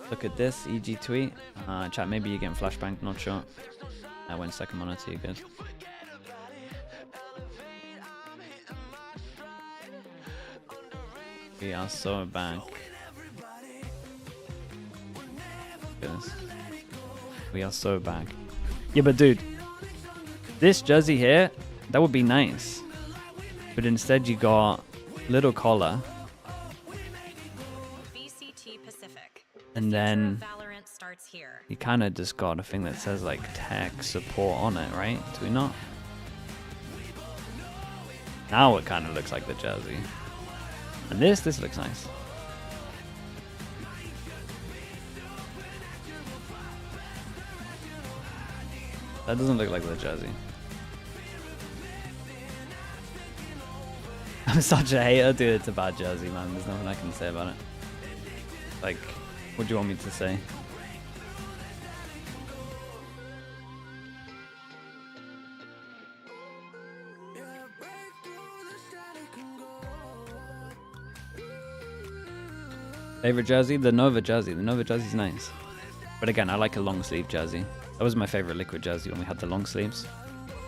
Look at this EG tweet. Chat, maybe you're getting flashbang, not sure. I went second monitor, you good. We are so back. Goodness. We are so back. Yeah, but dude, this jersey here, that would be nice. But instead you got little collar. VCT Pacific. And then Valorant starts here. you kind of just got a thing that says like tech support on it, right? Do we not? Now it kind of looks like the jersey. And this looks nice. That doesn't look like the jersey. I'm such a hater, dude. It's a bad jersey, man. There's nothing I can say about it. Like, what do you want me to say? Favorite jersey? The Nova jersey. The Nova jersey's nice. But again, I like a long sleeve jersey. That was my favorite Liquid jersey when we had the long sleeves.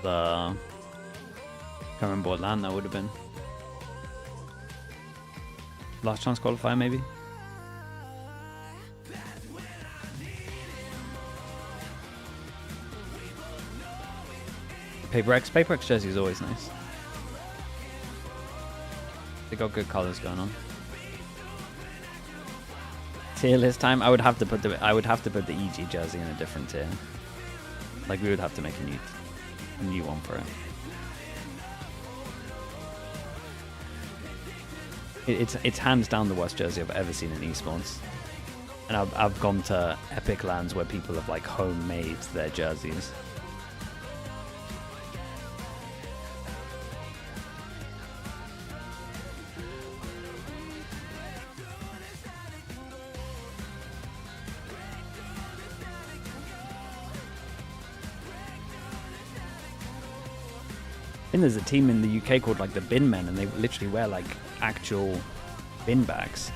The... can't remember what land that would have been. Last chance qualifier, maybe? PRX jersey is always nice. They got good colors going on. Tier list time. I would have to put the EG jersey in a different tier. Like we would have to make a new one for it. It's hands down the worst jersey I've ever seen in esports. And I've gone to epic lands where people have like homemade their jerseys. I think there's a team in the UK called like the Bin Men, and they literally wear like actual bin bags.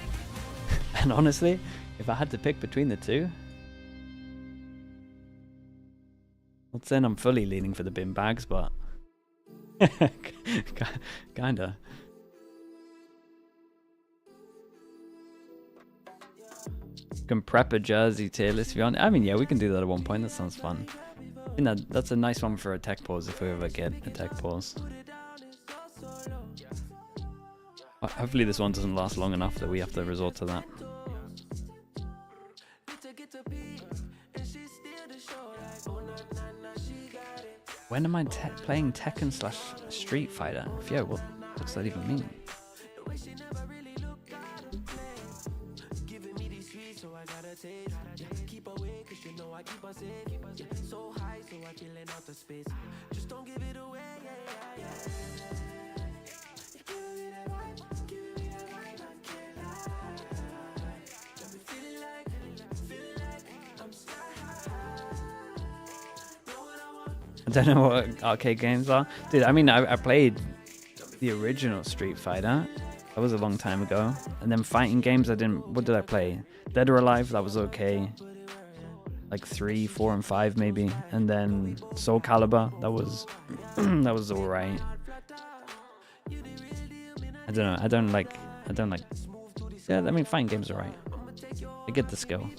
And honestly, if I had to pick between the two, not saying I'm fully leaning for the bin bags, but kinda. can prep a jersey tier list if you want. I mean, yeah, we can do that at one point. That sounds fun. I think that's a nice one for a tech pause if we ever get a tech pause. Hopefully this one doesn't last long enough that we have to resort to that. When am I playing Tekken / Street Fighter? Yeah, what's that even mean? I don't know what arcade games are. Dude, I mean, I played the original Street Fighter. That was a long time ago. And then fighting games, what did I play? Dead or Alive, that was okay. Like 3, 4, and 5 maybe. And then Soul Calibur, that was alright. I don't know, I don't like, yeah, I mean, fighting games are alright. I get the skill.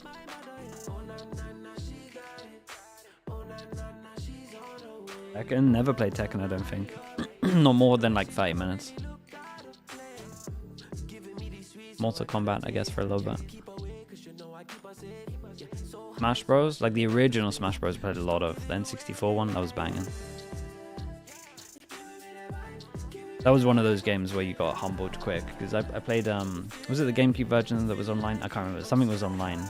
Tekken, never played Tekken, I don't think. Not more than like 30 minutes. Mortal Kombat, I guess, for a little bit. Smash Bros, like the original Smash Bros, played a lot of. The N64 one, that was banging. That was one of those games where you got humbled quick, because I played, was it the GameCube version that was online? I can't remember, something was online.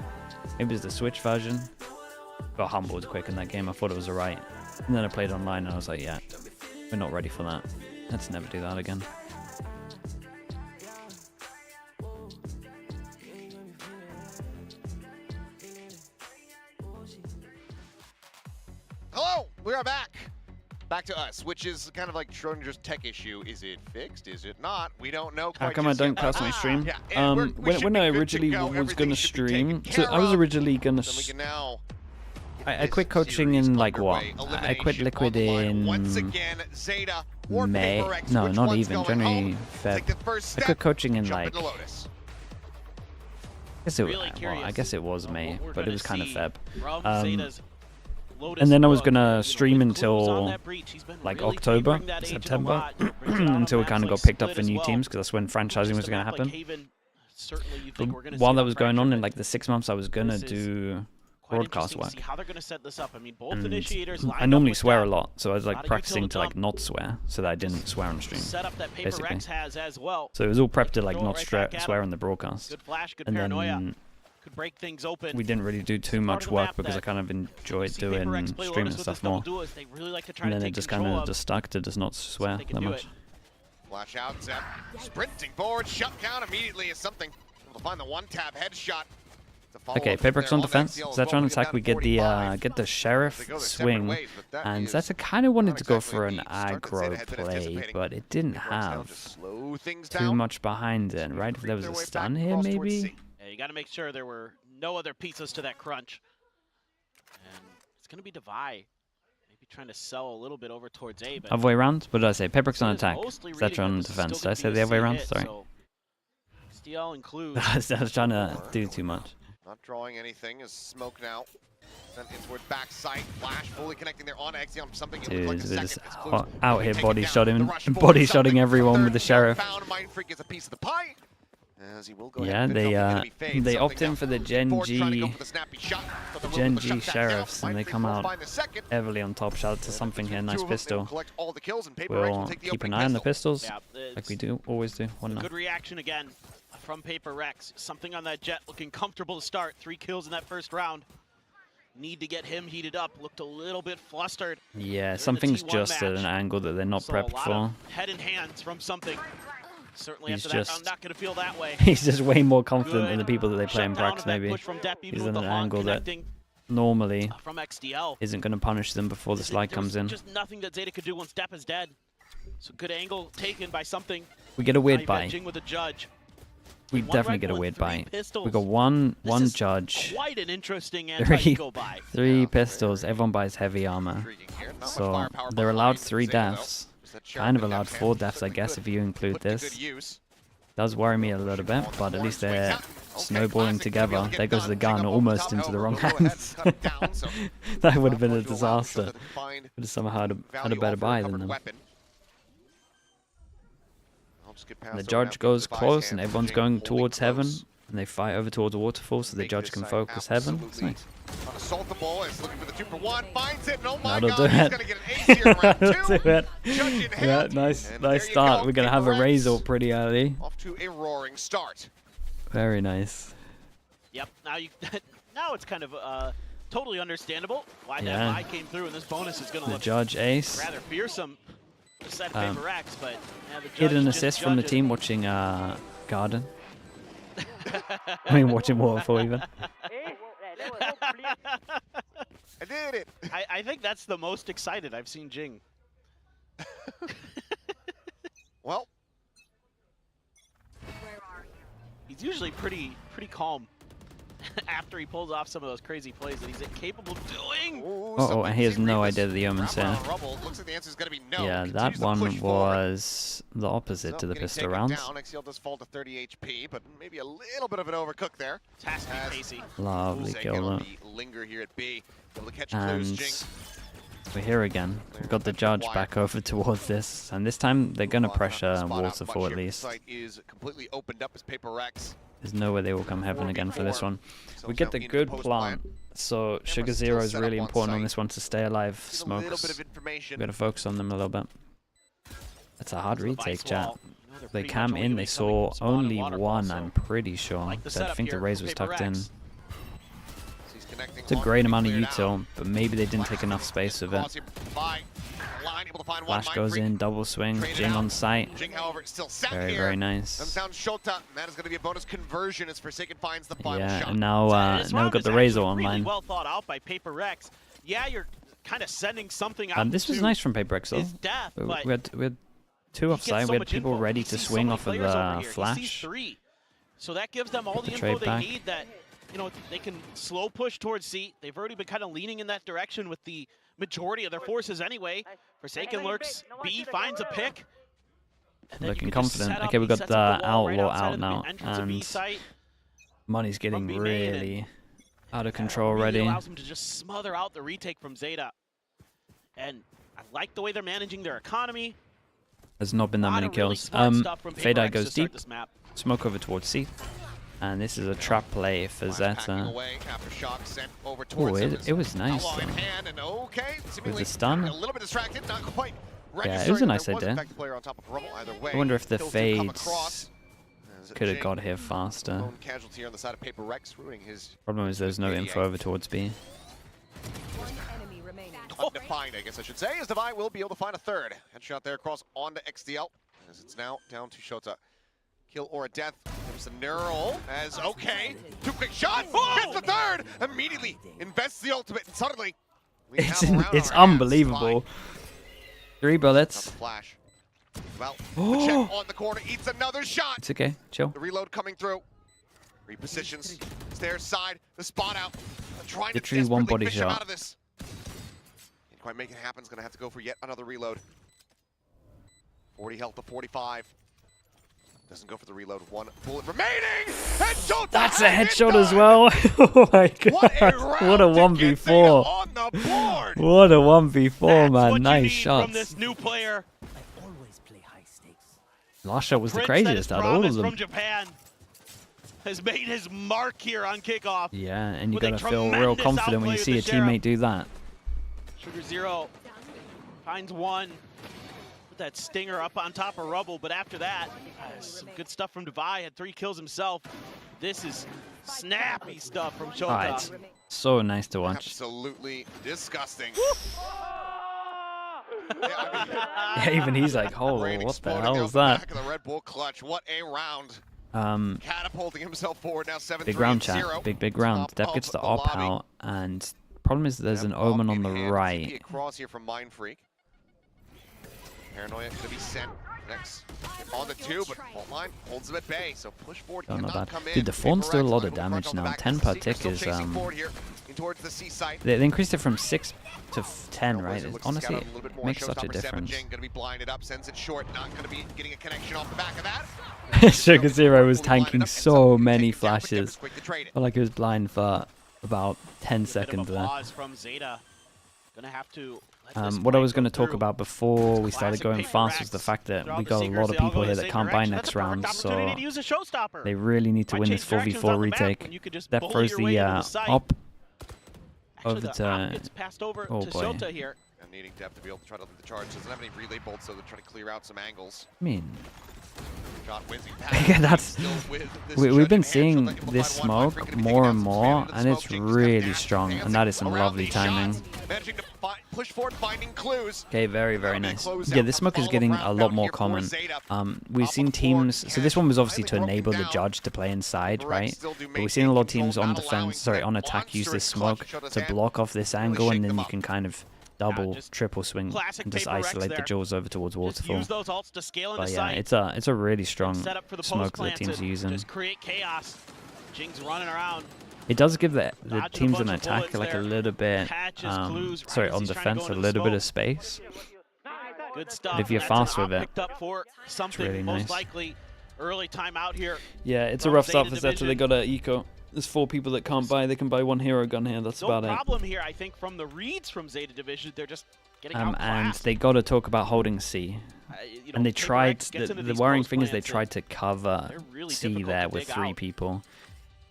Maybe it was the Switch version. Got humbled quick in that game, I thought it was alright. And then I played online and I was like, yeah, we're not ready for that. Let's never do that again. Hello, we are back. Back to us, which is kind of like Schrodinger's tech issue. Is it fixed? Is it not? We don't know quite. How come I don't personally stream? Yeah, when I originally was going to stream, so I was originally going to... I quit coaching in like what? I quit Liquid in May. No, not even. January, Feb. I quit coaching in like... I guess it was May, but it was kind of Feb. And then I was gonna stream until like October, September, until we kind of got picked up for new teams, because that's when franchising was gonna happen. But while that was going on, in like the 6 months I was gonna do broadcast work. And I normally swear a lot, so I was like practicing to like not swear, so that I didn't swear on stream, basically. So it was all prepped to like not swear on the broadcast. And then we didn't really do too much work because I kind of enjoyed doing streaming stuff more. And then it just kind of just stuck to just not swear that much. Flash out, Zep. Sprinting forward, shut count immediately is something. Able to find the one-tap headshot. Okay, PRX on defense. Zeta on attack. We get the Sheriff swing, and Zeta kind of wanted to go for an aggro play, but it didn't have too much behind it, right? If there was a stun here, maybe? Yeah, you got to make sure there were no other pieces to that crunch. And it's going to be Divide. Maybe trying to sell a little bit over towards A. But other way around? What did I say? PRX on attack. Zeta on defense. Did I say the other way around? Sorry. STL includes. I was trying to do too much. Not drawing anything, is smoke now. Sent in towards backside, flash fully connecting there on Exion. Something dude, like they're just out here body shotting everyone with the Sheriff. Gets a piece of the pie. As he will go yeah, they opt in for the Gen G Sheriffs, and they come out heavily on top. Shout out to Something here, nice pistol. We'll keep an eye on the pistols, like we do, always do. Good reaction again from PRX. Something on that Jet looking comfortable to start. 3 kills in that first round. Need to get him heated up. Looked a little bit flustered. Yeah, Something's just at an angle that they're not prepped for. Head and hands from Something. Certainly after that, I'm not going to feel that way. He's just way more confident than the people that they play in Prax, maybe. He's at an angle that normally isn't going to punish them before the slide comes in. Just nothing that Zeta could do once Depp is dead. So good angle taken by Something. We get a weird bite. With a judge. We definitely get a weird bite. We got one judge. Quite an interesting three pistols. Everyone buys heavy armor. So they're allowed 3 deaths. Kind of allowed 4 deaths, I guess, if you include this. Does worry me a little bit, but at least they're snowballing together. There goes the gun almost into the wrong hands. That would have been a disaster. Would have somehow had a better buy than them. And the judge goes close, and everyone's going towards heaven. And they fight over towards the waterfall so the judge can focus heaven. It's nice. Assault the ball, is looking for the 2-for-1, finds it, and oh my That'll god, do he's it. gonna get an ace here in round 2. That'll do it. Judge in Yeah, hand. nice And there you start. go, We're going to have a PRX raise up pretty early. Off to a roaring start. Very nice. Yep. Now now it's kind of totally understandable why Yeah. that buy came through, and this bonus is going to The look judge ace. rather fearsome. Side of PRX, but yeah, the judge Hidden just assist from the judges. team watching Garden. I mean, watching Waterfall even. I did it. I think that's the most excited I've seen Jing. Well, he's usually pretty calm after he pulls off some of those crazy plays that he's capable of doing. Oh, and he has no idea that the omen's here. looks like the answer is going to be no. Yeah, that Continues to one push forward. was the opposite to the Getting pistol taken rounds. down. XCL does fall to 30 HP, but maybe a little bit of an overcook there. It has to be pacey. Lovely Ulze kill gonna though. be linger here at B. Able to catch clues, And Jing. we're here again. We've got the judge back over towards this, and this time they're going to pressure Spot out Waterfall much at here. least. Site is completely opened up as PRX. There's no way they will come heaven again for this one. So We get now the into good post plant, so Sugar still Zero is set really up on important on site. this one to stay alive. Just a little bit Smokes. of information. We're going to focus on them a little bit. It's a hard retake, chat. Wall. You know, they're They pretty cam much in, only they coming saw spawn and only waterfall, one, so I'm pretty sure. like the I setup think the here raise for was tucked in. PRX. So he's connecting It's a on, great amount of cleared out. util, but maybe they didn't take enough space with it. Cross here by line, able to find one. Flash goes Mindfreak. in, double swing, Traded Jing out. on sight. Jing, however, still sat Very, here. very Comes nice. down Shota, and that is going to be a bonus conversion as Forsaken finds the final Yeah, shot. and now This now we've round got is the Razor actually really online. well thought out by PRX. Yeah, you're kind of sending something out. This was to nice from PRX though. his death, but We had two he gets offside. so We had much people info. ready He to sees so swing many off of players over the here. He sees flash. 3. So that gives them all Get the the info trade they back. need that, you know, they can slow push towards C. They've already been kind of leaning in that direction with the majority of their forces anyway. Forsaken lurks, B finds a pick. And then you Looking can just confident. set up, Okay, we he got sets the up wall right outlaw outside out of the now, entrance of B and site. money's getting B main, and really out of control really already. allows them to just smother out the retake from ZETA. And I like the way they're managing their economy. There's not been that Lot many of really kills. smart stuff from Fade Eye PRX goes to start deep. this map. Smoke over towards C. And this is a trap play for Packing Zeta. away after shock sent over Oh, towards him. it was nice Outlaw in though. hand, and okay, seemingly the stun. a little bit distracted, not quite Yeah, it was a registering. nice There was, in idea. fact, a player on top of Rummel. Either way, I wonder if the kills do come fades across. As could have Jing, got here faster. lone casualty here on the side of PRX, ruining his Problem is there's no info over towards B. One enemy remaining. undefined, I guess I should say, as Devi will be able to find a third. Headshot there across onto XDL, as it's now down to Shota. Kill or a death. There's a neural, as okay. 2 quick shots, gets the third, immediately invests the ultimate, and suddenly we have a round on It's our hands. unbelievable. Devi, 3 not bullets. the flash. Well, Oh. check on the corner, eats another shot. It's okay, chill. The reload coming through. Repositions. Stairs side. The spot out. Trying to Literally one desperately body fish him shot. out of this. Can't quite make it happen. Is going to have to go for yet another reload. 40 health to 45. Doesn't go for the reload. 1 bullet remaining. Headshot. That's a headshot as well. Oh my god. What a 1v4. On the board. What a 1v4, That's man. what you Nice need shots. from this new player. Last shot was the Prince craziest that is out of all of promised them. from Japan has made his mark here on kickoff. Yeah, and you with a gotta feel real tremendous confident when you outplay see a with the Sheriff. teammate do that. Sugar Zero finds one. Put that stinger up on top of Rubble, but after that, some good stuff from Devi. Had 3 kills himself. This is snappy stuff from Shota. Oh, it's so nice to watch. Absolutely disgusting. Yeah, even he's like, holy, what the hell is that? Back of the Red Bull clutch. What a round. Catapulting himself forward now 7-3-0. Big round, chat. Big round. Top Depp gets of the the op lobby. out, and problem is there's an omen on the right. Across here from Mindfreak. Paranoia gonna be sent next on the 2, but fault line holds him at bay. So push forward. Oh, not cannot bad. come in. Dude, the Fawn's do a PRX lot of looking to damage crunch on the now. back. 10 per Seeker tick still is chasing forward here towards the C site. They increased it from 6 to 10, right? Blizzard looks to Honestly, scout out a little bit it more. makes such a Showstopper 7, difference. Jing gonna be blinded up, sends it short, not gonna be getting a connection off the back of that. Sugar Zero was tanking so many flashes. Felt like he was blind for about 10 seconds there. From ZETA. Gonna have to what I was going to talk about before we started going fast was the fact that we got a lot of people here that can't buy next round, so they really need to win this 4v4 retake. That throws the op over to... Oh boy. And needing depth to be able to try to lead the charge. Doesn't have any relay bolts, so they're trying to clear out some angles. I mean... Yeah, that's we've been seeing this smoke more and more, and it's really strong, and that is some lovely timing. Push forward, finding clues. Okay, very, very nice. Yeah, this smoke is getting a lot more common. We've seen teams, so this one was obviously to enable the judge to play inside, right? But we've seen a lot of teams on defense, sorry, on attack use this smoke to block off this angle, and then you can kind of double, triple swing and just isolate the jaws over towards Waterfall. But yeah, it's a really strong smoke that teams are using. Just create chaos. Jing's running around. It does give the teams on attack like a little bit, sorry, on defense a little bit of space. Good stuff. But if you're fast with it, it's really nice. Early time out here. Yeah, it's a rough start for ZETA. They got an eco. There's 4 people that can't buy. They can buy 1 hero gun here. That's about it. No problem here, I think, from the reads from ZETA Division. They're just getting outclassed. And they got to talk about holding C. And they tried. The worrying thing is they tried to cover C there with 3 people.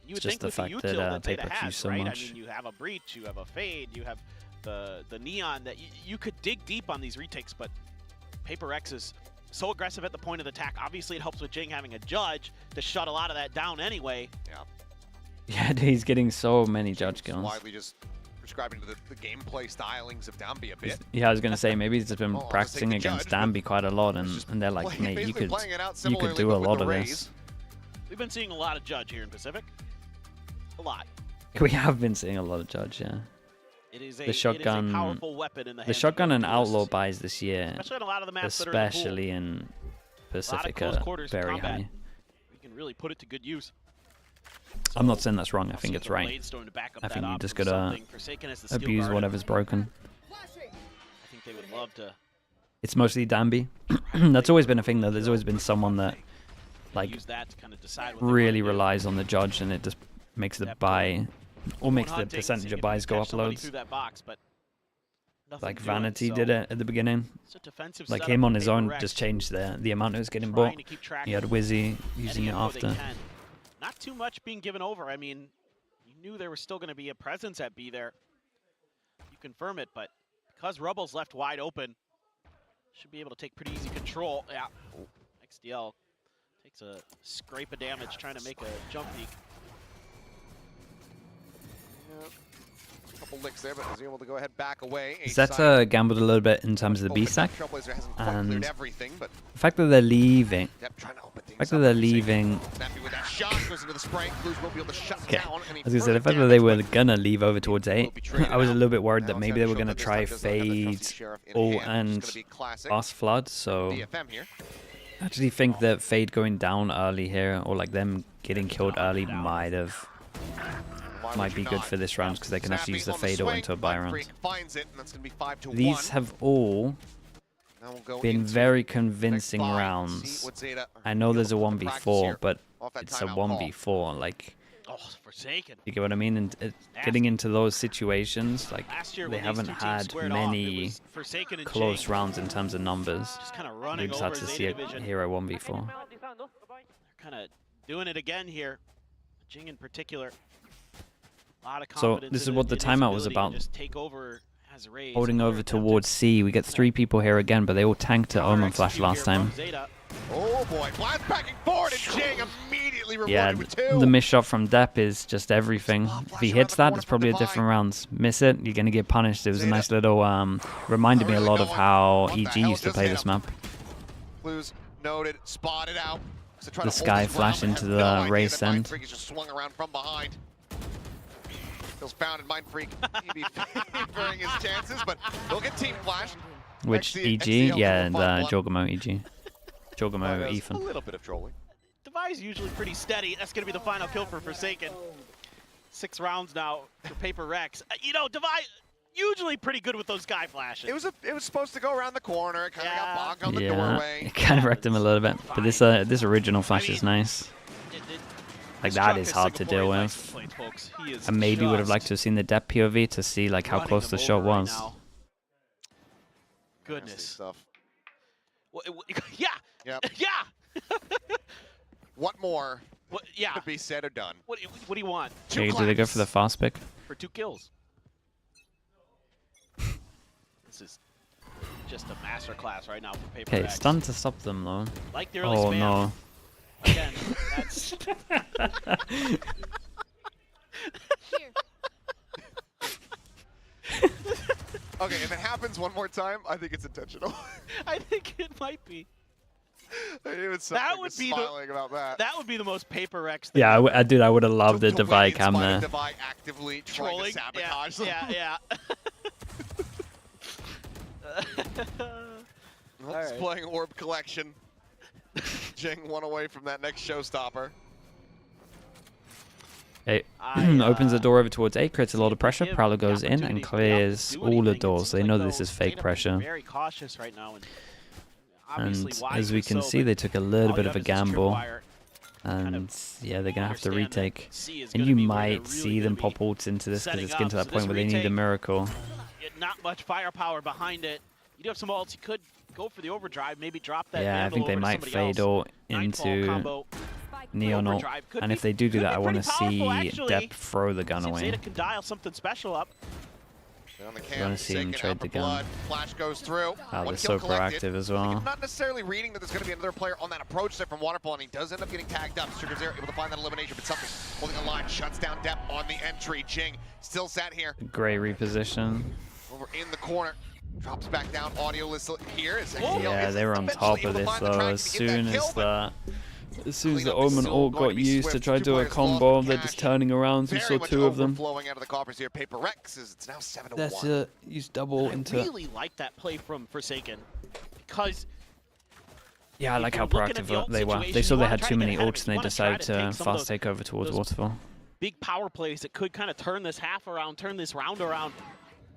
It's just the fact that PRX used so much. I mean, you have a breach, you have a fade, you have the neon that you could dig deep on these retakes, but PRX is so aggressive at the point of attack. Obviously, it helps with Jing having a judge to shut a lot of that down anyway. Yeah. Yeah, he's getting so many judge kills. Widely just prescribing to the gameplay stylings of Dambi a bit. Yeah, I was gonna say maybe he's just been practicing against Dambi quite a lot, and they're like, mate, you could do a lot of this. We've been seeing a lot of judge here in Pacific. A lot. We have been seeing a lot of judge, yeah. The shotgun, the shotgun and outlaw buys this year, especially in Pacific, are very high. You can really put it to good use. I'm not saying that's wrong. I think it's right. I think you just gotta abuse whatever's broken. I think they would love to. It's mostly Dambi. That's always been a thing, though. There's always been someone that, like, really relies on the judge, and it just makes the buy, or makes the percentage of buys go up loads. Like Vanity did it at the beginning. Like him on his own just changed the amount it was getting bought. He had Wizzy using it after. Not too much being given over. I mean, you knew there was still going to be a presence at B there. You confirm it, but because Rubble's left wide open, should be able to take pretty easy control. Yeah. XDL takes a scrape of damage trying to make a jump peek. Couple licks there, but was able to go ahead back away. ZETA gambled a little bit in terms of the B stack, and the fact that they're leaving. Okay, I was gonna say the fact that they were gonna leave over towards 8. I was a little bit worried that maybe they were gonna try fade, ult, and fast flood. So I actually think that fade going down early here, or like them getting killed early, might be good for this round because they can actually use the fade ult into a buy round. These have all been very convincing rounds. I know there's a 1v4, but it's a 1v4. Like, you get what I mean? And getting into those situations, like, they haven't had many close rounds in terms of numbers. We just had to see a hero 1v4. They're kind of doing it again here. Jing in particular. So this is what the timeout was about. Holding over towards C. We get 3 people here again, but they all tanked at Omen Flash last time. Oh boy, blast backing forward, and Jing immediately yeah, with 2. The miss shot from Depp is just everything. If he hits that, it's probably a different round. Miss it, you're going to get punished. It was a nice little, reminded me a lot of how EG used to play this map. Clues noted, spotted out. The sky flash into the race end. Just swung around from behind. Feels found in Mind Freak. He'd be favoring his chances, but he'll get team flashed. Which EG? Yeah, the Jorgamo EG. Jorgamo Ethan. A little bit of trolling. Devi's usually pretty steady. That's going to be the final kill for Forsaken. 6 rounds now for PRX. You know, Devi usually pretty good with those sky flashes. It was supposed to go around the corner. It kind of got bogged on the doorway. It kind of wrecked him a little bit. But this original flash is nice. Like that is hard to deal with. I maybe would have liked to have seen the depth POV to see like how close the shot was. Goodness. Stuff. Yeah. Yep. Yeah. What more yeah. could be said or done? What do you want? Okay, do they go for the fast pick? For 2 kills. This is just a masterclass right now for PRX. Okay, stun to stop them though. Like the early oh spam. no. Again, that's... Okay, if it happens one more time, I think it's intentional. I think it might be. That would be smiling about that. That would be the most PRX thing. Yeah, dude, I would have loved the Devi cam there. Devi actively trying to sabotage them. Yeah. Displaying orb collection. Jing 1 away from that next showstopper. It opens the door over towards A, creates a lot of pressure. Prowler goes in and clears all the doors. They know this is fake pressure. Very cautious right now. And as we can see, they took a little bit of a gamble. And yeah, they're going to have to retake. And you might see them pop ults into this because it's getting to that point where they need a miracle. Not much firepower behind it. You do have some ults. You could go for the overdrive, maybe drop that. Yeah, I think they might fade ult into Neon ult. And if they do that, I want to see Depp throw the gun away. ZETA can dial something special up. I want to see him trade the gun. Flash goes through. Wow, they're so proactive as well. Not necessarily reading that there's going to be another player on that approach set from Waterfall, and he does end up getting tagged up. Sugar's there, able to find that elimination, but something holding a line, shuts down Depp on the entry. Jing still sat here. Great reposition. Over in the corner. Drops back down. Audio list here. Yeah, they were on top of this though. As soon as the Omen ult got used to try to do a combo, they're just turning around. We saw 2 of them. Flowing out of the coffers here. PRX is it's now 7-1. That's it. Use double into. I really like that play from Forsaken because. Yeah, I like how proactive they were. They saw they had too many ults and they decided to fast take over towards Waterfall. Big power plays that could kind of turn this half around, turn this round around.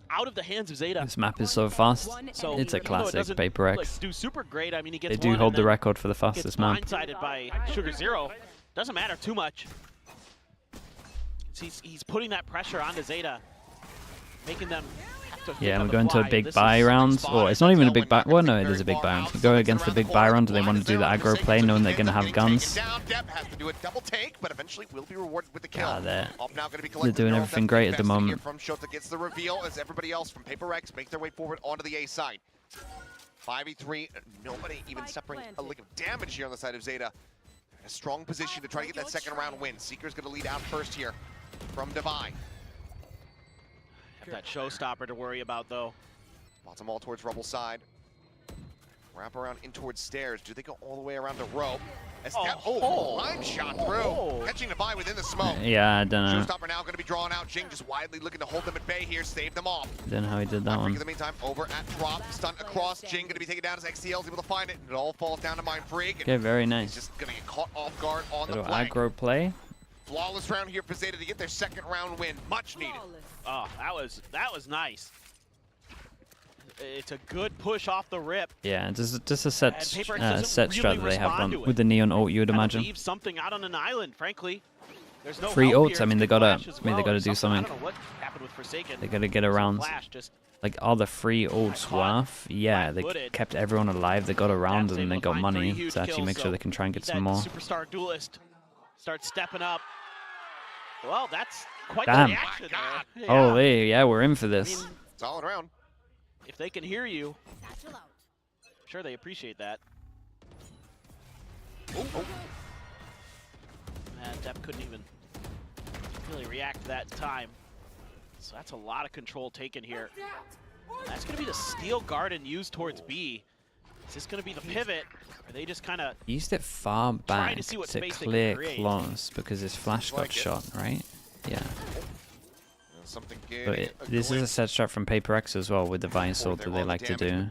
Out of the hands of ZETA. This map is so fast. So, it's a classic PRX. Like, do super great. I mean, he gets they do hold the record for the fastest map. Blindsided by Sugar Zero. Doesn't matter too much. He's putting that pressure onto ZETA, making them have to. Yeah, we're going to a big buy round. Well, it's not even a big buy. Well, no, it is a big buy round. We go against the big buy round. Do they want to do the aggro play, knowing they're going to have guns? Has to do a double take, but eventually will be rewarded with the kill. They're doing everything great at the moment. From Shota gets the reveal as everybody else from PRX make their way forward onto the A side. 5v3, nobody even suffering a lick of damage here on the side of ZETA. A strong position to try to get that second round win. Seeker's going to lead out first here from Devi. Have that showstopper to worry about though. Lots them all towards Rubble side. Wrap around in towards stairs. Do they go all the way around to rope? Line shot through. Catching Devi within the smoke. Yeah, I don't know. Showstopper now going to be drawn out. Jing just widely looking to hold them at bay here, save them off. Don't know how he did that one. In the meantime, over at drop, stunt across. Jing going to be taken down as XCL's able to find it. And it all falls down to Mind Freak. Okay, very nice. He's just going to get caught off guard on the little flank. aggro play. Flawless round here for ZETA to get their second round win. Much needed. Oh, that was nice. It's a good push off the rip. Yeah, just a set strat that they have on with with the Neon ult, you would imagine. Leave something out on an island, frankly. There's no Free help ults. here. I mean, they gotta do I something. don't know what happened with Forsaken. They gotta get around. Like, are the free ults worth? Yeah, they kept everyone alive. They got around and they got money to actually make sure they can try and get some more. Superstar duelist starts stepping up. Well, that's quite Damn. the reaction there. Yeah. Holy, yeah, we're in for this. I mean, solid round. If they can hear you, I'm sure they appreciate that. And Depp couldn't even really react to that in time. So that's a lot of control taken here. That's going to be the Steel Garden used towards B. Is this going to be the pivot? Or are they just kind of Used it far back to clear close because his flash got shot, right? Yeah. Something But this is a set strat from PRX as well with the Vine Sword that they like to do.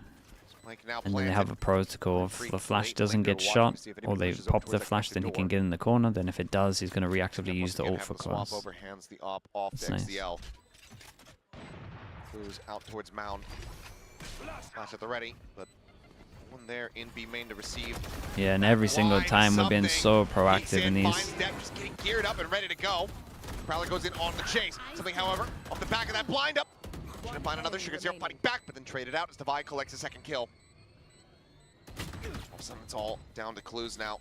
And then they have a protocol. If the flash doesn't get shot, or they pop the flash, then he can get in the corner. Then if it does, he's going to reactively use the ult for class. That's nice. Moves out towards Mound. Flash at the ready, but one there in B main to receive. Yeah, and every single time we're being so proactive in these. Just getting geared up and ready to go. Prowler goes in on the chase. Something, however, off the back of that blind up. Gonna find another. Sugar0 fighting back, but then traded out as Divide collects a second kill. All of a sudden, it's all down to clues now.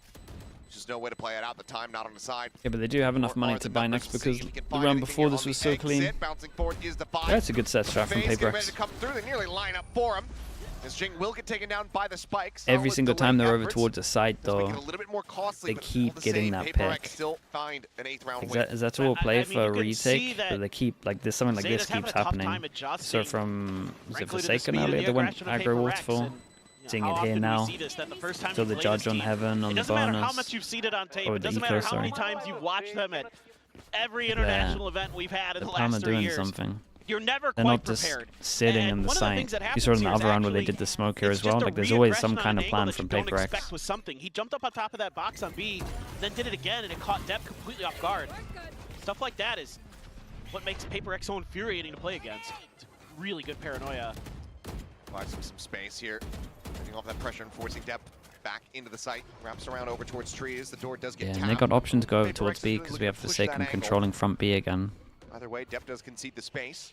Just no way to play it out. The time not on the side. Yeah, but they do have enough money to buy next because the round before this was so clean. That's a good set strat from PRX. They nearly line up for him. As Jing will get taken down by the spikes. Every single time they're over towards the side, though, they keep getting that pick. Is that all play for a retake? But they keep, like, this, something like this keeps happening. So from, was it Forsaken earlier that went aggro waterfall? Seeing it here now. Still the judge on Heaven, on the bonus. It doesn't matter how much you've seen it on tape. It doesn't matter how many times you've watched them at every international event we've had in the last 3 years. Something. You're never They're not just sitting in the site. You saw it in the other round where they did the smoke here as well. Like, there's always some kind of plan from PRX. He jumped up on top of that box on B, then did it again, and it caught Depp completely off guard. Stuff like that is what makes PRX so infuriating to play against. It's really good paranoia. Provides some space here. Getting off that pressure and forcing Depp back into the site. Wraps around over towards trees. The door does get tapped. And they got option to go over towards B because we have Forsaken controlling front B again. Either way, Depp does concede the space.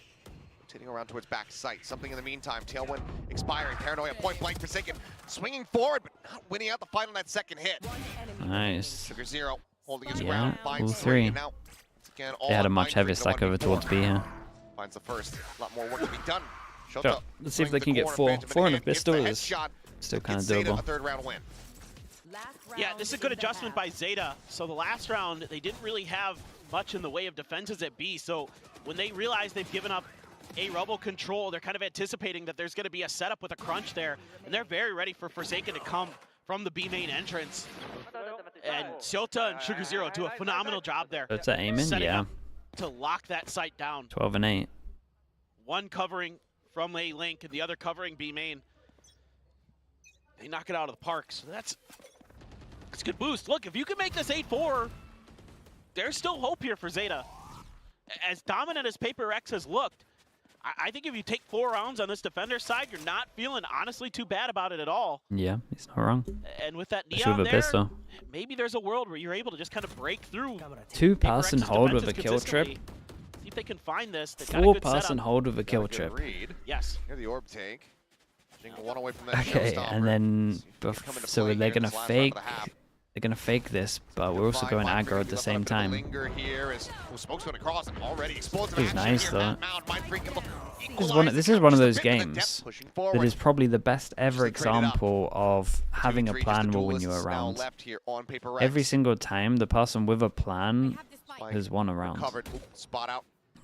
Rotating around towards back site. Something in the meantime. Tailwind expiring. Paranoia point blank. Forsaken swinging forward, but not winning out the fight on that second hit. Nice. Sugar0 holding his ground. All three. Now, again, they had a much heavier stack over towards B here. Finds the first. A lot more work to be done. Sure. Let's see if they can get 4. 4 and a pistol is still kind of doable. A third round win. Yeah, this is a good adjustment by ZETA. So the last round, they didn't really have much in the way of defenses at B. So when they realize they've given up a rubble control, they're kind of anticipating that there's going to be a setup with a crunch there. And they're very ready for Forsaken to come from the B main entrance. And ZETA and Sugar0 do a phenomenal job there. It's an aiming, yeah. To lock that site down. 12 and 8. One covering from A Link and the other covering B main. They knock it out of the park. So that's a good boost. Look, if you can make this 8-4, there's still hope here for ZETA. As dominant as PRX has looked, I think if you take 4 rounds on this defender side, you're not feeling honestly too bad about it at all. Yeah, he's not wrong. And with that Neon there, maybe there's a world where you're able to just kind of break through. 2-pass and hold with a kill trip. See if they can find this. 4-pass and hold with a kill trip. Yes. Here's the orb take. One away from that okay, and then so they're gonna fake. They're going to fake this, but we're also going aggro at the same time. He's nice, though. This is one of those games that is probably the best ever example of having a plan will win you a round. Every single time, the person with a plan has won a round.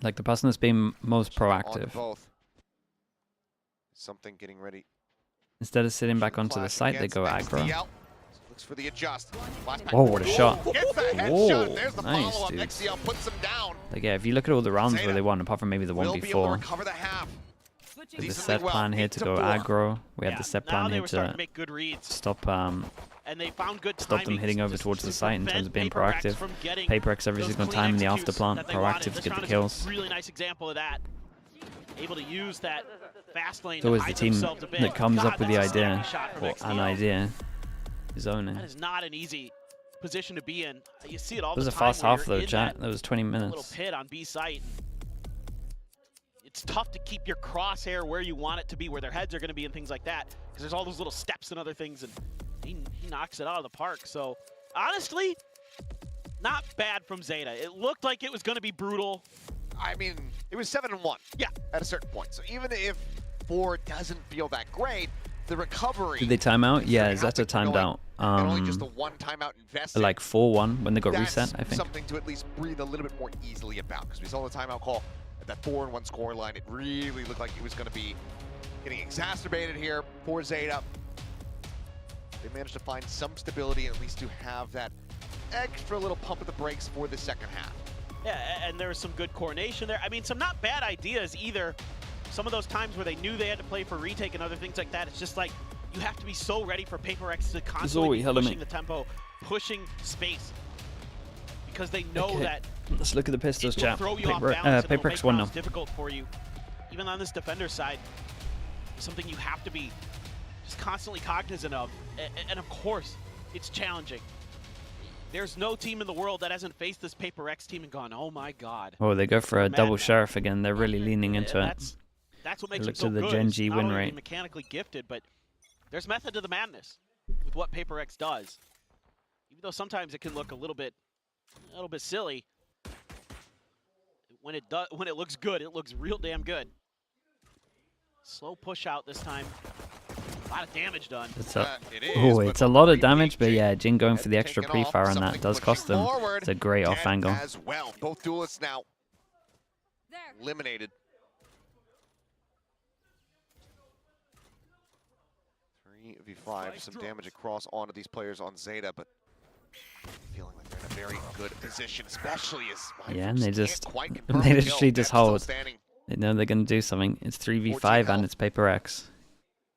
Like, the person that's been most proactive. Getting ready. Instead of sitting back onto the site, they go aggro. For the adjust. Whoa, what a shot. Whoa, nice, dude. Like, yeah, if you look at all the rounds where they won, apart from maybe the one before. The set plan here to go aggro. We had the set plan here to stop stop them hitting over towards the site in terms of being proactive. PRX every single time in the after plant, proactive to get the kills. Really nice example of that. Able to use that fast lane. It's always the team that comes up with the idea, or an idea. Zoning. That is not an easy position to be in. You see it all the time. It was a fast half though, chat. That was 20 minutes. Little pit on B site. It's tough to keep your crosshair where you want it to be, where their heads are going to be and things like that, because there's all those little steps and other things, and he knocks it out of the park. So honestly, not bad from ZETA. It looked like it was going to be brutal. I mean, it was 7-1. Yeah, at a certain point. So even if 4 doesn't feel that great, the recovery. Did they time out? Yeah, ZETA timed out. Only just the one timeout invested. Like 4-1 when they got reset, I think. Something to at least breathe a little bit more easily about, because we saw the timeout call at that 4-1 score line. It really looked like it was going to be getting exacerbated here for ZETA. They managed to find some stability and at least to have that extra little pump of the brakes for the second half. Yeah, and there was some good coordination there. I mean, some not bad ideas either. Some of those times where they knew they had to play for retake and other things like that, it's just like you have to be so ready for PRX to Zoe, constantly be hello, pushing mate. the tempo, pushing space, because they know that Let's look at the pistols, it will chat. throw you off balance and it'll make PRX 1 now. rounds difficult for you. Even on this defender side, something you have to be just constantly cognizant of. And of course, it's challenging. There's no team in the world that hasn't faced this PRX team and gone, oh my god. Oh, they go for a double sheriff again. They're really leaning into it. That's what makes Look it so to the good. Gen It's G not win only rate. mechanically gifted, but there's method to the madness with what PRX does. Even though sometimes it can look a little bit silly, when it looks good, it looks real damn good. Slow push out this time. A lot of damage done. It's a lot of damage, but yeah, Jin going for the extra pre-fire on that does cost them. It's a great off angle. As well. Both duelists now eliminated. 3v5, some damage across onto these players on Zeta, but feeling like they're in a very good position, especially as Yeah, and they just quite they literally just hold. They know they're gonna do something. It's 3v5 and it's PRX.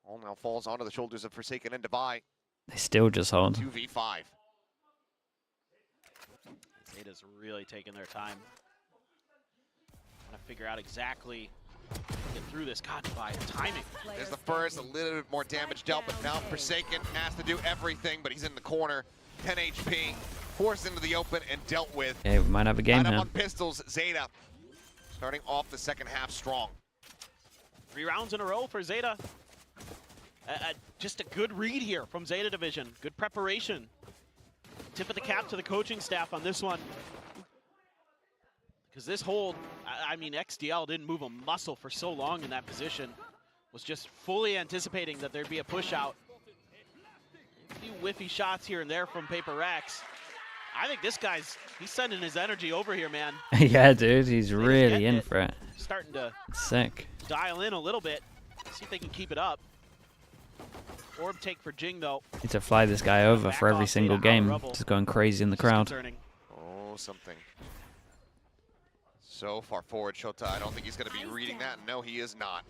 All now falls onto the shoulders of Forsaken and Divide. They still just hold. 2v5. Zeta's really taking their time. Want to figure out exactly get through this. God, Divide, timing. There's the first, a little bit more damage dealt, but now Forsaken has to do everything, but he's in the corner. 10 HP, forced into the open and dealt with. Okay, we might have a game Line here. up on pistols, Zeta starting off the second half strong. 3 rounds in a row for Zeta. Just a good read here from Zeta Division. Good preparation. Tip of the cap to the coaching staff on this one. Because this hold, I mean, XDL didn't move a muscle for so long in that position. Was just fully anticipating that there'd be a push out. A few whiffy shots here and there from PRX. I think this guy's, he's sending his energy over here, man. Yeah, dude, he's really in for it. Starting to Sick. dial in a little bit. See if they can keep it up. Orb take for Jing, though. Need to fly this guy over for every single game. Just going crazy in the crowd. Oh, something. So far forward, Shota. I don't think he's going to be reading that. No, he is not.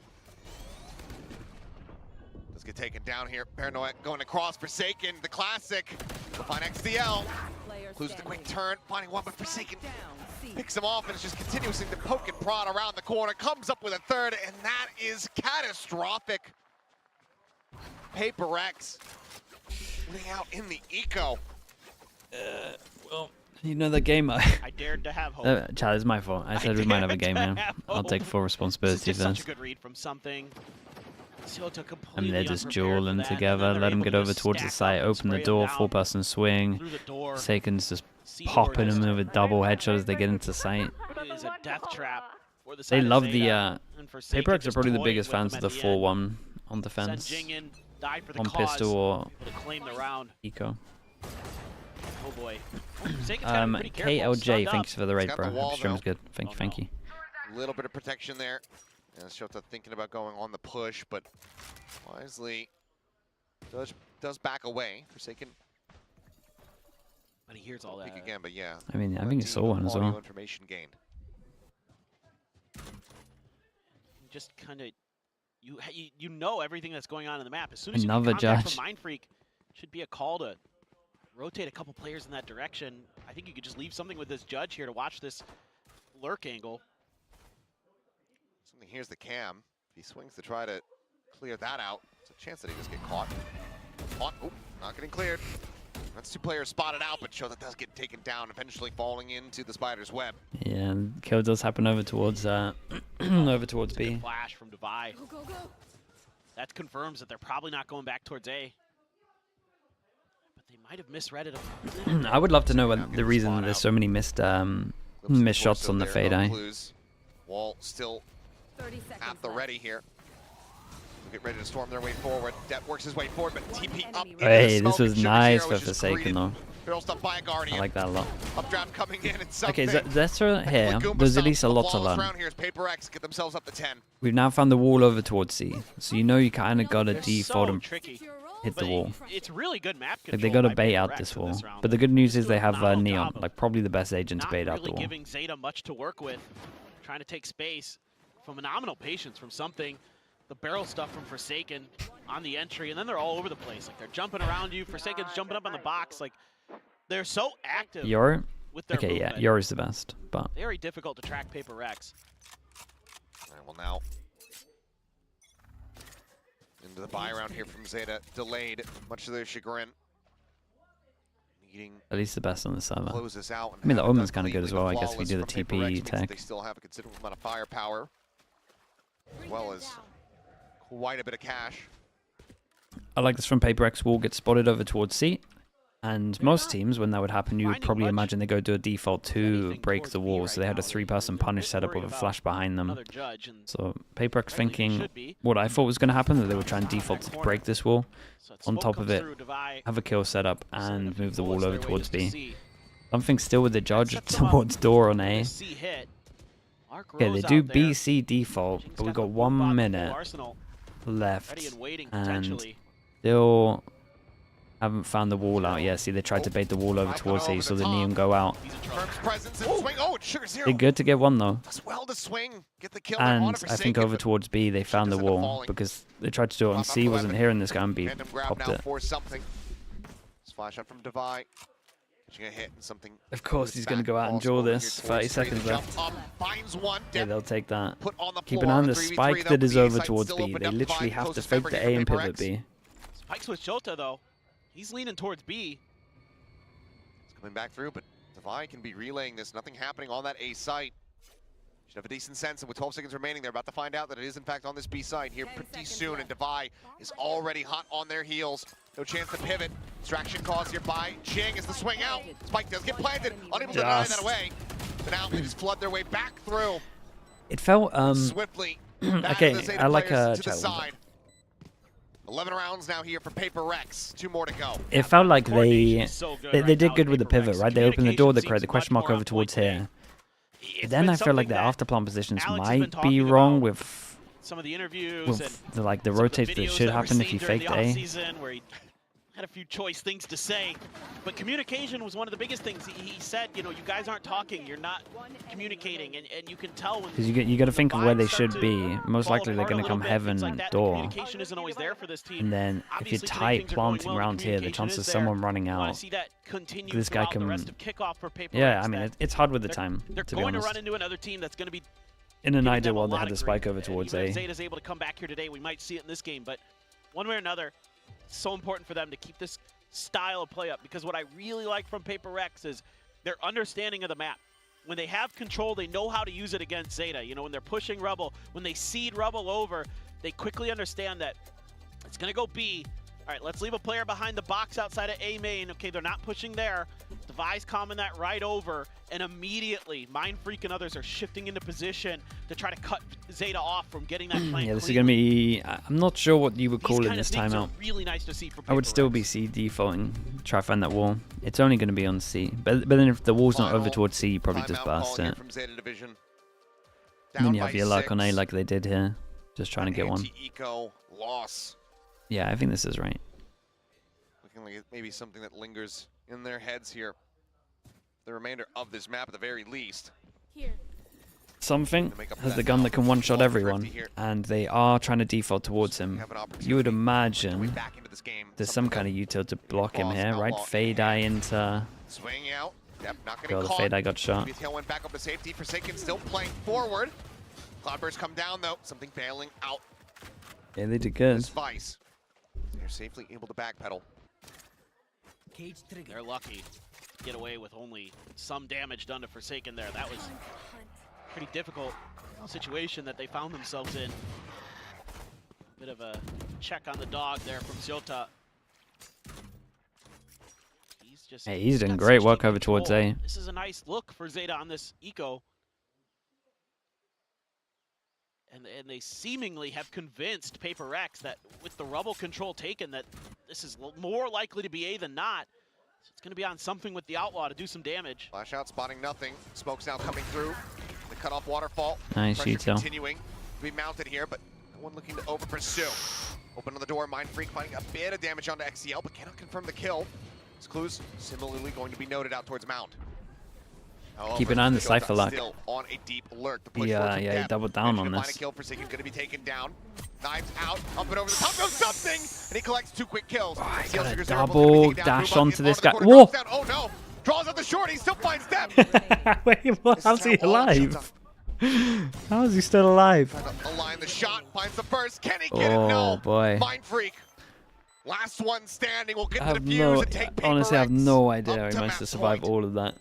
Let's get taken down here. Paranoia going across. Forsaken, the classic. We'll find XDL. Includes the quick turn. Finding one, but Forsaken picks him off and is just continuously to poke and prod around the corner. Comes up with a third, and that is catastrophic. PRX winning out in the eco. Well, you know the game. I dared to have hope. Chad, it's my fault. I said we might have a game here. I'll take full responsibility for Such this. a good read from something. I mean, they're just dueling together. Let them get over towards the site, open the door, 4-person swing. Forsaken's just popping them with a double headshot as they get into sight. It is a death trap for the They side of love Zeta, the and Forsaken PRX are just probably the toying biggest with fans them of the at end. 4-1 on Send defense. Jing in, die for the On cause, pistol or to claim the round. eco. Oh boy. Forsaken's gotta be pretty careful, KLJ, stunned up. thanks for the raid, got bro. the wall, Hope stream though. is good. Thank you, thank you. A little bit of protection there. And Shota thinking about going on the push, but wisely does back away. Forsaken. But he hears all that. Peek again, but yeah. I mean, I think it's all one as Audio well. information gained. Just kind of, you know everything that's going on in the map. As soon as Another you get contact judge. from Mindfreak, should be a call to rotate a couple players in that direction. I think you could just leave something with this judge here to watch this lurk angle. Something here's the cam. If he swings to try to clear that out, there's a chance that he just get caught. Caught. Oop, not getting cleared. That's 2 players spotted out, but Shota does get taken down, eventually falling into the spider's web. Yeah, and kill does happen over towards over towards B. Flash from Divide. That confirms that they're probably not going back towards A. But they might have misread it. I would love to know what the reason that there's so many missed shots on the fade eye. Wall still at the ready here. Get ready to storm their way forward. Det works his way forward, but TP up. Hey, this was nice for Forsaken though. Barrel stuff by a Guardian. I like that a lot. Updraft coming in and Okay, something. Zeta here, there's at least a lot to learn. Round here is PRX get themselves up to 10. We've now found the wall over towards C, so you know you kind of gotta They're default so and tricky. hit the But wall. It's really good map control. Like they gotta by bait out PRX this in wall. round. But the good news is they have Phenomenal Neon, job of like probably the best agent to not bait out the really wall. giving Zeta much to work with. Trying to take space. Phenomenal patience from something. The barrel stuff from Forsaken. on the entry, and then they're all over the place. Like, they're jumping around you. Forsaken's jumping up on the box. Like, they're so active. Yor? With their Okay, movement. yeah, Yor is the best, but Very difficult to track PRX. All right, well now into the buy round here from ZETA, delayed, much to their chagrin. Needing at least the best on the server. close this out. I mean, the have it Omen's done kind of good as cleanly, well. I but guess we do the flawless from TP PRX means that tech. They still have a considerable amount of firepower, as well as quite a bit of cash. I like this from PRX. Wall gets spotted over towards C. And most teams, when that would happen, you would probably imagine they go do a default to break the wall. So they had a 3-person punish setup with a flash behind them. So PRX thinking what I thought was going to happen, that they would try and default to break this wall. On top of it, have a kill setup and move the wall over towards B. Something still with the judge towards door on A. Okay, they do BC default, but we've got 1 minute left. And still haven't found the wall out yet. See, they tried to bait the wall over towards A, so the Neon go out. They're good to get one though. And I think over towards B, they found the wall because they tried to do it on C, wasn't hearing this guy, and B popped it. Splash up from Devi. Of course, he's going to go out and draw this. 30 seconds left. Yeah, they'll take that. Keep an eye on the spike that is over towards B. They literally have to fake the A and pivot B. Spikes with Jota though. He's leaning towards B. It's coming back through, but Devi can be relaying this. Nothing happening on that A site. Should have a decent sense, and with 12 seconds remaining, they're about to find out that it is in fact on this B side here pretty soon, and Devi is already hot on their heels. No chance to pivot. Distraction caused here by Jing as the swing out. Spike does get planted, unable to deny that away. But now they just flood their way back through. It felt swiftly. Okay, I like a to the side. 11 rounds now here for PRX. 2 more to go. It felt like they did good with the pivot, right? They opened the door, they created the question mark over towards here. Then I feel like the afterplan positions might be wrong with some of the interviews and the rotates that should happen if you faked A. Where he had a few choice things to say, but communication was one of the biggest things. He said, you know, you guys aren't talking, you're not communicating, and you can tell when. Because you got to think of where they should be. Most likely they're going to come heaven door. Communication isn't always there for this team. And then if you're tight planting around here, the chances of someone running out, this guy can. Yeah, I mean it's hard with the time. They're to be going honest. to run into another team that's going to be. In an ideal world, they had the spike over towards A. ZETA's able to come back here today. We might see it in this game, but one way or another, it's so important for them to keep this style of play up, because what I really like from PRX is their understanding of the map. When they have control, they know how to use it against ZETA. You know, when they're pushing Rebel, when they seed Rebel over, they quickly understand that it's going to go B. All right, let's leave a player behind the box outside of A main. Okay, they're not pushing there. Devi's calming that right over, and immediately Mind Freak and others are shifting into position to try to cut ZETA off from getting that plant. Yeah, this is going to be. I'm not sure what you would call it this timeout. Really nice to see for I would still be C defaulting, try to find that wall. It's only going to be on C, but then if the wall's not over towards C, you probably just burst it. And then you have your luck on A like they did here, just trying to get one. Loss. Yeah, I think this is right. Looking like it may be something that lingers in their heads here. The remainder of this map at the very least. Something has the gun that can one-shot everyone, and they are trying to default towards him. You would imagine there's some kind of util to block him here, right? Fade Eye into... Swing out. Yep, not Girl, the Fade Eye got shot. Tailwind back up to safety. Forsaken still playing forward. Cloudburst come down though. Something bailing out. Yeah, they did good. Vice. They're safely able to backpedal. They're lucky to get away with only some damage done to Forsaken there. That was a pretty difficult situation that they found themselves in. Bit of a check on the dog there from ZETA. Hey, he's doing great work over towards A. This is a nice look for ZETA on this eco. And they seemingly have convinced PRX that with the Rebel control taken, that this is more likely to be A than not. So it's going to be on something with the Outlaw to do some damage. Flash out, spotting nothing. Smoke's now coming through. The cutoff waterfall. Nice util. Continuing to be mounted here, but no one looking to over pursue. Open on the door, Mind Freak finding a bit of damage onto XCL, but cannot confirm the kill. His clues similarly going to be noted out towards Mount. Keep an eye on the Cypher luck. Still on a deep alert. The push Yeah, he doubled down on Find a this. kill. Forsaken's going to be taken down. Knives out, up and over the top goes something, and he collects 2 quick kills. Oh, I Seal got a Triggers double down. dash Boom onto this the guy. corner, Whoa! goes down. Oh no! Draws out the short. He still finds them. Wait, what? How's he alive? How is he still alive? Trying to align the shot. Finds the first. Can he get it? Oh No. boy. Mind Freak. Last one standing. We'll get I the have defuse no, and take honestly, I have no idea how up he to managed to match survive point. all of that.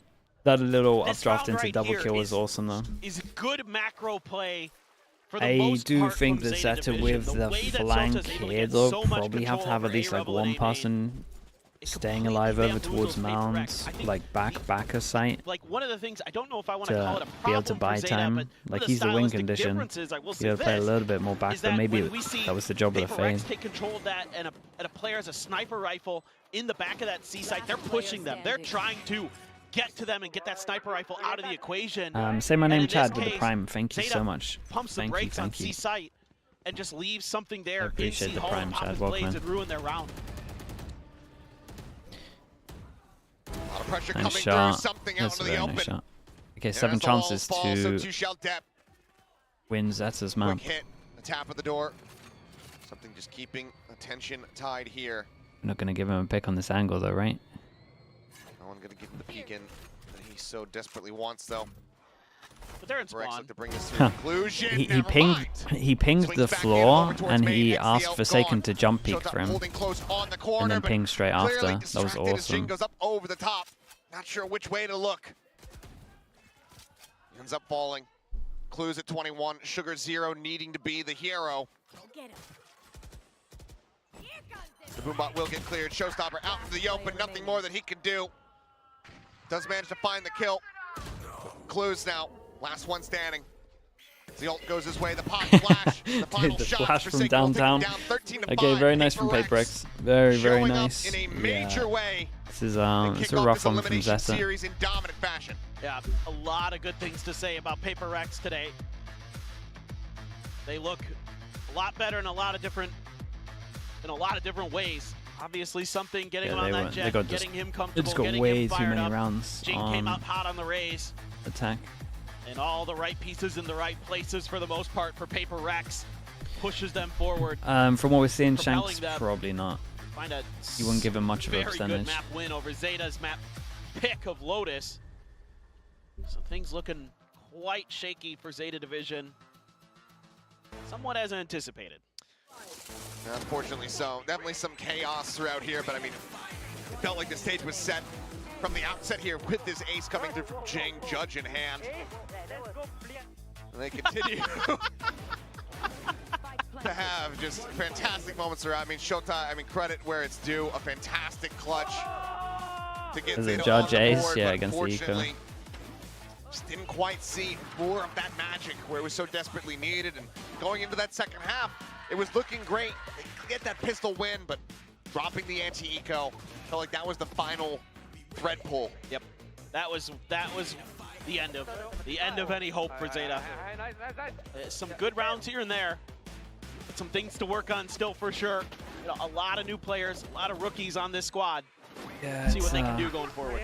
That little This updraft round into right double here kill was awesome though. Is good macro play for the I most do part think from the Zeta ZETA division. with the way that flank Zota's able to here get though so much probably have to control have at over least like A-Rebel one and person it staying completely alive over bamboozles towards PRX. mounds, I think like backer site, like one of the things, I don't know if I want to call it to a be able problem to for buy Zeta, time. but Like one of the he's the win stylistic condition. differences, I will You say gotta play a this, little bit more back, is but that maybe when we see that was the job of the PRX Fade. take control of that, and a player has a sniper rifle in the back of that C site, they're pushing them. They're trying to get to them and get that sniper rifle out of the equation. Say my And name, in Chad, this with the case, Prime. Thank you Zeta so much. pumps the Thank you, brakes on thank C you. site and just leaves something there. I appreciate in the C hole Prime, to pop Chad. his Welcome blades in. and ruin their round. A lot of pressure Nice coming shot. through. Something out That's a into the very open. nice shot. Okay, There's 7 the wall chances fall, so to 2 shell depth. win Zeta's map. Quick hit. A tap at the door. Something just keeping attention tied here. I'm not gonna give him a pick on this angle though, right? No one gonna give him the peek in that he so desperately wants, though. But they're in PRX spawn. look to bring this to Huh. conclusion. He Never pinged mind. the Swings back in, floor over towards and main, he XDL asked Forsaken gone. to jump peek Shota for him, holding close on the and corner, then but ping straight after. clearly That was distracted as Jin awesome. goes up over the top. Not sure which way to look. Ends up falling. Clues at 21. Sugar 0 needing to be the hero. The Boombot will get cleared. Showstopper out into the open. Nothing more that he can do. Does manage to find the kill. Clues now. Last one standing. The ult goes his way. The pop flash. The final the shot. flash from Forsaken will take it downtown. down 13-5. Okay, very nice from PRX. Very, very Showing up nice. in a major way. This is And it's a KICKOFF rough this one from elimination Zeta. series in dominant fashion. Yeah, a lot of good things to say about PRX today. They look a lot better in a lot of different ways. Obviously, something getting him on that jet, getting him They comfortable, just got getting way him too fired many up. rounds Jing came on out hot on the raise, attack. and all the right pieces in the right places for the most part for PRX. Pushes them forward. From what we're seeing, propelling Shanks them. probably not. Find a You wouldn't give him much of a very percentage. good map win over Zeta's map pick of Lotus. So things looking quite shaky for Zeta Division. Somewhat as anticipated. Unfortunately so. Definitely some chaos throughout here, but I mean, it felt like the stage was set from the outset here with this ace coming through from Jang, Judge in hand. And they continue to have just fantastic moments throughout. I mean, Shota, credit where it's due. A fantastic clutch to get As a Zeta Judge on the ace, board, yeah, but against the Eco. unfortunately, just didn't quite see more of that magic where it was so desperately needed. And going into that second half, it was looking great. They get that pistol win, but dropping the anti-eco, felt like that was the final thread pull. Yep, that was the end of any hope for Zeta. Some good rounds here and there, but some things to work on still for sure. You know, a lot of new players, a lot of rookies on this squad. Yeah, See what they can do going forward.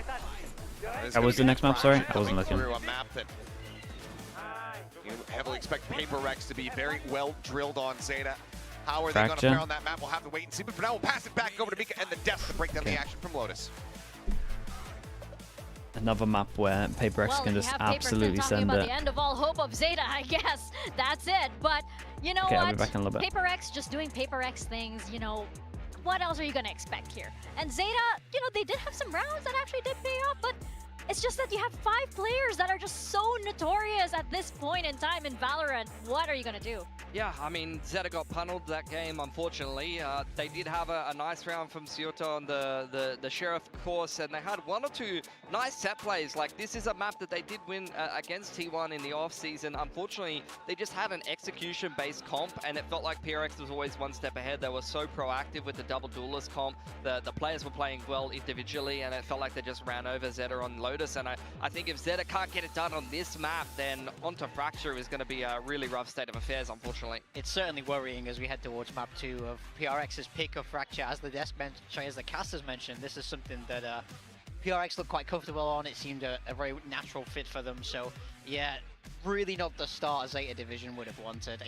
That was the next map, sorry? I wasn't looking. Through a map that you heavily expect PRX to be very well drilled on Zeta. How are they going to Fracture. fare on that map? We'll have to wait and see. But for now, we'll pass it back over to Mika and the Death to break down the action from Lotus. Another map where PRX can just absolutely send about it. the end of all hope of Zeta, I guess. That's it. But you know Okay, what? I'll be back in a little bit. PRX just doing PRX things, you know, what else are you going to expect here? And Zeta, you know, they did have some rounds that actually did pay off, but it's just that you have 5 players that are just so notorious at this point in time in Valorant. What are you going to do? Yeah, I mean, Zeta got punneled that game, unfortunately. They did have a nice round from Ciota on the Sheriff course, and they had 1 or 2 nice set plays. Like, this is a map that they did win against T1 in the off-season. Unfortunately, they just had an execution-based comp, and it felt like PRX was always one step ahead. They were so proactive with the double duelist comp. The players were playing well individually, and it felt like they just ran over Zeta on Lotus. And I think if Zeta can't get it done on this map, then onto Fracture is going to be a really rough state of affairs, unfortunately. It's certainly worrying as we head towards map 2 of PRX's pick of Fracture. As the Cast has mentioned, this is something that PRX looked quite comfortable on. It seemed a very natural fit for them. So yeah, really not the start Zeta Division would have wanted.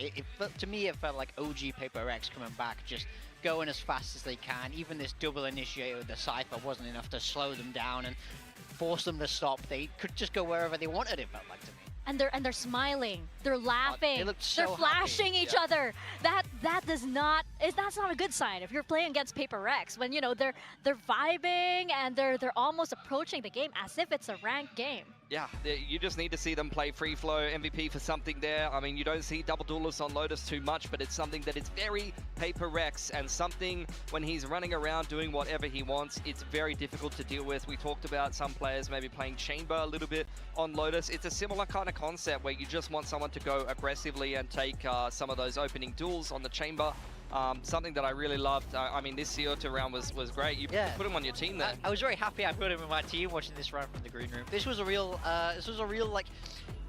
To me, it felt like OG PRX coming back, just going as fast as they can. Even this double initiator with the Cypher wasn't enough to slow them down and force them to stop. They could just go wherever they wanted, it felt like to me. And they're smiling, they're laughing, so they're flashing happy. each other. That's not a good sign if you're playing against PRX, when you know they're vibing and they're almost approaching the game as if it's a ranked game. Yeah, you just need to see them play free flow MVP for something there. I mean, you don't see double duelists on Lotus too much, but it's something that is very PRX, and something when he's running around doing whatever he wants, it's very difficult to deal with. We talked about some players maybe playing Chamber a little bit on Lotus. It's a similar kind of concept where you just want someone to go aggressively and take some of those opening duels on the Chamber. Something that I really loved. I mean, this ZETA round was great. You put him on your team there. I was very happy I put him in my team watching this round from the green room. This was a real, like,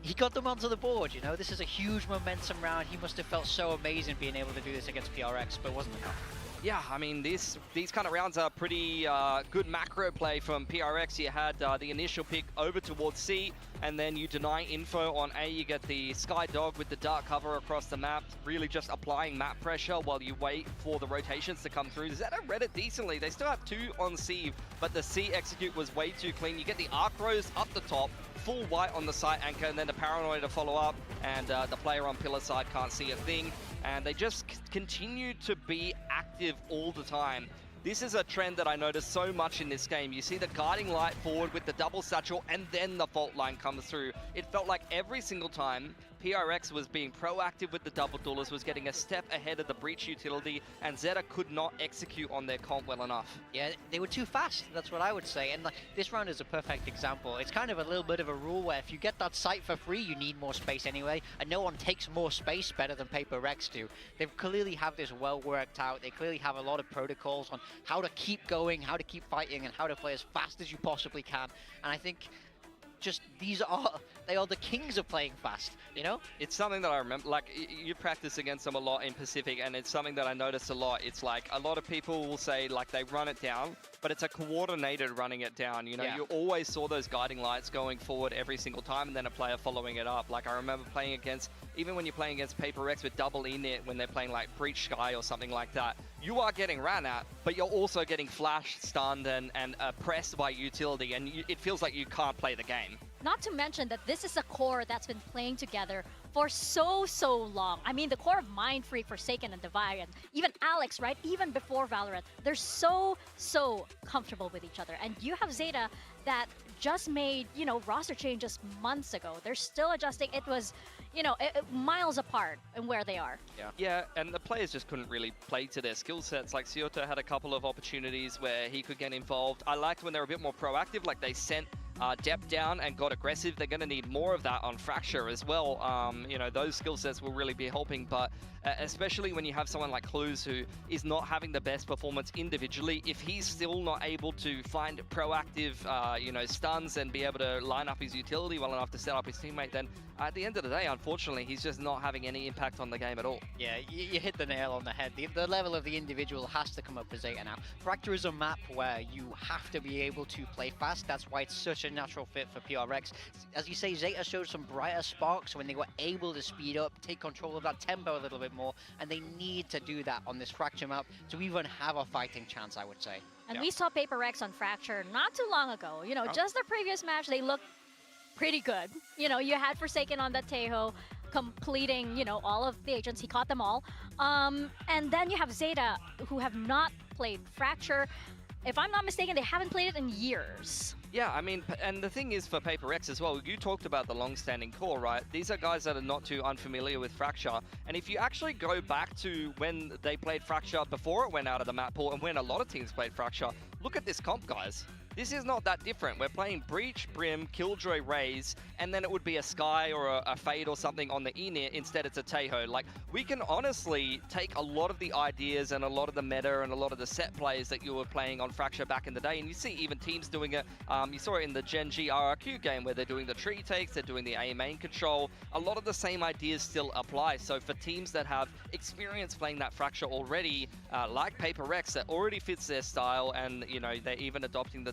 he got them onto the board, you know? This is a huge momentum round. He must have felt so amazing being able to do this against PRX, but it wasn't enough. Yeah, I mean, these kind of rounds are pretty good macro play from PRX. You had the initial pick over towards C, and then you deny info on A. You get the Sky Dog with the dark cover across the map, really just applying map pressure while you wait for the rotations to come through. ZETA read it decently. They still have 2 on C, but the C execute was way too clean. You get the Arc Rose up the top, full white on the site anchor, and then the Paranoid to follow up, and the player on pillar side can't see a thing. And they just continue to be active all the time. This is a trend that I noticed so much in this game. You see the guiding light forward with the double satchel, and then the fault line comes through. It felt like every single time PRX was being proactive with the double duelers, was getting a step ahead of the breach utility, and ZETA could not execute on their comp well enough. Yeah, they were too fast, that's what I would say. And like, this round is a perfect example. It's kind of a little bit of a rule where if you get that site for free, you need more space anyway, and no one takes more space better than PRX do. They clearly have this well worked out. They clearly have a lot of protocols on how to keep going, how to keep fighting, and how to play as fast as you possibly can. And I think just they are the kings of playing fast, you know? It's something that I remember, like, you practice against them a lot in Pacific, and it's something that I notice a lot. It's like, a lot of people will say, like, they run it down, but it's a coordinated running it down, you know? Yeah. You always saw those guiding lights going forward every single time, and then a player following it up. Like, I remember playing against, even when you're playing against PRX with double init, when they're playing, like, Breach Sky or something like that, you are getting ran at, but you're also getting flashed, stunned, and pressed by utility, and it feels like you can't play the game. Not to mention that this is a core that's been playing together for so long. I mean, the core of Mind Freak, Forsaken, and Divide, and even Alex, right? Even before Valorant, they're so comfortable with each other. And you have ZETA that just made, you know, roster changes months ago. They're still adjusting. It was, you know, miles apart in where they are. Yeah, and the players just couldn't really play to their skill sets. Like, ZETA had a couple of opportunities where he could get involved. I liked when they were a bit more proactive, like they sent depth down and got aggressive. They're going to need more of that on Fracture as well. You know, those skill sets will really be helping, but especially when you have someone like Clues who is not having the best performance individually, if he's still not able to find proactive, you know, stuns and be able to line up his utility well enough to set up his teammate, then at the end of the day, unfortunately, he's just not having any impact on the game at all. Yeah, you hit the nail on the head. The level of the individual has to come up for ZETA now. Fracture is a map where you have to be able to play fast. That's why it's such a natural fit for PRX. As you say, ZETA showed some brighter sparks when they were able to speed up, take control of that tempo a little bit more, and they need to do that on this Fracture map to even have a fighting chance, I would say. And we saw PRX on Fracture not too long ago. You know, just the previous match, they looked pretty good. You know, you had Forsaken on that Tejo completing, you know, all of the agents. He caught them all. And then you have ZETA, who have not played Fracture. If I'm not mistaken, they haven't played it in years. Yeah, I mean, and the thing is for PRX as well, you talked about the long-standing core, right? These are guys that are not too unfamiliar with Fracture. And if you actually go back to when they played Fracture before it went out of the map pool and when a lot of teams played Fracture, look at this comp, guys. This is not that different. We're playing Breach, Brim, Killjoy, Raze, and then it would be a Sky or a Fade or something on the Enir. Instead, it's a Tejo. Like, we can honestly take a lot of the ideas and a lot of the meta and a lot of the set plays that you were playing on Fracture back in the day, and you see even teams doing it. You saw it in the Gen G RRQ game where they're doing the tree takes, they're doing the A main control. A lot of the same ideas still apply. So for teams that have experience playing that Fracture already, like PRX, that already fits their style, and you know they're even adopting the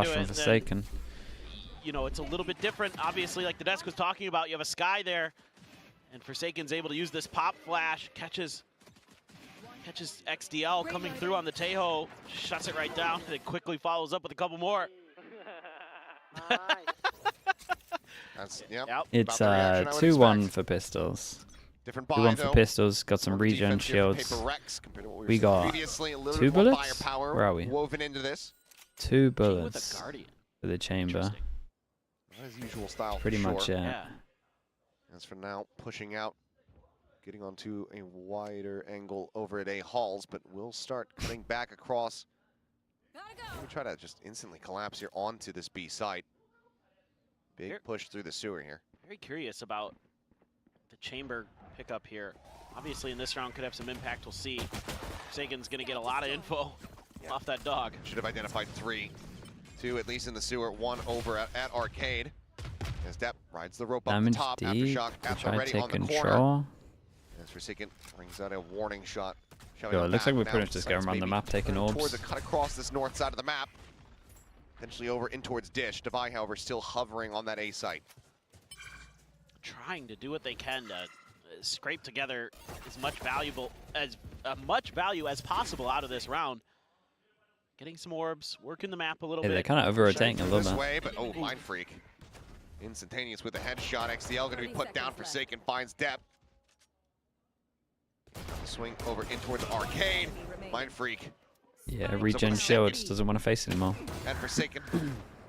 flash into from it. And then, Forsaken. you know, it's a little bit different. Obviously, like the desk was talking about, you have a Sky there, and Forsaken's able to use this pop flash, catches Catches XDL coming through on the Tejo, shuts it right down, and then quickly follows up with a couple more. That's, yep, It's 2-1 for Pistols. Different 2-1 for Pistols. Got some regen shields. We got 2 bullets. Where are we? Woven into this. 2 bullets for the chamber. Not his usual style. Pretty much, yeah. As for now, pushing out, getting onto a wider angle over at A Halls, but we'll start cutting back across. We try to just instantly collapse here onto this B site. Big push through the sewer here. Very curious about the chamber pickup here. Obviously in this round could have some impact, we'll see. Sagan's gonna get a lot of info off that dog. Should have identified 3. 2 at least in the sewer, 1 over at Arcade. As Depp rides the rope up the top, Aftershock at the ready on the corner. As Forsaken brings out a warning shot. Yo, it looks like we're pretty much just going around the map taking orbs. Towards a cut across this north side of the map. Potentially over in towards Dish. Devi, however, still hovering on that A site. Trying to do what they can to scrape together as much value as possible out of this round. Getting some orbs, working the map a little bit. They're kind of over-rotating a little bit. Way, but oh, Mind Freak. Instantaneous with the headshot. XDL going to be put down. Forsaken finds Depp. Swing over in towards Arcade. Mind Freak. Yeah, regen shields doesn't want to face anymore. And Forsaken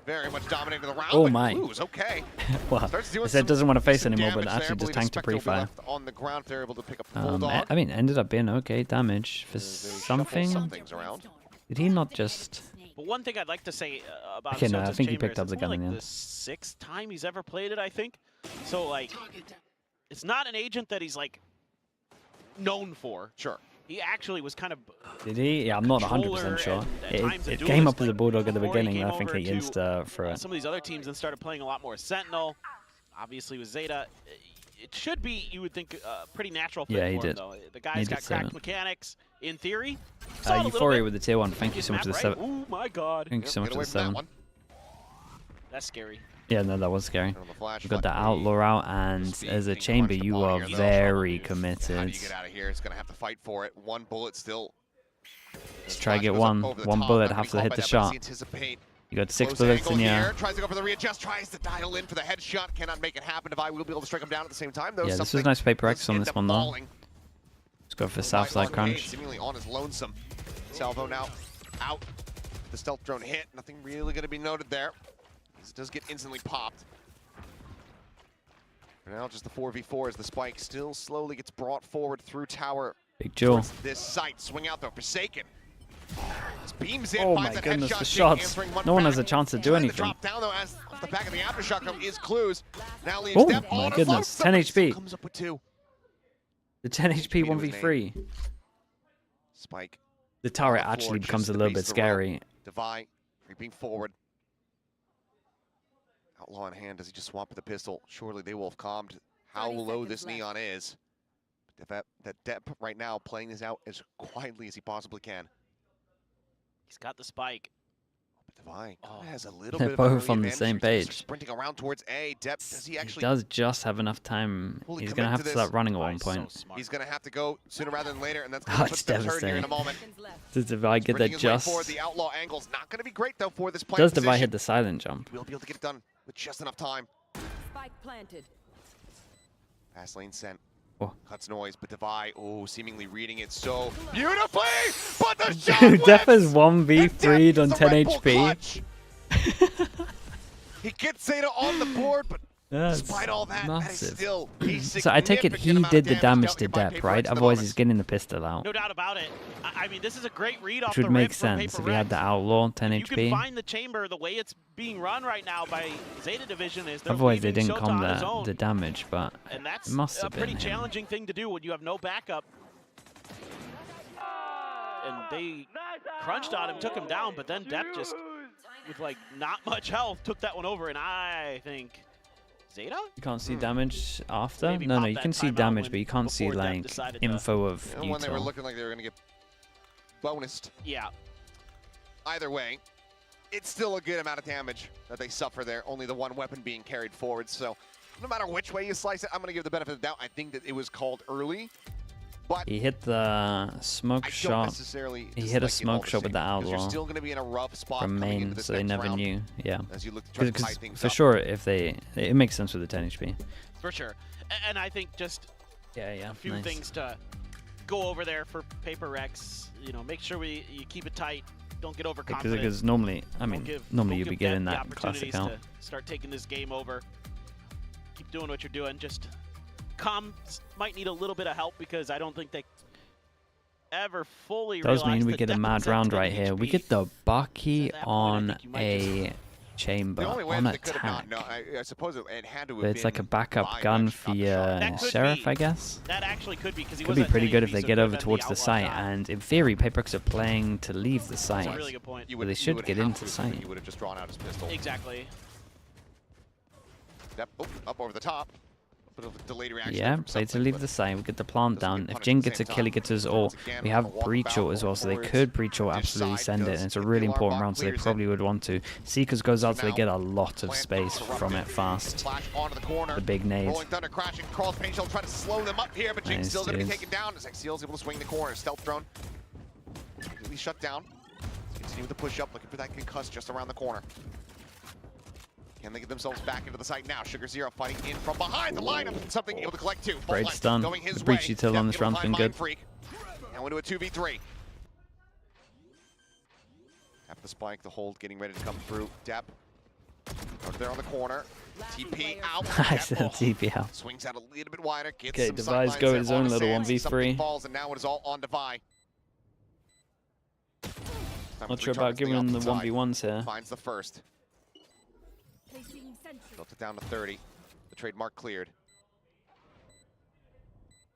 very much dominating the round. Oh my. Okay. Well, I said doesn't want to face anymore, but actually just tanked a pre-fire. On the ground, they're able to pick up the Bulldog. I mean, ended up being okay damage for something. Did he not just... But one thing I'd like to say about okay, no, I think he chamber picked up the gun like again. The 6th time he's ever played it, I think. So like, it's not an agent that he's like known for. Sure. He actually was kind of. Did he? Yeah, I'm not 100% sure. It came up with the Bulldog at the beginning, and I think he insta for it. Some of these other teams then started playing a lot more Sentinel. Obviously with ZETA, it should be, you would think, pretty natural fit yeah, he for him, did. though. The guy's got cracked mechanics, in theory. Euphoria with the tier 1. Thank you so much for the 7. Oh my god. Thank you so much for the 7. That's scary. Yeah, no, that was scary. We've got the Outlaw out, and as a chamber, you are very committed. How do you get out of here? It's going to have to fight for it. 1 bullet still. Let's try to get one bullet, have to hit the shot. You got 6 bullets in your... Tries to go for the readjust, tries to dial in for the headshot. Cannot make it happen. Devi will be able to strike him down at the same time, though. Yeah, this was nice PRX on this one, though. Let's go for south side crunch. Seemingly on his lonesome. Salvo now out. The stealth drone hit. Nothing really going to be noted there. This does get instantly popped. For now, just the 4v4 as the spike still slowly gets brought forward through tower. Big jewel. This site. Swing out, though. Forsaken. Beams in, oh my goodness, the shots. No one has a chance to do anything. Drop down, though, as off the back of the aftershock is Clues. Now leaves oh Depp my goodness, 10 HP. Comes up with 2. The 10 HP 1v3. Spike. The turret actually becomes a little bit scary. Devi creeping forward. Outlaw in hand. Does he just swap with the pistol? Surely they will have calmed how low this Neon is. But that Depp right now playing this out as quietly as he possibly can. He's got the spike. Devi has a little They're bit both of on the same page. Sprinting around towards A. Depp, does he actually... He does just have enough time. He's going to have to start running at one point. So he's going to have to go sooner rather than later, and that's going to to put the turret here in a moment. Does Devi get that just... The Outlaw angle's not going to be great, though, for this Does Devi hit the silent jump? We'll be able to get it done with just enough time. Spike planted. Fast lane sent. Oh. Cuts noise, but Devi, seemingly reading it so beautifully, but the shot Dude, Depp is 1v3'd on 10 HP. He gets ZETA on the board, but despite all that, massive. Still so I take it he did the damage to Depp, right? Otherwise he's getting the pistol out. No doubt about it. I mean, this is a great read off Which the would make rip sense from if he had the Outlaw 10 You HP. can find the chamber, the way it's being run right now by ZETA Division is they're Otherwise they leaving didn't Shota come on his own. the damage, but And that's it must a have been pretty him. challenging thing to do when you have no backup. And they crunched on him, took him down, but then Depp just, with like not much health, took that one over, and I think ZETA? You can't see damage after? Maybe No, pop you that can see timeout damage, when- but you can't see before Depp like decided to- info of when they were util. looking like they were going to get bonused. Yeah. Either way, it's still a good amount of damage that they suffer there, only the one weapon being carried forward. So no matter which way you slice it, I'm going to give the benefit of the doubt. I think that it was called early. But he hit the smoke shot. He hit a smoke shot with the outlaw still going to be in a rough spot from main, so they never knew. Yeah, as you look to try to tie because things for up. sure, if they, it makes sense with the 10 HP. For sure. And I think just Yeah, a few nice. things to go over there for PRX. You know, make sure you keep it tight. Don't get overconfident. Because normally, I mean, normally you'd be getting the that classic opportunities out. to start taking this game over. Keep doing what you're doing. Just comms might need a little bit of help because I don't think they ever fully Does mean realize we the get a mad depth of round 10 right here. We HP. get the Bucky So at that point, I on think you might a chamber The only way on that they could have attack. not, no, I suppose it had to have But it's like a been backup by gun Dutch, for not the your shot. That could sheriff, be. I guess. That actually could be because he Could be was at pretty 10 good if HP, they so get it over could've been towards the outlaw site. shot. And in theory, PRX are playing to leave the site. That's a really good point. You But they you should would get have into to, sight. He would have just drawn out his pistol. Exactly. Yep. Oh, up over the top. A bit of a delayed reaction. Yeah, from play to something, leave but the site. We get the plant doesn't down. get If punished Jin at the gets a same kill, he time. gets his ult. Once again, We on have the walk breach about ult as well, so they forwards. could breach ult This absolutely side send it. does And it's a the really alarm important bot round, so they clears it. probably would want to. Seekers goes out, so they now, get a lot of plan space interrupted. from it fast. Flash onto the corner. The big nade. Rolling Thunder crashing across Pain Shell, trying to slow them up here, but Jinx Nice, still going to be dude. taken down as Exeal's able to swing the corner. Stealth drone completely shut down. Continue with the push up, looking for that concuss just around the corner. Can they get themselves back into the site now? Sugar Zero fighting in from behind the lineup. Something able to collect two. Bolt Great Light stun. going his The breach way. detail on Def this able to round's find been good. Mind Freak. Now into a 2v3. Tap the spike, the hold getting ready to come through. Depp over there on the corner. TP out. I said TP out. Swings out a little bit wider. Gets Okay, some Devi's sightlines go there his on own the little sand. 1v3. Something falls, and now it is all on Devi. Not sure about giving him the 1v1s here. Finds the first. Built it down to 30. The trademark cleared.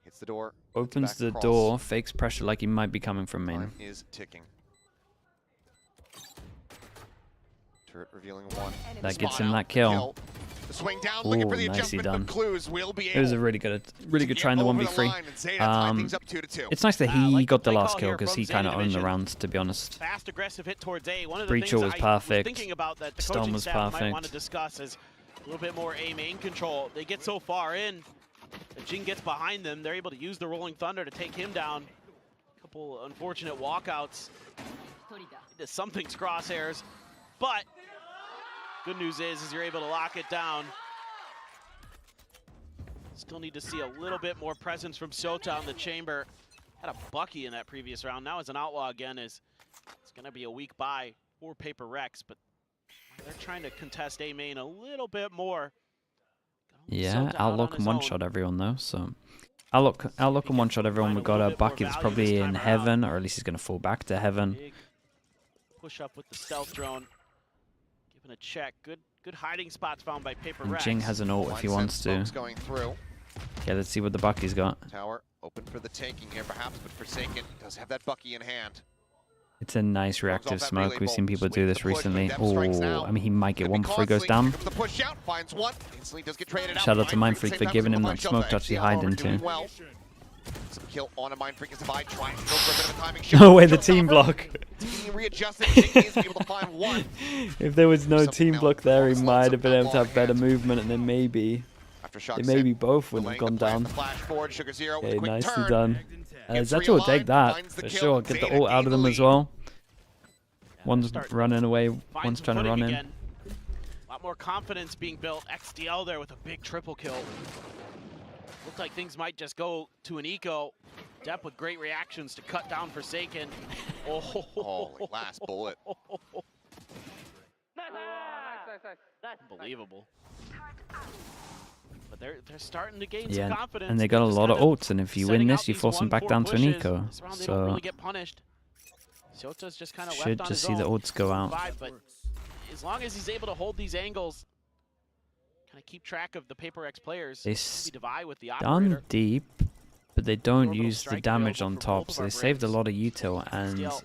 Hits the door. Opens back the across. door, fakes pressure like he might be coming from main. Time is ticking. Turret revealing one. That gets Spot him out, that kill. The swing down, looking for the Ooh, nicely adjustment, done. but Clues will be It was a able really good try in the 1v3. It's nice that he got the last kill because he kind of owned the round, to be honest. Fast aggressive hit towards A. One of the Breach things was I perfect. was thinking about that the Stun coaching was staff might want perfect. to discuss is a little bit more A main control. They get so far in, if Jin gets behind them, they're able to use the Rolling Thunder to take him down. A couple unfortunate walkouts. Into something's crosshairs, but good news is you're able to lock it down. Still need to see a little bit more presence from Sota on the chamber. Had a Bucky in that previous round. Now as an outlaw again, it's going to be a weak buy for PRX, but they're trying to contest A main a little bit more. Yeah, Sota out Outlook on can his one-shot everyone though, so... Outlook can one-shot everyone. We've got a Bucky that's probably in heaven, or at least he's going to fall back to heaven. Big push up with the stealth drone. Giving a check. Good hiding spots found by And PRX. Jing has an ult if he wants to. Going through. Okay, let's see what the Bucky's got. Tower open for the taking here, perhaps, but Forsaken does have that Bucky in hand. It's a nice reactive that smoke. relay We've seen bolt. people do Swings this the push, recently. but Dev strikes now. Oh, I mean, he might get Could one be before he goes costly. down. Here comes the push out, finds one. Instantly does get traded out. Shout out to Mind Mindfreak Freak, for same giving time him as that the smoke Shelter. to actually XCL hide already doing into. well. Some kill on a Mind Freak as Devi trying to go for a bit of a timing No shot. way, the team block. Team readjusted. Jing is able to find one. If there was no Something team else block there, he slots might up have been that able to have long better hand. movement, and then maybe... After shot They maybe both would have delaying gone the plan, down. the flash forward, Sugar Zero with a Okay, quick nicely turn. done. Gets Zeta will take realigned, that, finds the for kill. sure. Get the Zeta ult out of in them the as lead. well. One's starting to running away, Find one's some trying to footing run in. again. A lot more confidence being built. XDL there with a big triple kill. Looked like things might just go to an eco. Depp with great reactions to cut down Forsaken. Oh, last bullet. Unbelievable. But they're starting to gain Yeah, some confidence. and they got a Just lot of kind ults, and if you setting win out this, you these force them back 1-4 down to an pushes. eco. This round they don't So really get punished. Shota's just kind of should left on just his see the own. ults go out. But as long as he's able to hold these angles, kind of keep track of the PRX players, They maybe divide with the Done operator. deep, but they don't Orbital use the strike damage available on for top, both of so our they saved a Brits. lot of util, and XDL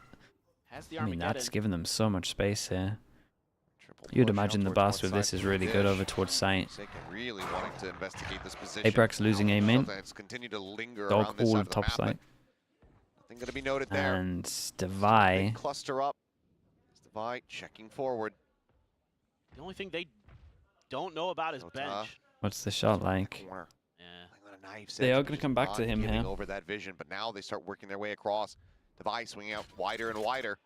has the I mean, that's Armageddon. given them so much space here. Triple You'd push imagine out the towards blast one with this side is for really good Dish. over towards site. Forsaken really wanting to investigate this position. APAC losing A main. It's continued to linger Dog around this all side of the top map, but site. nothing going to be noted there. And Big Devi, cluster up. Devi checking forward. The only thing they don't know about is Sota. bench. what's the shot like? Corner. Yeah. Playing on Knives They edge, are going to come back not to him giving here. over that vision, but now they start working their way across. Device swinging out wider and wider.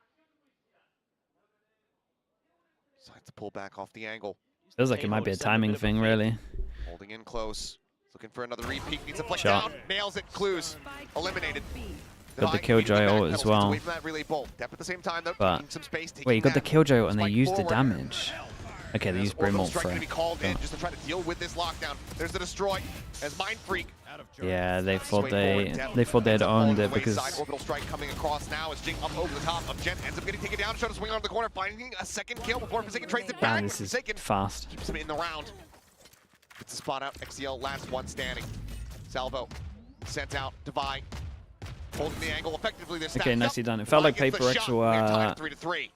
Decides to pull back off the angle. Feels like it might be a timing thing, really. Holding in close. Looking for another repeat. Needs a flick Shot. down. Nails it. Clues. Eliminated. Got the Killjoy ult as well. Away from that relay bolt. Dep at the same time, though, But taking some space, taking wait, you got the that Killjoy ult and they spike used the forward. damage. Okay, they used Brim ult Strike for gonna it. be called in just to try to deal with this lockdown. There's the destroy as Mind Freak. Yeah, they thought Swing forward, they'd owned it Wayside, because orbital strike coming across now as Jing up over the top of Jen ends up getting taken down. Trying to swing onto the corner, finding a second kill before Forsaken trades it back. man, this is Forsaken fast. keeps him in the round. Gets the spot out. XCL last one standing. Salvo sent out. Divide holding the angle effectively. They're Okay, stacked nicely up. done. It felt like Divide gets the PRX shot. They're tied were 3-3.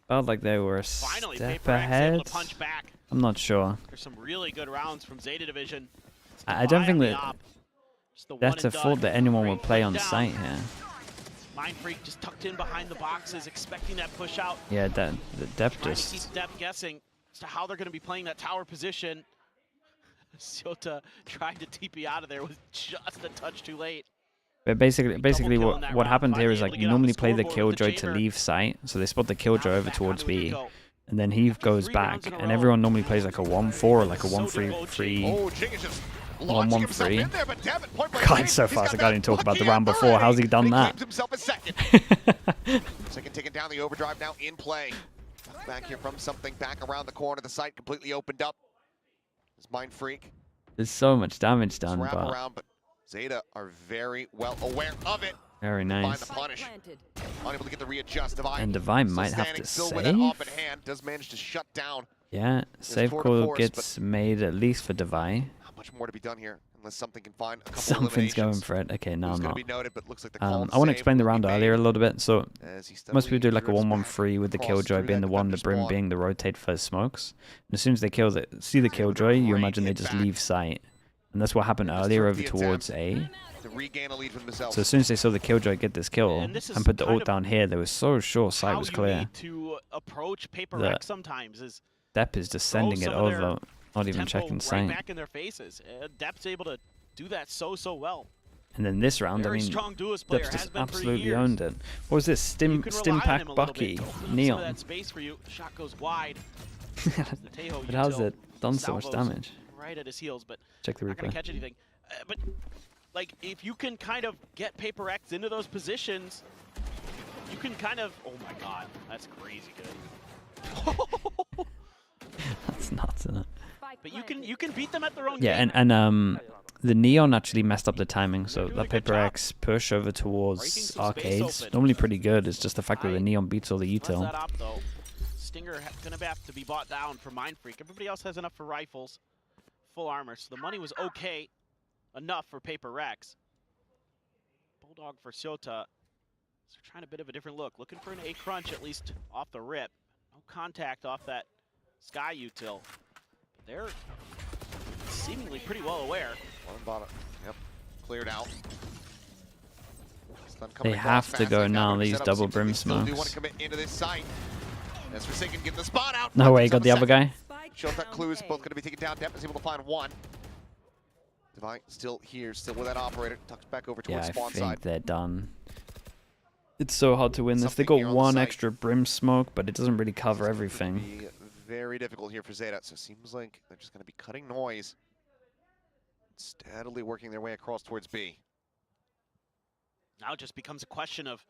felt like they were a Finally, step PRX able ahead. to punch back. I'm not sure. There's some really good rounds from Zeta Division. I don't think that Zeta that's a fault that anyone would play on site here. Mind Freak just tucked in behind the boxes, expecting that push out. Yeah, the depth Trying to keep just Dep guessing as to how they're going to be playing that tower position. ZETA trying to TP out of there was just a touch too late. But basically kill in that what round, happened here finally is able like to you get on the normally play the scoreboard with the Killjoy to chamber. leave site, so they spot the Killjoy over Back, towards how do we B, go? and then he goes 3 back, rounds in a and row. everyone normally plays like a 1-4 or like a So 1-3-3. Oh, Jing is just launching himself 1-1-3. in there, but Devin, point blank God, range, so he's fast. I got can't even that talk about the lucky round before. How's he done and that? claims himself a second. Second taking down the overdrive now in play. Back here from something back around the corner. The site completely opened up. This Mind Freak. There's so much damage done, Wrap but around, but Zeta are very well aware of it. very Find nice. the punish. Unable to get the readjust. Divine. And Divine still might have standing, to still with that save. off in hand. Does manage to shut down. Yeah, save tour de call force, gets made at least for Divine. Not much more to be done here unless something can find a couple Something's going eliminations. for it. Okay, no, Who's I'm gonna not. be noted, but looks like the I called want to save explain the will round be earlier a made little bit. So as he most people do steadily like a drifts back 1-1-3 with the across Killjoy through being that the one, the defender Brim spawn. being the rotate first smokes. And as soon as they kill see the Killjoy, you imagine they just leave sight. And that's what happened Missed earlier the over attempt towards A. to regain a lead for themselves. So as soon as they saw the Killjoy get this kill And this is and put the kind ult of down here, they were so sure sight How was you clear. need to approach The- PRX sometimes is Depp is just sending it some of their over, not even tempo checking right sight. back in their faces. Dep's able to do that so well. And then this round, I Very mean, strong duelist player, Depp's has just been for absolutely years. owned it. What was this? You Stim can rely on Pack him a little Bucky bit. Some of Neon. that space for you. Shot goes wide. But how's it done so much Salvos damage? right at his heels, but Check the not gonna replay. catch anything. But like, if you can kind of get PRX into those positions, you can kind of. Oh my God, that's crazy good. That's nuts, isn't it? But you can beat them at their own Yeah, game. and the Neon actually messed up the timing, so doing that a good Paper job. X push over Breaking towards some space arcades, open. normally pretty good. It's just the fact that the Neon beats all the Runs util. that up though. Stinger gonna have to be bought down for Mind Freak. Everybody else has enough for rifles, full armor, so the money was okay enough for PRX. Bulldog for ZETA. So trying a bit of a different look, looking for an A crunch at least off the rip. No contact off that Sky util. But they're seemingly pretty well aware. One bottom. Yep. Cleared out. Stun They coming have across to fast. go They've got now, to these set up. double Seems like brim they still do want smokes. to commit into this site. As Forsaken getting the spot out. No finds way, got himself the a other second. guy. Shows that clues, both going to be taken down. Depp is able to find one. Divine still here, still with that operator. Tucks back over Yeah, towards I spawn think side. they're done. It's so hard to win this. They Something here got on the one site. extra brim smoke, but it doesn't really cover This is going to everything. be very difficult here for Zeta. So it seems like they're just going to be cutting noise. Steadily working their way across towards B. Now it just becomes a question of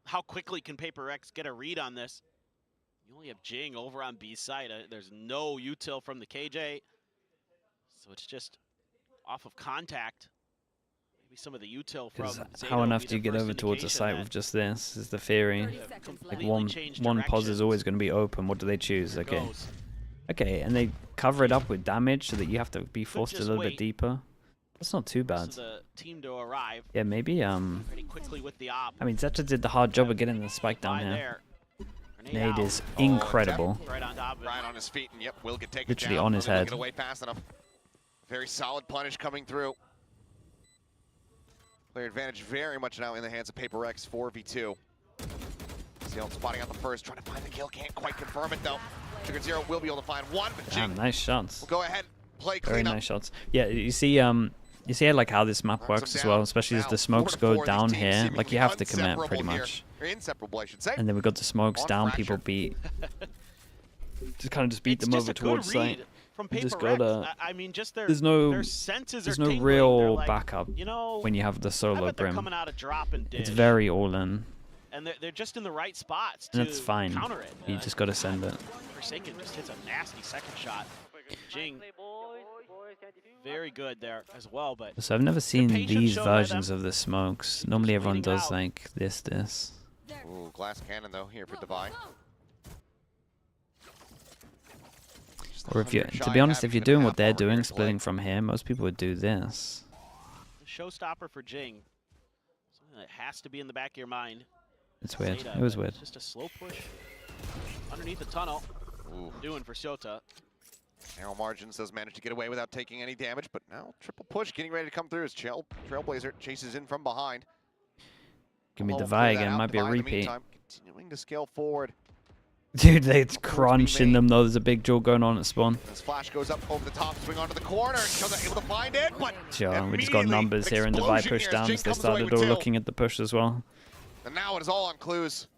how quickly can PRX get a read on this. You only have Jing over on B side. There's no util from the KJ. So it's just off of contact. Maybe some of the util from Zeta How will enough be do you the get first over towards the indication site that with just this, is the theory. Like completely one changed pause is directions. always going to be open. What do they choose? There Okay. goes. Okay, and they cover it up with damage so that you have to be forced a just little wait. bit deeper. That's not too This bad. is the team to arrive Yeah, maybe, pretty quickly with the op. I mean, ZETA did the hard job of getting the spike down By here. there. Grenade Nade out. is incredible. Right on top of it. Right on his feet, and yep, will get taken Literally down. on his Really head. Get away fast enough. Very solid punish coming through. Player advantage very much now in the hands of PRX 4v2. Zeal spotting out the first, trying to find the kill, can't quite confirm it though. Trigger Zero will be able to find one, but Damn, Jing nice shots. will go ahead, play Very cleanup. nice shots. Yeah, you see, You see like how this map works as well, especially as the smokes go down here. Like you have to commit pretty much. Inseparable, I should say. And then we got the smokes down. People beat. Just kind of just beat them over towards site. From You just PRX. gotta. I mean, just their There's no real backup when you have the solo brim. Coming out of drop and dish, It's very all in. and they're just in the right spots And to that's fine. counter it. You just gotta send it. Forsaken just hits a nasty second shot. Jing, very good there as well, but So I've never seen patience these shown by versions of the smokes. Normally everyone bleeding does out. like this. Ooh, glass cannon though here for Divine. Or if you, to be honest, if you're doing what they're doing, splitting from here, most people would do this. showstopper for Jing. Something that has to be in the back of your mind. It's weird. ZETA, It was but weird. Just a slow push underneath the tunnel. Doing for Shota. Narrow margins does manage to get away without taking any damage, but now triple push getting ready to come through as Trailblazer chases in from behind. Give me Divine again. Might be a repeat. Continuing to scale forward. Dude, they're crunching them though. There's a big jaw going on at spawn. This flash goes up over the top, swing onto the corner, and Shota able to find it, but Sure, we just got numbers here and Divine push down as they started all looking at the push as well. And now it is all on clues.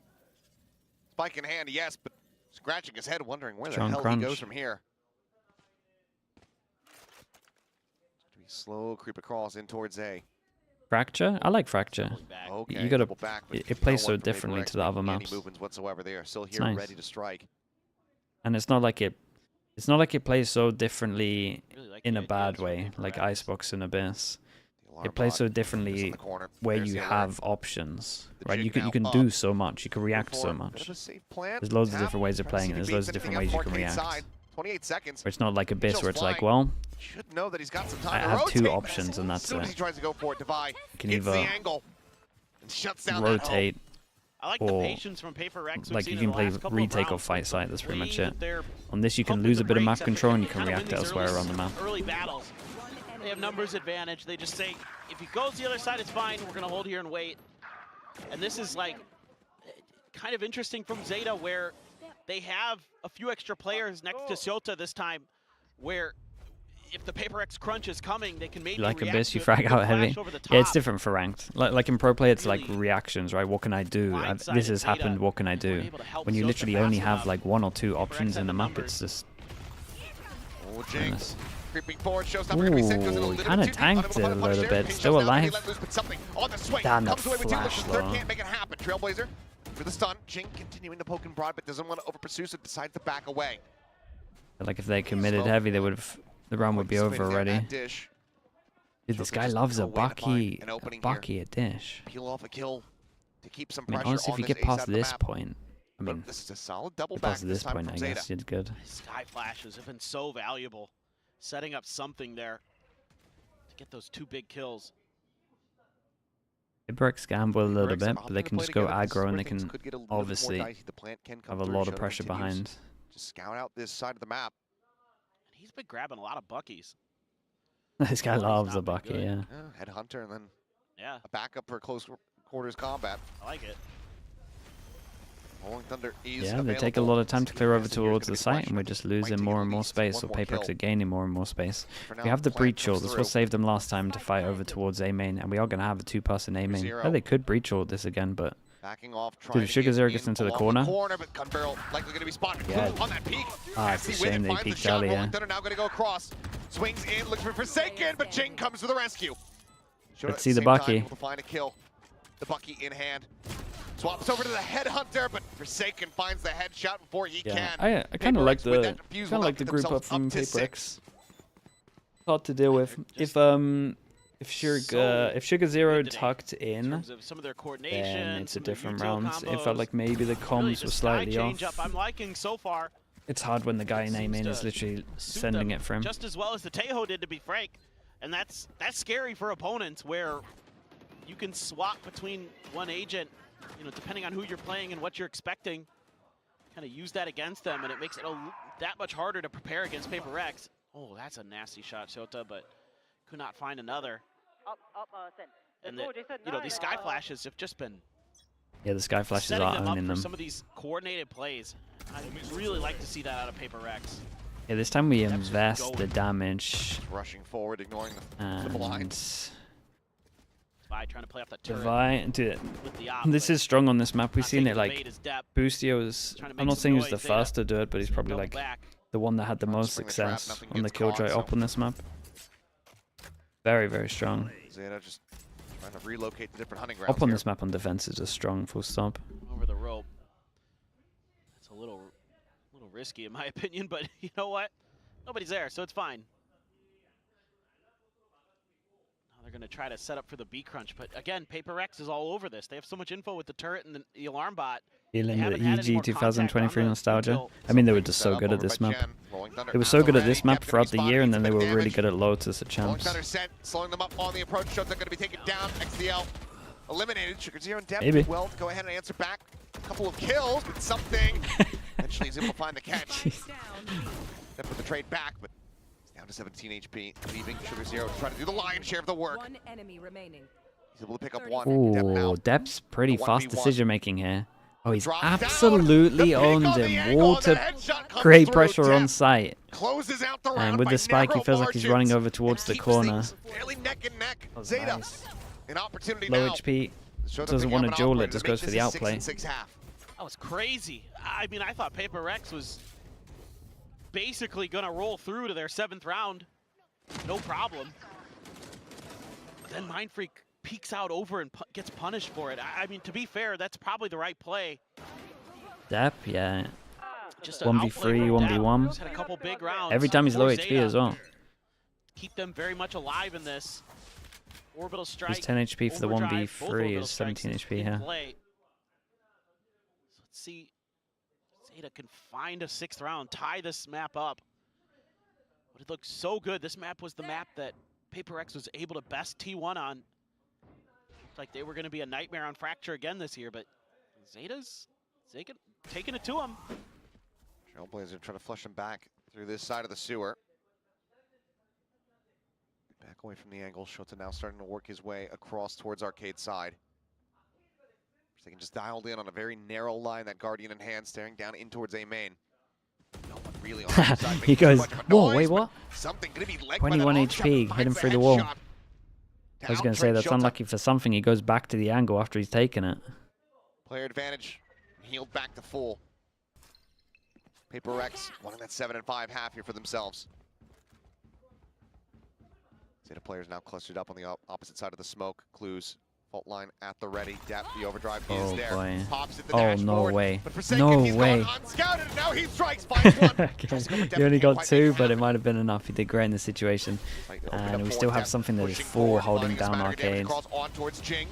Spike in hand, yes, but scratching his head, wondering where Strong the hell crunch. he goes from here. Slow creep across in towards A. Fracture? I like Fracture. Okay, You gotta. double back, but It plays no so one from differently PRX to the other making maps, Any movements whatsoever? They are still here, nice. ready to strike. And it's not like it. It's not like it plays so differently in a bad way, like Icebox and Abyss. It plays so differently where you have options, right? You can do so much. You can react so much. There's loads of different ways of playing it. There's loads of different ways you can react. 28 seconds. Where it's not like Abyss where it's like, well, Should know that he's got some I time to have two rotate. options and that's As soon as he it. tries to go for it, Divide Can hits the either angle and shuts down that rotate, I like the or patience from PRX. We've like seen you in can the play last couple of retake or rounds. fight site. That's pretty much Believe it. that they're On this, you can pumping lose a the bit of brakes map control and you can kinda react win these elsewhere early- on the map. Early battles. They have numbers advantage. They just say, if he goes the other side, it's fine. We're going to hold here and wait. And this is like kind of interesting from ZETA, where they have a few extra players next to Shota this time, where if the PRX crunch is coming, they can maybe You like react Abyss, to you it, frag quick out heavy. flash over the Yeah, it's top. different for ranked. Like in pro play, it's like reactions, right? What can I do? Blindsided This has ZETA happened. What can I do? able to help When you Shota literally fast only have enough. like one or two PRX options have in the the map, numbers. it's just. Oh, Jing. Goodness. Creeping forward, showstopper gonna be sent, goes in a Ooh, little kinda bit too deep, tanked unable to it a find punish little there. bit. Ping Still shuts down, alive. let loose, but something on the swing. Damn, the Comes away with two, flash, third though. can't make it happen. Trailblazer for the stun. Jing continuing to poke and prod, but doesn't want to over pursue, so decides to back away. Like if they committed heavy, they would have. The round would be over Spinning already. that dish. Dude, this Joker guy just loves no a way to find Bucky, an opening here. a dish. Peel off a kill to keep some I mean, pressure honestly, if on you this get ace past out of the this map. point, I But mean, this is a solid double get back past this this time point, from I ZETA. guess you're good. Sky flashes have been so valuable, setting up something there to get those two big kills. They PRX gamble a little PRX bit, opting but they to can play just go together. This is aggro where and they things can could get a little bit more obviously dicey. The plant can come have a through. lot of Shota pressure continues behind. to scout out this side of the map. And he's been grabbing a lot of Buckies. This guy He's loves a not been Bucky, good. yeah. Headhunter and then Yeah, a backup for close quarters combat. I like it. Rolling Thunder is Yeah, they take a lot of time to clear over towards the site, and we're just losing more and more space, or PRX are gaining more and more space. We have the breach ult. This will save them last time to fight over towards A main, and we are going to have a two-person A main. Oh, they could breach ult this again, but Backing off, Dude, trying if to Sugar get Zero in gets into the along corner. but Gun Barrel likely going to be spotted Yeah. on that peak. Ah, it's a Actually, shame they finds the peeked shot. earlier. Rolling Thunder now going to go across. Swings in, looks for Forsaken, but Jing comes to the rescue. Shota Let's at see the same time Bucky. able to find a kill. The Bucky in hand. Swaps over to the Headhunter, but Forsaken finds the headshot before he yeah, can. I kind of like with the that defuse will group up themselves from to PRX. 6. Hard to deal with. If Sugar Zero tucked In in, terms of some of their coordination, then it's a some of their different util round. It combos. felt like maybe the Really, comms the were Sky slightly change off. up I'm liking so far. It's hard when the guy in A Seems main is to literally suit sending them it for him. just as well as the Tejo did, to be frank. And that's scary for opponents, where you can swap between one agent, you know, depending on who you're playing and what you're expecting. Kind of use that against them, and it makes it that much harder to prepare against PRX. Oh, that's a nasty shot, Shota, but could not find another. And you know, these Sky Flashes have just been Yeah, the Sky Flashes setting are them up owning for them. some of these coordinated plays. I'd really like to see that out of PRX. Yeah, this time we invest the damage. Rushing forward, ignoring the blind. Trying to play off that turret. Divide, dude, with the this is strong on this map. We've seen it like Dep. Boostio is. I'm not saying he's the first to do it, but he's probably like the one that had the most success on the Killjoy op on this map. Very, very strong. ZETA just trying to relocate the different hunting grounds. Up on this map on defense is just strong, full stop. Over the rope. It's a little risky in my opinion, but you know what? Nobody's there, so it's fine. They're going to try to set up for the B crunch, but again, PRX is all over this. They have so much info with the turret and the alarm bot. Feeling the EG 2023 nostalgia. I mean, they were just so good at this map. They were so good at this map throughout the year, and then they were really good at Lotus at champs. Slowing them up on the approach. Shots are going to be taken down. XDL eliminated. Sugar Zero and Dep Maybe. will go ahead and answer back. A couple of kills, but something. Eventually he's able to find the catch. Dep with the trade back, but down to 17 HP, leaving Sugar Zero to try to do the lion's share of the work. One enemy remaining. He's able to pick up one. Ooh, Dep's pretty fast decision making here. Oh, he's absolutely owned him. Wall to create pressure on site. And with the spike, he feels like he's running over towards the corner. Neck and neck. That was ZETA, nice. an opportunity Low now. HP. Doesn't want to duel it, just goes for the outplay. That was crazy. I mean, I thought PRX was basically going to roll through to their 7th round. No problem. But then Mindfreak peeks out over and gets punished for it. I mean, to be fair, that's probably the right play. Dep, yeah. Just 1v3, 1v1. He's had a couple big rounds. Every time he's low for HP ZETA. as well. Keep them very much alive in this. Orbital strike. He's 10 HP for the overdrive, both 1v3, orbital is 17 strikes HP in here. play. So let's see. ZETA can find a 6th round, tie this map up. But it looks so good. This map was the map that PRX was able to best T1 on. It's like they were going to be a nightmare on Fracture again this year, but ZETA's taking it to him. Trailblazer trying to flush him back through this side of the sewer. Back away from the angle. Shota now starting to work his way across towards arcade side. They can just dialed in on a very narrow line, that Guardian in hand, staring down in towards A main. No one really on the side. He goes, whoa, wait, what? Something gonna be 21 HP, hit him through the wall. I was going to say, that's unlucky for something. He goes back to the angle after he's taken it. Player advantage, healed back to full. PRX wanting that 7 and 5 half here for themselves. ZETA players now clustered up on the opposite side of the smoke. Clues, fault line at the ready. Depth, the overdrive is there. Boy. Pops at the Oh, dashboard. no way. But Forsaken, No he's way. gone unscouted, and now he strikes, finds one. Okay. He only got 2, but it might have been enough. He did great in the situation. And we still have something that is full holding down arcade. On towards Jing.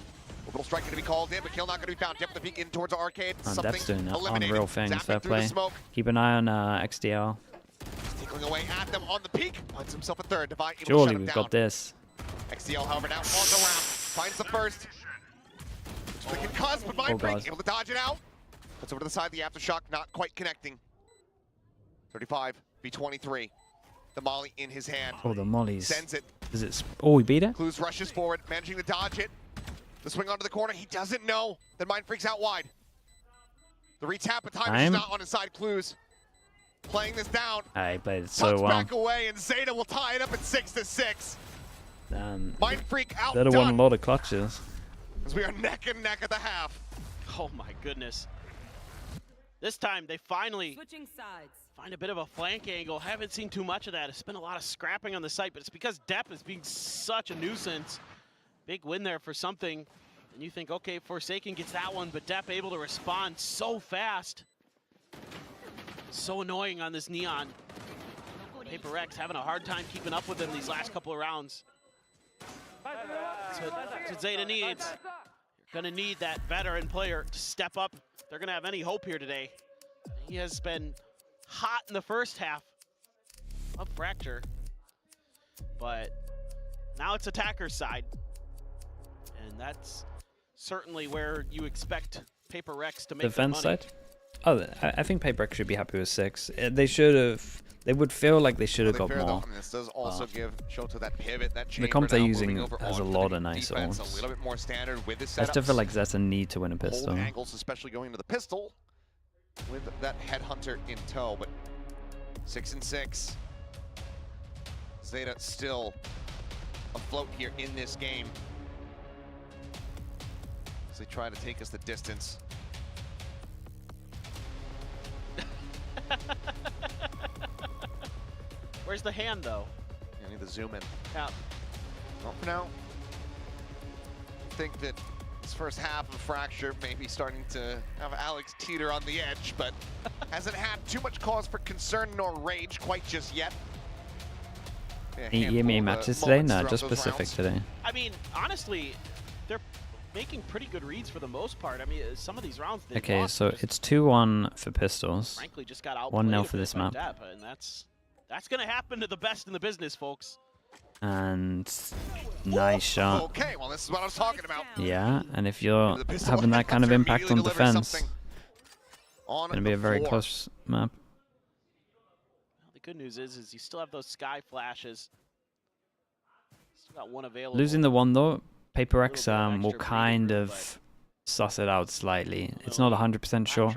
Orbital strike going to be called in, but kill not going to be found. Depth the peek in towards arcade. And Dep's doing that on real things. Fair play. Keep an eye on XDL. Tickling away at them on the peak. Finds himself a third. Divine able to Surely shut him we've down. got this. XDL, however, now on the round. Finds the first. The concuss, but Mindfreak able to dodge it out. Puts over to the side. The aftershock not quite connecting. 35 v 23. The molly in his hand. Oh, the mollies. Sends it. Does it? Oh, he beat it? Clues rushes forward, managing to dodge it. The swing onto the corner. He doesn't know that Mindfreak's out wide. The retap, but time is not on his side. Clues playing this down. I played it so well. Back away, and ZETA will tie it up at 6-6. Mindfreak outdone. ZETA won a lot of clutches. As we are neck and neck at the half. Oh my goodness. This time they finally find a bit of a flank angle. Haven't seen too much of that. It's been a lot of scrapping on the site, but it's because Dep is being such a nuisance. Big win there for something. And you think, okay, Forsaken gets that one, but Dep able to respond so fast. So annoying on this Neon. PRX having a hard time keeping up with him these last couple of rounds. That's what ZETA needs. You're gonna need that veteran player to step up. They're gonna have any hope here today. He has been hot in the first half of Fracture, but now it's attacker's side. And that's certainly where you expect PRX to make Defense money. side? Oh, I think PRX should be happy with 6. They should have. They would feel like they should have got more. This does also give Shota that pivot, that The comp they're using has a lot of nice defense, ults. a little bit more standard with this I still feel like ZETA need to win a pistol. angles, especially going to the pistol with that headhunter in tow, but 6-6. ZETA still afloat here in this game as they try to take us the distance. Where's the hand, though? I need to zoom in. Yeah. Well, for now, I think that this first half of Fracture may be starting to have Alex teeter on the edge, but hasn't had too much cause for concern nor rage quite just yet. EMA matches today? No, just Pacific today. I mean, honestly, they're making pretty good reads for the most part. I mean, some of these rounds. Okay, so it's 2-1 for Pistols. Frankly, just got out 1-0 for this map. And that's gonna happen to the best in the business, folks. And nice shot. Okay, well, this is what I was talking about. Yeah, and if you're having that kind of impact on defense, it's gonna be a very close map. The good news is you still have those sky flashes. Still got one available. Losing the one though, PRX will kind of suss it out slightly. It's not 100% sure,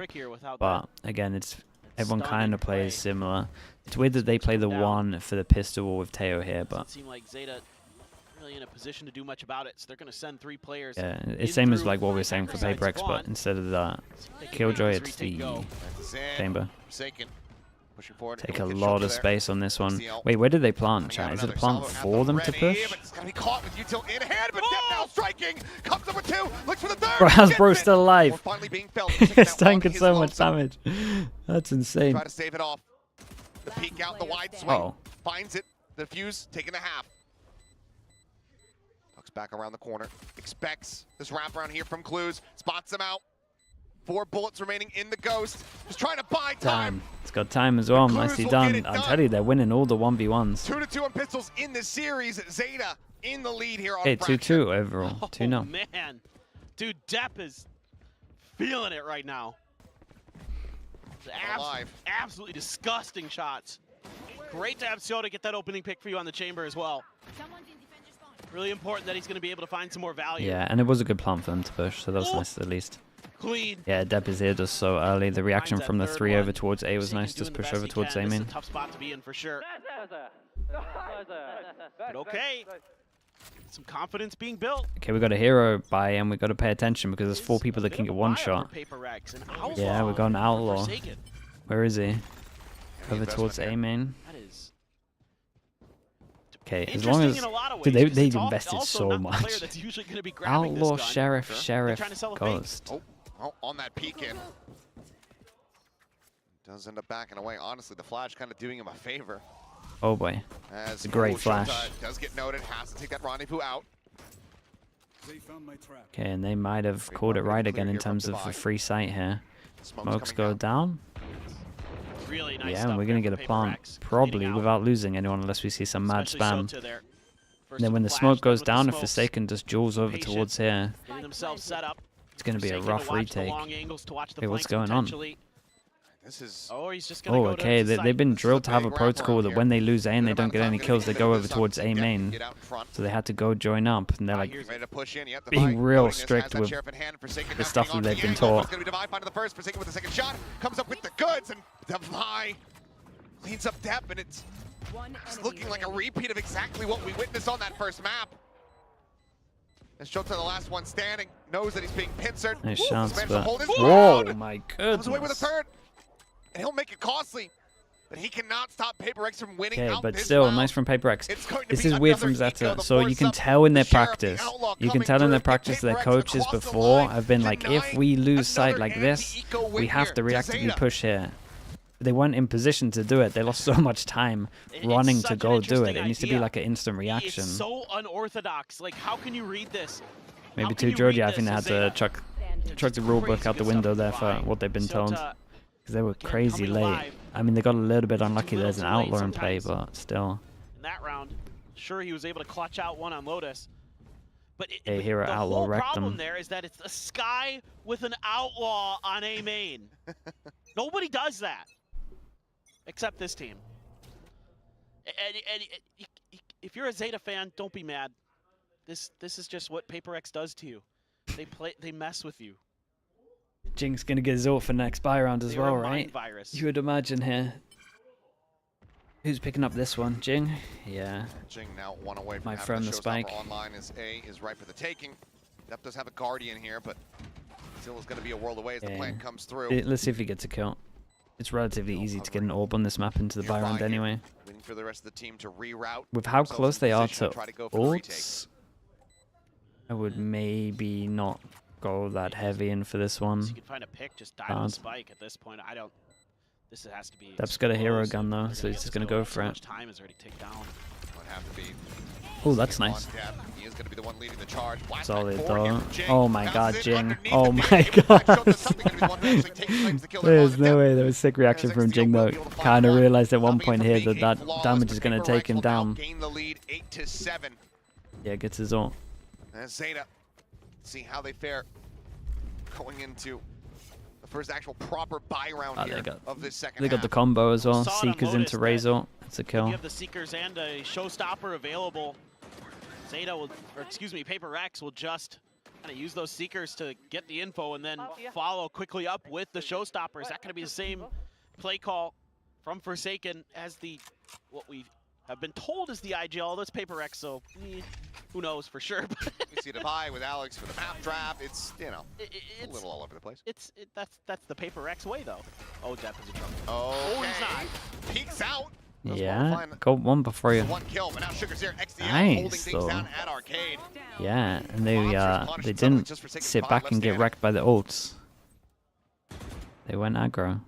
but again, it's everyone kind of plays similar. It's weird that they play the one for the pistol with Teo here, but doesn't seem like ZETA really in a position to do much about it. So they're going to send 3 players. Yeah, it's same as like what we were saying for PRX, but instead of the Killjoy, it's the chamber. Take a lot of space on this one. Wait, where did they plant, chat? Is it a plant for them to push? Bro, how's bro still alive? It's tanking so much damage. That's insane. Try to save it off. The peek out, the wide swing. Finds it. The fuse taking a half. Tucks back around the corner. Expects this wraparound here from Clues. Spots him out. 4 bullets remaining in the Ghost. Just trying to buy time. It's got time as well. Nicely done. I tell you, they're winning all the 1v1s. 2-2 on Pistols in this series. ZETA in the lead here on Hey, 2-2 overall. 2-0. Oh, man. Dude, Depp is feeling it right now. Absolutely disgusting shots. Great to have Soda get that opening pick for you on the chamber as well. Really important that he's going to be able to find some more value. Yeah, and it was a good plan for them to push, so that was nice at least. Clean. Yeah, Depp is here just so early. The reaction from the 3 over towards A was nice. Just push over towards A main. It's a tough spot to be in for sure. But okay. Some confidence being built. Okay, we got a hero buy and we got to pay attention because there's 4 people that can get one shot. Yeah, we got an outlaw. Where is he? Over towards A main. Okay, as long as dude, they've invested so much. Outlaw, Sheriff, Ghost. Oh, on that peek in. Does end up backing away. Honestly, the flash kind of doing him a favor. Oh boy, it's a great flash. Does get noted, has to take that rendezvous out. Okay, and they might have called it right again in terms of a free sight here. Smokes go down. Really nice yeah, and we're going to get a plant probably without losing anyone unless we see some mad spam. And then when the smoke goes down, if Forsaken just jewels over towards here, it's going to be a rough retake. Wait, what's going on? Oh, okay, they've been drilled to have a protocol that when they lose A and they don't get any kills, they go over towards A main. So they had to go join up, and they're like being real strict with the stuff that they've been taught. Comes up with the goods, and Devi cleans up Depp, and it's looking like a repeat of exactly what we witnessed on that first map. As Jota, the last one standing, knows that he's being pincered. Nice shots, but whoa, my goodness. Comes away with a third. And he'll make it costly, but he cannot stop PRX from winning out. Okay, but still, nice from PRX. This is weird from ZETA. So you can tell in their practice. You can tell in their practice their coaches before have been like, if we lose sight like this, we have to reactively push here. They weren't in position to do it. They lost so much time running to go do it. It needs to be like an instant reaction. It's so unorthodox. Like, how can you read this? Maybe to Georgia, I think they had to chuck the rulebook out the window there for what they've been told. Because they were crazy late. I mean, they got a little bit unlucky. There's an outlaw in play, but still. In that round, sure, he was able to clutch out one on Lotus. But hey, here the outlaw whole wrecked problem them. there is that it's a Sky with an outlaw on A main. Nobody does that. Except this team. And if you're a ZETA fan, don't be mad. This is just what PRX does to you. They mess with you. Jinx gonna get Zort for next buy round as well, right? You would imagine here. Who's picking up this one? Jing? Yeah. Jing now one away from Might having throw him the the showstopper spike. online as A is right for the taking. Dep does have a Guardian here, but still is going to be a world away as the plan comes through. Let's see if he gets a kill. It's relatively easy to get an orb on this map into the buy round anyway. Waiting for the rest of the team to reroute. With how close they are to try to go for the retake. ults, I would maybe not go that heavy in for this one. You can find a pick, just dive on the spike at this point. I don't. This has to be. Dep's got a hero gun though, so he's just gonna go for it. Time is already ticked down. Would have to be. Oh, that's nice. He is going to be the one leading the charge. Solid though. Oh my god, Jing. Oh my god. There's no way. There was sick reaction from Jing though. Kind of realized at one point here that that damage is going to take him down. Gain the lead 8-7. Yeah, gets his ult. And ZETA, see how they fare going into the first actual proper buy round here of this second They got half. the combo as well. Seekers into Razor. It's a kill. You have the Seekers and a Showstopper available. ZETA will, or excuse me, PRX will just kind of use those Seekers to get the info and then follow quickly up with the Showstopper. Is that going to be the same play call from Forsaken as the, what we have been told is the IGL? That's PRX, so who knows for sure. You see the buy with Alex for the map draft. It's, you know, a little all over the place. That's the PRX way though. Oh, Dep is in trouble. Oh, he's not. Peeks out. Yeah, got one before you. One kill, but now Sugar's here. XDL Nice, holding things down at Arcade. Yeah, and they didn't sit back and get wrecked by the ults. They went aggro.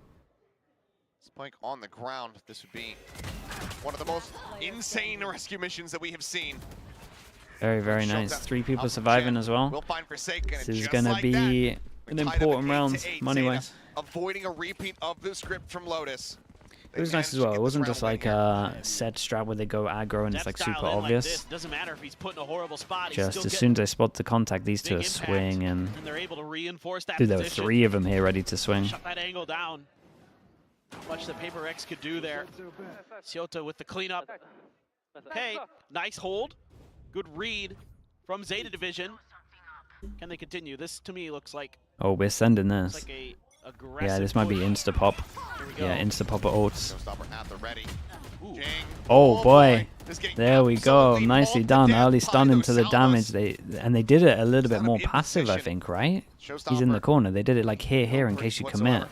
Spike on the ground. This would be one of the most insane rescue missions that we have seen. Very, very nice. 3 people surviving as well. We'll find Forsaken. This is going to be an important round, money-wise. Avoiding a repeat of the script from Lotus. It was nice as well. It wasn't just like a set strat where they go aggro and it's like super obvious. Doesn't matter if he's put in a horrible spot. Just as soon as I spot the contact, these two are swing and they're able to reinforce that dude, there were position. 3 of them here ready to swing. Shut that angle down. Not much the PRX could do there. ZETA with the cleanup. Okay, nice hold. Good read from ZETA Division. Can they continue? This to me looks like. Oh, we're sending this. Like a yeah, this might be insta pop. Yeah, insta pop at ults. At the ready. Oh boy, there we go. Nicely done. Early stun into the damage. They did it a little bit more passive, I think, right? He's in the corner. They did it like here in case you commit.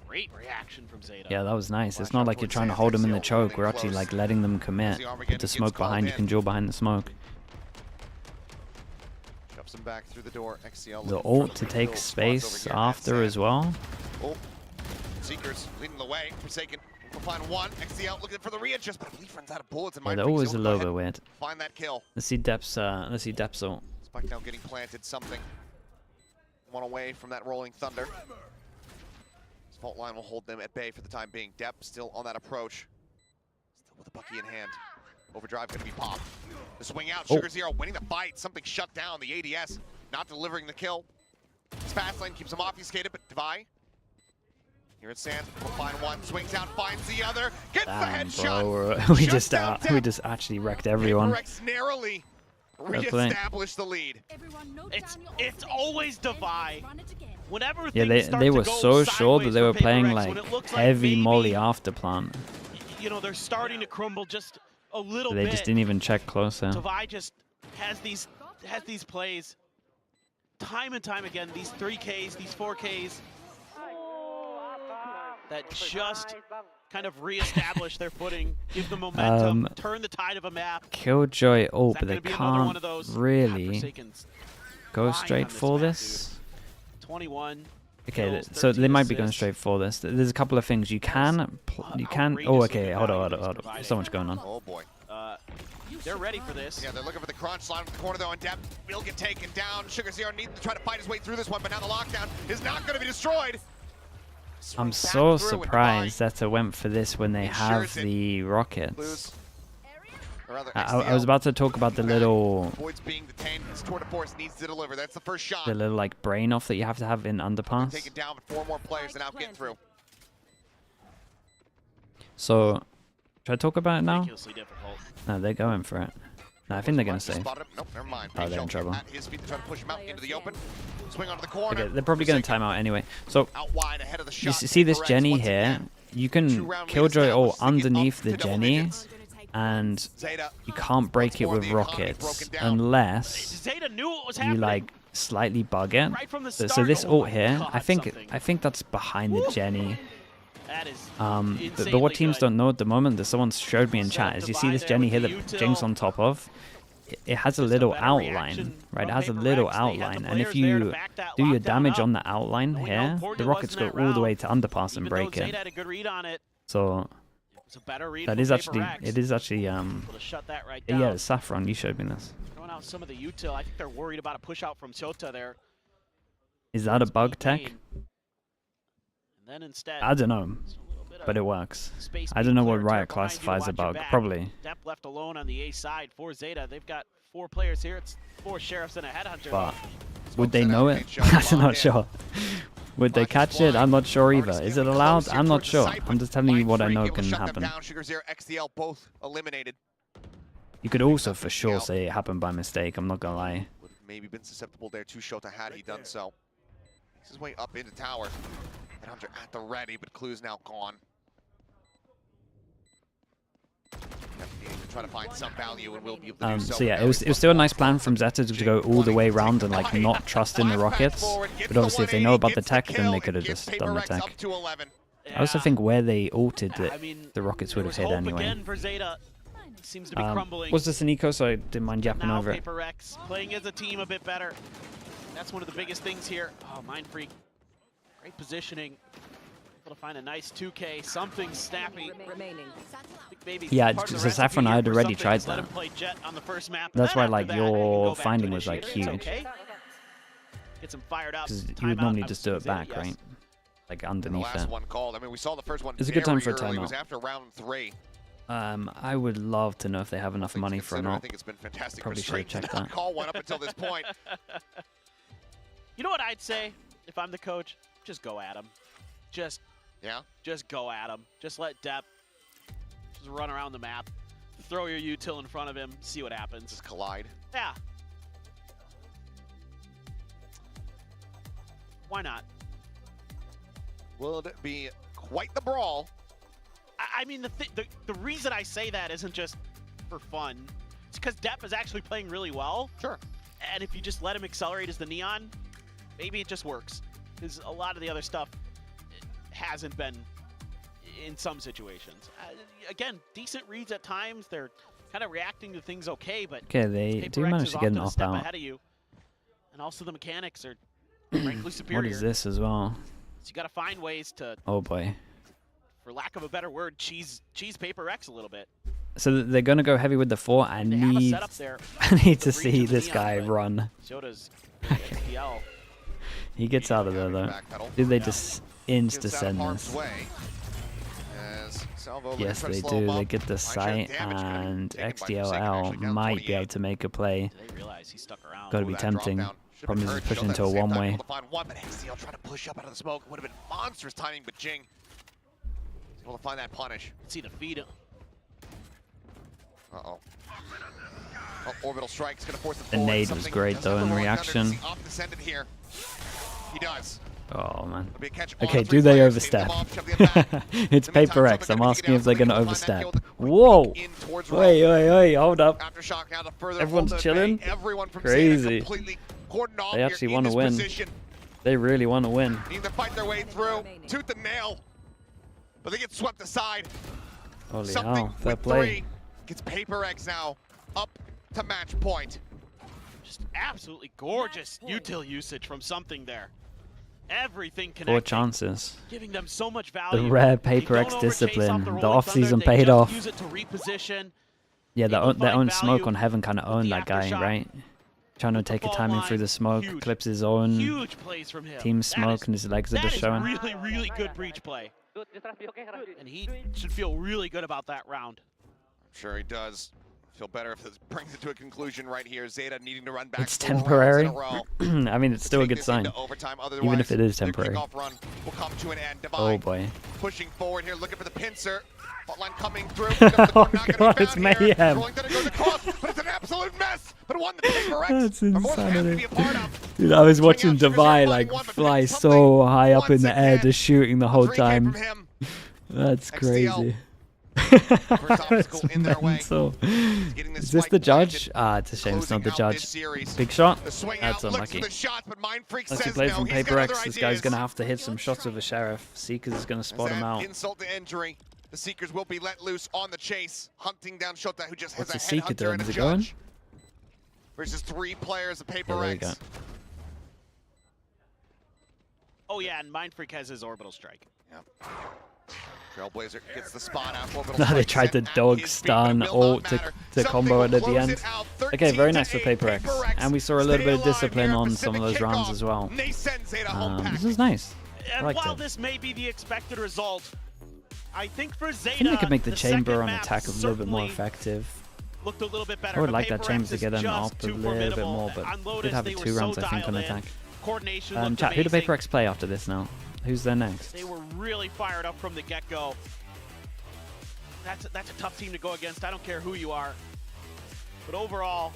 Great reaction from ZETA. Yeah, that was nice. It's not like you're trying to hold them in the choke. We're actually like letting them commit. Put the smoke behind. You can duel behind the smoke. Drops him back through the door. XCL The ult to take space after as well. Oh, Seekers leading the way. Forsaken will find one. XCL looking for the readjust, but I believe runs out of bullets. Yeah, they're always a little bit weird. Find that kill. Let's see Dep's ult. Spike now getting planted. Something. One away from that rolling thunder. This fault line will hold them at bay for the time being. Dep still on that approach. Still with a Bucky in hand. Overdrive going to be popped. The swing out. Sugar Zero winning the fight. Something shut down. The ADS not delivering the kill. His fast lane keeps him obfuscated, but Devi here at Sands will find one. Swings out, finds the other. Gets the headshot. Bro, we just actually wrecked everyone. PRX narrowly reestablished the lead. It's always Devi. Whenever yeah, they were so sure that they were playing like heavy molly after plant. You know, they're starting to crumble just a little They bit. just didn't even check closer. Devi just has these plays time and time again. These 3Ks, these 4Ks that just kind of reestablish their footing, give them momentum, turn the tide of a map. Killjoy ult, but they can't really go straight for this. 21. Okay, so they might be going straight for this. There's a couple of things you can. Oh, okay. Hold on. So much going on. Oh boy. They're ready for this. Yeah, they're looking for the crunch line in the corner though, and Dep will get taken down. Sugar Zero needs to try to fight his way through this one, but now the lockdown is not going to be destroyed. I'm so surprised that I went for this when they have the rockets. I was about to talk about the little, Void's being detained. This tour de force needs to deliver. That's the first shot. the little like brain off that you have to have in underpass. Taken down, but 4 more players and out get through. So, should I talk about it now? Ridiculously difficult. No, they're going for it. No, I think they're gonna save. Spotted him. Nope, never mind. Oh, they're in trouble. At his feet to try to push him out into the open. Swing onto the corner. Okay, they're probably gonna time out anyway. So Out wide ahead of the you shot. see this PRX Jenny once here? again. You can Killjoy ult underneath the Jenny, and ZETA you can't break it with rockets unless ZETA knew what was you happening. like slightly bug it. Right from the So start. this Oh ult my here, God, I think that's behind the Jenny. That is But what teams good. don't know at the moment, that someone showed me in chat, is you see this Jenny here that Jinx on top of, it has a little outline, right? It has a little outline, and if you do your damage on the outline here, the rockets go all the way to underpass and break it. Had a good read on it. So It's a better read that from is actually, PRX. it is actually, Able to shut that right down. yeah, Saffron, you showed me this. Throwing out some of the util. I think they're worried about a push out from ZETA there. Is that a bug tech? And then instead, I don't know, but it works. I don't know what Riot classifies a bug. Probably. Dep left alone on the A side for ZETA. They've got 4 players here. It's 4 sheriffs and a headhunter. But would they know it? I'm not sure. Would they catch it? I'm not sure either. Is it allowed? I'm not sure. I'm just telling you what I know can happen. both eliminated. You could also for sure say it happened by mistake. I'm not gonna lie. Would have maybe been susceptible there to Shota had he done so. This is way up into tower. Headhunter at the ready, but Clue's now gone. Try to find some value and we'll be able to do so. So yeah, it was still a nice plan from ZETA to go all the way around and like not trust in the rockets. But obviously, if they know about the tech, then they could have just done the tech. I also think where they ulted it, the rockets would have hit anyway. Seems to be crumbling. Was this an eco, so I didn't mind yapping Now over it. PRX playing as a team a bit better. That's one of the biggest things here. Oh, Mind Freak. Great positioning. Able to find a nice 2K, something snappy. Yeah, so Saffron, I had already tried that. That's why like your finding was like huge. Get some fired up. Because you would normally just do it back, right? Like underneath the last it. one called. I mean, we saw the first one. It's a good time for a very early. It was timeout. after round 3. I would love to know if they have enough money for an I ult. think it's been fantastic. Probably should have checked that. Call one up until this point. You know what I'd say if I'm the coach? Just go at him. Just go at him. Just let Dep just run around the map. Throw your util in front of him. See what happens. Just collide. Yeah. Why not? Will it be quite the brawl? I mean, the reason I say that isn't just for fun. It's because Dep is actually playing really well. Sure. And if you just let him accelerate as the Neon, maybe it just works. Because a lot of the other stuff hasn't been in some situations. Again, decent reads at times. They're kind of reacting to things okay, but Okay, they do PRX manage is to get an often a off step out. ahead of you. And also the mechanics are frankly superior. What is this as well? So you got to find ways to, Oh boy. for lack of a better word, cheese PRX a little bit. So they're gonna go heavy with the 4. I They have a need, setup there. I need to The see reach of the this Neon, guy but run. Zota's XPL. He gets out of there though. Did they just insta-send this? Yes, they do. They get the sight, and XDLL might be able to make a play. They realize he stuck around. Gotta be tempting. Problem is he's pushing into a one-way. But XDL trying to push up out of the smoke. Would have been monstrous timing, but Jing is able to find that punish. See the feed. Uh-oh. Oh, orbital strike's gonna force The nade was great though in reaction. Here. He does. Oh man. It'll be a catch on Okay, the do 3 they players, overstep? take them off, shove the attack. It's In the meantime, PRX. Suffolk I'm gonna asking get if they're down, gonna so they can overstep. find that kill. Whoa! In towards Wait, Roll. wait, wait! Hold up. Aftershock now to further Everyone's hold chilling? at bay. Everyone from Crazy. ZETA completely cordoned off They here actually in want to this win. position. They really want to win. Need to fight their way through, tooth and nail, but they get swept aside. Holy Something hell! Fair with play. 3 gets PRX now up to match point. Just absolutely gorgeous util usage from something there. Everything 4 connecting. chances. Giving them so much value. The rare They PRX don't overchase discipline. off The rolling off-season thunder, they paid just off. Use it to reposition. Yeah, Able to their find own smoke value on Heaven kind of with owned the that guy, aftershock. right? Trying to take a Ball timing line, through the smoke, huge. clips his own Huge plays from him. team That smoke, is- and his legs are that just is showing. really, really good breach play. And he should feel really good about that round. I'm sure he does. Feel better if this brings it to a conclusion right here. ZETA needing to run back. It's 4 rounds temporary. in a row. I mean, it's still a Take good this sign. into overtime. Even if Otherwise, it is their temporary. kickoff run will come to an end. Oh Divine boy. pushing forward here, looking for the pincer. Hotline coming through. Oh god, it's mayhem. Rolling to go to cross, but it's an absolute one that PRX That's are more than happy to insanity. be a part of. Dude, I was watching Sugars Devi here, like one, but fly did something so high up in once the air, again. just shooting the whole 3K time. from him. That's XDL. crazy. First obstacle That's in their way. mental. Getting this Is this spike the judge? planted, Ah, it's a shame it's not the closing out this judge. series. Big shot. The swing That's out, looks for unlucky. the shots, but Mind Freak Let's says play no. from He's got Paper other X. This guy's going to ideas. have to hit some shots with a Sheriff. Seekers is going to spot As him that out. insult to injury, the Seekers will be let loose on the chase, hunting down Shota, who just has What's a the Seeker headhunter doing? and a Is it going? judge. Versus 3 players of Paper Yeah, there you X. go. Oh yeah, and Mind Freak has his orbital strike. Yep. Trailblazer gets the spot out. Orbital Now they strike tried to set at dog his feet, stun but it will ult not to matter. combo it Something at will the close end. it out. Okay, very nice for 13-8 Paper X. And we saw a little bit of discipline on some of those rounds as well. This is nice. I And liked while it. this may be the expected result, I think for Zeta, I think they could make the chamber second on map attack a little bit more certainly effective. looked a little bit better. I would but like that Paper chamber X to is get them just up a too little bit formidable. more, but On we Lotus, did have they it were 2 so rounds, I think, on dialed in. attack. Coordination looked Chat, who do amazing. Paper X play after this now? Who's there next? They were really fired up from the get-go. That's a tough team to go against. I don't care who you are. But overall,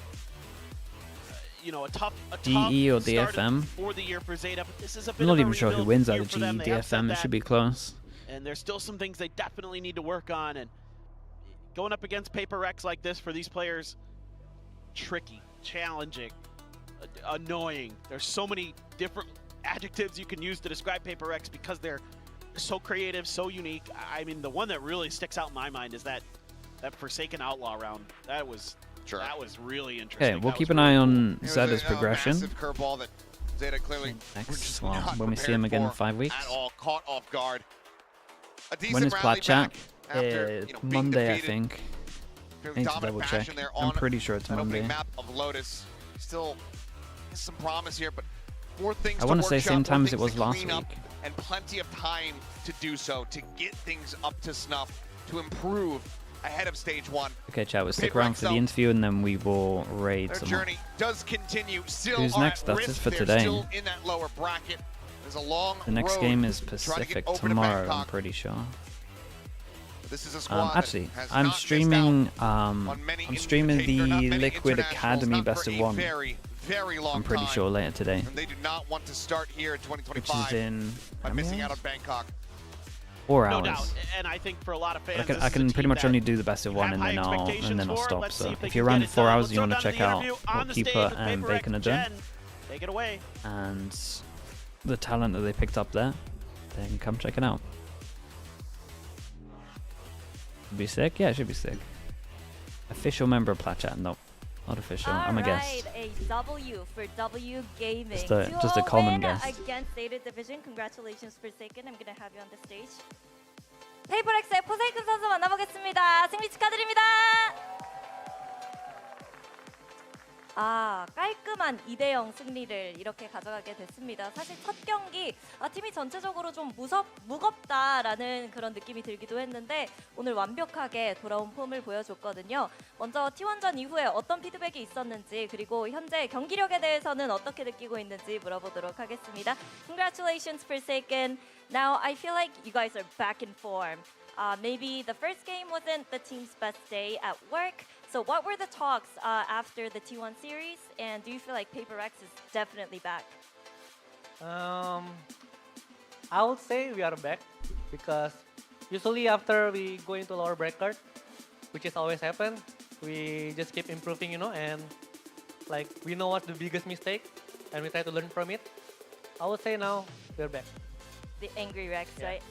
you know, a tough DE or start DFM? for the year for Zeta. But this is a bit I'm not of a even sure who rebuild wins out year of for them. GE, They have said DFM. It that. should be close. And there's still some things they definitely need to work on. And going up against Paper X like this for these players, tricky, challenging, annoying. There's so many different adjectives you can use to describe Paper X because they're so creative, so unique. I mean, the one that really sticks out in my mind is that Forsaken Outlaw round. That was really interesting. Okay, we'll That keep was an eye really on cool. Zeta's progression. Massive curveball that Zeta clearly were Next, just well, not when we see him prepared again in for 5 weeks. At all, caught off guard. A decent When is rally Plat Chat? back after, you know, being Monday, I defeated. think. Fairly I need to dominant double fashion check. there I'm on pretty sure it's that opening Monday. map of Lotus. Still has some promise here, but more things I want to say workshop, same more time as it things was to last clean up, week. and plenty of time to do so, to get things up to snuff, to improve ahead of stage 1. Okay, chat, we'll stick Paper around X, for the though, interview and then we will raid their some more. journey does continue. Still Who's are next? at That's risk. it for They're today. Still in that lower bracket. There's a long The next road game is to try to Pacific get over to tomorrow, I'm Bangkok. pretty sure. This is a squad that Actually, has I'm not missed streaming. out on many I'm streaming or not the many Liquid internationals, Academy not Best for of a 1. very, very long I'm pretty time. sure later today, And they do not want to start here in which 2025 is in by how missing many out hours? on Bangkok. 4 No hours. doubt, and I think for a lot of fans, But this I is a can team pretty much that only do the best of you 1 have and high then I'll expectations for. stop. Let's see So if they if can you're get around it 4 done. hours, Let's you throw want to down check the out interview on what the Keeper stage with and Paper X Bacon are doing, Jen. Take it away. and the talent that they picked up there, then come check it out. Be sick? Yeah, it should be sick. Official member of Plat Chat? No, not official. I'm a guest. A W for W Gaming. Just a common win guest. against Zeta Division. Congratulations, Forsaken. I'm gonna have you on the stage. 페이퍼렉스의 포세이큰 선수 만나보겠습니다. 승리 축하드립니다. 깔끔한 2대0 승리를 이렇게 가져가게 됐습니다. 사실 첫 경기 팀이 전체적으로 좀 무겁다라는 그런 느낌이 들기도 했는데 오늘 완벽하게 돌아온 폼을 보여줬거든요. 먼저 T1전 이후에 어떤 피드백이 있었는지 그리고 현재 경기력에 대해서는 어떻게 느끼고 있는지 물어보도록 하겠습니다. Congratulations, Forsaken. Now I feel like you guys are back in form. Maybe the first game wasn't the team's best day at work. So what were the talks after the T1 series, and do you feel like Paper X is definitely back? I would say we are back because usually after we go into lower bracket, which is always happen, we just keep improving, you know, and like we know what's the biggest mistake, and we try to learn from it. I would say now we're back. The Angry Rex, right?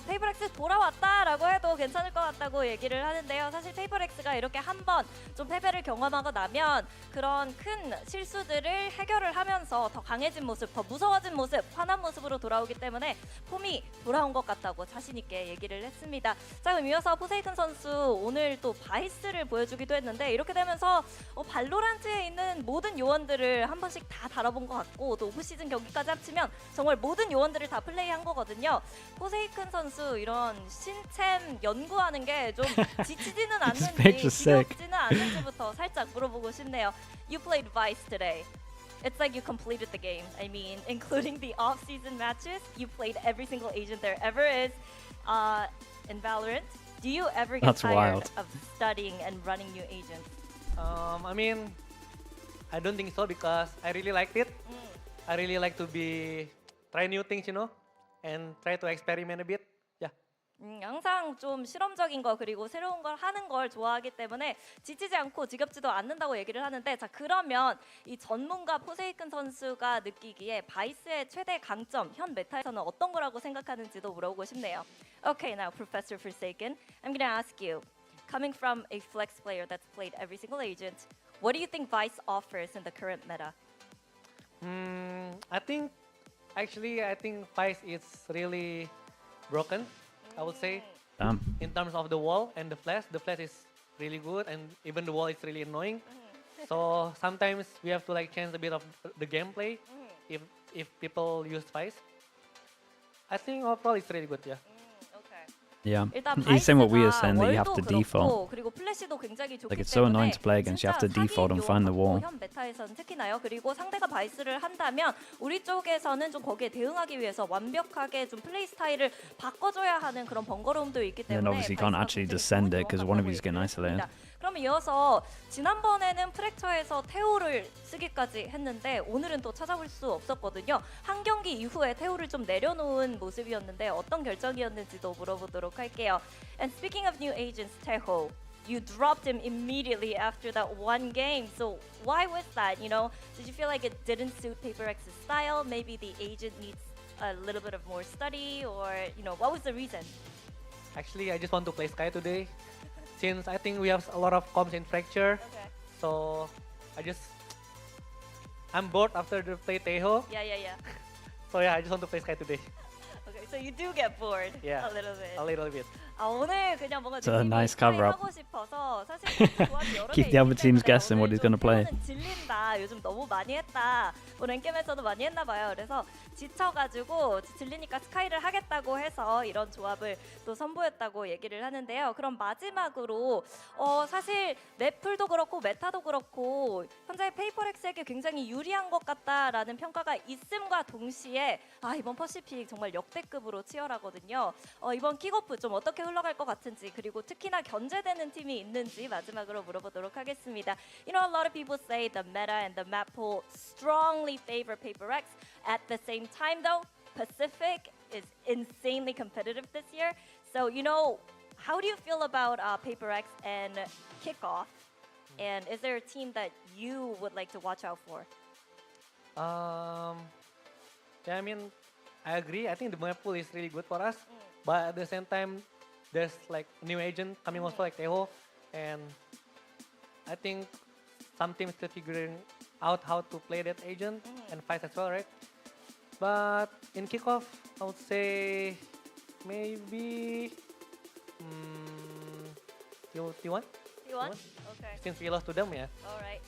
페이퍼렉스 돌아왔다라고 해도 괜찮을 것 같다고 얘기를 하는데요. 사실 페이퍼렉스가 이렇게 한번 좀 패배를 경험하고 나면 그런 큰 실수들을 해결을 하면서 더 강해진 모습, 더 무서워진 모습, 환한 모습으로 돌아오기 때문에 폼이 돌아온 것 같다고 자신 있게 얘기를 했습니다. 자, 그럼 이어서 포세이큰 선수 오늘 또 바이스를 보여주기도 했는데 이렇게 되면서 발로란트에 있는 모든 요원들을 한 번씩 다 다뤄본 것 같고 또 오프시즌 경기까지 합치면 정말 모든 요원들을 다 플레이한 거거든요. 포세이큰 선수 이런 신챔 연구하는 게 좀 지치지는 않는지 지겹지는 않는지부터 살짝 물어보고 싶네요. You played Vice today. It's like you completed the game. I mean, including the off-season matches, you played every single agent there ever is in Valorant. Do you ever get tired of studying and running new agents? I mean, I don't think so because I really liked it. I really like to try new things, you know, and try to experiment a bit. Yeah. 항상 좀 실험적인 거 그리고 새로운 걸 하는 걸 좋아하기 때문에 지치지 않고 지겹지도 않는다고 얘기를 하는데 자 그러면 이 전문가 포세이큰 선수가 느끼기에 바이스의 최대 강점 현 메타에서는 어떤 거라고 생각하는지도 물어보고 싶네요. Okay, now Professor Forsaken, I'm gonna ask you, coming from a flex player that's played every single agent, what do you think Vice offers in the current meta? I think Vice is really broken. I would say, in terms of the wall and the flash is really good, and even the wall is really annoying. So sometimes we have to like change a bit of the gameplay if people use Vice. I think overall it's really good, yeah. Yeah, he's saying what we are saying, that you have to default. Like it's so annoying to play against, you have to default and find the wall. 현 메타에서는 특히나요. 그리고 상대가 바이스를 한다면 우리 쪽에서는 좀 거기에 대응하기 위해서 완벽하게 좀 플레이 스타일을 바꿔줘야 하는 그런 번거로움도 있기 때문에 And then obviously you can't actually descend it because one of you is getting isolated. 그럼 이어서 지난번에는 프랙처에서 태오를 쓰기까지 했는데 오늘은 또 찾아볼 수 없었거든요. 한 경기 이후에 태오를 좀 내려놓은 모습이었는데 어떤 결정이었는지도 물어보도록 할게요. And speaking of new agents, Taeho, you dropped him immediately after that one game. So why was that? You know, did you feel like it didn't suit PRX's style? Maybe the agent needs a little bit of more study, or you know, what was the reason? Actually, I just want to play Sky today. Since I think we have a lot of comms in Fracture, so I'm bored after the play Taeho. Yeah. So yeah, I just want to play Sky today. Okay, so you do get bored a little bit. A little bit. 오늘 그냥 뭔가 It's a nice cover up. 하고 싶어서 사실 조합이 여러 개 Keep the other teams guessing what he's going to play. 질린다. 요즘 너무 많이 했다. 뭐 랭겜에서도 많이 했나 봐요. 그래서 지쳐가지고 질리니까 스카이를 하겠다고 해서 이런 조합을 또 선보였다고 얘기를 하는데요. 그럼 마지막으로 사실 맵풀도 그렇고 메타도 그렇고 현재 페이퍼렉스에게 굉장히 유리한 것 같다라는 평가가 있음과 동시에 이번 퍼시픽 정말 역대급으로 치열하거든요. 이번 킥오프 좀 어떻게 흘러갈 것 같은지 그리고 특히나 견제되는 팀이 있는지 마지막으로 물어보도록 하겠습니다. You know, a lot of people say the meta and the map pool strongly favor PRX. At the same time, though, Pacific is insanely competitive this year. So, you know, how do you feel about PRX and KICKOFF? And is there a team that you would like to watch out for? Yeah, I mean, I agree. I think the map pool is really good for us. But at the same time, there's like new agent coming also like Taeho, and I think some teams still figuring out how to play that agent and fight as well, right? But in kickoff, I would say maybe T1? T1? Okay. Since we lost to them, yeah. Alright.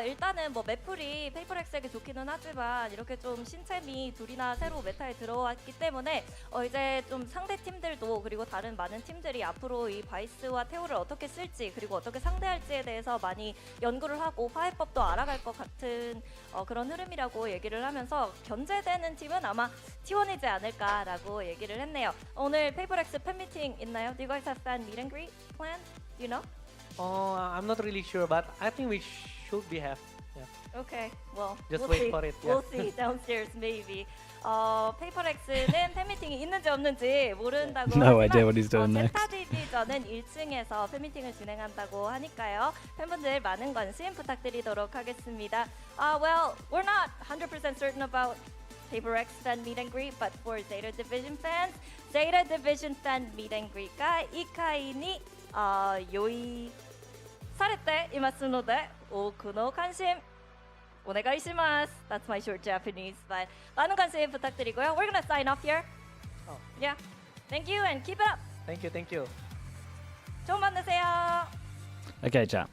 일단은 뭐 맵풀이 페이퍼렉스에게 좋기는 하지만 이렇게 좀 신챔이 둘이나 새로 메타에 들어왔기 때문에 이제 좀 상대 팀들도 그리고 다른 많은 팀들이 앞으로 이 바이스와 태오를 어떻게 쓸지 그리고 어떻게 상대할지에 대해서 많이 연구를 하고 파해법도 알아갈 것 같은 그런 흐름이라고 얘기를 하면서 견제되는 팀은 아마 T1이지 않을까라고 얘기를 했네요. 오늘 페이퍼렉스 팬미팅 있나요? Do you guys have fan meet and greet planned? Do you know? I'm not really sure, but I think we should be have. Yeah. Okay, well, Just we'll wait see. for it. Yeah. We'll see downstairs maybe. 페이퍼렉스는 팬미팅이 있는지 없는지 모른다고 No idea what he's doing next. 제타 디비전은 1층에서 팬미팅을 진행한다고 하니까요. 팬분들 많은 관심 부탁드리도록 하겠습니다. Well, we're not 100% certain about PRX fan meet and greet, but for ZETA Division fans, ZETA Division fan meet and greet가 1回に用意されていますので、多くの関心お願いします. That's my short Japanese, but 많은 관심 부탁드리고요. We're gonna sign off here. Yeah. Thank you and keep it up. Thank you. 좋은 밤 되세요. Okay, chat.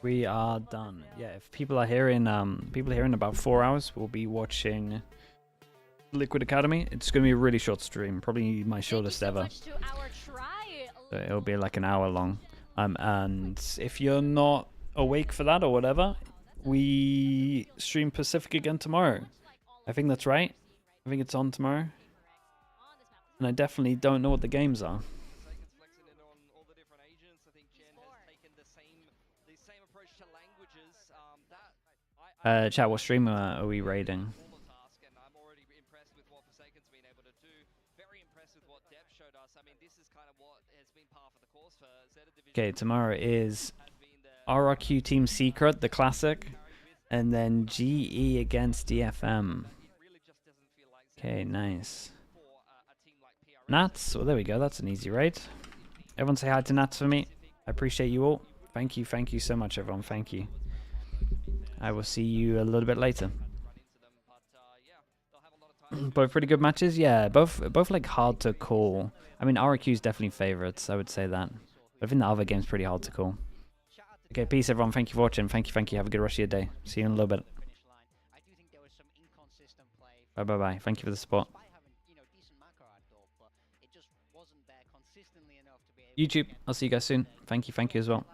We are done. Yeah, if people are here in about 4 hours, we'll be watching Liquid Academy. It's going to be a really short stream, probably my shortest ever. So it'll be like an hour long. And if you're not awake for that or whatever, we stream Pacific again tomorrow. I think that's right. I think it's on tomorrow. And I definitely don't know what the games are. the same approach to languages. That Chat, what stream are we raiding? task, and I'm already impressed with what Forsaken's been able to do. Very impressed with what Depth showed us. I mean, this is kind of what has been par for the course for ZETA Division. Okay, tomorrow is RRQ Team Secret, the classic, and then GE against DFM. Okay, nice. Nats, well, there we go. That's an easy raid. Everyone say hi to Nats for me. I appreciate you all. Thank you so much, everyone. Thank you. I will see you a little bit later. Both pretty good matches, yeah. Both like hard to call. I mean, RRQ is definitely favorites. I would say that. But I think the other game's pretty hard to call. Okay, peace, everyone. Thank you for watching. Thank you. Have a good rest of your day. See you in a little bit. Bye. Thank you for the support. YouTube, I'll see you guys soon. Thank you as well.